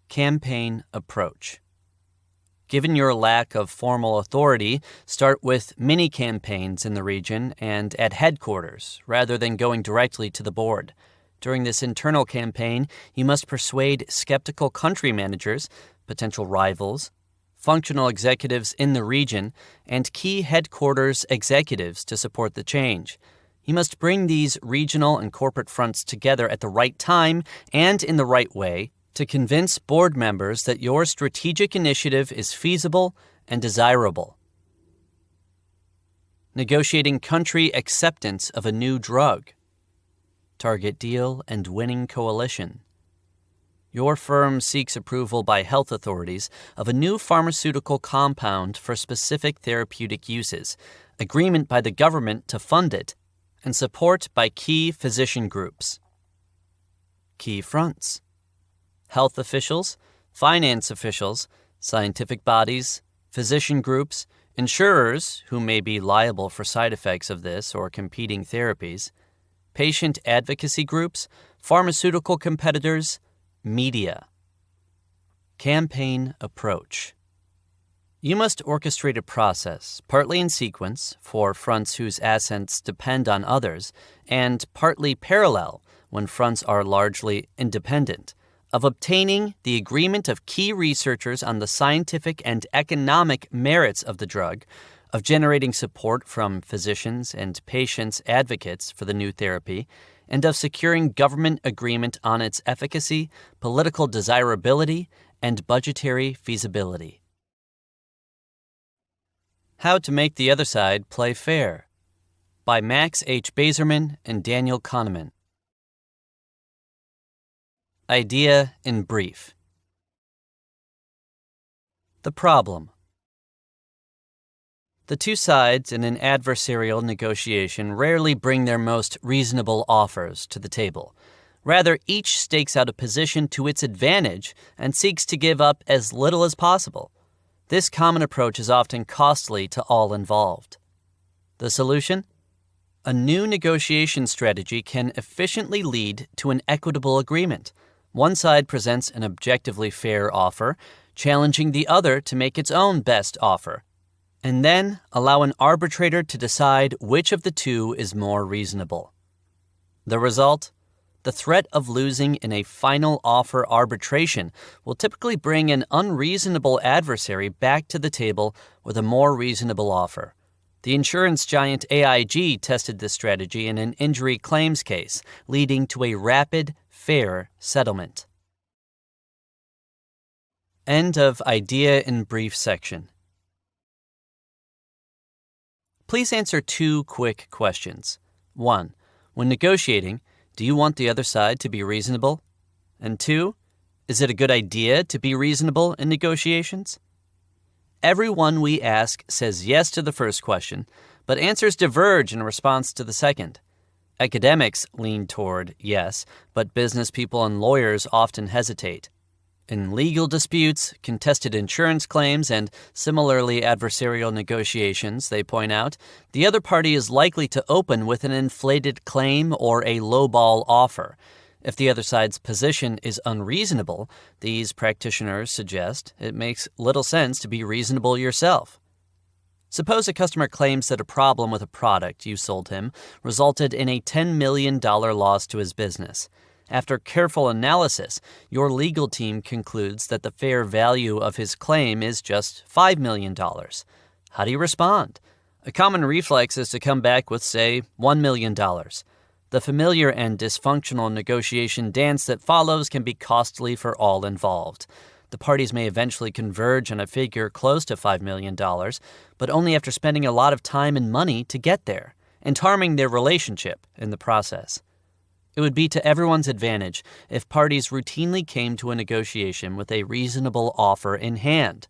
Campaign approach. Given your lack of formal authority, start with mini-campaigns in the region and at headquarters, rather than going directly to the board. During this internal campaign, you must persuade skeptical country managers, potential rivals, functional executives in the region, and key headquarters executives to support the change. You must bring these regional and corporate fronts together at the right time and in the right way to convince board members that your strategic initiative is feasible and desirable. Negotiating country acceptance of a new drug. Target deal and winning coalition. Your firm seeks approval by health authorities of a new pharmaceutical compound for specific therapeutic uses, agreement by the government to fund it, and support by key physician groups. Key fronts: health officials, finance officials, scientific bodies, physician groups, insurers who may be liable for side effects of this or competing therapies, patient advocacy groups, pharmaceutical competitors, media. Campaign approach. You must orchestrate a process, partly in sequence, for fronts whose assets depend on others, and partly parallel, when fronts are largely independent, of obtaining the agreement of key researchers on the scientific and economic merits of the drug, of generating support from physicians and patients' advocates for the new therapy, and of securing government agreement on its efficacy, political desirability, and budgetary feasibility. How to Make the Other Side Play Fair by Max H. Bazerman and Daniel Kahneman. Idea in brief. The problem. The two sides in an adversarial negotiation rarely bring their most reasonable offers to the table. Rather, each stakes out a position to its advantage and seeks to give up as little as possible. This common approach is often costly to all involved. The solution? A new negotiation strategy can efficiently lead to an equitable agreement. One side presents an objectively fair offer, challenging the other to make its own best offer, and then allow an arbitrator to decide which of the two is more reasonable. The result? The threat of losing in a final offer arbitration will typically bring an unreasonable adversary back to the table with a more reasonable offer. The insurance giant AIG tested this strategy in an injury claims case, leading to a rapid, fair settlement. End of Idea in Brief section. Please answer two quick questions. 1. When negotiating, do you want the other side to be reasonable? And 2, is it a good idea to be reasonable in negotiations? Everyone we ask says yes to the first question, but answers diverge in response to the second. Academics lean toward yes, but business people and lawyers often hesitate. In legal disputes, contested insurance claims, and similarly adversarial negotiations, they point out, the other party is likely to open with an inflated claim or a lowball offer. If the other side's position is unreasonable, these practitioners suggest it makes little sense to be reasonable yourself. Suppose a customer claims that a problem with a product you sold him resulted in a $10 million loss to his business. After careful analysis, your legal team concludes that the fair value of his claim is just $5 million. How do you respond? A common reflex is to come back with, say, $1 million. The familiar and dysfunctional negotiation dance that follows can be costly for all involved. The parties may eventually converge on a figure close to $5 million, but only after spending a lot of time and money to get there, and harming their relationship in the process. It would be to everyone's advantage if parties routinely came to a negotiation with a reasonable offer in hand.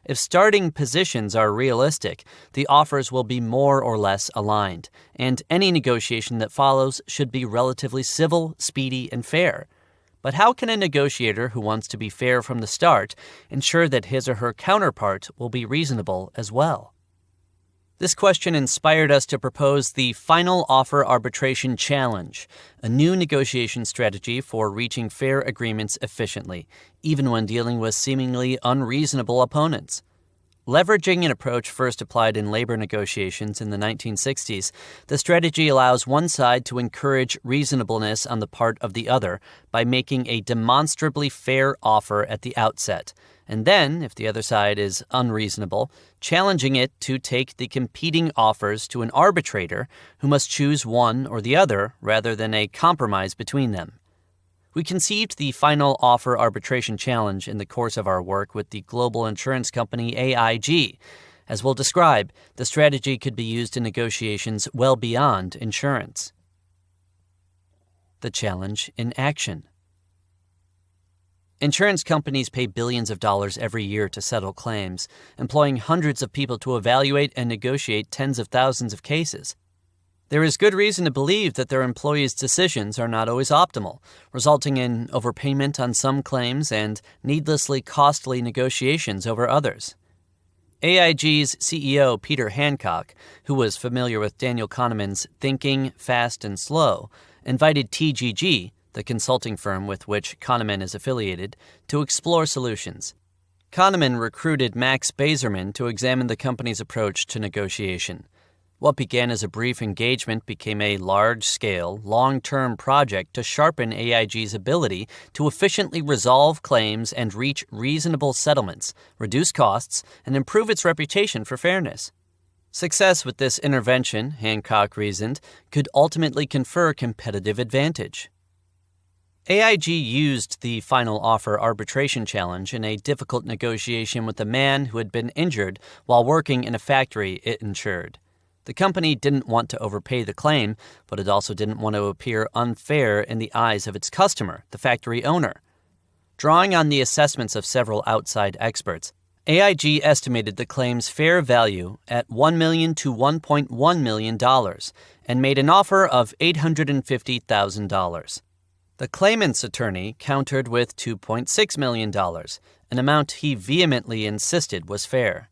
If starting positions are realistic, the offers will be more or less aligned, and any negotiation that follows should be relatively civil, speedy, and fair. But how can a negotiator who wants to be fair from the start ensure that his or her counterpart will be reasonable as well? This question inspired us to propose the Final Offer Arbitration Challenge, a new negotiation strategy for reaching fair agreements efficiently, even when dealing with seemingly unreasonable opponents. Leveraging an approach first applied in labor negotiations in the 1960s, the strategy allows one side to encourage reasonableness on the part of the other by making a demonstrably fair offer at the outset, and then, if the other side is unreasonable, challenging it to take the competing offers to an arbitrator who must choose one or the other rather than a compromise between them. We conceived the Final Offer Arbitration Challenge in the course of our work with the global insurance company AIG. As we'll describe, the strategy could be used in negotiations well beyond insurance. The challenge in action. Insurance companies pay billions of dollars every year to settle claims, employing hundreds of people to evaluate and negotiate tens of thousands of cases. There is good reason to believe that their employees' decisions are not always optimal, resulting in overpayment on some claims and needlessly costly negotiations over others. AIG's CEO Peter Hancock, who was familiar with Daniel Kahneman's Thinking, Fast, and Slow, invited TGG, the consulting firm with which Kahneman is affiliated, to explore solutions. Kahneman recruited Max Bazerman to examine the company's approach to negotiation. What began as a brief engagement became a large-scale, long-term project to sharpen AIG's ability to efficiently resolve claims and reach reasonable settlements, reduce costs, and improve its reputation for fairness. Success with this intervention, Hancock reasoned, could ultimately confer competitive advantage. AIG used the final offer arbitration challenge in a difficult negotiation with a man who had been injured while working in a factory it insured. The company didn't want to overpay the claim, but it also didn't want to appear unfair in the eyes of its customer, the factory owner. Drawing on the assessments of several outside experts, AIG estimated the claim's fair value at $1 million to $1.1 million and made an offer of $850,000. The claimant's attorney countered with $2.6 million, an amount he vehemently insisted was fair.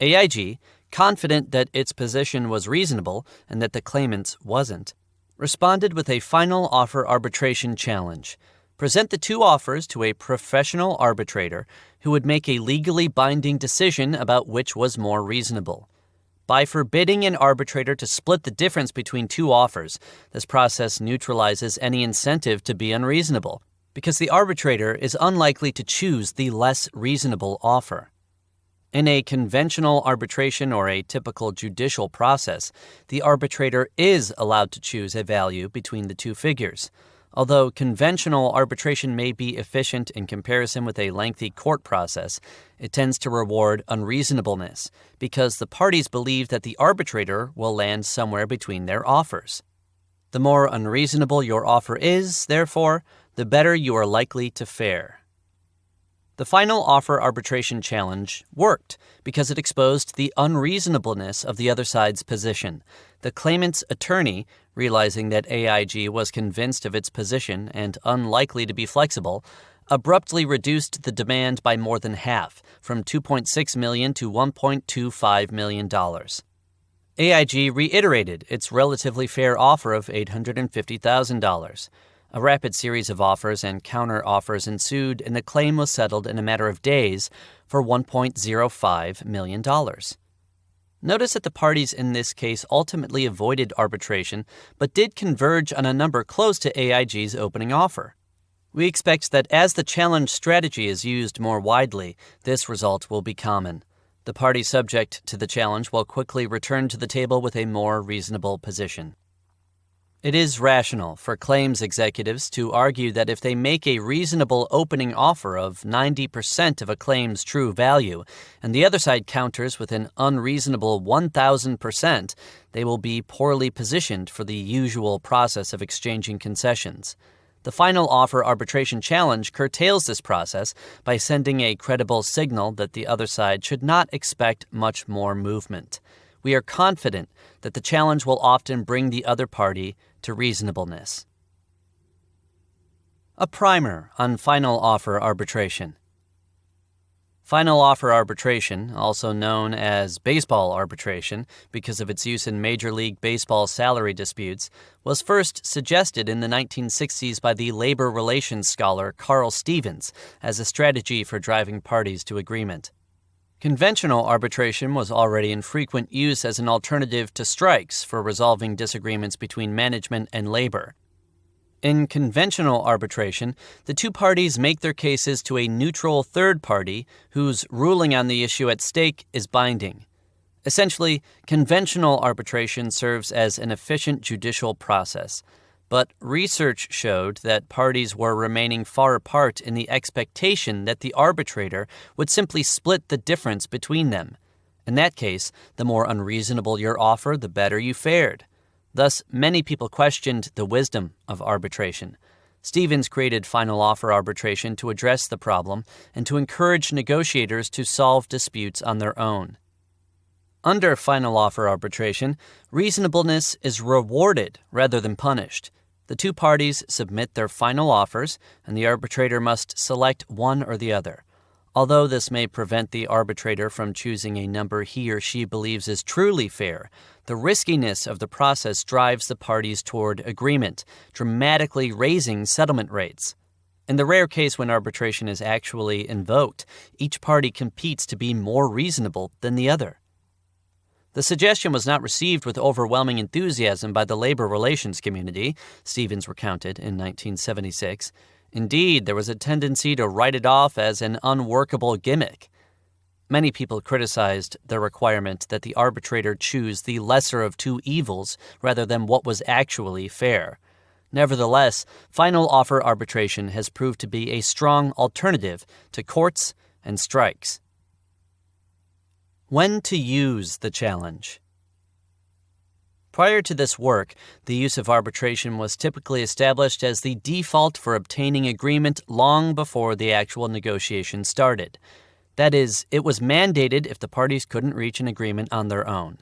AIG, confident that its position was reasonable and that the claimant's wasn't, responded with a final offer arbitration challenge. Present the two offers to a professional arbitrator who would make a legally binding decision about which was more reasonable. By forbidding an arbitrator to split the difference between two offers, this process neutralizes any incentive to be unreasonable, because the arbitrator is unlikely to choose the less reasonable offer. In a conventional arbitration or a typical judicial process, the arbitrator is allowed to choose a value between the two figures. Although conventional arbitration may be efficient in comparison with a lengthy court process, it tends to reward unreasonableness because the parties believe that the arbitrator will land somewhere between their offers. The more unreasonable your offer is, therefore, the better you are likely to fare. The final offer arbitration challenge worked because it exposed the unreasonableness of the other side's position. The claimant's attorney, realizing that AIG was convinced of its position and unlikely to be flexible, abruptly reduced the demand by more than half, from $2.6 million to $1.25 million. AIG reiterated its relatively fair offer of $850,000. A rapid series of offers and counter-offers ensued, and the claim was settled in a matter of days for $1.05 million. Notice that the parties in this case ultimately avoided arbitration, but did converge on a number close to AIG's opening offer. We expect that as the challenge strategy is used more widely, this result will be common. The party subject to the challenge will quickly return to the table with a more reasonable position. It is rational for claims executives to argue that if they make a reasonable opening offer of 90% of a claim's true value, and the other side counters with an unreasonable 1,000%, they will be poorly positioned for the usual process of exchanging concessions. The final offer arbitration challenge curtails this process by sending a credible signal that the other side should not expect much more movement. We are confident that the challenge will often bring the other party to reasonableness. A primer on final offer arbitration. Final offer arbitration, also known as baseball arbitration because of its use in Major League Baseball salary disputes, was first suggested in the 1960s by the labor relations scholar Carl Stevens as a strategy for driving parties to agreement. Conventional arbitration was already in frequent use as an alternative to strikes for resolving disagreements between management and labor. In conventional arbitration, the two parties make their cases to a neutral third party whose ruling on the issue at stake is binding. Essentially, conventional arbitration serves as an efficient judicial process. But research showed that parties were remaining far apart in the expectation that the arbitrator would simply split the difference between them. In that case, the more unreasonable your offer, the better you fared. Thus, many people questioned the wisdom of arbitration. Stevens created final offer arbitration to address the problem and to encourage negotiators to solve disputes on their own. Under final offer arbitration, reasonableness is rewarded rather than punished. The two parties submit their final offers, and the arbitrator must select one or the other. Although this may prevent the arbitrator from choosing a number he or she believes is truly fair, the riskiness of the process drives the parties toward agreement, dramatically raising settlement rates. In the rare case when arbitration is actually invoked, each party competes to be more reasonable than the other. The suggestion was not received with overwhelming enthusiasm by the labor relations community, Stevens recounted in 1976. Indeed, there was a tendency to write it off as an unworkable gimmick. Many people criticized the requirement that the arbitrator choose the lesser of two evils rather than what was actually fair. Nevertheless, final offer arbitration has proved to be a strong alternative to courts and strikes. When to use the challenge. Prior to this work, the use of arbitration was typically established as the default for obtaining agreement long before the actual negotiation started. That is, it was mandated if the parties couldn't reach an agreement on their own.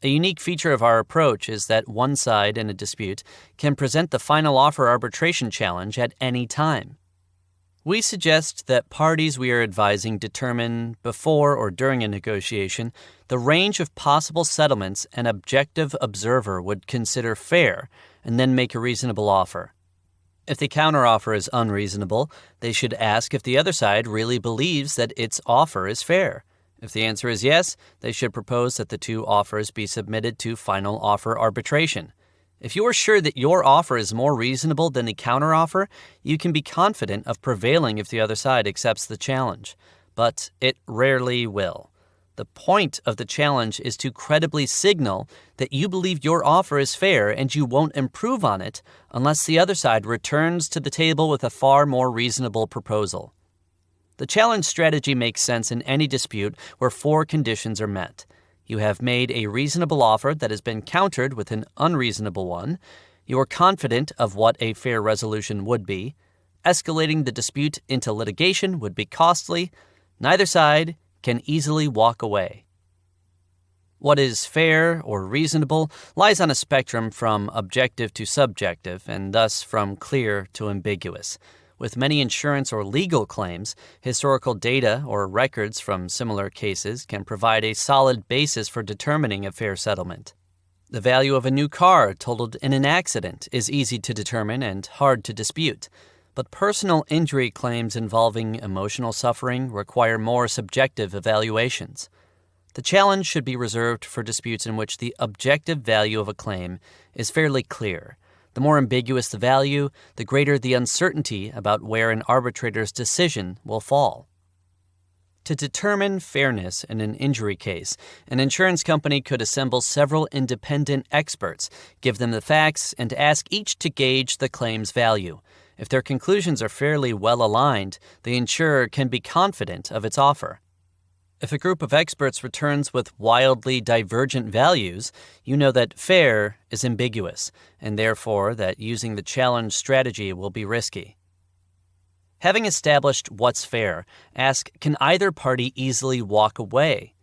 A unique feature of our approach is that one side in a dispute can present the final offer arbitration challenge at any time. We suggest that parties we are advising determine, before or during a negotiation, the range of possible settlements an objective observer would consider fair and then make a reasonable offer. If the counteroffer is unreasonable, they should ask if the other side really believes that its offer is fair. If the answer is yes, they should propose that the two offers be submitted to final offer arbitration. If you are sure that your offer is more reasonable than the counteroffer, you can be confident of prevailing if the other side accepts the challenge. But it rarely will. The point of the challenge is to credibly signal that you believe your offer is fair and you won't improve on it unless the other side returns to the table with a far more reasonable proposal. The challenge strategy makes sense in any dispute where four conditions are met. You have made a reasonable offer that has been countered with an unreasonable one. You are confident of what a fair resolution would be. Escalating the dispute into litigation would be costly. Neither side can easily walk away. What is fair or reasonable lies on a spectrum from objective to subjective and thus from clear to ambiguous. With many insurance or legal claims, historical data or records from similar cases can provide a solid basis for determining a fair settlement. The value of a new car totaled in an accident is easy to determine and hard to dispute, but personal injury claims involving emotional suffering require more subjective evaluations. The challenge should be reserved for disputes in which the objective value of a claim is fairly clear. The more ambiguous the value, the greater the uncertainty about where an arbitrator's decision will fall. To determine fairness in an injury case, an insurance company could assemble several independent experts, give them the facts, and ask each to gauge the claim's value. If their conclusions are fairly well aligned, the insurer can be confident of its offer. If a group of experts returns with wildly divergent values, you know that fair is ambiguous, and therefore that using the challenge strategy will be risky. Having established what's fair, ask, can either party easily walk away?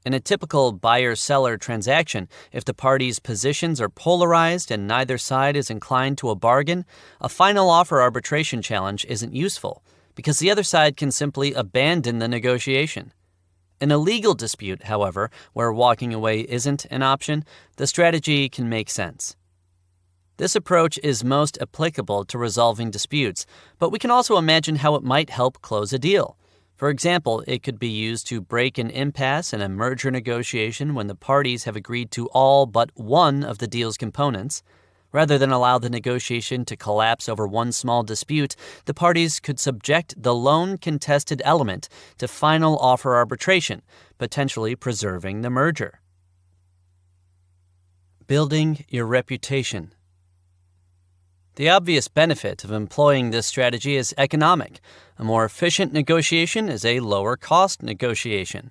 In a typical buyer-seller transaction, if the parties' positions are polarized and neither side is inclined to a bargain, a final offer arbitration challenge isn't useful, because the other side can simply abandon the negotiation. In a legal dispute, however, where walking away isn't an option, the strategy can make sense. This approach is most applicable to resolving disputes, but we can also imagine how it might help close a deal. For example, it could be used to break an impasse in a merger negotiation when the parties have agreed to all but one of the deal's components. Rather than allow the negotiation to collapse over one small dispute, the parties could subject the lone contested element to final offer arbitration, potentially preserving the merger. Building your reputation. The obvious benefit of employing this strategy is economic. A more efficient negotiation is a lower-cost negotiation.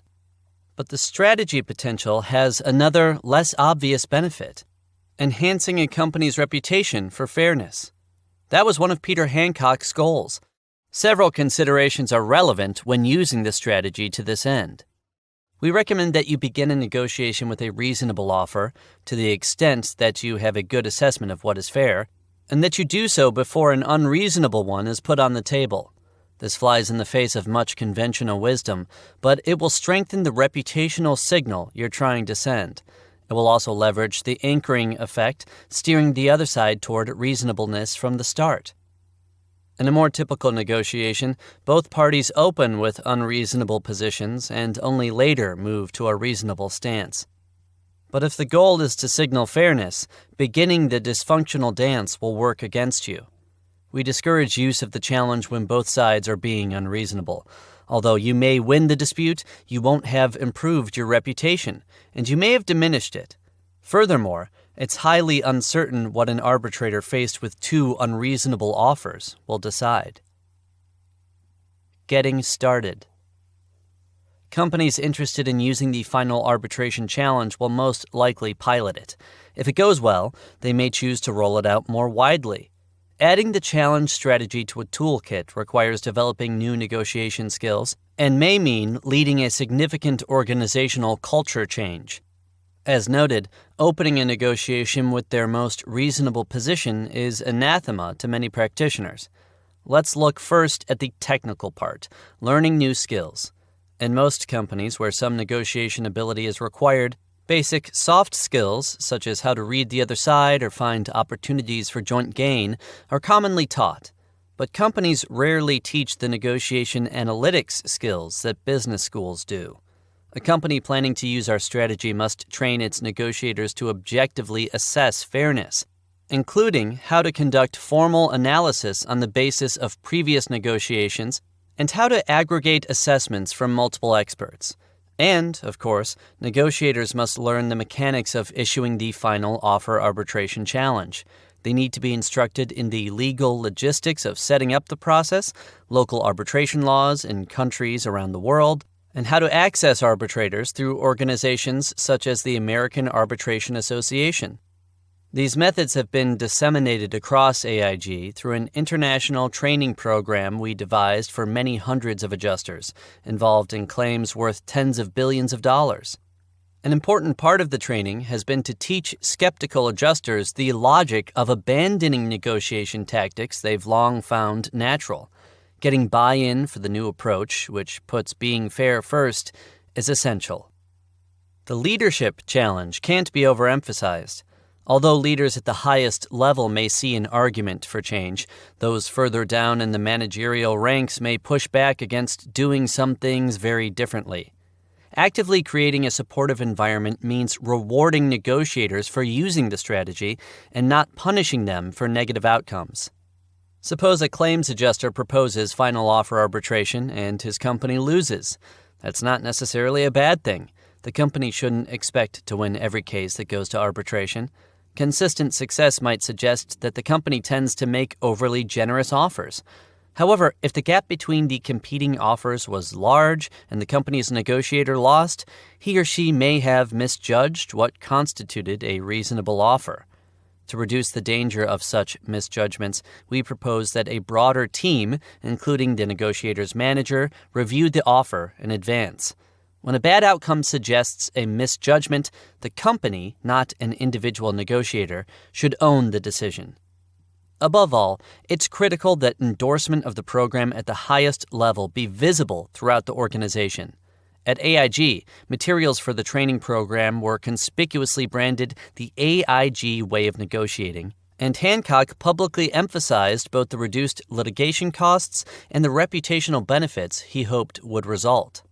But the strategy potential has another, less obvious benefit: enhancing a company's reputation for fairness. That was one of Peter Hancock's goals. Several considerations are relevant when using this strategy to this end. We recommend that you begin a negotiation with a reasonable offer to the extent that you have a good assessment of what is fair, and that you do so before an unreasonable one is put on the table. This flies in the face of much conventional wisdom, but it will strengthen the reputational signal you're trying to send. It will also leverage the anchoring effect, steering the other side toward reasonableness from the start. In a more typical negotiation, both parties open with unreasonable positions and only later move to a reasonable stance. But if the goal is to signal fairness, beginning the dysfunctional dance will work against you. We discourage use of the challenge when both sides are being unreasonable. Although you may win the dispute, you won't have improved your reputation, and you may have diminished it. Furthermore, it's highly uncertain what an arbitrator faced with two unreasonable offers will decide. Getting started. Companies interested in using the final arbitration challenge will most likely pilot it. If it goes well, they may choose to roll it out more widely. Adding the challenge strategy to a toolkit requires developing new negotiation skills and may mean leading a significant organizational culture change. As noted, opening a negotiation with their most reasonable position is anathema to many practitioners. Let's look first at the technical part, learning new skills. In most companies where some negotiation ability is required, basic soft skills, such as how to read the other side or find opportunities for joint gain, are commonly taught. But companies rarely teach the negotiation analytics skills that business schools do. A company planning to use our strategy must train its negotiators to objectively assess fairness, including how to conduct formal analysis on the basis of previous negotiations and how to aggregate assessments from multiple experts. And, of course, negotiators must learn the mechanics of issuing the final offer arbitration challenge. They need to be instructed in the legal logistics of setting up the process, local arbitration laws in countries around the world, and how to access arbitrators through organizations such as the American Arbitration Association. These methods have been disseminated across AIG through an international training program we devised for many hundreds of adjusters, involved in claims worth tens of billions of dollars. An important part of the training has been to teach skeptical adjusters the logic of abandoning negotiation tactics they've long found natural. Getting buy-in for the new approach, which puts being fair first, is essential. The leadership challenge can't be overemphasized. Although leaders at the highest level may see an argument for change, those further down in the managerial ranks may push back against doing some things very differently. Actively creating a supportive environment means rewarding negotiators for using the strategy and not punishing them for negative outcomes. Suppose a claims adjuster proposes final offer arbitration and his company loses. That's not necessarily a bad thing. The company shouldn't expect to win every case that goes to arbitration. Consistent success might suggest that the company tends to make overly generous offers. However, if the gap between the competing offers was large and the company's negotiator lost, he or she may have misjudged what constituted a reasonable offer. To reduce the danger of such misjudgments, we propose that a broader team, including the negotiator's manager, review the offer in advance. When a bad outcome suggests a misjudgment, the company, not an individual negotiator, should own the decision. Above all, it's critical that endorsement of the program at the highest level be visible throughout the organization. At AIG, materials for the training program were conspicuously branded the AIG way of negotiating, and Hancock publicly emphasized both the reduced litigation costs and the reputational benefits he hoped would result.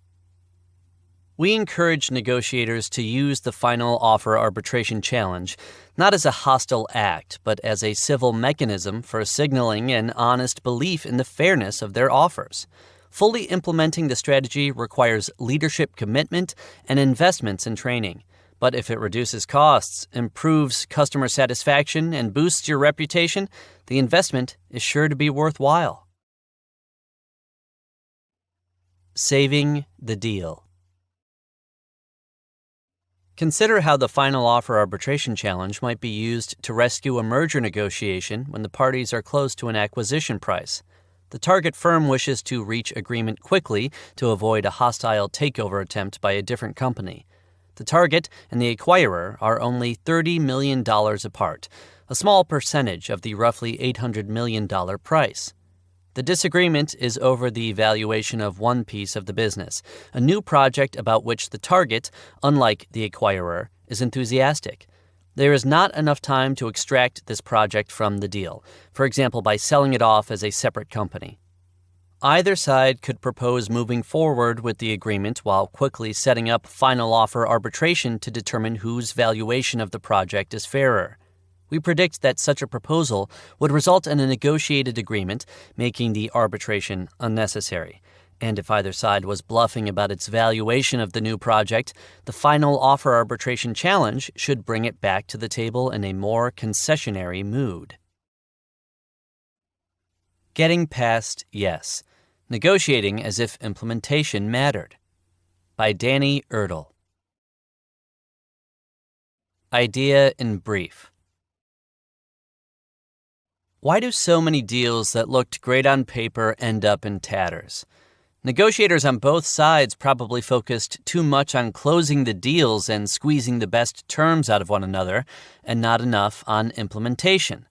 We encourage negotiators to use the final offer arbitration challenge not as a hostile act, but as a civil mechanism for signaling an honest belief in the fairness of their offers. Fully implementing the strategy requires leadership commitment and investments in training. But if it reduces costs, improves customer satisfaction, and boosts your reputation, the investment is sure to be worthwhile. Saving the deal. Consider how the final offer arbitration challenge might be used to rescue a merger negotiation when the parties are close to an acquisition price. The target firm wishes to reach agreement quickly to avoid a hostile takeover attempt by a different company. The target and the acquirer are only $30 million apart, a small percentage of the roughly $800 million price. The disagreement is over the valuation of one piece of the business, a new project about which the target, unlike the acquirer, is enthusiastic. There is not enough time to extract this project from the deal, for example by selling it off as a separate company. Either side could propose moving forward with the agreement while quickly setting up final offer arbitration to determine whose valuation of the project is fairer. We predict that such a proposal would result in a negotiated agreement, making the arbitration unnecessary. And if either side was bluffing about its valuation of the new project, the final offer arbitration challenge should bring it back to the table in a more concessionary mood. Getting past yes. Negotiating as if implementation mattered. By Danny Erdl. Idea in brief. Why do so many deals that looked great on paper end up in tatters? Negotiators on both sides probably focused too much on closing the deals and squeezing the best terms out of one another, and not enough on implementation.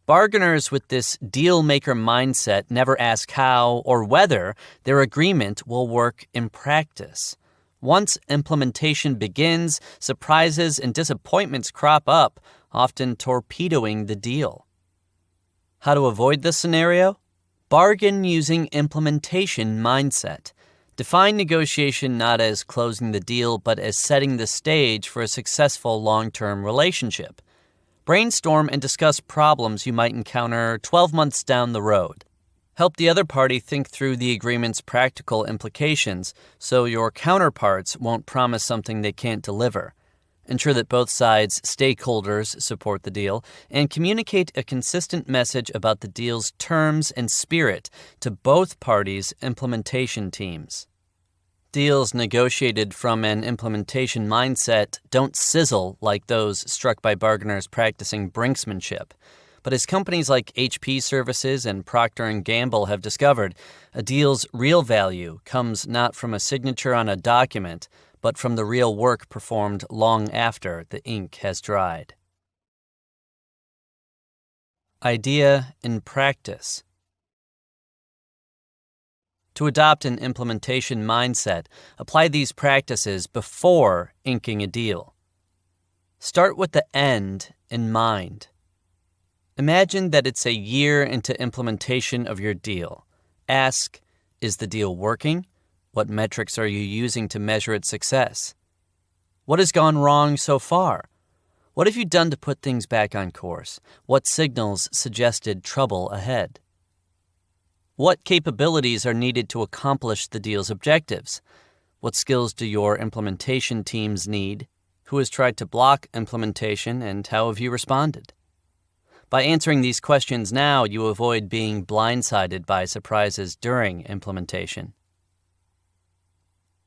Bargainers with this deal-maker mindset never ask how or whether their agreement will work in practice. Once implementation begins, surprises and disappointments crop up, often torpedoing the deal. How to avoid this scenario? Bargain using implementation mindset. Define negotiation not as closing the deal, but as setting the stage for a successful long-term relationship. Brainstorm and discuss problems you might encounter 12 months down the road. Help the other party think through the agreement's practical implications so your counterparts won't promise something they can't deliver. Ensure that both sides' stakeholders support the deal and communicate a consistent message about the deal's terms and spirit to both parties' implementation teams. Deals negotiated from an implementation mindset don't sizzle like those struck by bargainers practicing brinksmanship. But as companies like HP Services and Procter & Gamble have discovered, a deal's real value comes not from a signature on a document, but from the real work performed long after the ink has dried. Idea in practice. To adopt an implementation mindset, apply these practices before inking a deal. Start with the end in mind. Imagine that it's a year into implementation of your deal. Ask, is the deal working? What metrics are you using to measure its success? What has gone wrong so far? What have you done to put things back on course? What signals suggested trouble ahead? What capabilities are needed to accomplish the deal's objectives? What skills do your implementation teams need? Who has tried to block implementation, and how have you responded? By answering these questions now, you avoid being blindsided by surprises during implementation.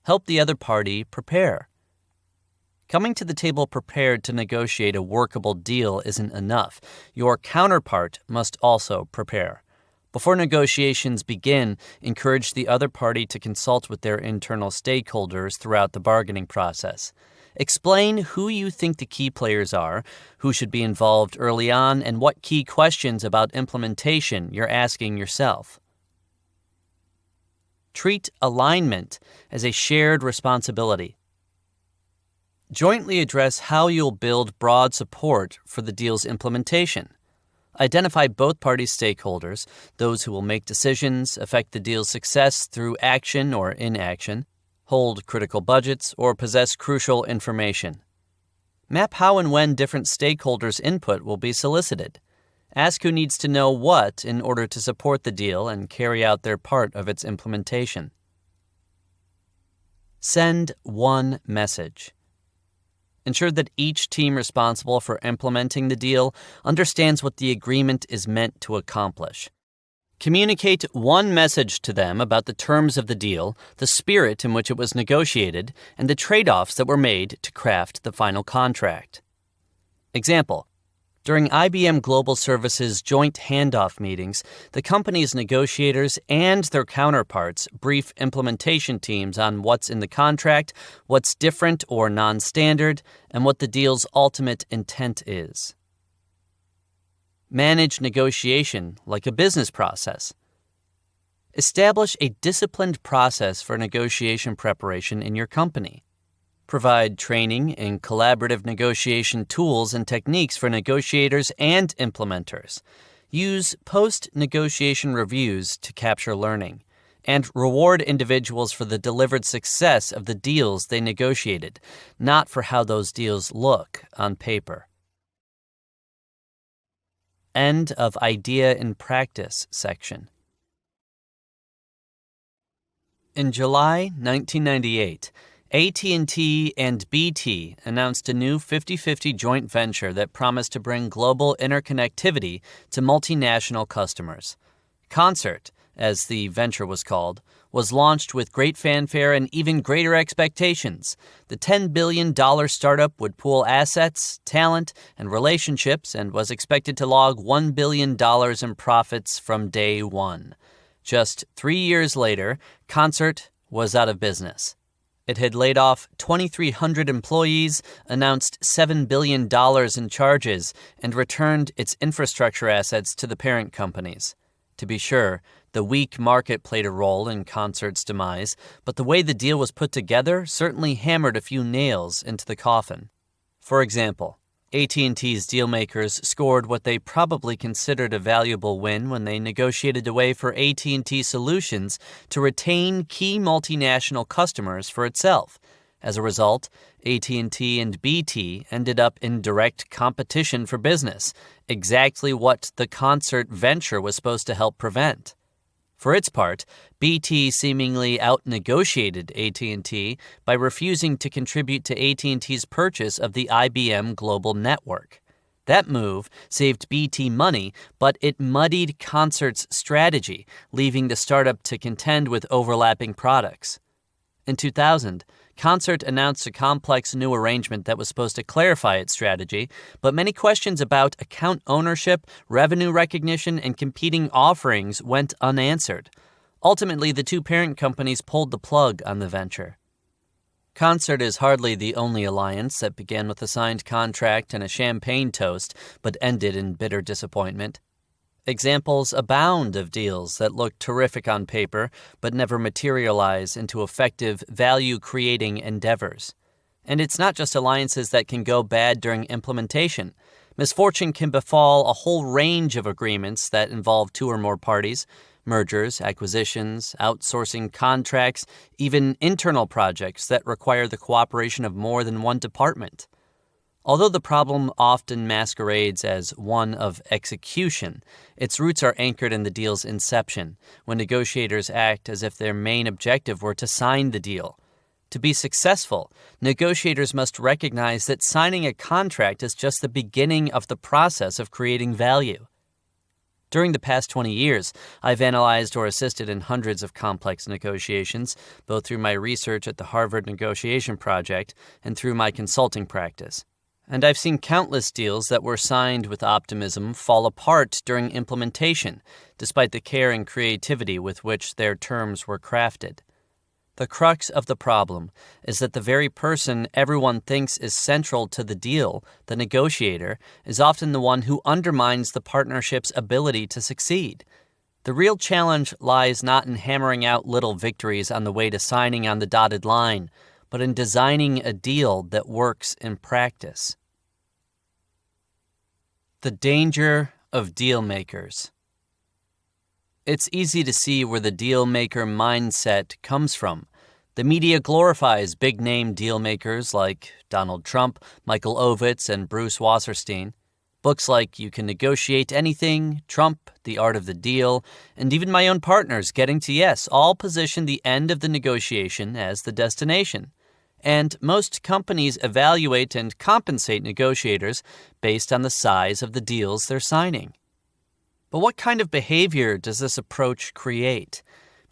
Help the other party prepare. Coming to the table prepared to negotiate a workable deal isn't enough. Your counterpart must also prepare. Before negotiations begin, encourage the other party to consult with their internal stakeholders throughout the bargaining process. Explain who you think the key players are, who should be involved early on, and what key questions about implementation you're asking yourself. Treat alignment as a shared responsibility. Jointly address how you'll build broad support for the deal's implementation. Identify both parties' stakeholders, those who will make decisions, affect the deal's success through action or inaction, hold critical budgets, or possess crucial information. Map how and when different stakeholders' input will be solicited. Ask who needs to know what in order to support the deal and carry out their part of its implementation. Send one message. Ensure that each team responsible for implementing the deal understands what the agreement is meant to accomplish. Communicate one message to them about the terms of the deal, the spirit in which it was negotiated, and the trade-offs that were made to craft the final contract. Example: During IBM Global Services joint handoff meetings, the company's negotiators and their counterparts brief implementation teams on what's in the contract, what's different or non-standard, and what the deal's ultimate intent is. Manage negotiation like a business process. Establish a disciplined process for negotiation preparation in your company. Provide training in collaborative negotiation tools and techniques for negotiators and implementers. Use post-negotiation reviews to capture learning, and reward individuals for the delivered success of the deals they negotiated, not for how those deals look on paper. End of Idea in Practice section. In July 1998, AT&T and BT announced a new 50-50 joint venture that promised to bring global interconnectivity to multinational customers. Concert, as the venture was called, was launched with great fanfare and even greater expectations. The $10 billion startup would pool assets, talent, and relationships and was expected to log $1 billion in profits from day one. Just 3 years later, Concert was out of business. It had laid off 2,300 employees, announced $7 billion in charges, and returned its infrastructure assets to the parent companies. To be sure, the weak market played a role in Concert's demise, but the way the deal was put together certainly hammered a few nails into the coffin. For example, AT&T's dealmakers scored what they probably considered a valuable win when they negotiated a way for AT&T Solutions to retain key multinational customers for itself. As a result, AT&T and BT ended up in direct competition for business, exactly what the Concert venture was supposed to help prevent. For its part, BT seemingly out-negotiated AT&T by refusing to contribute to AT&T's purchase of the IBM Global Network. That move saved BT money, but it muddied Concert's strategy, leaving the startup to contend with overlapping products. In 2000, Concert announced a complex new arrangement that was supposed to clarify its strategy, but many questions about account ownership, revenue recognition, and competing offerings went unanswered. Ultimately, the two parent companies pulled the plug on the venture. Concert is hardly the only alliance that began with a signed contract and a champagne toast, but ended in bitter disappointment. Examples abound of deals that look terrific on paper but never materialize into effective, value-creating endeavors. And it's not just alliances that can go bad during implementation. Misfortune can befall a whole range of agreements that involve two or more parties: mergers, acquisitions, outsourcing contracts, even internal projects that require the cooperation of more than one department. Although the problem often masquerades as one of execution, its roots are anchored in the deal's inception, when negotiators act as if their main objective were to sign the deal. To be successful, negotiators must recognize that signing a contract is just the beginning of the process of creating value. During the past 20 years, I've analyzed or assisted in hundreds of complex negotiations, both through my research at the Harvard Negotiation Project and through my consulting practice. And I've seen countless deals that were signed with optimism fall apart during implementation, despite the care and creativity with which their terms were crafted. The crux of the problem is that the very person everyone thinks is central to the deal, the negotiator, is often the one who undermines the partnership's ability to succeed. The real challenge lies not in hammering out little victories on the way to signing on the dotted line, but in designing a deal that works in practice. The danger of deal makers. It's easy to see where the deal maker mindset comes from. The media glorifies big-name deal makers like Donald Trump, Michael Ovitz, and Bruce Wasserstein. Books like You Can Negotiate Anything, Trump, The Art of the Deal, and even my own partners, Getting to Yes, all position the end of the negotiation as the destination. And most companies evaluate and compensate negotiators based on the size of the deals they're signing. But what kind of behavior does this approach create?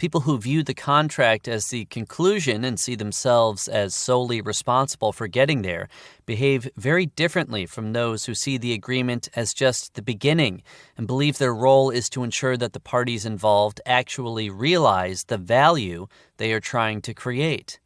People who view the contract as the conclusion and see themselves as solely responsible for getting there behave very differently from those who see the agreement as just the beginning and believe their role is to ensure that the parties involved actually realize the value they are trying to create.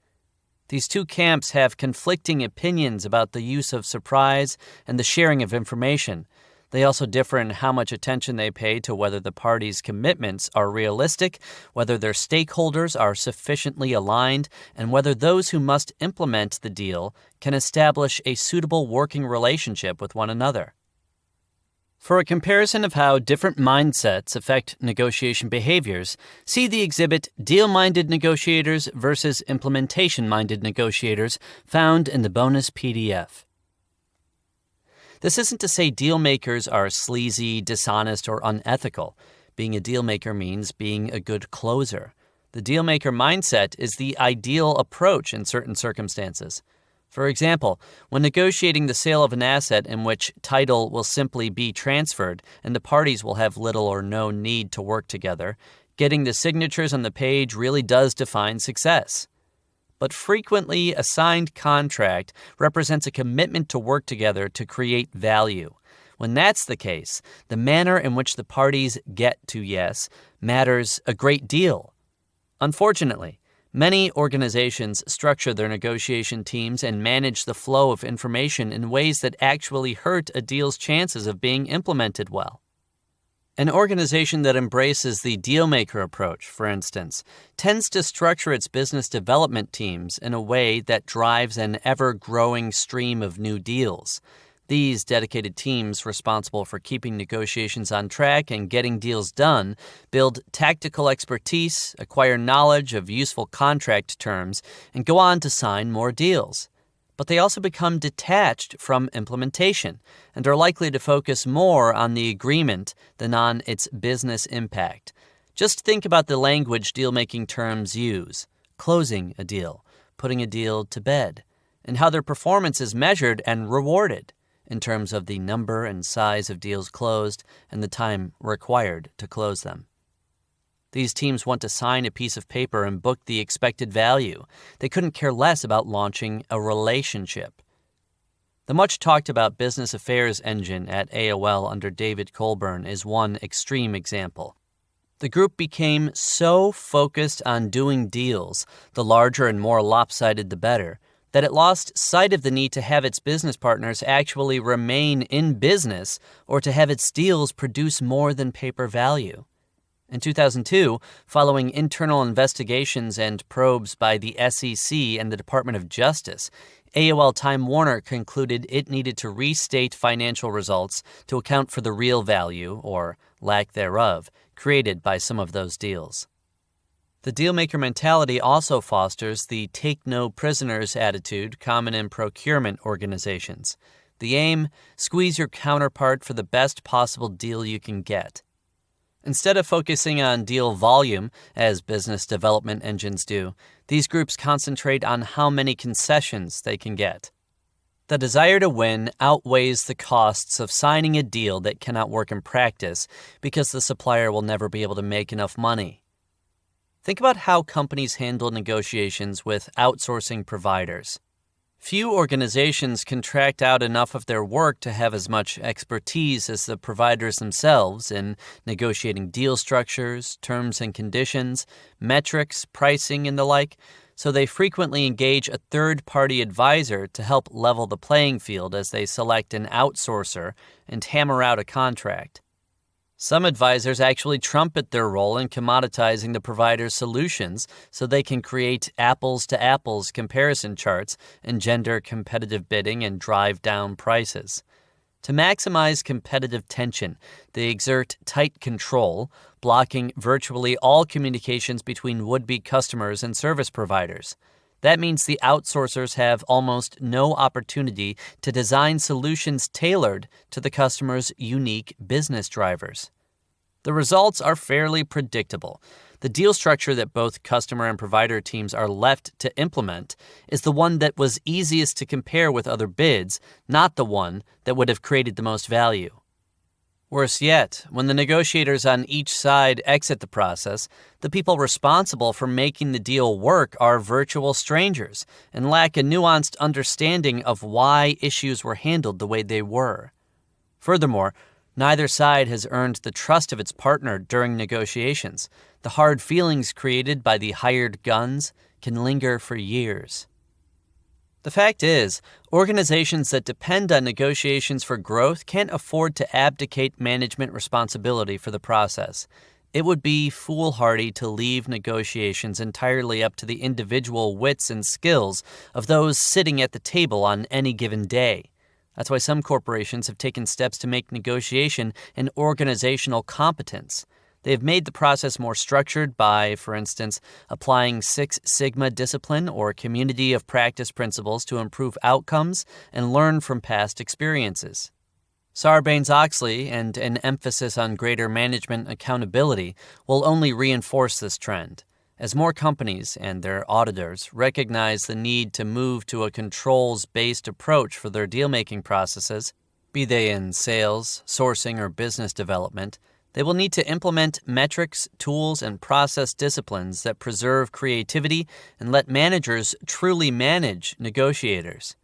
These two camps have conflicting opinions about the use of surprise and the sharing of information. They also differ in how much attention they pay to whether the parties' commitments are realistic, whether their stakeholders are sufficiently aligned, and whether those who must implement the deal can establish a suitable working relationship with one another. For a comparison of how different mindsets affect negotiation behaviors, see the exhibit Deal-Minded Negotiators versus Implementation-Minded Negotiators found in the bonus PDF. This isn't to say deal makers are sleazy, dishonest, or unethical. Being a deal maker means being a good closer. The deal maker mindset is the ideal approach in certain circumstances. For example, when negotiating the sale of an asset in which title will simply be transferred and the parties will have little or no need to work together, getting the signatures on the page really does define success. But frequently, a signed contract represents a commitment to work together to create value. When that's the case, the manner in which the parties get to yes matters a great deal. Unfortunately, many organizations structure their negotiation teams and manage the flow of information in ways that actually hurt a deal's chances of being implemented well. An organization that embraces the dealmaker approach, for instance, tends to structure its business development teams in a way that drives an ever-growing stream of new deals. These dedicated teams responsible for keeping negotiations on track and getting deals done build tactical expertise, acquire knowledge of useful contract terms, and go on to sign more deals. But they also become detached from implementation and are likely to focus more on the agreement than on its business impact. Just think about the language deal-making terms use: closing a deal, putting a deal to bed, and how their performance is measured and rewarded in terms of the number and size of deals closed and the time required to close them. These teams want to sign a piece of paper and book the expected value. They couldn't care less about launching a relationship. The much-talked-about business affairs engine at AOL under David Colburn is one extreme example. The group became so focused on doing deals, the larger and more lopsided the better, that it lost sight of the need to have its business partners actually remain in business or to have its deals produce more than paper value. In 2002, following internal investigations and probes by the SEC and the Department of Justice, AOL Time Warner concluded it needed to restate financial results to account for the real value, or lack thereof, created by some of those deals. The dealmaker mentality also fosters the take-no-prisoners attitude common in procurement organizations. The aim: squeeze your counterpart for the best possible deal you can get. Instead of focusing on deal volume, as business development engines do, these groups concentrate on how many concessions they can get. The desire to win outweighs the costs of signing a deal that cannot work in practice because the supplier will never be able to make enough money. Think about how companies handle negotiations with outsourcing providers. Few organizations contract out enough of their work to have as much expertise as the providers themselves in negotiating deal structures, terms and conditions, metrics, pricing, and the like, so they frequently engage a third-party advisor to help level the playing field as they select an outsourcer and hammer out a contract. Some advisors actually trumpet their role in commoditizing the provider's solutions so they can create apples-to-apples comparison charts, engender competitive bidding, and drive down prices. To maximize competitive tension, they exert tight control, blocking virtually all communications between would-be customers and service providers. That means the outsourcers have almost no opportunity to design solutions tailored to the customer's unique business drivers. The results are fairly predictable. The deal structure that both customer and provider teams are left to implement is the one that was easiest to compare with other bids, not the one that would have created the most value. Worse yet, when the negotiators on each side exit the process, the people responsible for making the deal work are virtual strangers and lack a nuanced understanding of why issues were handled the way they were. Furthermore, neither side has earned the trust of its partner during negotiations. The hard feelings created by the hired guns can linger for years. The fact is, organizations that depend on negotiations for growth can't afford to abdicate management responsibility for the process. It would be foolhardy to leave negotiations entirely up to the individual wits and skills of those sitting at the table on any given day. That's why some corporations have taken steps to make negotiation an organizational competence. They have made the process more structured by, for instance, applying Six Sigma discipline or community of practice principles to improve outcomes and learn from past experiences. Sarbanes-Oxley and an emphasis on greater management accountability will only reinforce this trend. As more companies and their auditors recognize the need to move to a controls-based approach for their deal-making processes, be they in sales, sourcing, or business development, they will need to implement metrics, tools, and process disciplines that preserve creativity and let managers truly manage negotiators.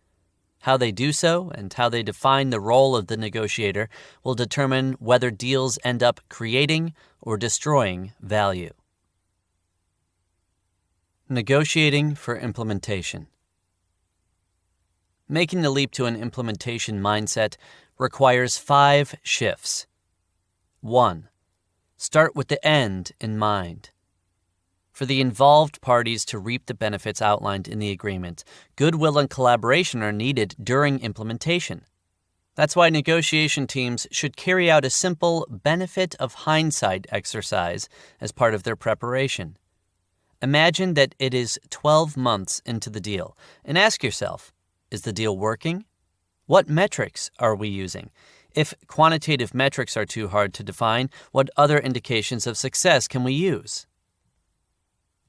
How they do so and how they define the role of the negotiator will determine whether deals end up creating or destroying value. Negotiating for implementation. Making the leap to an implementation mindset requires 5 shifts. 1. Start with the end in mind. For the involved parties to reap the benefits outlined in the agreement, goodwill and collaboration are needed during implementation. That's why negotiation teams should carry out a simple benefit of hindsight exercise as part of their preparation. Imagine that it is 12 months into the deal and ask yourself, is the deal working? What metrics are we using? If quantitative metrics are too hard to define, what other indications of success can we use?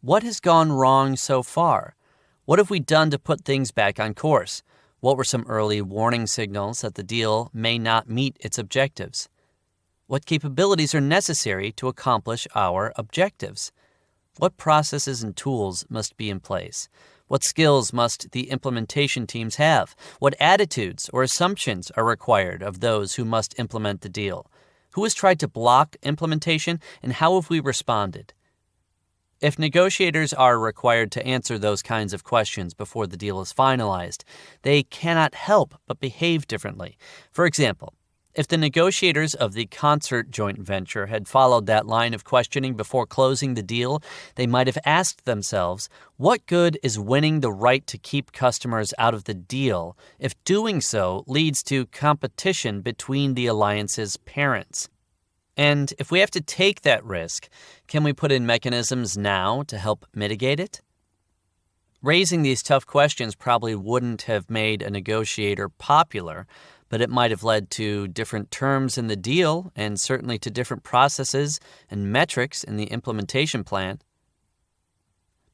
What has gone wrong so far? What have we done to put things back on course? What were some early warning signals that the deal may not meet its objectives? What capabilities are necessary to accomplish our objectives? What processes and tools must be in place? What skills must the implementation teams have? What attitudes or assumptions are required of those who must implement the deal? Who has tried to block implementation, and how have we responded? If negotiators are required to answer those kinds of questions before the deal is finalized, they cannot help but behave differently. For example, if the negotiators of the Concert joint venture had followed that line of questioning before closing the deal, they might have asked themselves, what good is winning the right to keep customers out of the deal if doing so leads to competition between the alliance's parents? And if we have to take that risk, can we put in mechanisms now to help mitigate it? Raising these tough questions probably wouldn't have made a negotiator popular, but it might have led to different terms in the deal and certainly to different processes and metrics in the implementation plan.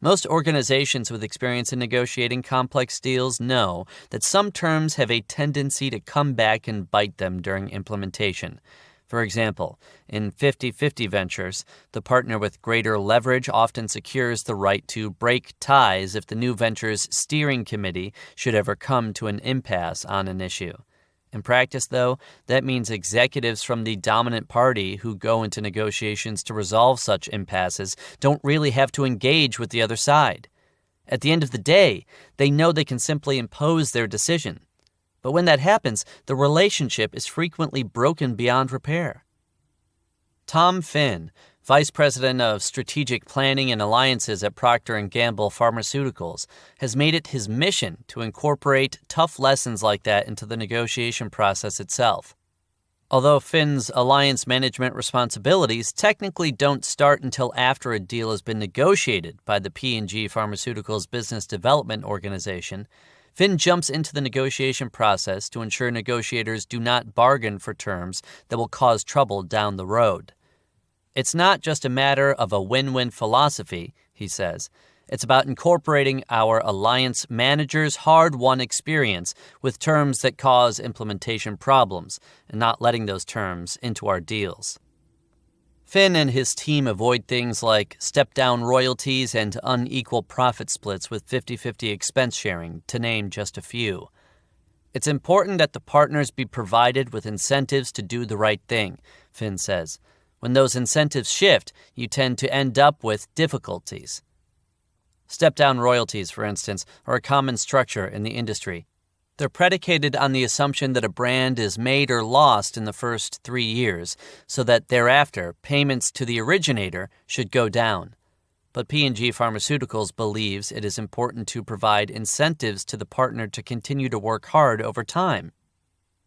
Most organizations with experience in negotiating complex deals know that some terms have a tendency to come back and bite them during implementation. For example, in 50-50 ventures, the partner with greater leverage often secures the right to break ties if the new venture's steering committee should ever come to an impasse on an issue. In practice, though, that means executives from the dominant party who go into negotiations to resolve such impasses don't really have to engage with the other side. At the end of the day, they know they can simply impose their decision. But when that happens, the relationship is frequently broken beyond repair. Tom Finn, Vice President of Strategic Planning and Alliances at Procter & Gamble Pharmaceuticals, has made it his mission to incorporate tough lessons like that into the negotiation process itself. Although Finn's alliance management responsibilities technically don't start until after a deal has been negotiated by the P&G Pharmaceuticals Business Development Organization, Finn jumps into the negotiation process to ensure negotiators do not bargain for terms that will cause trouble down the road. It's not just a matter of a win-win philosophy, he says. It's about incorporating our alliance manager's hard-won experience with terms that cause implementation problems and not letting those terms into our deals. Finn and his team avoid things like step-down royalties and unequal profit splits with 50-50 expense sharing, to name just a few. It's important that the partners be provided with incentives to do the right thing, Finn says. When those incentives shift, you tend to end up with difficulties. Step-down royalties, for instance, are a common structure in the industry. They're predicated on the assumption that a brand is made or lost in the first 3 years, so that thereafter payments to the originator should go down. But P&G Pharmaceuticals believes it is important to provide incentives to the partner to continue to work hard over time.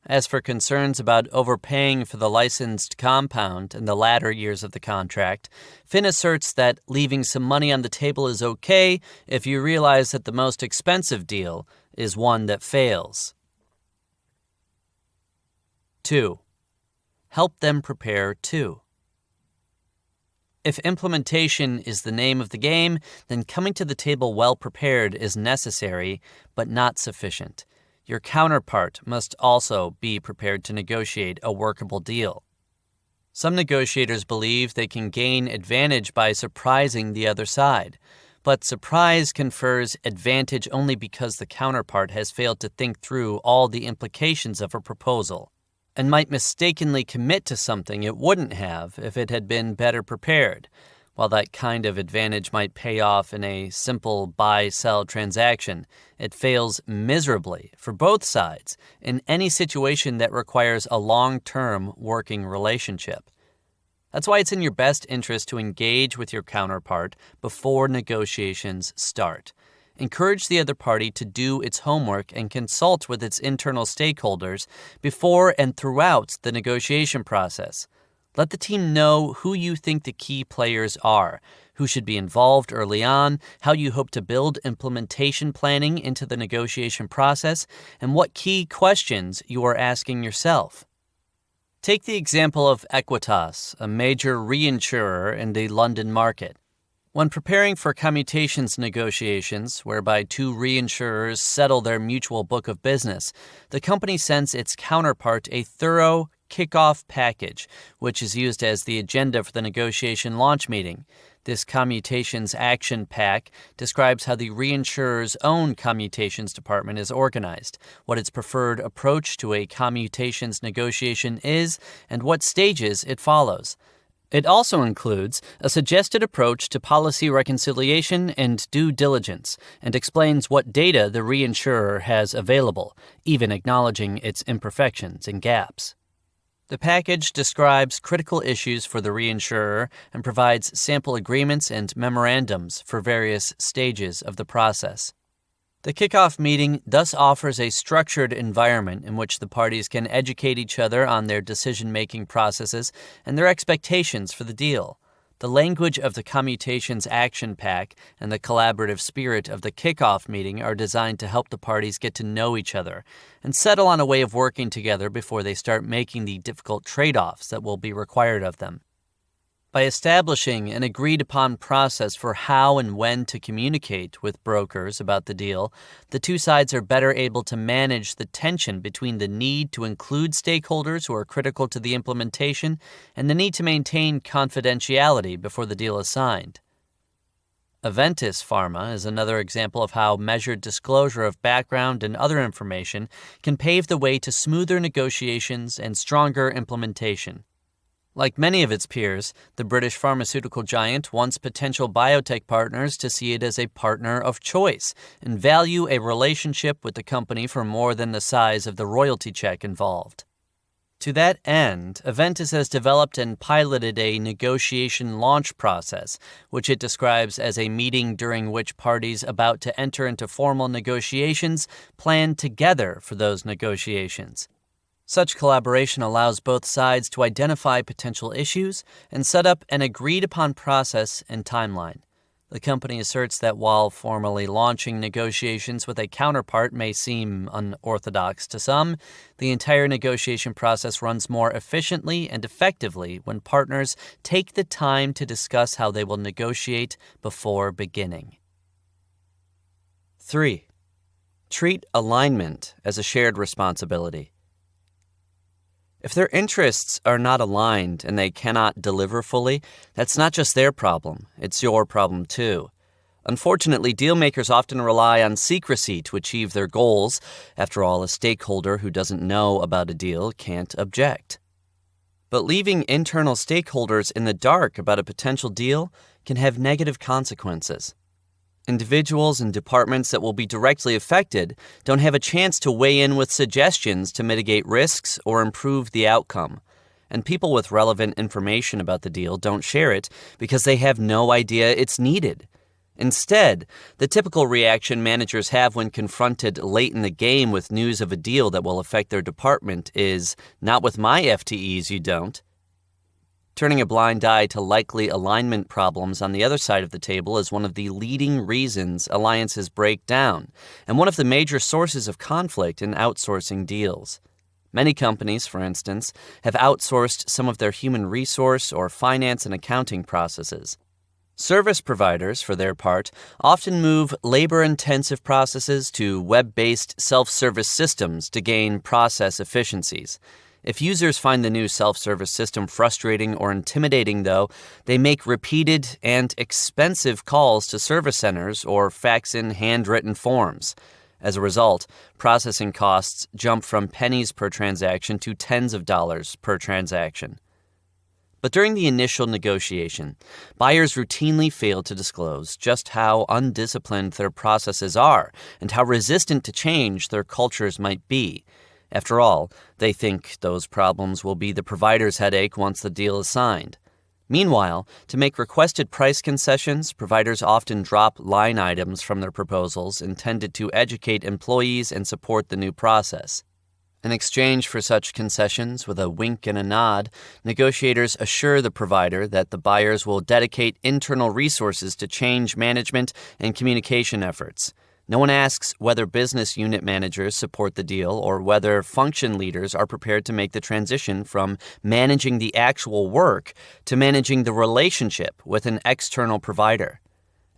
As for concerns about overpaying for the licensed compound in the latter years of the contract, Finn asserts that leaving some money on the table is okay if you realize that the most expensive deal is one that fails. 2. Help them prepare too. If implementation is the name of the game, then coming to the table well prepared is necessary, but not sufficient. Your counterpart must also be prepared to negotiate a workable deal. Some negotiators believe they can gain advantage by surprising the other side, but surprise confers advantage only because the counterpart has failed to think through all the implications of a proposal, and might mistakenly commit to something it wouldn't have if it had been better prepared. While that kind of advantage might pay off in a simple buy-sell transaction, it fails miserably for both sides in any situation that requires a long-term working relationship. That's why it's in your best interest to engage with your counterpart before negotiations start. Encourage the other party to do its homework and consult with its internal stakeholders before and throughout the negotiation process. Let the team know who you think the key players are, who should be involved early on, how you hope to build implementation planning into the negotiation process, and what key questions you are asking yourself. Take the example of Equitas, a major reinsurer in the London market. When preparing for commutations negotiations, whereby two reinsurers settle their mutual book of business, the company sends its counterpart a thorough kickoff package, which is used as the agenda for the negotiation launch meeting. This commutations action pack describes how the reinsurer's own commutations department is organized, what its preferred approach to a commutations negotiation is, and what stages it follows. It also includes a suggested approach to policy reconciliation and due diligence, and explains what data the reinsurer has available, even acknowledging its imperfections and gaps. The package describes critical issues for the reinsurer and provides sample agreements and memorandums for various stages of the process. The kickoff meeting thus offers a structured environment in which the parties can educate each other on their decision-making processes and their expectations for the deal. The language of the commutations action pack and the collaborative spirit of the kickoff meeting are designed to help the parties get to know each other and settle on a way of working together before they start making the difficult trade-offs that will be required of them. By establishing an agreed-upon process for how and when to communicate with brokers about the deal, the two sides are better able to manage the tension between the need to include stakeholders who are critical to the implementation and the need to maintain confidentiality before the deal is signed. Aventis Pharma is another example of how measured disclosure of background and other information can pave the way to smoother negotiations and stronger implementation. Like many of its peers, the British pharmaceutical giant wants potential biotech partners to see it as a partner of choice and value a relationship with the company for more than the size of the royalty check involved. To that end, Aventis has developed and piloted a negotiation launch process, which it describes as a meeting during which parties about to enter into formal negotiations plan together for those negotiations. Such collaboration allows both sides to identify potential issues and set up an agreed-upon process and timeline. The company asserts that while formally launching negotiations with a counterpart may seem unorthodox to some, the entire negotiation process runs more efficiently and effectively when partners take the time to discuss how they will negotiate before beginning. 3. Treat alignment as a shared responsibility. If their interests are not aligned and they cannot deliver fully, that's not just their problem, it's your problem too. Unfortunately, dealmakers often rely on secrecy to achieve their goals. After all, a stakeholder who doesn't know about a deal can't object. But leaving internal stakeholders in the dark about a potential deal can have negative consequences. Individuals and departments that will be directly affected don't have a chance to weigh in with suggestions to mitigate risks or improve the outcome. And people with relevant information about the deal don't share it because they have no idea it's needed. Instead, the typical reaction managers have when confronted late in the game with news of a deal that will affect their department is, "Not with my FTEs, you don't." Turning a blind eye to likely alignment problems on the other side of the table is one of the leading reasons alliances break down, and one of the major sources of conflict in outsourcing deals. Many companies, for instance, have outsourced some of their human resource or finance and accounting processes. Service providers, for their part, often move labor-intensive processes to web-based self-service systems to gain process efficiencies. If users find the new self-service system frustrating or intimidating, though, they make repeated and expensive calls to service centers or fax in handwritten forms. As a result, processing costs jump from pennies per transaction to tens of dollars per transaction. But during the initial negotiation, buyers routinely fail to disclose just how undisciplined their processes are and how resistant to change their cultures might be. After all, they think those problems will be the provider's headache once the deal is signed. Meanwhile, to make requested price concessions, providers often drop line items from their proposals intended to educate employees and support the new process. In exchange for such concessions, with a wink and a nod, negotiators assure the provider that the buyers will dedicate internal resources to change management and communication efforts. No one asks whether business unit managers support the deal or whether function leaders are prepared to make the transition from managing the actual work to managing the relationship with an external provider.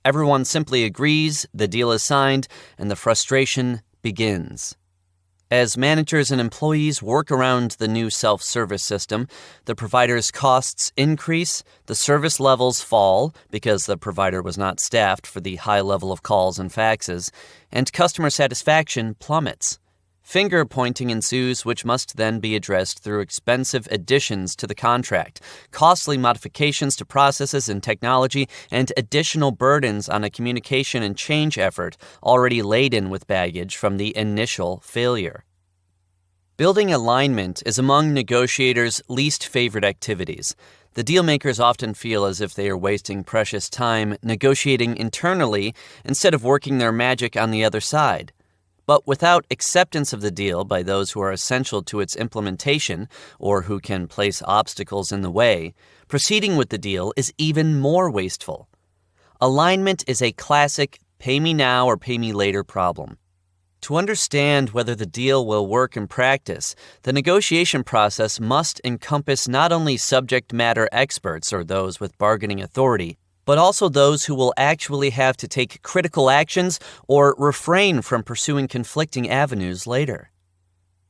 Everyone simply agrees, the deal is signed, and the frustration begins. As managers and employees work around the new self-service system, the provider's costs increase, the service levels fall because the provider was not staffed for the high level of calls and faxes, and customer satisfaction plummets. Finger-pointing ensues, which must then be addressed through expensive additions to the contract, costly modifications to processes and technology, and additional burdens on a communication and change effort already laden with baggage from the initial failure. Building alignment is among negotiators' least favorite activities. The dealmakers often feel as if they are wasting precious time negotiating internally instead of working their magic on the other side. But without acceptance of the deal by those who are essential to its implementation or who can place obstacles in the way, proceeding with the deal is even more wasteful. Alignment is a classic pay me now or pay me later problem. To understand whether the deal will work in practice, the negotiation process must encompass not only subject matter experts or those with bargaining authority, but also those who will actually have to take critical actions or refrain from pursuing conflicting avenues later.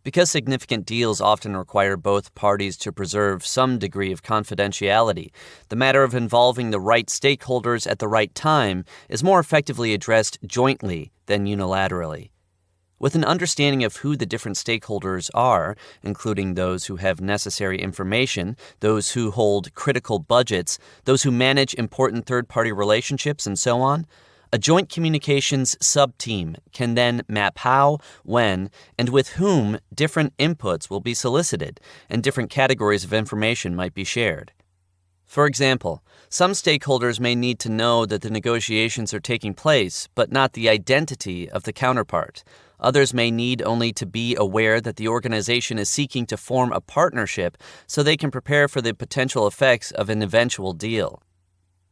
Because significant deals often require both parties to preserve some degree of confidentiality, the matter of involving the right stakeholders at the right time is more effectively addressed jointly than unilaterally. With an understanding of who the different stakeholders are, including those who have necessary information, those who hold critical budgets, those who manage important third-party relationships, and so on, a joint communications sub-team can then map how, when, and with whom different inputs will be solicited and different categories of information might be shared. For example, some stakeholders may need to know that the negotiations are taking place, but not the identity of the counterpart. Others may need only to be aware that the organization is seeking to form a partnership so they can prepare for the potential effects of an eventual deal.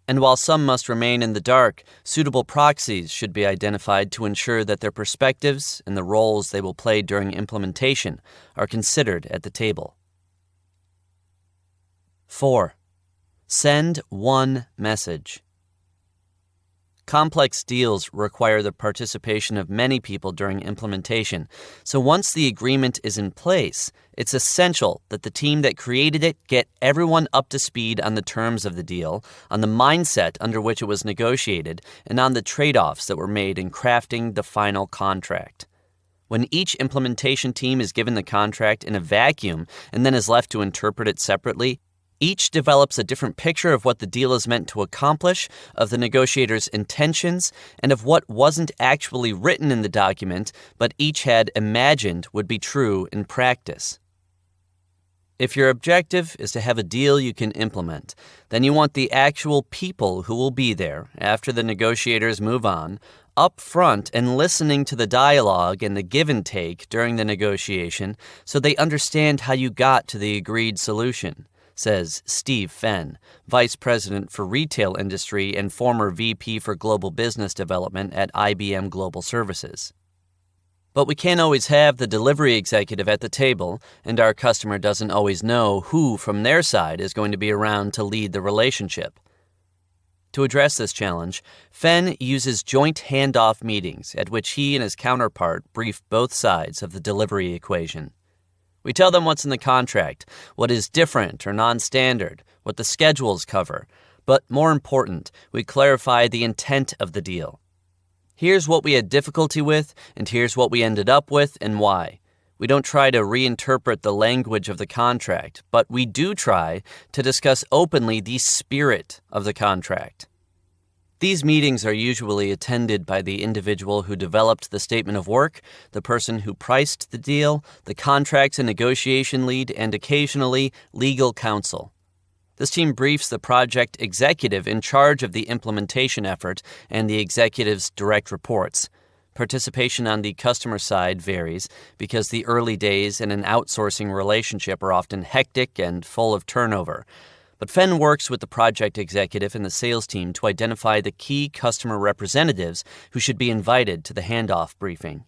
And while some must remain in the dark, suitable proxies should be identified to ensure that their perspectives and the roles they will play during implementation are considered at the table. 4. Send one message. Complex deals require the participation of many people during implementation, so once the agreement is in place, it's essential that the team that created it get everyone up to speed on the terms of the deal, on the mindset under which it was negotiated, and on the trade-offs that were made in crafting the final contract. When each implementation team is given the contract in a vacuum and then is left to interpret it separately, each develops a different picture of what the deal is meant to accomplish, of the negotiator's intentions, and of what wasn't actually written in the document, but each had imagined would be true in practice. If your objective is to have a deal you can implement, then you want the actual people who will be there after the negotiators move on, up front and listening to the dialogue and the give and take during the negotiation so they understand how you got to the agreed solution, says Steve Fenn, Vice President for Retail Industry and former VP for Global Business Development at IBM Global Services. But we can't always have the delivery executive at the table, and our customer doesn't always know who from their side is going to be around to lead the relationship. To address this challenge, Fenn uses joint handoff meetings at which he and his counterpart brief both sides of the delivery equation. We tell them what's in the contract, what is different or non-standard, what the schedules cover, but more important, we clarify the intent of the deal. Here's what we had difficulty with, and here's what we ended up with and why. We don't try to reinterpret the language of the contract, but we do try to discuss openly the spirit of the contract. These meetings are usually attended by the individual who developed the statement of work, the person who priced the deal, the contracts and negotiation lead, and occasionally legal counsel. This team briefs the project executive in charge of the implementation effort and the executive's direct reports. Participation on the customer side varies because the early days in an outsourcing relationship are often hectic and full of turnover. But Fenn works with the project executive and the sales team to identify the key customer representatives who should be invited to the handoff briefing.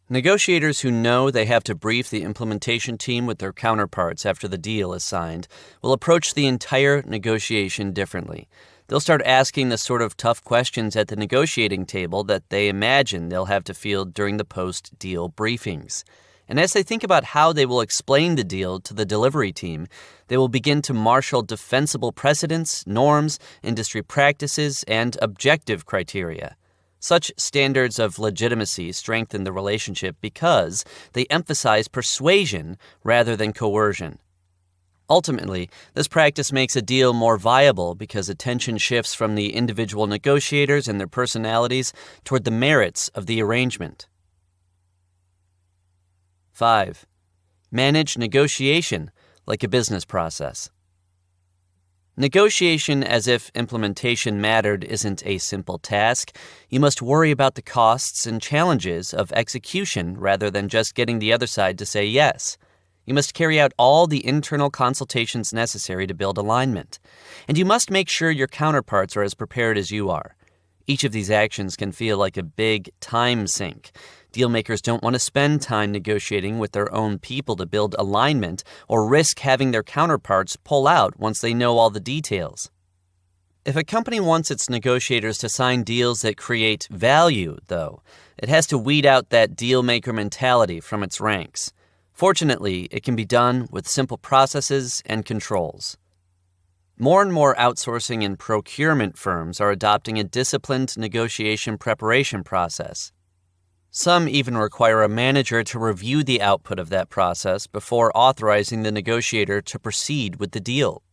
Negotiators who know they have to brief the implementation team with their counterparts after the deal is signed will approach the entire negotiation differently. They'll start asking the sort of tough questions at the negotiating table that they imagine they'll have to field during the post-deal briefings. And as they think about how they will explain the deal to the delivery team, they will begin to marshal defensible precedents, norms, industry practices, and objective criteria. Such standards of legitimacy strengthen the relationship because they emphasize persuasion rather than coercion. Ultimately, this practice makes a deal more viable because attention shifts from the individual negotiators and their personalities toward the merits of the arrangement. 5. Manage negotiation like a business process. Negotiation as if implementation mattered isn't a simple task. You must worry about the costs and challenges of execution rather than just getting the other side to say yes. You must carry out all the internal consultations necessary to build alignment. And you must make sure your counterparts are as prepared as you are. Each of these actions can feel like a big time sink. Dealmakers don't want to spend time negotiating with their own people to build alignment or risk having their counterparts pull out once they know all the details. If a company wants its negotiators to sign deals that create value, though, it has to weed out that dealmaker mentality from its ranks. Fortunately, it can be done with simple processes and controls. More and more outsourcing and procurement firms are adopting a disciplined negotiation preparation process. Some even require a manager to review the output of that process before authorizing the negotiator to proceed with the deal.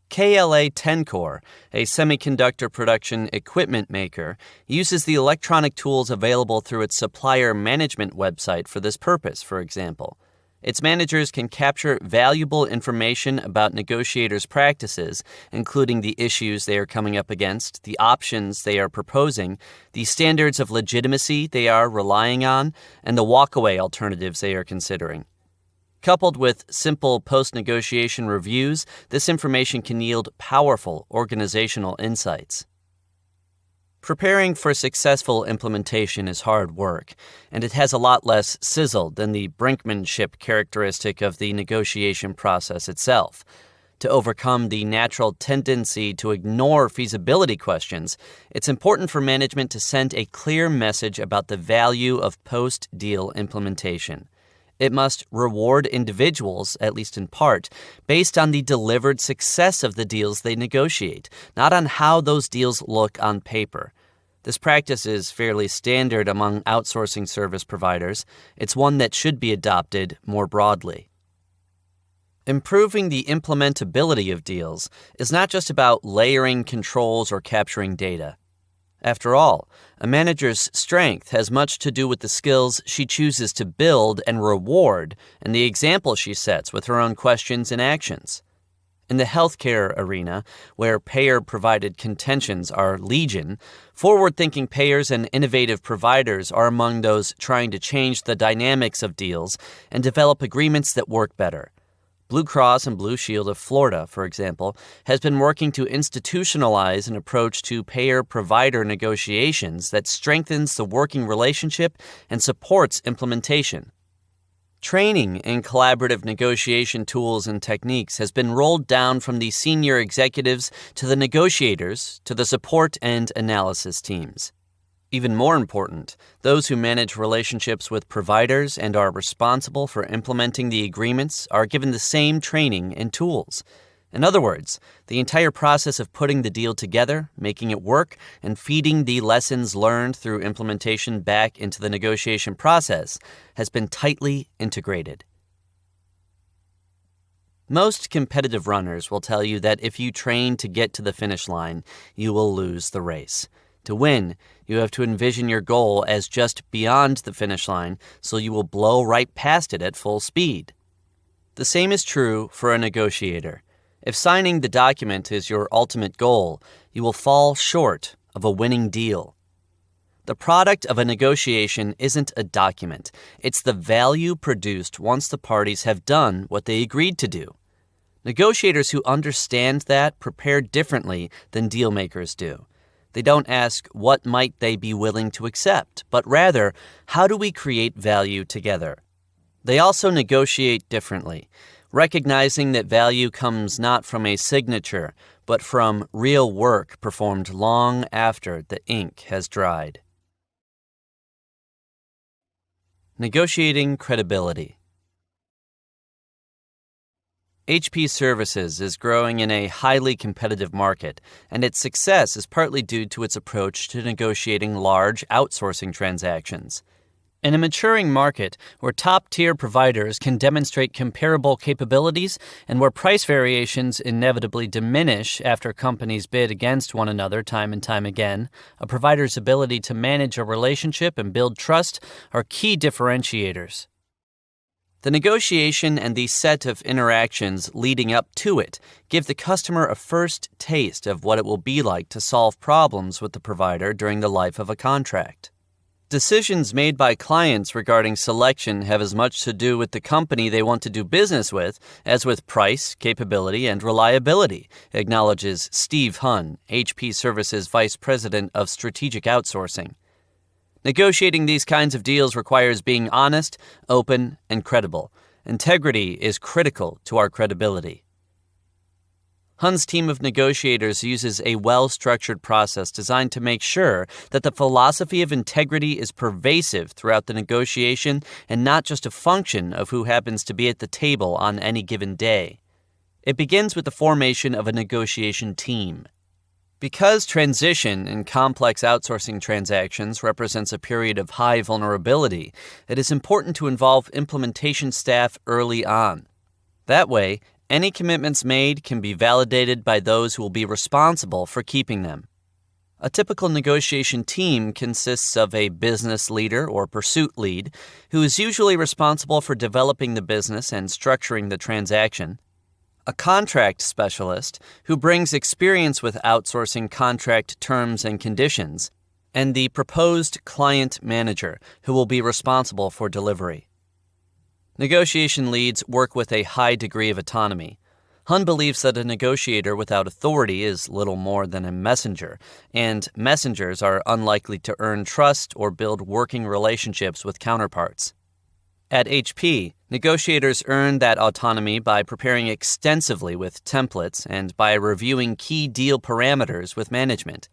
KLA-Tencor, a semiconductor production equipment maker, uses the electronic tools available through its supplier management website for this purpose, for example. Its managers can capture valuable information about negotiators' practices, including the issues they are coming up against, the options they are proposing, the standards of legitimacy they are relying on, and the walkaway alternatives they are considering. Coupled with simple post-negotiation reviews, this information can yield powerful organizational insights. Preparing for successful implementation is hard work, and it has a lot less sizzle than the brinkmanship characteristic of the negotiation process itself. To overcome the natural tendency to ignore feasibility questions, it's important for management to send a clear message about the value of post-deal implementation. It must reward individuals, at least in part, based on the delivered success of the deals they negotiate, not on how those deals look on paper. This practice is fairly standard among outsourcing service providers. It's one that should be adopted more broadly. Improving the implementability of deals is not just about layering controls or capturing data. After all, a manager's strength has much to do with the skills she chooses to build and reward and the example she sets with her own questions and actions. In the healthcare arena, where payer-provided contentions are legion, forward-thinking payers and innovative providers are among those trying to change the dynamics of deals and develop agreements that work better. Blue Cross and Blue Shield of Florida, for example, has been working to institutionalize an approach to payer-provider negotiations that strengthens the working relationship and supports implementation. Training in collaborative negotiation tools and techniques has been rolled down from the senior executives to the negotiators to the support and analysis teams. Even more important, those who manage relationships with providers and are responsible for implementing the agreements are given the same training and tools. In other words, the entire process of putting the deal together, making it work, and feeding the lessons learned through implementation back into the negotiation process has been tightly integrated. Most competitive runners will tell you that if you train to get to the finish line, you will lose the race. To win, you have to envision your goal as just beyond the finish line, so you will blow right past it at full speed. The same is true for a negotiator. If signing the document is your ultimate goal, you will fall short of a winning deal. The product of a negotiation isn't a document. It's the value produced once the parties have done what they agreed to do. Negotiators who understand that prepare differently than deal makers do. They don't ask what might they be willing to accept, but rather, how do we create value together? They also negotiate differently, recognizing that value comes not from a signature, but from real work performed long after the ink has dried. Negotiating credibility. HP Services is growing in a highly competitive market, and its success is partly due to its approach to negotiating large outsourcing transactions. In a maturing market where top-tier providers can demonstrate comparable capabilities and where price variations inevitably diminish after companies bid against one another time and time again, a provider's ability to manage a relationship and build trust are key differentiators. The negotiation and the set of interactions leading up to it give the customer a first taste of what it will be like to solve problems with the provider during the life of a contract. Decisions made by clients regarding selection have as much to do with the company they want to do business with as with price, capability, and reliability, acknowledges Steve Hunn, HP Services Vice President of Strategic Outsourcing. Negotiating these kinds of deals requires being honest, open, and credible. Integrity is critical to our credibility. Hunn's team of negotiators uses a well-structured process designed to make sure that the philosophy of integrity is pervasive throughout the negotiation and not just a function of who happens to be at the table on any given day. It begins with the formation of a negotiation team. Because transition in complex outsourcing transactions represents a period of high vulnerability, it is important to involve implementation staff early on. That way, any commitments made can be validated by those who will be responsible for keeping them. A typical negotiation team consists of a business leader or pursuit lead, who is usually responsible for developing the business and structuring the transaction, a contract specialist who brings experience with outsourcing contract terms and conditions, and the proposed client manager who will be responsible for delivery. Negotiation leads work with a high degree of autonomy. Hunn believes that a negotiator without authority is little more than a messenger, and messengers are unlikely to earn trust or build working relationships with counterparts. At HP, negotiators earn that autonomy by preparing extensively with templates and by reviewing key deal parameters with management.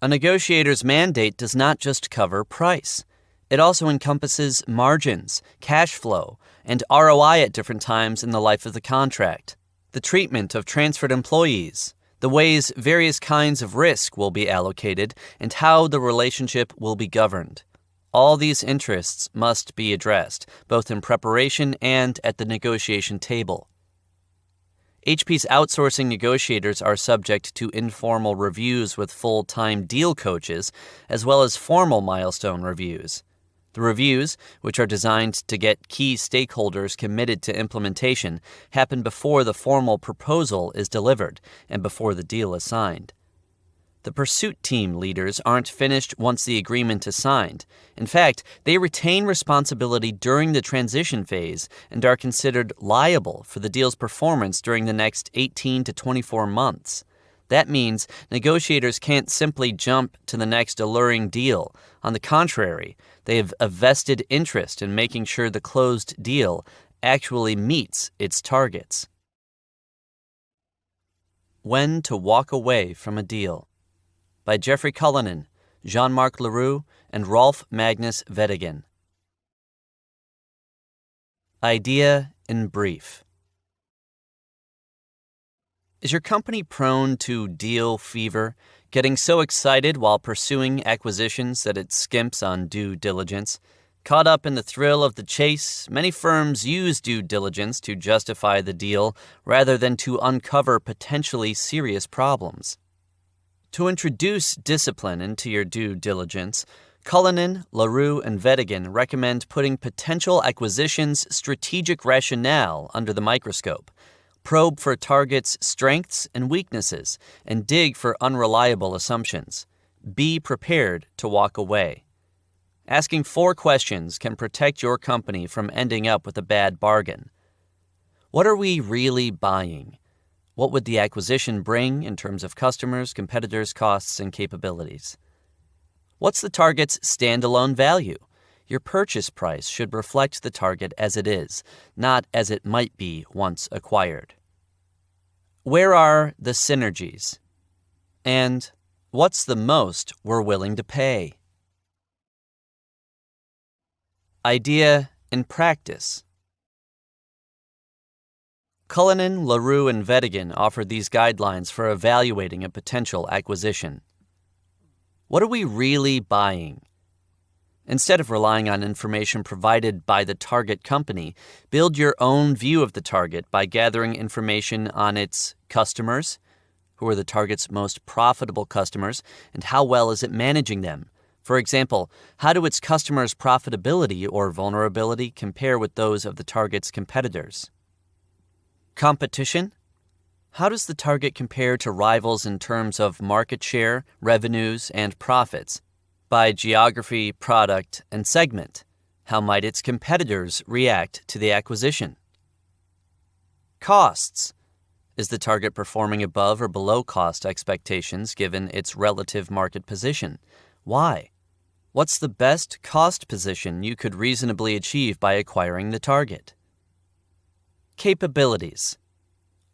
A negotiator's mandate does not just cover price. It also encompasses margins, cash flow, and ROI at different times in the life of the contract, the treatment of transferred employees, the ways various kinds of risk will be allocated, and how the relationship will be governed. All these interests must be addressed, both in preparation and at the negotiation table. HP's outsourcing negotiators are subject to informal reviews with full-time deal coaches, as well as formal milestone reviews. The reviews, which are designed to get key stakeholders committed to implementation, happen before the formal proposal is delivered and before the deal is signed. The pursuit team leaders aren't finished once the agreement is signed. In fact, they retain responsibility during the transition phase and are considered liable for the deal's performance during the next 18 to 24 months. That means negotiators can't simply jump to the next alluring deal. On the contrary, they have a vested interest in making sure the closed deal actually meets its targets. When to walk away from a deal. By Jeffrey Cullinan, Jean-Marc Leroux, and Rolf Magnus Veddigen. Idea in brief. Is your company prone to deal fever, getting so excited while pursuing acquisitions that it skimps on due diligence? Caught up in the thrill of the chase, many firms use due diligence to justify the deal rather than to uncover potentially serious problems. To introduce discipline into your due diligence, Cullinan, Leroux, and Veddigen recommend putting potential acquisitions' strategic rationale under the microscope. Probe for targets' strengths and weaknesses, and dig for unreliable assumptions. Be prepared to walk away. Asking 4 questions can protect your company from ending up with a bad bargain. What are we really buying? What would the acquisition bring in terms of customers, competitors, costs, and capabilities? What's the target's standalone value? Your purchase price should reflect the target as it is, not as it might be once acquired. Where are the synergies? And what's the most we're willing to pay? Idea in practice. Cullinan, Leroux, and Veddigen offer these guidelines for evaluating a potential acquisition. What are we really buying? Instead of relying on information provided by the target company, build your own view of the target by gathering information on its customers, who are the target's most profitable customers, and how well is it managing them. For example, how do its customers' profitability or vulnerability compare with those of the target's competitors? Competition? How does the target compare to rivals in terms of market share, revenues, and profits? By geography, product, and segment, how might its competitors react to the acquisition? Costs. Is the target performing above or below cost expectations given its relative market position? Why? What's the best cost position you could reasonably achieve by acquiring the target? Capabilities.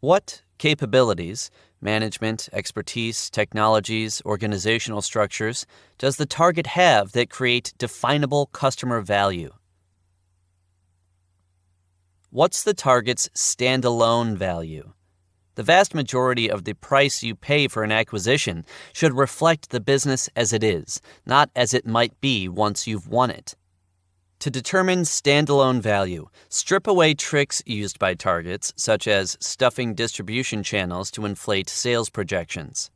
What capabilities, management, expertise, technologies, organizational structures, does the target have that create definable customer value? What's the target's standalone value? The vast majority of the price you pay for an acquisition should reflect the business as it is, not as it might be once you've won it. To determine standalone value, strip away tricks used by targets, such as stuffing distribution channels to inflate sales projections.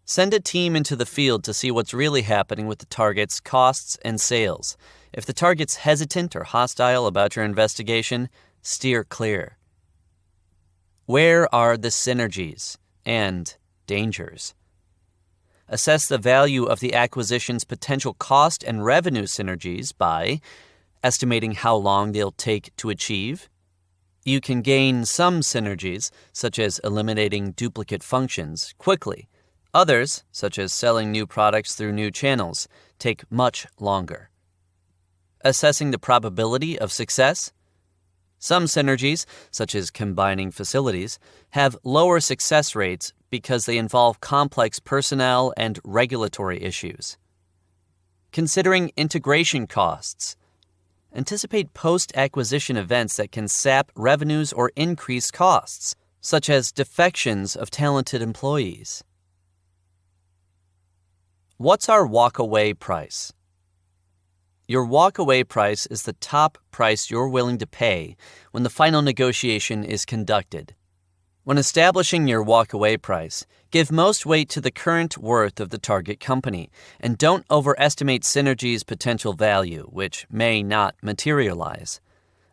Send a team into the field to see what's really happening with the target's costs and sales. If the target's hesitant or hostile about your investigation, steer clear. Where are the synergies and dangers? Assess the value of the acquisition's potential cost and revenue synergies by estimating how long they'll take to achieve. You can gain some synergies, such as eliminating duplicate functions, quickly. Others, such as selling new products through new channels, take much longer. assessing the probability of success. Some synergies, such as combining facilities, have lower success rates because they involve complex personnel and regulatory issues. Considering integration costs. Anticipate post-acquisition events that can sap revenues or increase costs, such as defections of talented employees. What's our walk-away price? Your walk-away price is the top price you're willing to pay when the final negotiation is conducted. When establishing your walk-away price, give most weight to the current worth of the target company, and don't overestimate synergy's potential value, which may not materialize.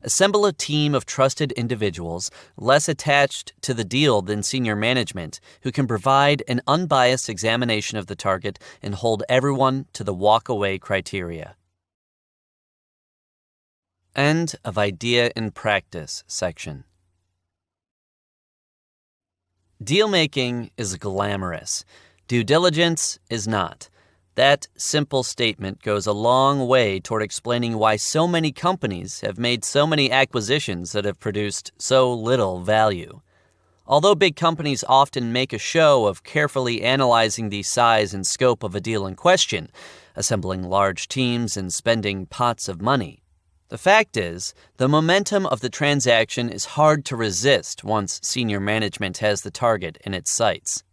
Assemble a team of trusted individuals, less attached to the deal than senior management, who can provide an unbiased examination of the target and hold everyone to the walk-away criteria. End of Idea in Practice section. Deal-making is glamorous. Due diligence is not. That simple statement goes a long way toward explaining why so many companies have made so many acquisitions that have produced so little value. Although big companies often make a show of carefully analyzing the size and scope of a deal in question, assembling large teams and spending pots of money, the fact is, the momentum of the transaction is hard to resist once senior management has the target in its sights.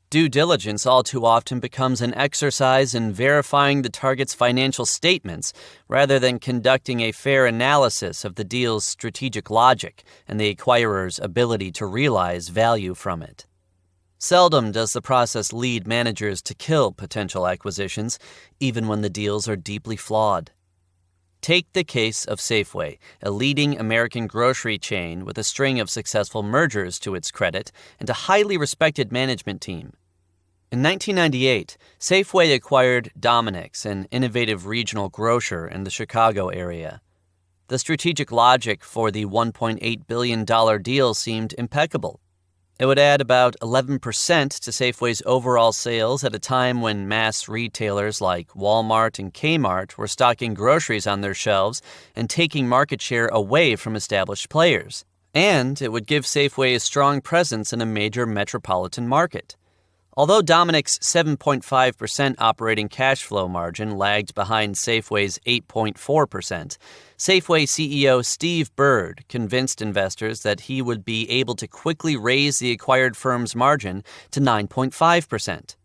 Due diligence all too often becomes an exercise in verifying the target's financial statements rather than conducting a fair analysis of the deal's strategic logic and the acquirer's ability to realize value from it. Seldom does the process lead managers to kill potential acquisitions, even when the deals are deeply flawed. Take the case of Safeway, a leading American grocery chain with a string of successful mergers to its credit and a highly respected management team. In 1998, Safeway acquired Dominick's, an innovative regional grocer in the Chicago area. The strategic logic for the $1.8 billion deal seemed impeccable. It would add about 11% to Safeway's overall sales at a time when mass retailers like Walmart and Kmart were stocking groceries on their shelves and taking market share away from established players. And it would give Safeway a strong presence in a major metropolitan market. Although Dominick's 7.5% operating cash flow margin lagged behind Safeway's 8.4%, Safeway CEO Steve Bird convinced investors that he would be able to quickly raise the acquired firm's margin to 9.5%.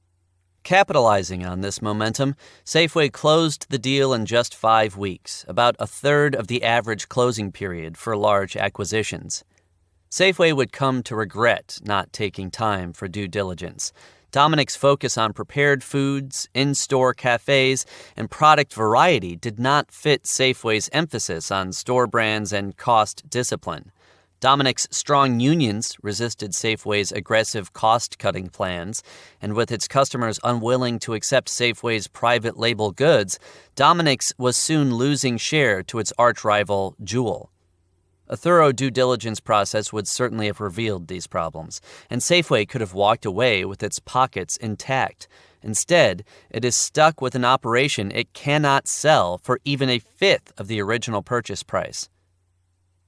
Capitalizing on this momentum, Safeway closed the deal in just 5 weeks, about a third of the average closing period for large acquisitions. Safeway would come to regret not taking time for due diligence. Dominick's focus on prepared foods, in-store cafes, and product variety did not fit Safeway's emphasis on store brands and cost discipline. Dominick's strong unions resisted Safeway's aggressive cost-cutting plans, and with its customers unwilling to accept Safeway's private label goods, Dominick's was soon losing share to its arch-rival Jewel. A thorough due diligence process would certainly have revealed these problems, and Safeway could have walked away with its pockets intact. Instead, it is stuck with an operation it cannot sell for even a fifth of the original purchase price.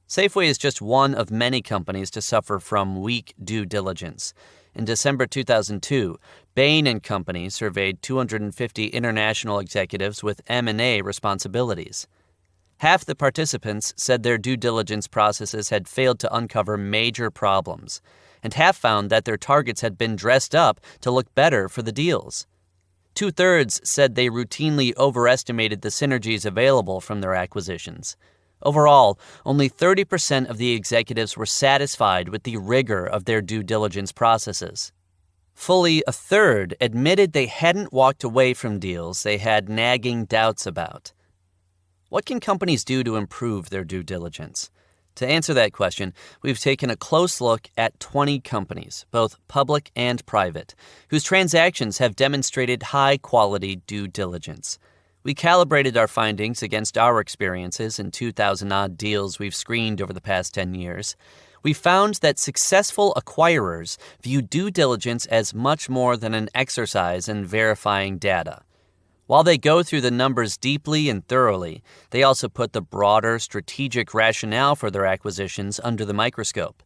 Safeway is just one of many companies to suffer from weak due diligence. In December 2002, Bain & Company surveyed 250 international executives with M&A responsibilities. Half the participants said their due diligence processes had failed to uncover major problems, and half found that their targets had been dressed up to look better for the deals. 2/3 said they routinely overestimated the synergies available from their acquisitions. Overall, only 30% of the executives were satisfied with the rigor of their due diligence processes. Fully a third admitted they hadn't walked away from deals they had nagging doubts about. What can companies do to improve their due diligence? To answer that question, we've taken a close look at 20 companies, both public and private, whose transactions have demonstrated high-quality due diligence. We calibrated our findings against our experiences in 2,000-odd deals we've screened over the past 10 years. We found that successful acquirers view due diligence as much more than an exercise in verifying data. While they go through the numbers deeply and thoroughly, they also put the broader strategic rationale for their acquisitions under the microscope.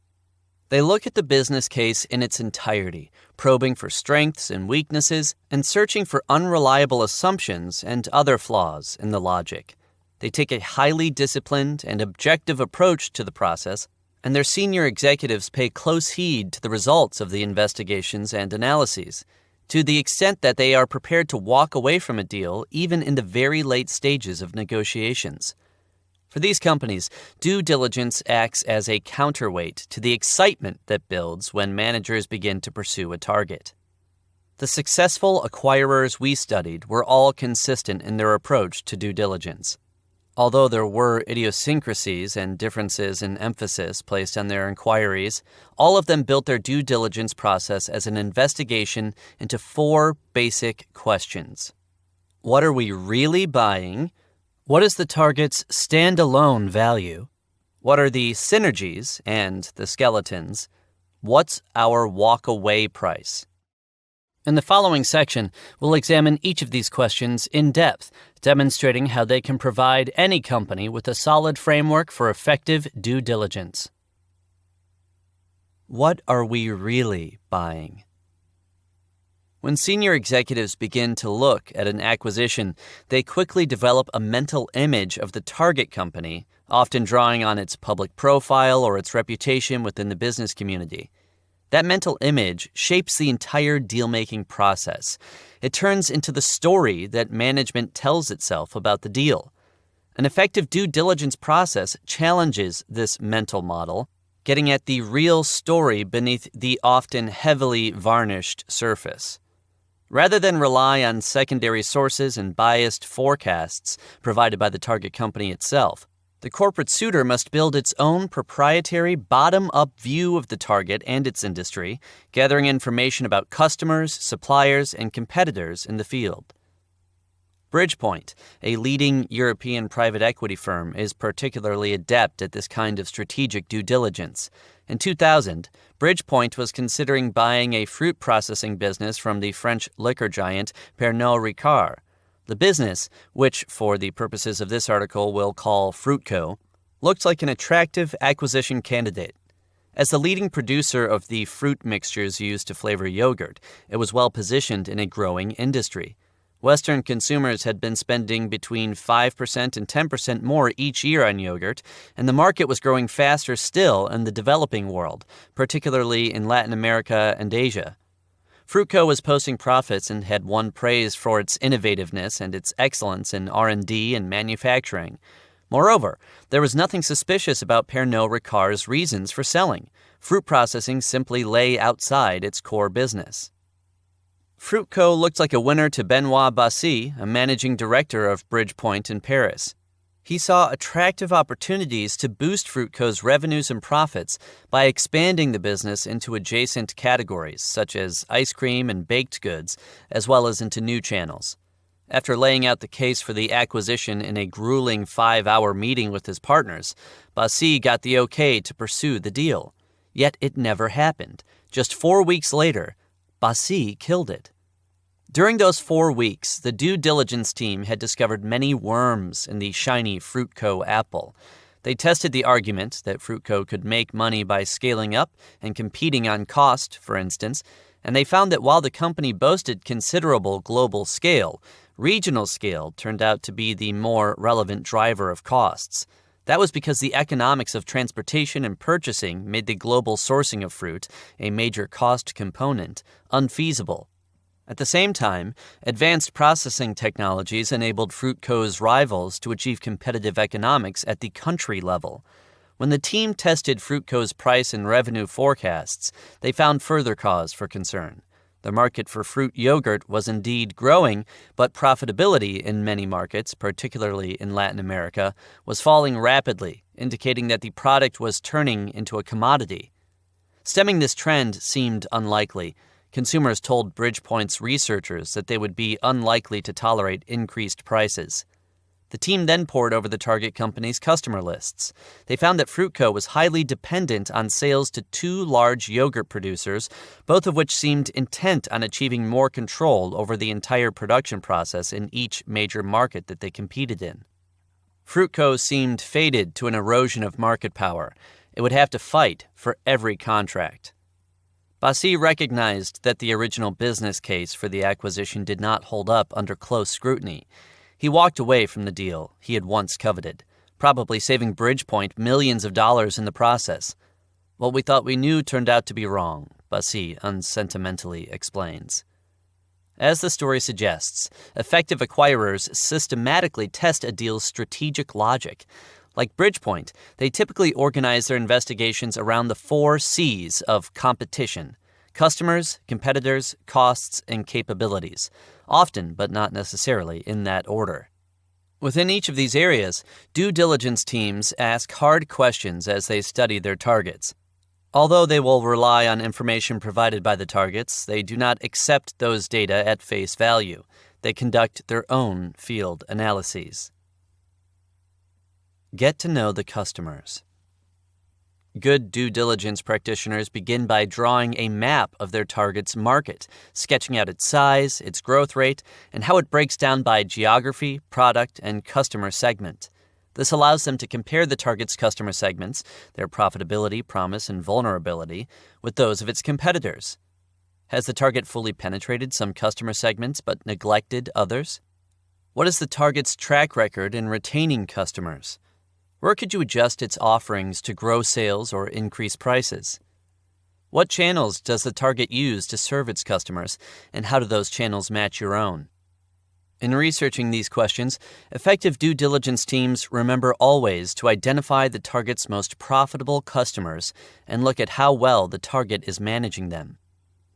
They look at the business case in its entirety, probing for strengths and weaknesses and searching for unreliable assumptions and other flaws in the logic. They take a highly disciplined and objective approach to the process, and their senior executives pay close heed to the results of the investigations and analyses, to the extent that they are prepared to walk away from a deal even in the very late stages of negotiations. For these companies, due diligence acts as a counterweight to the excitement that builds when managers begin to pursue a target. The successful acquirers we studied were all consistent in their approach to due diligence. Although there were idiosyncrasies and differences in emphasis placed on their inquiries, all of them built their due diligence process as an investigation into 4 basic questions. What are we really buying? What is the target's standalone value? What are the synergies and the skeletons? What's our walk-away price? In the following section, we'll examine each of these questions in depth, demonstrating how they can provide any company with a solid framework for effective due diligence. What are we really buying? When senior executives begin to look at an acquisition, they quickly develop a mental image of the target company, often drawing on its public profile or its reputation within the business community. That mental image shapes the entire deal-making process. It turns into the story that management tells itself about the deal. An effective due diligence process challenges this mental model, getting at the real story beneath the often heavily varnished surface. Rather than rely on secondary sources and biased forecasts provided by the target company itself, the corporate suitor must build its own proprietary bottom-up view of the target and its industry, gathering information about customers, suppliers, and competitors in the field. Bridgepoint, a leading European private equity firm, is particularly adept at this kind of strategic due diligence. In 2000, Bridgepoint was considering buying a fruit processing business from the French liquor giant Pernod Ricard. The business, which for the purposes of this article we'll call Fruitco, looked like an attractive acquisition candidate. As the leading producer of the fruit mixtures used to flavor yogurt, it was well positioned in a growing industry. Western consumers had been spending between 5% and 10% more each year on yogurt, and the market was growing faster still in the developing world, particularly in Latin America and Asia. Fruitco was posting profits and had won praise for its innovativeness and its excellence in R&D and manufacturing. Moreover, there was nothing suspicious about Pernod Ricard's reasons for selling. Fruit processing simply lay outside its core business. Fruitco looked like a winner to Benoit Bassi, a managing director of Bridgepoint in Paris. He saw attractive opportunities to boost Fruitco's revenues and profits by expanding the business into adjacent categories such as ice cream and baked goods, as well as into new channels. After laying out the case for the acquisition in a grueling 5-hour meeting with his partners, Bassi got the okay to pursue the deal. Yet it never happened. Just 4 weeks later, Bassi killed it. During those 4 weeks, the due diligence team had discovered many worms in the shiny Fruitco apple. They tested the argument that Fruitco could make money by scaling up and competing on cost, for instance, and they found that while the company boasted considerable global scale, regional scale turned out to be the more relevant driver of costs. That was because the economics of transportation and purchasing made the global sourcing of fruit, a major cost component, unfeasible. At the same time, advanced processing technologies enabled Fruitco's rivals to achieve competitive economics at the country level. When the team tested Fruitco's price and revenue forecasts, they found further cause for concern. The market for fruit yogurt was indeed growing, but profitability in many markets, particularly in Latin America, was falling rapidly, indicating that the product was turning into a commodity. Stemming this trend seemed unlikely. Consumers told Bridgepoint's researchers that they would be unlikely to tolerate increased prices. The team then pored over the target company's customer lists. They found that Fruit Co. was highly dependent on sales to two large yogurt producers, both of which seemed intent on achieving more control over the entire production process in each major market that they competed in. Fruit Co. seemed fated to an erosion of market power. It would have to fight for every contract. Bassi recognized that the original business case for the acquisition did not hold up under close scrutiny. He walked away from the deal he had once coveted, probably saving Bridgepoint millions of dollars in the process. What we thought we knew turned out to be wrong, Bassi unsentimentally explains. As the story suggests, effective acquirers systematically test a deal's strategic logic. Like Bridgepoint, they typically organize their investigations around the 4 C's of competition: customers, competitors, costs, and capabilities, often but not necessarily in that order. Within each of these areas, due diligence teams ask hard questions as they study their targets. Although they will rely on information provided by the targets, they do not accept those data at face value. They conduct their own field analyses. Get to know the customers. Good due diligence practitioners begin by drawing a map of their target's market, sketching out its size, its growth rate, and how it breaks down by geography, product, and customer segment. This allows them to compare the target's customer segments, their profitability, promise, and vulnerability, with those of its competitors. Has the target fully penetrated some customer segments but neglected others? What is the target's track record in retaining customers? Where could you adjust its offerings to grow sales or increase prices? What channels does the target use to serve its customers, and how do those channels match your own? In researching these questions, effective due diligence teams remember always to identify the target's most profitable customers and look at how well the target is managing them.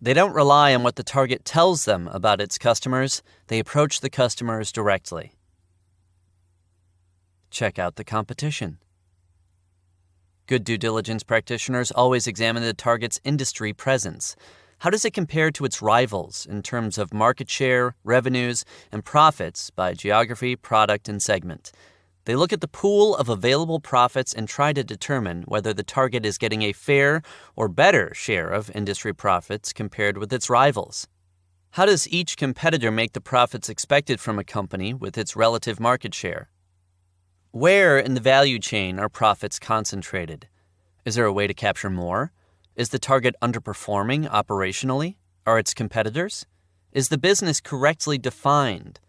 They don't rely on what the target tells them about its customers. They approach the customers directly. Check out the competition. Good due diligence practitioners always examine the target's industry presence. How does it compare to its rivals in terms of market share, revenues, and profits by geography, product, and segment? They look at the pool of available profits and try to determine whether the target is getting a fair or better share of industry profits compared with its rivals. How does each competitor make the profits expected from a company with its relative market share? Where in the value chain are profits concentrated? Is there a way to capture more? Is the target underperforming operationally? Are its competitors? Is the business correctly defined?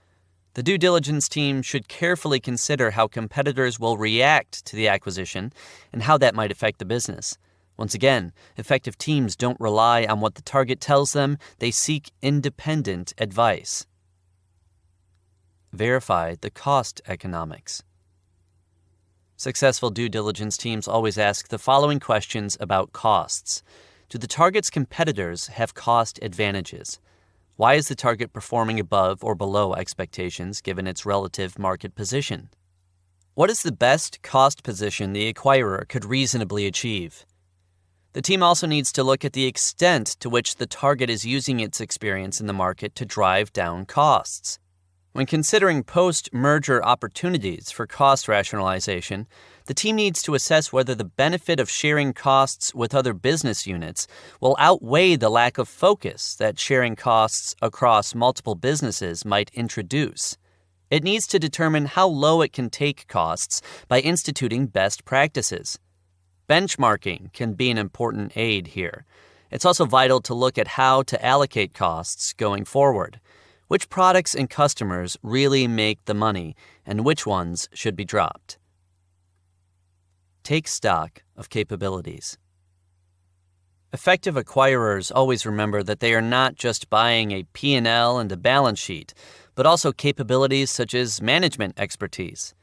The due diligence team should carefully consider how competitors will react to the acquisition and how that might affect the business. Once again, effective teams don't rely on what the target tells them. They seek independent advice. Verify the cost economics. Successful due diligence teams always ask the following questions about costs. Do the target's competitors have cost advantages? Why is the target performing above or below expectations given its relative market position? What is the best cost position the acquirer could reasonably achieve? The team also needs to look at the extent to which the target is using its experience in the market to drive down costs. When considering post-merger opportunities for cost rationalization, the team needs to assess whether the benefit of sharing costs with other business units will outweigh the lack of focus that sharing costs across multiple businesses might introduce. It needs to determine how low it can take costs by instituting best practices. Benchmarking can be an important aid here. It's also vital to look at how to allocate costs going forward. Which products and customers really make the money, and which ones should be dropped? Take stock of capabilities. Effective acquirers always remember that they are not just buying a P&L and a balance sheet, but also capabilities such as management expertise.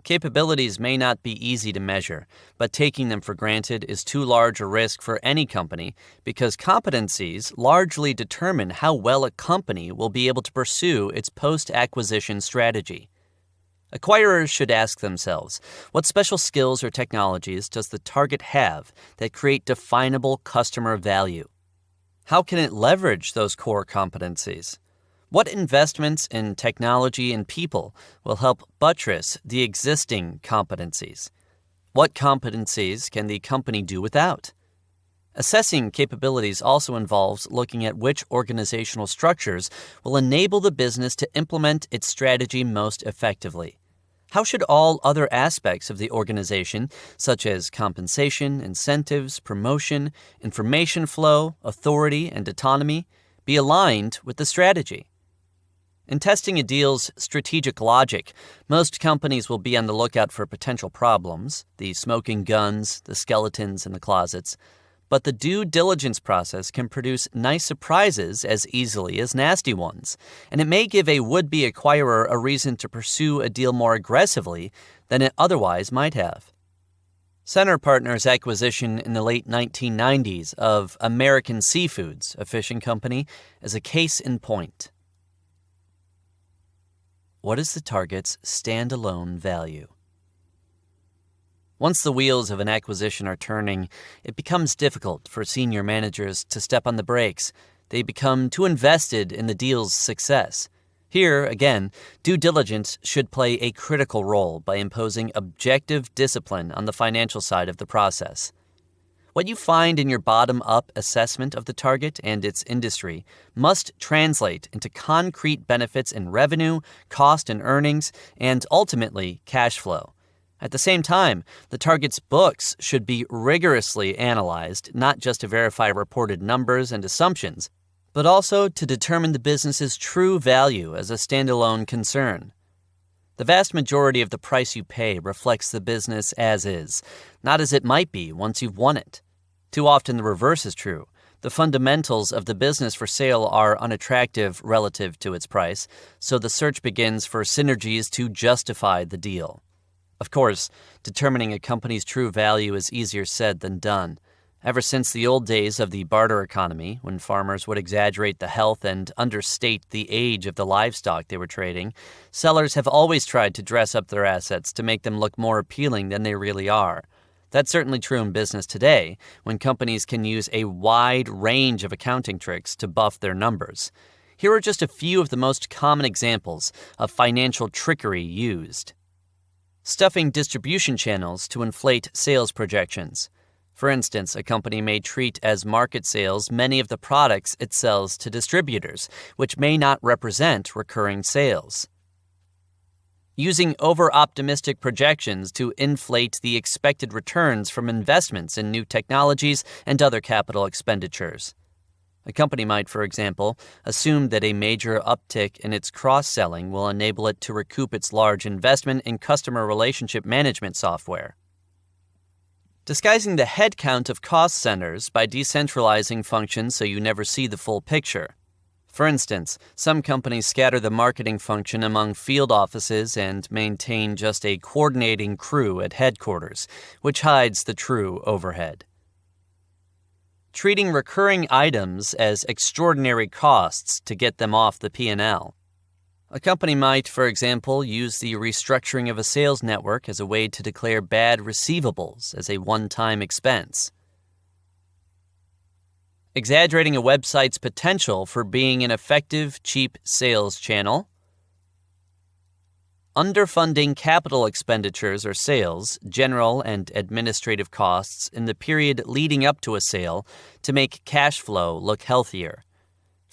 Capabilities may not be easy to measure, but taking them for granted is too large a risk for any company because competencies largely determine how well a company will be able to pursue its post-acquisition strategy. Acquirers should ask themselves, what special skills or technologies does the target have that create definable customer value? How can it leverage those core competencies? What investments in technology and people will help buttress the existing competencies? What competencies can the company do without? Assessing capabilities also involves looking at which organizational structures will enable the business to implement its strategy most effectively. How should all other aspects of the organization, such as compensation, incentives, promotion, information flow, authority, and autonomy, be aligned with the strategy? In testing a deal's strategic logic, most companies will be on the lookout for potential problems, the smoking guns, the skeletons in the closets. But the due diligence process can produce nice surprises as easily as nasty ones, and it may give a would-be acquirer a reason to pursue a deal more aggressively than it otherwise might have. Center Partners' acquisition in the late 1990s of American Seafoods, a fishing company, is a case in point. What is the target's standalone value? Once the wheels of an acquisition are turning, it becomes difficult for senior managers to step on the brakes. They become too invested in the deal's success. Here, again, due diligence should play a critical role by imposing objective discipline on the financial side of the process. What you find in your bottom-up assessment of the target and its industry must translate into concrete benefits in revenue, cost and earnings, and ultimately cash flow. At the same time, the target's books should be rigorously analyzed, not just to verify reported numbers and assumptions, but also to determine the business's true value as a standalone concern. The vast majority of the price you pay reflects the business as is, not as it might be once you've won it. Too often the reverse is true. The fundamentals of the business for sale are unattractive relative to its price, so the search begins for synergies to justify the deal. Of course, determining a company's true value is easier said than done. Ever since the old days of the barter economy, when farmers would exaggerate the health and understate the age of the livestock they were trading, sellers have always tried to dress up their assets to make them look more appealing than they really are. That's certainly true in business today, when companies can use a wide range of accounting tricks to buff their numbers. Here are just a few of the most common examples of financial trickery used. Stuffing distribution channels to inflate sales projections. For instance, a company may treat as market sales many of the products it sells to distributors, which may not represent recurring sales. Using over-optimistic projections to inflate the expected returns from investments in new technologies and other capital expenditures. A company might, for example, assume that a major uptick in its cross-selling will enable it to recoup its large investment in customer relationship management software. Disguising the headcount of cost centers by decentralizing functions so you never see the full picture. For instance, some companies scatter the marketing function among field offices and maintain just a coordinating crew at headquarters, which hides the true overhead. Treating recurring items as extraordinary costs to get them off the P&L. A company might, for example, use the restructuring of a sales network as a way to declare bad receivables as a one-time expense. Exaggerating a website's potential for being an effective, cheap sales channel. Underfunding capital expenditures or sales, general and administrative costs in the period leading up to a sale to make cash flow look healthier.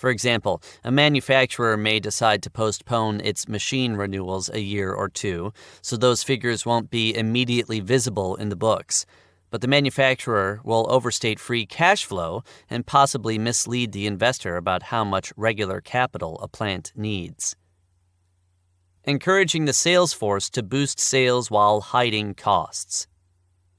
For example, a manufacturer may decide to postpone its machine renewals a year or two, so those figures won't be immediately visible in the books. But the manufacturer will overstate free cash flow and possibly mislead the investor about how much regular capital a plant needs. Encouraging the sales force to boost sales while hiding costs.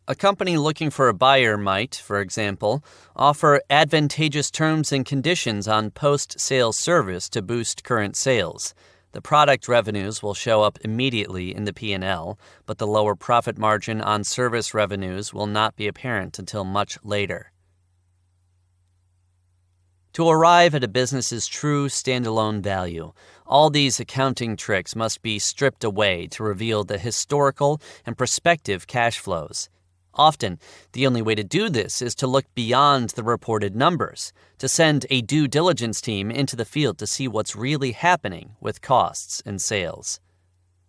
A company looking for a buyer might, for example, offer advantageous terms and conditions on post-sale service to boost current sales. The product revenues will show up immediately in the P&L, but the lower profit margin on service revenues will not be apparent until much later. To arrive at a business's true standalone value, all these accounting tricks must be stripped away to reveal the historical and prospective cash flows. Often, the only way to do this is to look beyond the reported numbers, to send a due diligence team into the field to see what's really happening with costs and sales.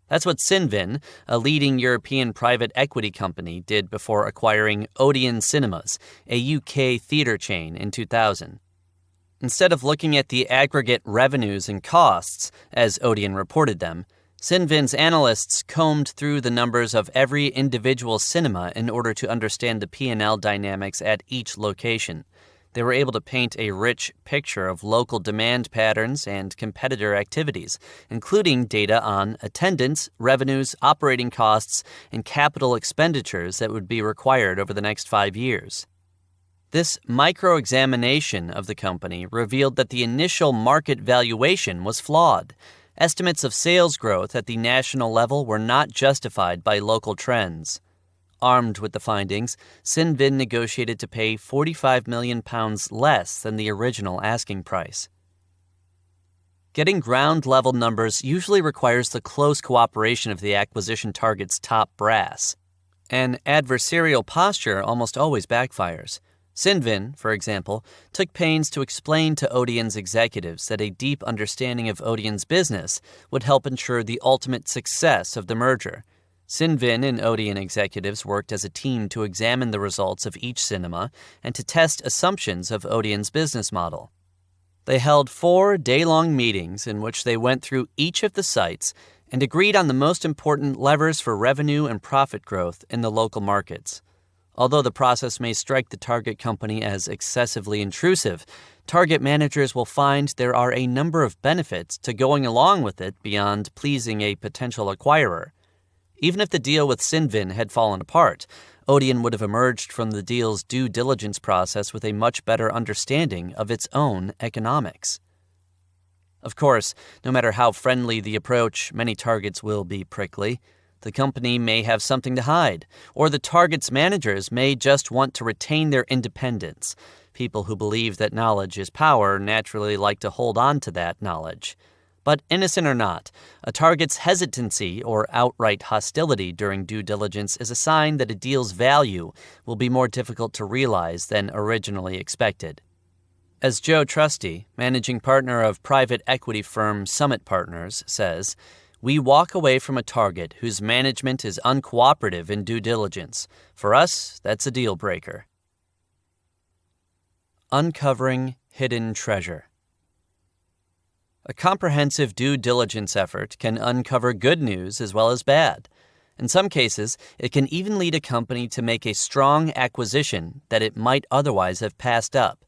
That's what Cinven, a leading European private equity company, did before acquiring Odeon Cinemas, a UK theater chain, in 2000. Instead of looking at the aggregate revenues and costs, as Odeon reported them, Cinven's analysts combed through the numbers of every individual cinema in order to understand the P&L dynamics at each location. They were able to paint a rich picture of local demand patterns and competitor activities, including data on attendance, revenues, operating costs, and capital expenditures that would be required over the next 5 years. This micro-examination of the company revealed that the initial market valuation was flawed. Estimates of sales growth at the national level were not justified by local trends. Armed with the findings, Cinven negotiated to pay £45 million less than the original asking price. Getting ground-level numbers usually requires the close cooperation of the acquisition target's top brass. An adversarial posture almost always backfires. Cinven, for example, took pains to explain to Odeon's executives that a deep understanding of Odeon's business would help ensure the ultimate success of the merger. Cinven and Odeon executives worked as a team to examine the results of each cinema and to test assumptions of Odeon's business model. They held 4 day-long meetings in which they went through each of the sites and agreed on the most important levers for revenue and profit growth in the local markets. Although the process may strike the target company as excessively intrusive, target managers will find there are a number of benefits to going along with it beyond pleasing a potential acquirer. Even if the deal with Cinven had fallen apart, Odeon would have emerged from the deal's due diligence process with a much better understanding of its own economics. Of course, no matter how friendly the approach, many targets will be prickly. The company may have something to hide, or the target's managers may just want to retain their independence. People who believe that knowledge is power naturally like to hold on to that knowledge. But innocent or not, a target's hesitancy or outright hostility during due diligence is a sign that a deal's value will be more difficult to realize than originally expected. As Joe Trusty, managing partner of private equity firm Summit Partners, says, "We walk away from a target whose management is uncooperative in due diligence. For us, that's a deal breaker." Uncovering hidden treasure. A comprehensive due diligence effort can uncover good news as well as bad. In some cases, it can even lead a company to make a strong acquisition that it might otherwise have passed up.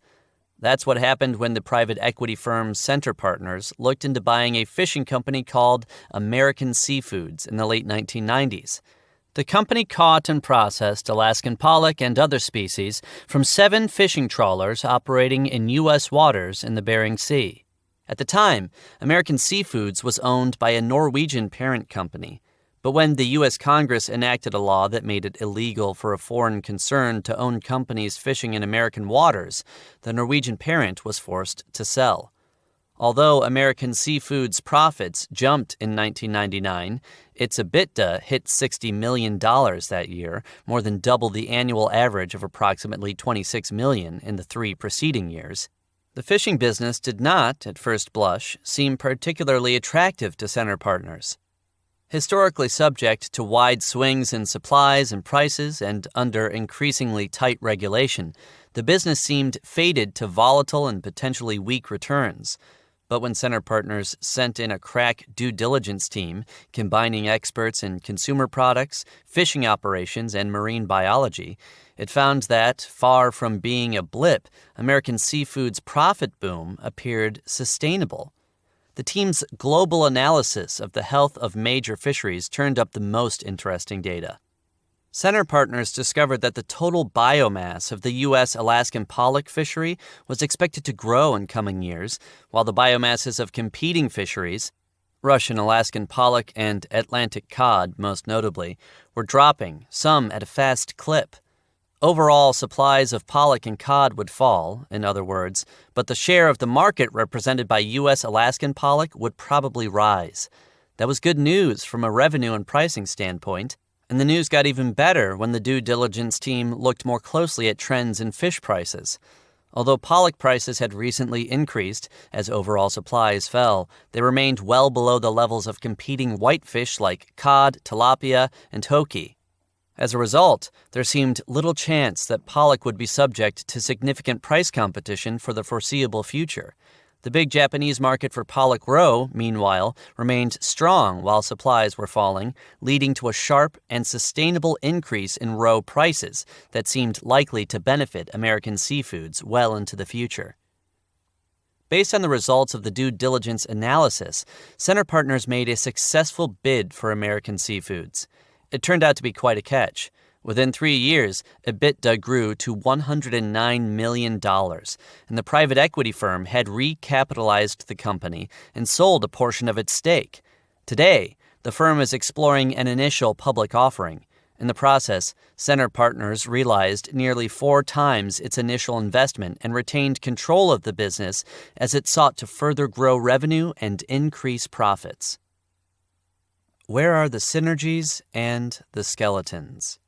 That's what happened when the private equity firm Center Partners looked into buying a fishing company called American Seafoods in the late 1990s. The company caught and processed Alaskan pollock and other species from 7 fishing trawlers operating in U.S. waters in the Bering Sea. At the time, American Seafoods was owned by a Norwegian parent company. But when the U.S. Congress enacted a law that made it illegal for a foreign concern to own companies fishing in American waters, the Norwegian parent was forced to sell. Although American Seafoods' profits jumped in 1999, its EBITDA hit $60 million that year, more than double the annual average of approximately $26 million in the 3 preceding years. The fishing business did not, at first blush, seem particularly attractive to Center Partners. Historically subject to wide swings in supplies and prices and under increasingly tight regulation, the business seemed fated to volatile and potentially weak returns. But when Center Partners sent in a crack due diligence team, combining experts in consumer products, fishing operations, and marine biology, it found that, far from being a blip, American Seafood's profit boom appeared sustainable. The team's global analysis of the health of major fisheries turned up the most interesting data. Center Partners discovered that the total biomass of the U.S. Alaskan pollock fishery was expected to grow in coming years, while the biomasses of competing fisheries, Russian Alaskan pollock and Atlantic cod most notably, were dropping, some at a fast clip. Overall supplies of pollock and cod would fall, in other words, but the share of the market represented by U.S. Alaskan pollock would probably rise. That was good news from a revenue and pricing standpoint. And the news got even better when the due diligence team looked more closely at trends in fish prices. Although pollock prices had recently increased as overall supplies fell, they remained well below the levels of competing whitefish like cod, tilapia, and hoki. As a result, there seemed little chance that pollock would be subject to significant price competition for the foreseeable future. The big Japanese market for pollock roe, meanwhile, remained strong while supplies were falling, leading to a sharp and sustainable increase in roe prices that seemed likely to benefit American seafoods well into the future. Based on the results of the due diligence analysis, Center Partners made a successful bid for American seafoods. It turned out to be quite a catch. Within 3 years, EBITDA grew to $109 million, and the private equity firm had recapitalized the company and sold a portion of its stake. Today, the firm is exploring an initial public offering. In the process, Center Partners realized nearly 4 times its initial investment and retained control of the business as it sought to further grow revenue and increase profits. Where are the synergies and the skeletons?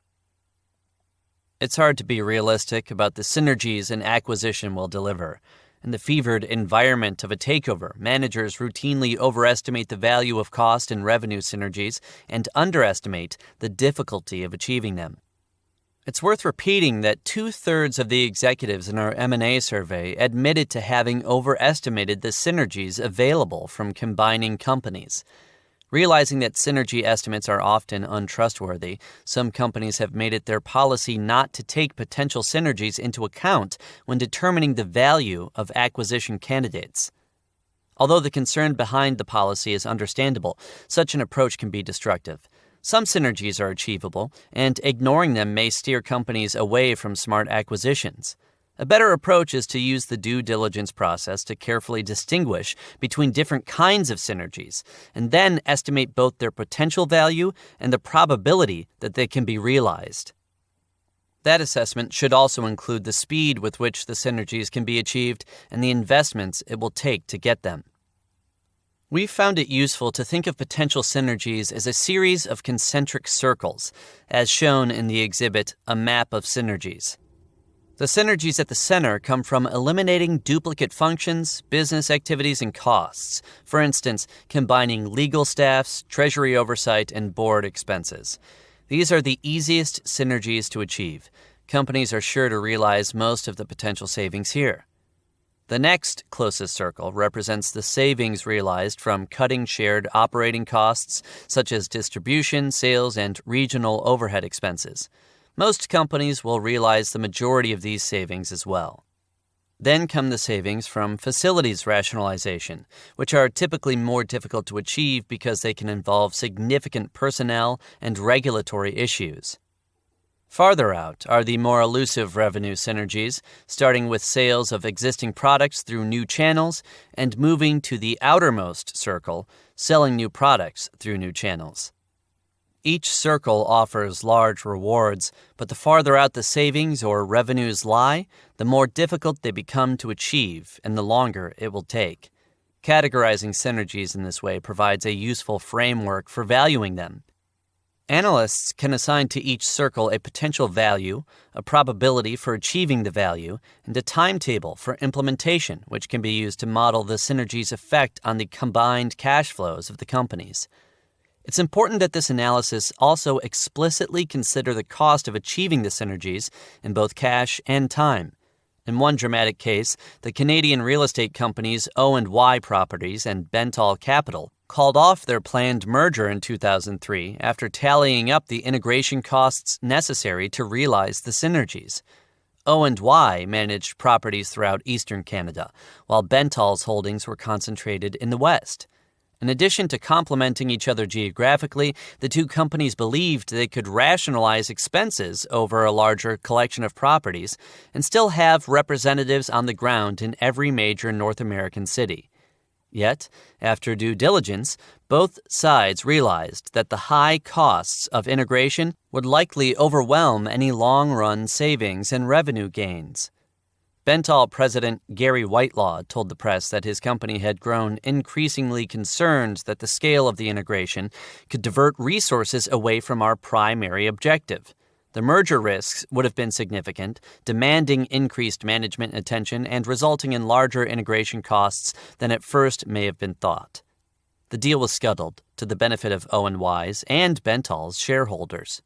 It's hard to be realistic about the synergies an acquisition will deliver. In the fevered environment of a takeover, managers routinely overestimate the value of cost and revenue synergies and underestimate the difficulty of achieving them. It's worth repeating that 2/3 of the executives in our M&A survey admitted to having overestimated the synergies available from combining companies. Realizing that synergy estimates are often untrustworthy, some companies have made it their policy not to take potential synergies into account when determining the value of acquisition candidates. Although the concern behind the policy is understandable, such an approach can be destructive. Some synergies are achievable, and ignoring them may steer companies away from smart acquisitions. A better approach is to use the due diligence process to carefully distinguish between different kinds of synergies, and then estimate both their potential value and the probability that they can be realized. That assessment should also include the speed with which the synergies can be achieved and the investments it will take to get them. We've found it useful to think of potential synergies as a series of concentric circles, as shown in the exhibit A Map of Synergies. The synergies at the center come from eliminating duplicate functions, business activities, and costs. For instance, combining legal staffs, treasury oversight, and board expenses. These are the easiest synergies to achieve. Companies are sure to realize most of the potential savings here. The next closest circle represents the savings realized from cutting shared operating costs, such as distribution, sales, and regional overhead expenses. Most companies will realize the majority of these savings as well. Then come the savings from facilities rationalization, which are typically more difficult to achieve because they can involve significant personnel and regulatory issues. Farther out are the more elusive revenue synergies, starting with sales of existing products through new channels and moving to the outermost circle, selling new products through new channels. Each circle offers large rewards, but the farther out the savings or revenues lie, the more difficult they become to achieve and the longer it will take. Categorizing synergies in this way provides a useful framework for valuing them. Analysts can assign to each circle a potential value, a probability for achieving the value, and a timetable for implementation, which can be used to model the synergy's effect on the combined cash flows of the companies. It's important that this analysis also explicitly consider the cost of achieving the synergies in both cash and time. In one dramatic case, the Canadian real estate companies O&Y Properties and Bentall Capital called off their planned merger in 2003 after tallying up the integration costs necessary to realize the synergies. O&Y managed properties throughout eastern Canada, while Bentall's holdings were concentrated in the west. In addition to complementing each other geographically, the two companies believed they could rationalize expenses over a larger collection of properties and still have representatives on the ground in every major North American city. Yet, after due diligence, both sides realized that the high costs of integration would likely overwhelm any long-run savings and revenue gains. Bentall president Gary Whitelaw told the press that his company had grown increasingly concerned that the scale of the integration could divert resources away from our primary objective. The merger risks would have been significant, demanding increased management attention and resulting in larger integration costs than at first may have been thought. The deal was scuttled to the benefit of O&Y's and Bentall's shareholders.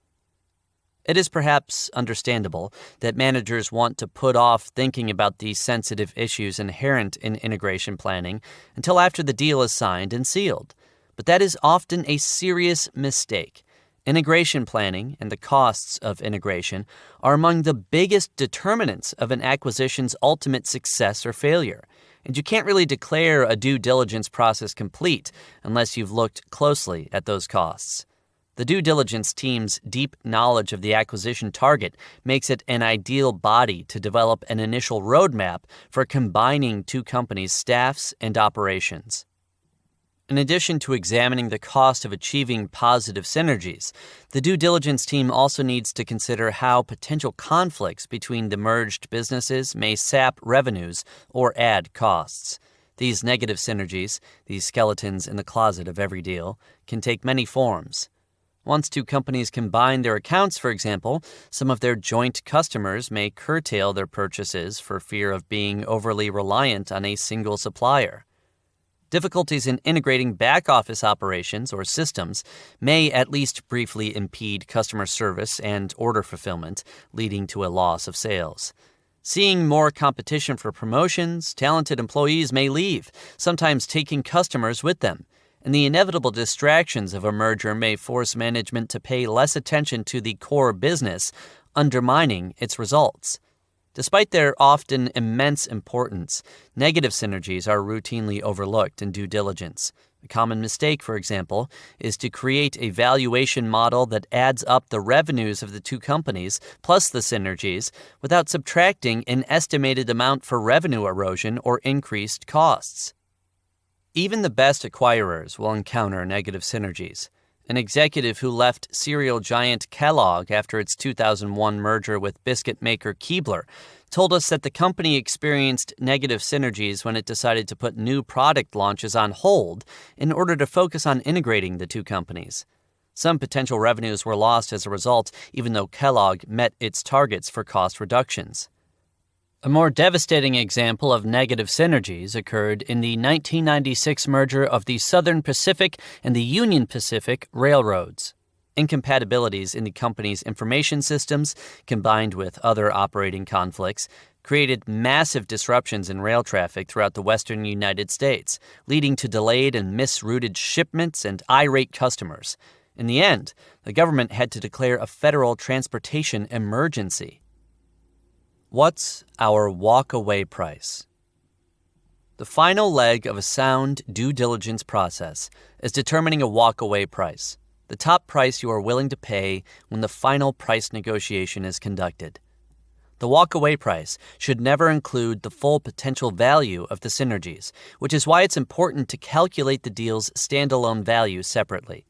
It is perhaps understandable that managers want to put off thinking about these sensitive issues inherent in integration planning until after the deal is signed and sealed. But that is often a serious mistake. Integration planning and the costs of integration are among the biggest determinants of an acquisition's ultimate success or failure, and you can't really declare a due diligence process complete unless you've looked closely at those costs. The due diligence team's deep knowledge of the acquisition target makes it an ideal body to develop an initial roadmap for combining two companies' staffs and operations. In addition to examining the cost of achieving positive synergies, the due diligence team also needs to consider how potential conflicts between the merged businesses may sap revenues or add costs. These negative synergies, these skeletons in the closet of every deal, can take many forms. Once two companies combine their accounts, for example, some of their joint customers may curtail their purchases for fear of being overly reliant on a single supplier. Difficulties in integrating back-office operations or systems may at least briefly impede customer service and order fulfillment, leading to a loss of sales. Seeing more competition for promotions, talented employees may leave, sometimes taking customers with them. And the inevitable distractions of a merger may force management to pay less attention to the core business, undermining its results. Despite their often immense importance, negative synergies are routinely overlooked in due diligence. A common mistake, for example, is to create a valuation model that adds up the revenues of the two companies plus the synergies without subtracting an estimated amount for revenue erosion or increased costs. Even the best acquirers will encounter negative synergies. An executive who left cereal giant Kellogg after its 2001 merger with biscuit maker Keebler told us that the company experienced negative synergies when it decided to put new product launches on hold in order to focus on integrating the two companies. Some potential revenues were lost as a result, even though Kellogg met its targets for cost reductions. A more devastating example of negative synergies occurred in the 1996 merger of the Southern Pacific and the Union Pacific Railroads. Incompatibilities in the company's information systems, combined with other operating conflicts, created massive disruptions in rail traffic throughout the western United States, leading to delayed and misrouted shipments and irate customers. In the end, the government had to declare a federal transportation emergency. What's our walk-away price? The final leg of a sound due diligence process is determining a walk-away price, the top price you are willing to pay when the final price negotiation is conducted. The walk-away price should never include the full potential value of the synergies, which is why it's important to calculate the deal's standalone value separately.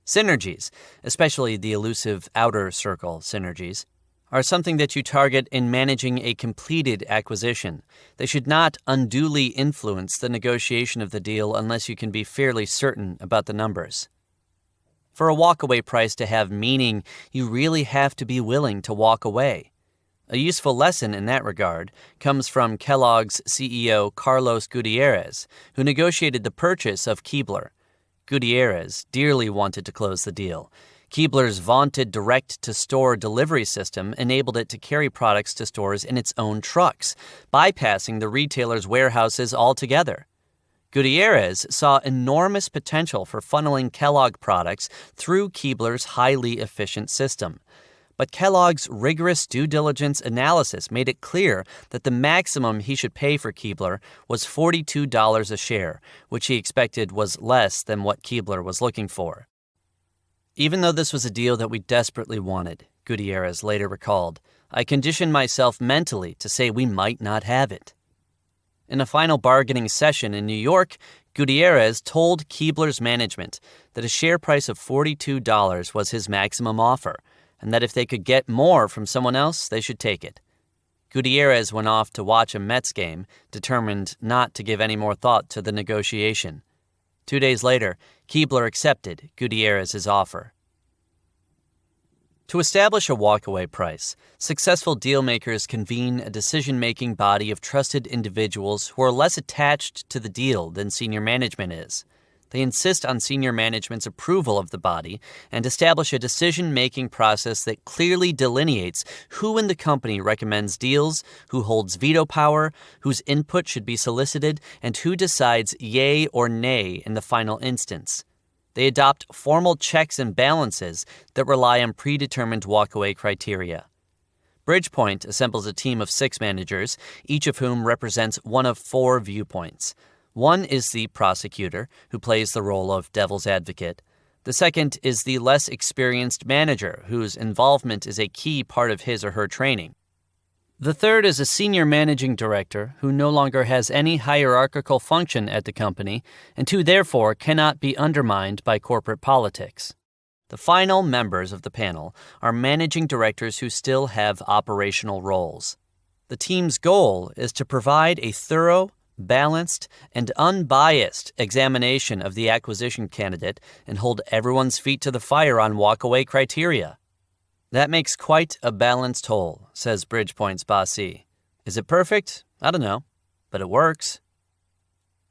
Synergies, especially the elusive outer circle synergies, are something that you target in managing a completed acquisition. They should not unduly influence the negotiation of the deal unless you can be fairly certain about the numbers. For a walkaway price to have meaning, you really have to be willing to walk away. A useful lesson in that regard comes from Kellogg's CEO Carlos Gutierrez, who negotiated the purchase of Keebler. Gutierrez dearly wanted to close the deal. Keebler's vaunted direct-to-store delivery system enabled it to carry products to stores in its own trucks, bypassing the retailer's warehouses altogether. Gutierrez saw enormous potential for funneling Kellogg products through Keebler's highly efficient system. But Kellogg's rigorous due diligence analysis made it clear that the maximum he should pay for Keebler was $42 a share, which he expected was less than what Keebler was looking for. Even though this was a deal that we desperately wanted, Gutierrez later recalled, I conditioned myself mentally to say we might not have it. In a final bargaining session in New York, Gutierrez told Keebler's management that a share price of $42 was his maximum offer, and that if they could get more from someone else, they should take it. Gutierrez went off to watch a Mets game, determined not to give any more thought to the negotiation. 2 days later, Keebler accepted Gutierrez's offer. To establish a walkaway price, successful dealmakers convene a decision-making body of trusted individuals who are less attached to the deal than senior management is. They insist on senior management's approval of the body and establish a decision-making process that clearly delineates who in the company recommends deals, who holds veto power, whose input should be solicited, and who decides yay or nay in the final instance. They adopt formal checks and balances that rely on predetermined walkaway criteria. Bridgepoint assembles a team of 6 managers, each of whom represents one of 4 viewpoints. One is the prosecutor, who plays the role of devil's advocate. The second is the less experienced manager, whose involvement is a key part of his or her training. The third is a senior managing director who no longer has any hierarchical function at the company and who therefore cannot be undermined by corporate politics. The final members of the panel are managing directors who still have operational roles. The team's goal is to provide a thorough, balanced, and unbiased examination of the acquisition candidate and hold everyone's feet to the fire on walkaway criteria. That makes quite a balanced whole, says Bridgepoint's bossy. Is it perfect? I don't know, but it works.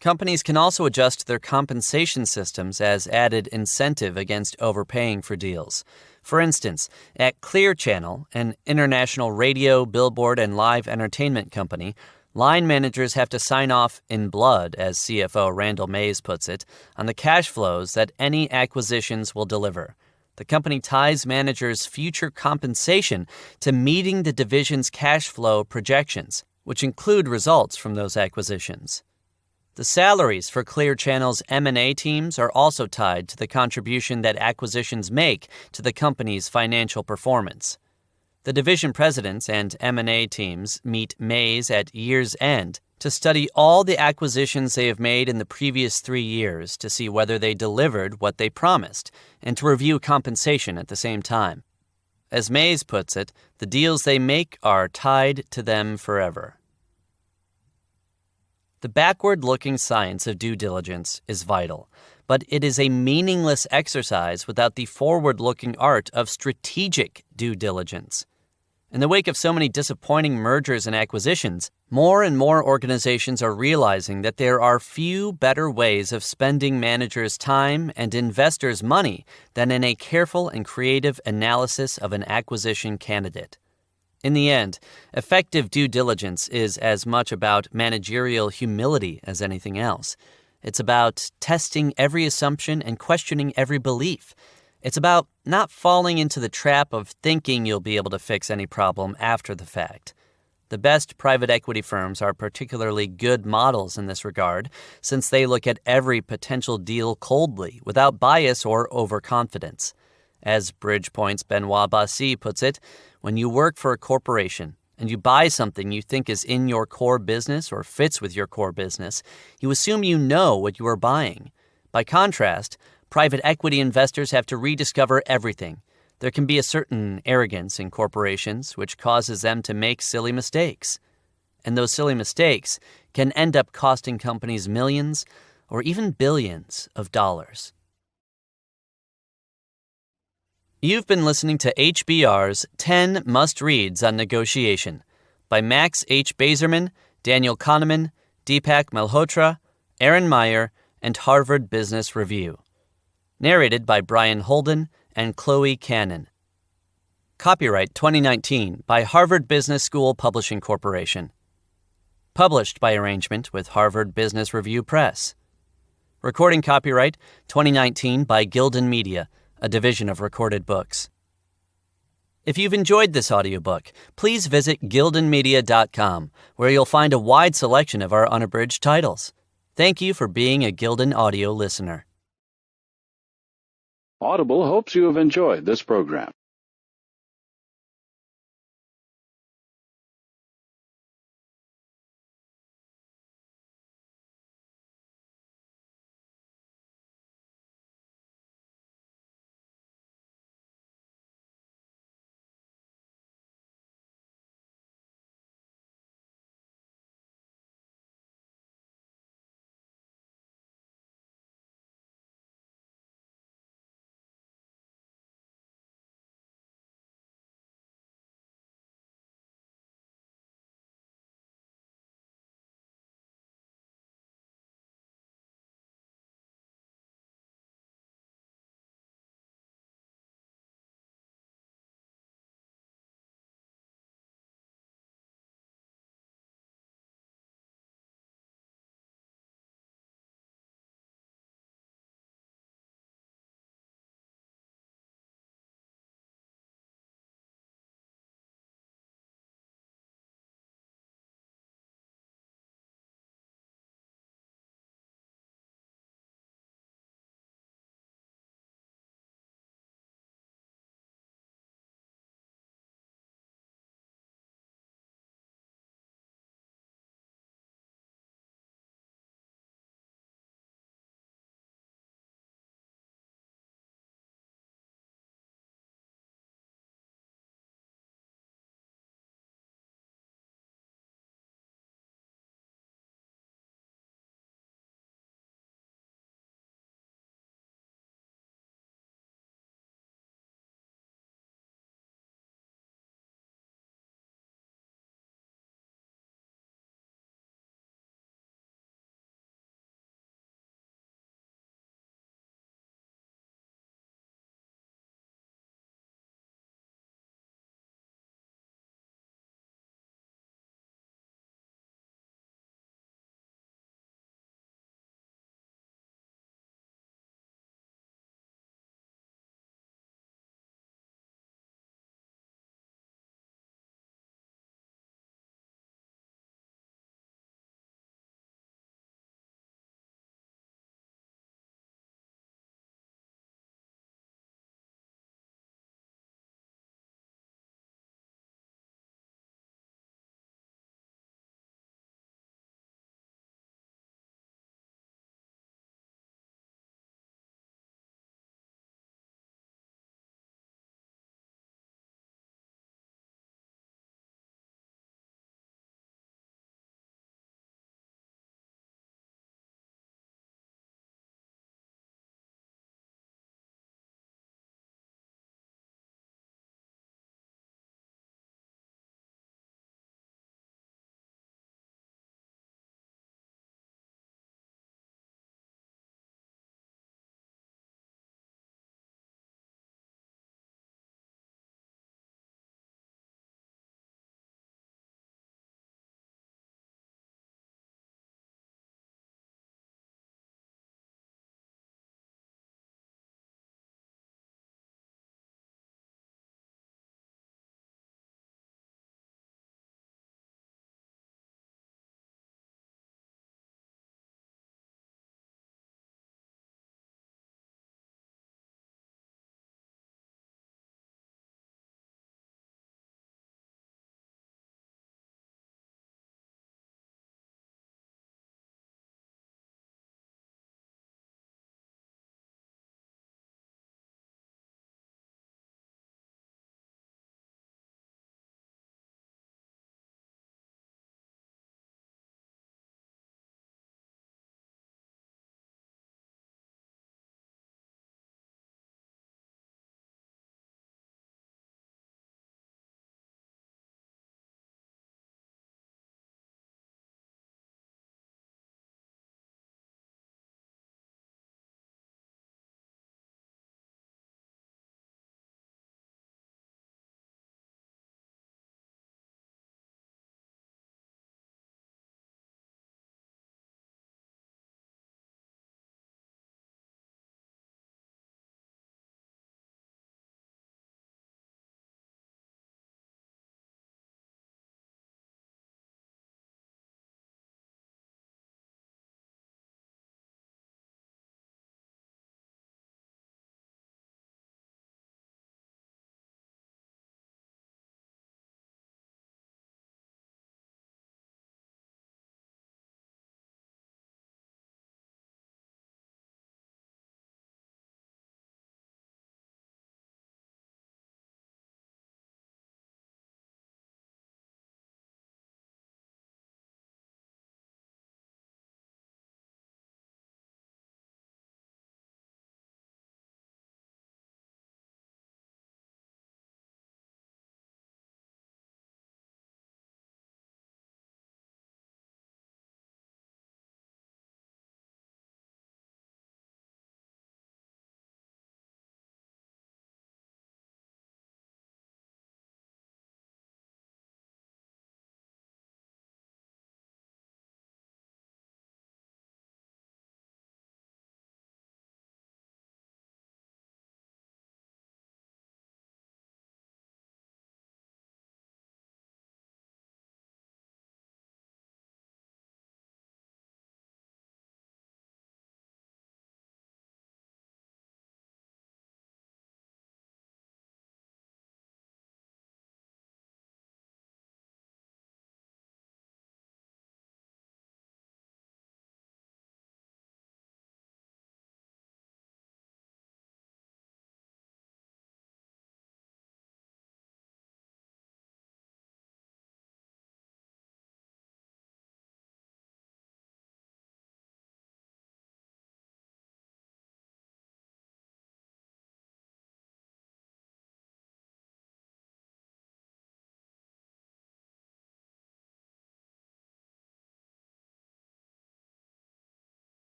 Companies can also adjust their compensation systems as added incentive against overpaying for deals. For instance, at Clear Channel, an international radio, billboard, and live entertainment company, line managers have to sign off in blood, as CFO Randall Mays puts it, on the cash flows that any acquisitions will deliver. The company ties managers' future compensation to meeting the division's cash flow projections, which include results from those acquisitions. The salaries for Clear Channel's M&A teams are also tied to the contribution that acquisitions make to the company's financial performance. The division presidents and M&A teams meet Mays at year's end to study all the acquisitions they have made in the previous 3 years to see whether they delivered what they promised, and to review compensation at the same time. As Mays puts it, the deals they make are tied to them forever. The backward-looking science of due diligence is vital, but it is a meaningless exercise without the forward-looking art of strategic due diligence. In the wake of so many disappointing mergers and acquisitions, more and more organizations are realizing that there are few better ways of spending managers' time and investors' money than in a careful and creative analysis of an acquisition candidate. In the end, effective due diligence is as much about managerial humility as anything else. It's about testing every assumption and questioning every belief. It's about not falling into the trap of thinking you'll be able to fix any problem after the fact. The best private equity firms are particularly good models in this regard, since they look at every potential deal coldly, without bias or overconfidence. As Bridgepoint's Benoit Bassi puts it, when you work for a corporation and you buy something you think is in your core business or fits with your core business, you assume you know what you are buying. By contrast, private equity investors have to rediscover everything. There can be a certain arrogance in corporations which causes them to make silly mistakes. And those silly mistakes can end up costing companies millions or even billions of dollars. You've been listening to HBR's 10 Must-Reads on Negotiation by Max H. Bazerman, Daniel Kahneman, Deepak Malhotra, Aaron Meyer, and Harvard Business Review. Narrated by Brian Holden and Chloe Cannon. Copyright 2019 by Harvard Business School Publishing Corporation. Published by arrangement with Harvard Business Review Press. Recording copyright 2019 by Gildan Media, a division of Recorded Books. If you've enjoyed this audiobook, please visit gildanmedia.com, where you'll find a wide selection of our unabridged titles. Thank you for being a Gildan Audio listener. Audible hopes you have enjoyed this program.